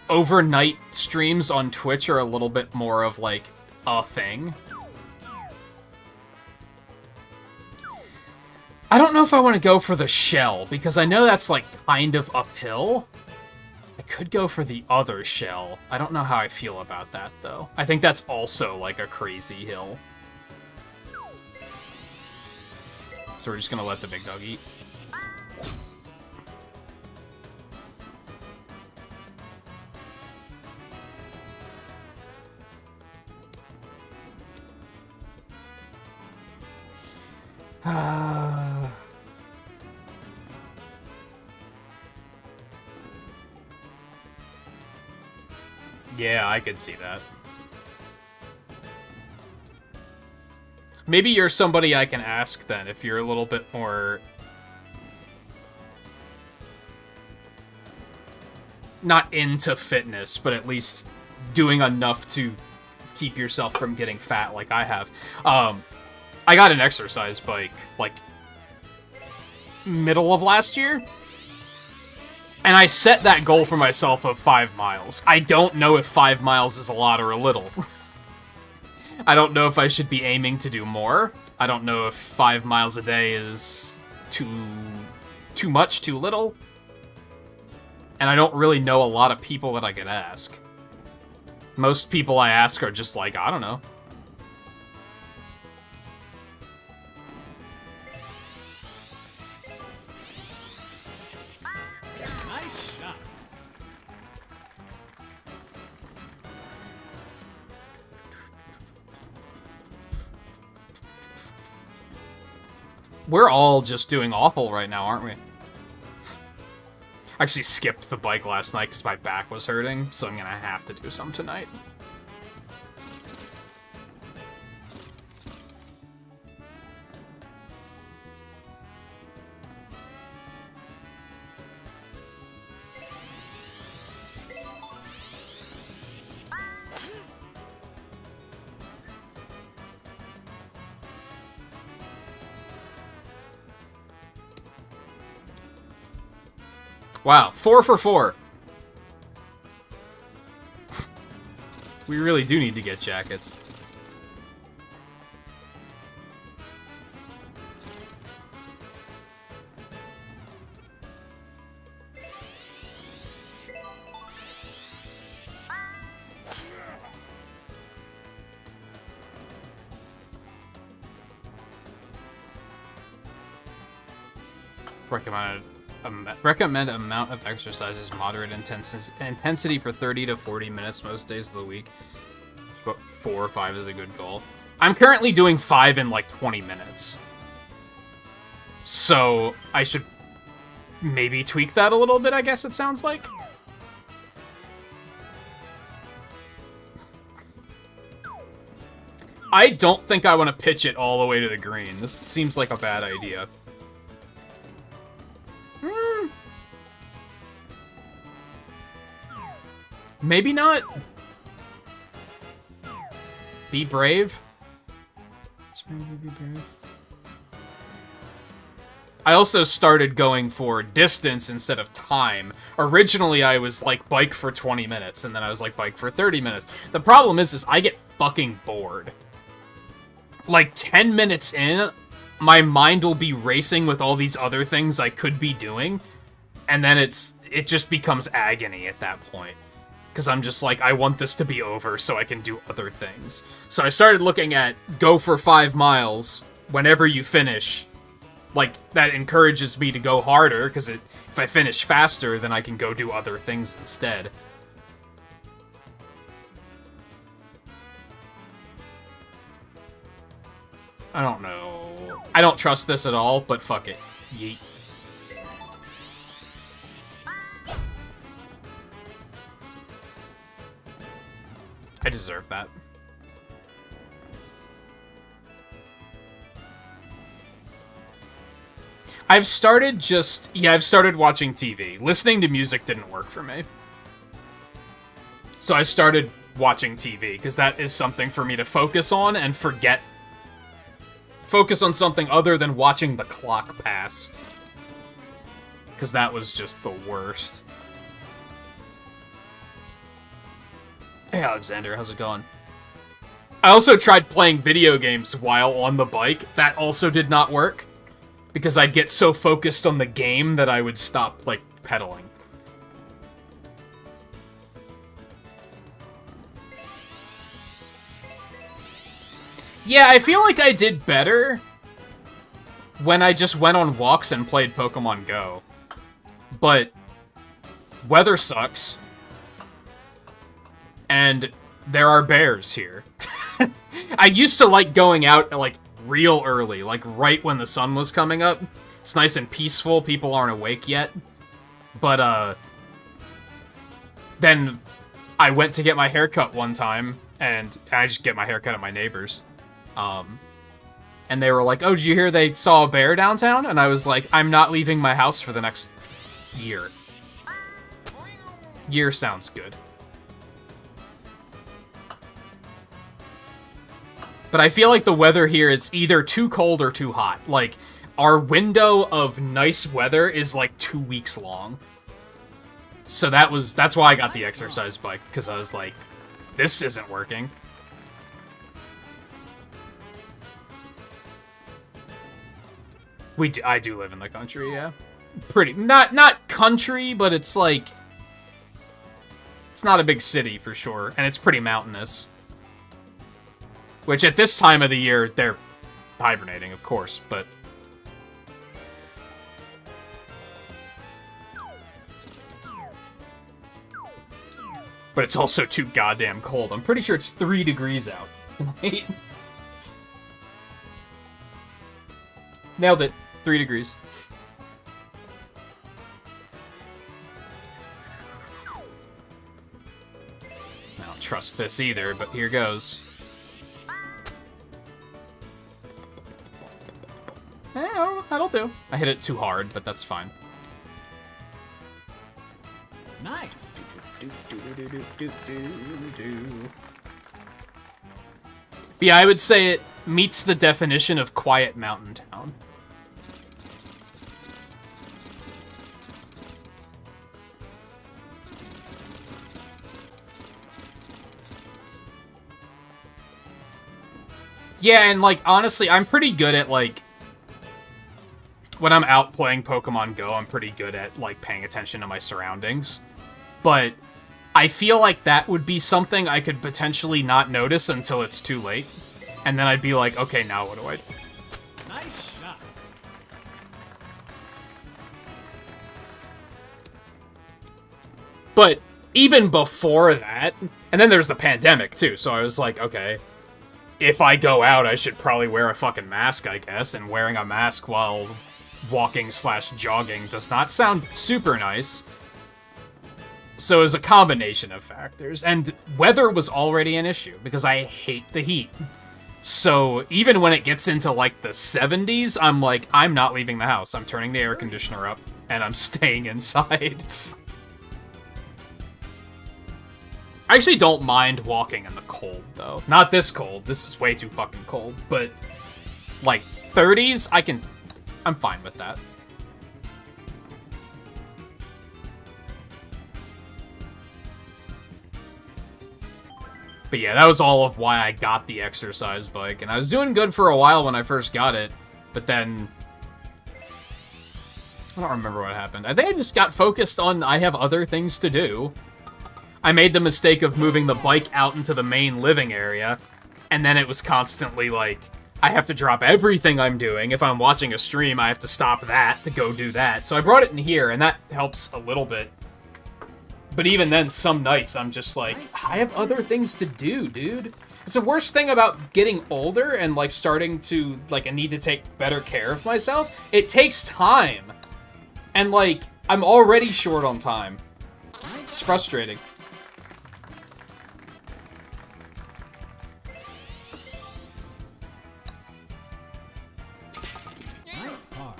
overnight streams on Twitch are a little bit more of, like, a thing. I don't know if I want to go for the shell, because I know that's, like, kind of uphill. I could go for the other shell. I don't know how I feel about that, though. I think that's also, like, a crazy hill. So we're just gonna let the big dog eat. Yeah, I could see that. Maybe you're somebody I can ask, then, if you're a little bit more... not into fitness, but at least doing enough to keep yourself from getting fat like I have. I got an exercise bike, like, middle of last year. And I set that goal for myself of 5 miles. I don't know if 5 miles is a lot or a little. I don't know if I should be aiming to do more. I don't know if 5 miles a day is too much, too little. And I don't really know a lot of people that I could ask. Most people I ask are just like, I don't know. Nice shot. We're all just doing awful right now, aren't we? I actually skipped the bike last night because my back was hurting, so I'm gonna have to do some tonight. Wow, 4 for 4. We really do need to get jackets. Recommend amount of exercises, moderate intensity for 30 to 40 minutes most days of the week. But 4 or 5 is a good goal. I'm currently doing 5 in like 20 minutes. So I should maybe tweak that a little bit, I guess it sounds like. I don't think I want to pitch it all the way to the green. This seems like a bad idea. Maybe not. Be brave. Be brave. I also started going for distance instead of time. Originally, I was like bike for 20 minutes, and then I was like bike for 30 minutes. The problem is I get fucking bored. Like 10 minutes in, my mind will be racing with all these other things I could be doing, and then it just becomes agony at that point. Because I'm just like, I want this to be over so I can do other things. So I started looking at go for 5 miles whenever you finish. Like, that encourages me to go harder, because if I finish faster, then I can go do other things instead. I don't know. I don't trust this at all, but fuck it. Yeet. I deserve that. I've started watching TV. Listening to music didn't work for me. So I started watching TV, because that is something for me to focus on and focus on something other than watching the clock pass. Because that was just the worst. Hey Alexander, how's it going? I also tried playing video games while on the bike. That also did not work. Because I'd get so focused on the game that I would stop, like, pedaling. Yeah, I feel like I did better when I just went on walks and played Pokemon Go. But weather sucks. And there are bears here. I used to like going out, like, real early, like right when the sun was coming up. It's nice and peaceful, people aren't awake yet. But, then I went to get my hair cut one time, and I just get my hair cut at my neighbor's. And they were like, oh, did you hear they saw a bear downtown? And I was like, I'm not leaving my house for the next year. Year sounds good. But I feel like the weather here is either too cold or too hot. Like, our window of nice weather is like 2 weeks long. So that's why I got the exercise bike, because I was like, this isn't working. I do live in the country, yeah. Pretty, not country, but it's like, it's not a big city for sure, and it's pretty mountainous. Which, at this time of the year, they're hibernating, of course, but... But it's also too goddamn cold. I'm pretty sure it's 3 degrees out. Nailed it. 3 degrees. I don't trust this either, but here goes. That'll do. I hit it too hard, but that's fine. Nice. Yeah, I would say it meets the definition of quiet mountain town. Yeah, and like, honestly, I'm pretty good at, like, when I'm out playing Pokemon Go, I'm pretty good at, like, paying attention to my surroundings. But I feel like that would be something I could potentially not notice until it's too late. And then I'd be like, okay, now what do I do? Nice shot. But even before that, and then there's the pandemic, too, so I was like, okay, if I go out, I should probably wear a fucking mask, I guess, and wearing a mask while walking/jogging does not sound super nice. So it was a combination of factors, and weather was already an issue, because I hate the heat. So even when it gets into, like, the 70s, I'm like, I'm not leaving the house. I'm turning the air conditioner up, and I'm staying inside. I actually don't mind walking in the cold, though. Not this cold. This is way too fucking cold. But, like, 30s, I'm fine with that. But yeah, that was all of why I got the exercise bike. And I was doing good for a while when I first got it. But then... I don't remember what happened. I think I just got focused on I have other things to do. I made the mistake of moving the bike out into the main living area. And then it was constantly like, I have to drop everything I'm doing. If I'm watching a stream, I have to stop that to go do that. So I brought it in here, and that helps a little bit. But even then, some nights, I'm just like, I have other things to do, dude. It's the worst thing about getting older and, like, starting to, like, I need to take better care of myself. It takes time. And, like, I'm already short on time. It's frustrating. Nice car.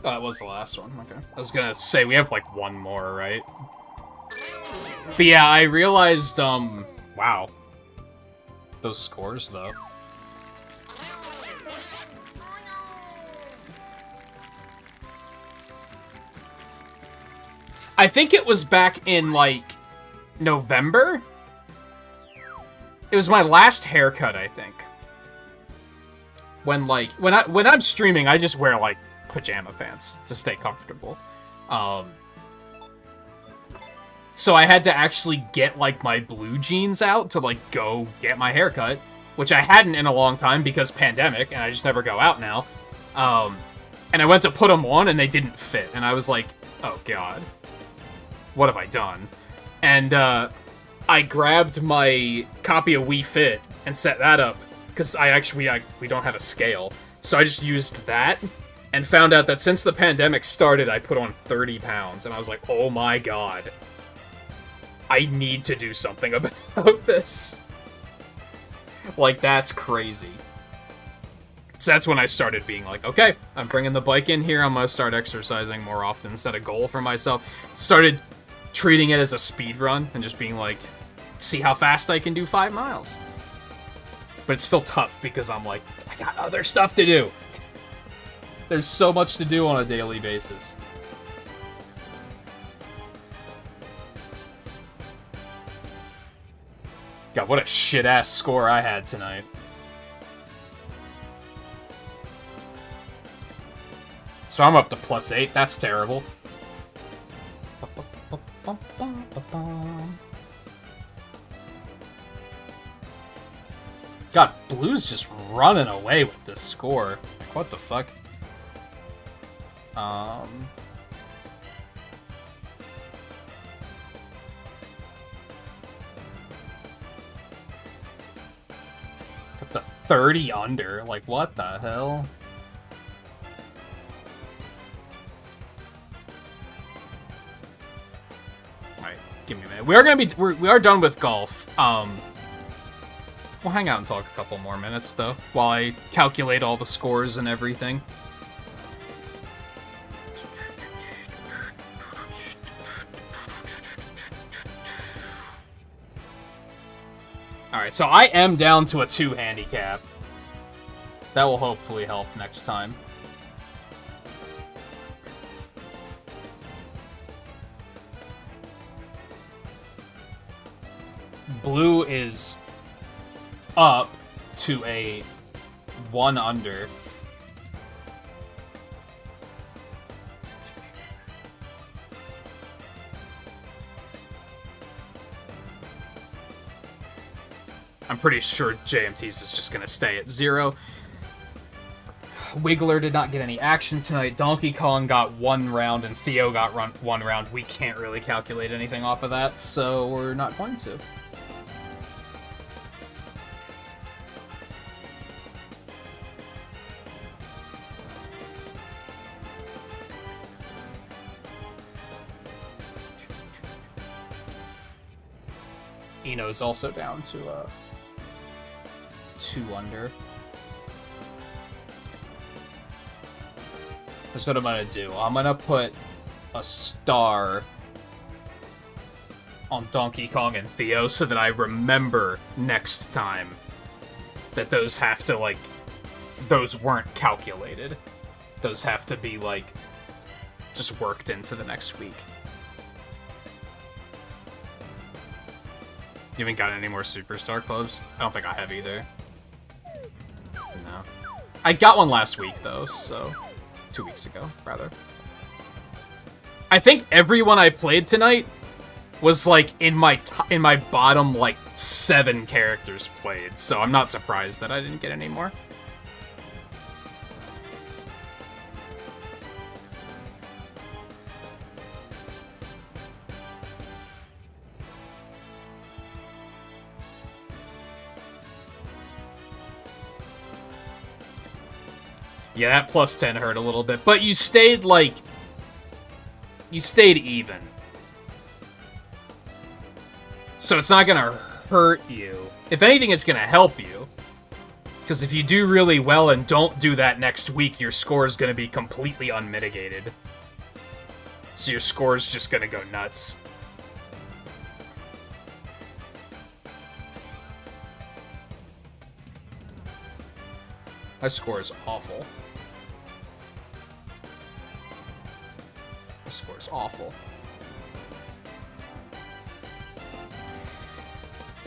Oh, that was the last one. Okay. I was gonna say, we have, like, one more, right? But yeah, I realized, wow. Those scores, though. I think it was back in, like, November? It was my last haircut, I think. When, like, when I'm streaming, I just wear, like, pajama pants to stay comfortable. So I had to actually get, like, my blue jeans out to, like, go get my haircut, which I hadn't in a long time because pandemic, and I just never go out now. And I went to put them on, and they didn't fit, and I was like, oh, God. What have I done? And, I grabbed my copy of Wii Fit and set that up, because we don't have a scale. So I just used that, and found out that since the pandemic started, I put on 30 pounds, and I was like, oh my god. I need to do something about this. Like, that's crazy. So that's when I started being like, okay, I'm bringing the bike in here, I'm gonna start exercising more often, set a goal for myself. Started treating it as a speed run, and just being like, see how fast I can do 5 miles. But it's still tough, because I'm like, I got other stuff to do. There's so much to do on a daily basis. God, what a shit-ass score I had tonight. So I'm up to +8. That's terrible. God, Blue's just running away with this score. What the fuck? Put the 30 under. Like, what the hell? Alright, give me a minute. We are done with golf. We'll hang out and talk a couple more minutes, though, while I calculate all the scores and everything. Alright, so I am down to a 2 handicap. That will hopefully help next time. Blue is up to a 1 under. I'm pretty sure JMT's is just gonna stay at 0. Wiggler did not get any action tonight. Donkey Kong got 1 round, and Theo got 1 round. We can't really calculate anything off of that, so we're not going to. Eno's also down to 2 under. That's what I'm gonna do. I'm gonna put a star on Donkey Kong and Theo so that I remember next time that those have to, like, those weren't calculated. Those have to be, like, just worked into the next week. You haven't got any more Superstar Clubs? I don't think I have either. No. I got one last week, though, so... 2 weeks ago, rather. I think everyone I played tonight was, like, in my bottom, like, 7 characters played, so I'm not surprised that I didn't get any more. Yeah, that plus 10 hurt a little bit, but you stayed, like... You stayed even. So it's not gonna hurt you. If anything, it's gonna help you. Because if you do really well and don't do that next week, your score is gonna be completely unmitigated. So your score is just gonna go nuts. My score is awful. My score is awful.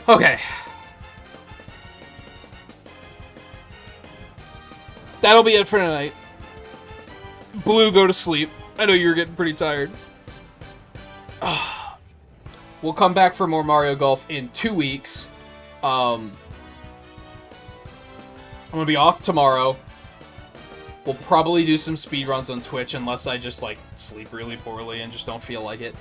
Okay. That'll be it for tonight. Blue, go to sleep. I know you're getting pretty tired. We'll come back for more Mario Golf in 2 weeks. I'm gonna be off tomorrow. We'll probably do some speedruns on Twitch unless I just, like, sleep really poorly and just don't feel like it.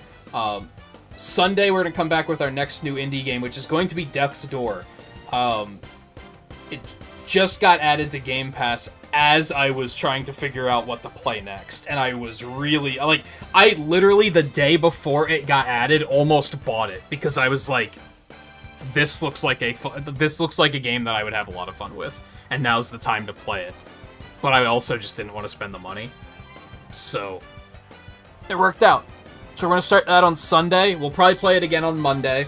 Sunday, we're gonna come back with our next new indie game, which is going to be Death's Door. It just got added to Game Pass as I was trying to figure out what to play next. And I was really, like, I literally, the day before it got added, almost bought it. Because I was like, this looks like a game that I would have a lot of fun with. And now's the time to play it. But I also just didn't want to spend the money. So, it worked out. So we're going to start that on Sunday. We'll probably play it again on Monday.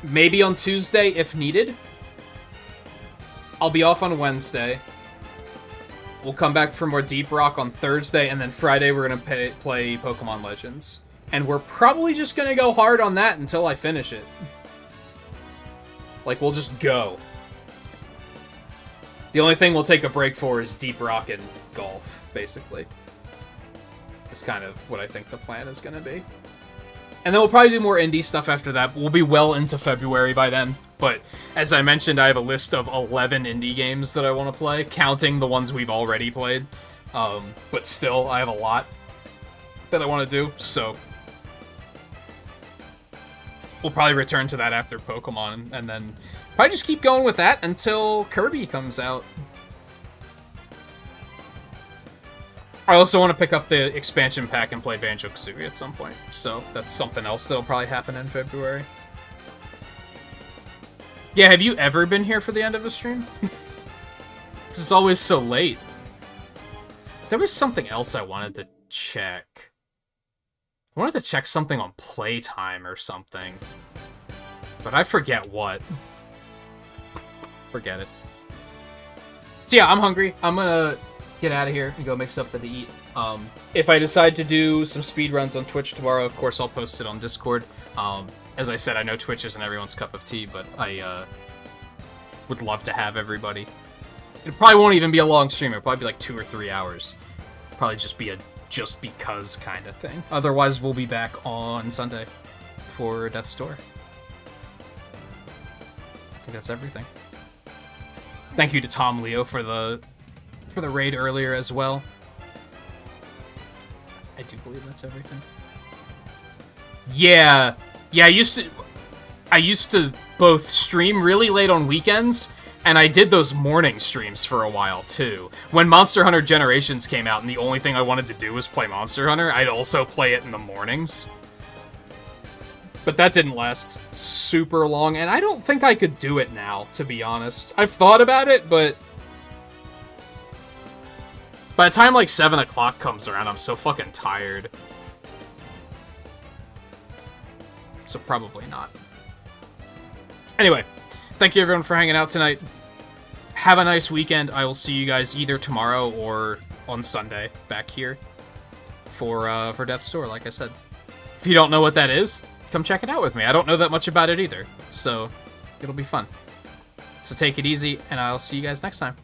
Maybe on Tuesday if needed. I'll be off on Wednesday. We'll come back for more Deep Rock on Thursday, and then Friday we're going to play Pokemon Legends. And we're probably just going to go hard on that until I finish it. Like, we'll just go. The only thing we'll take a break for is Deep Rock and Golf, basically. Is kind of what I think the plan is going to be. And then we'll probably do more indie stuff after that. We'll be well into February by then. But, as I mentioned, I have a list of 11 indie games that I want to play, counting the ones we've already played. But still, I have a lot that I want to do, so... We'll probably return to that after Pokemon, and then probably just keep going with that until Kirby comes out. I also want to pick up the expansion pack and play Banjo-Kazooie at some point, so that's something else that'll probably happen in February. Yeah, have you ever been here for the end of a stream? Because it's always so late. There was something else I wanted to check. I wanted to check something on Playtime or something. But I forget what. Forget it. So yeah, I'm hungry. I'm gonna get out of here and go make something to eat. If I decide to do some speedruns on Twitch tomorrow, of course I'll post it on Discord. As I said, I know Twitch isn't everyone's cup of tea, but I would love to have everybody. It probably won't even be a long stream. It'll probably be like 2 or 3 hours. Probably just be a just because kind of thing. Otherwise, we'll be back on Sunday for Death's Door. I think that's everything. Thank you to Tom Leo for the raid earlier as well. I do believe that's everything. Yeah, I used to both stream really late on weekends, and I did those morning streams for a while, too. When Monster Hunter Generations came out and the only thing I wanted to do was play Monster Hunter, I'd also play it in the mornings. But that didn't last super long, and I don't think I could do it now, to be honest. I've thought about it, but By the time, like, 7 o'clock comes around, I'm so fucking tired. So probably not. Anyway, thank you everyone for hanging out tonight. Have a nice weekend. I will see you guys either tomorrow or on Sunday back here for Death's Door, like I said. If you don't know what that is, come check it out with me. I don't know that much about it either, so it'll be fun. So take it easy, and I'll see you guys next time.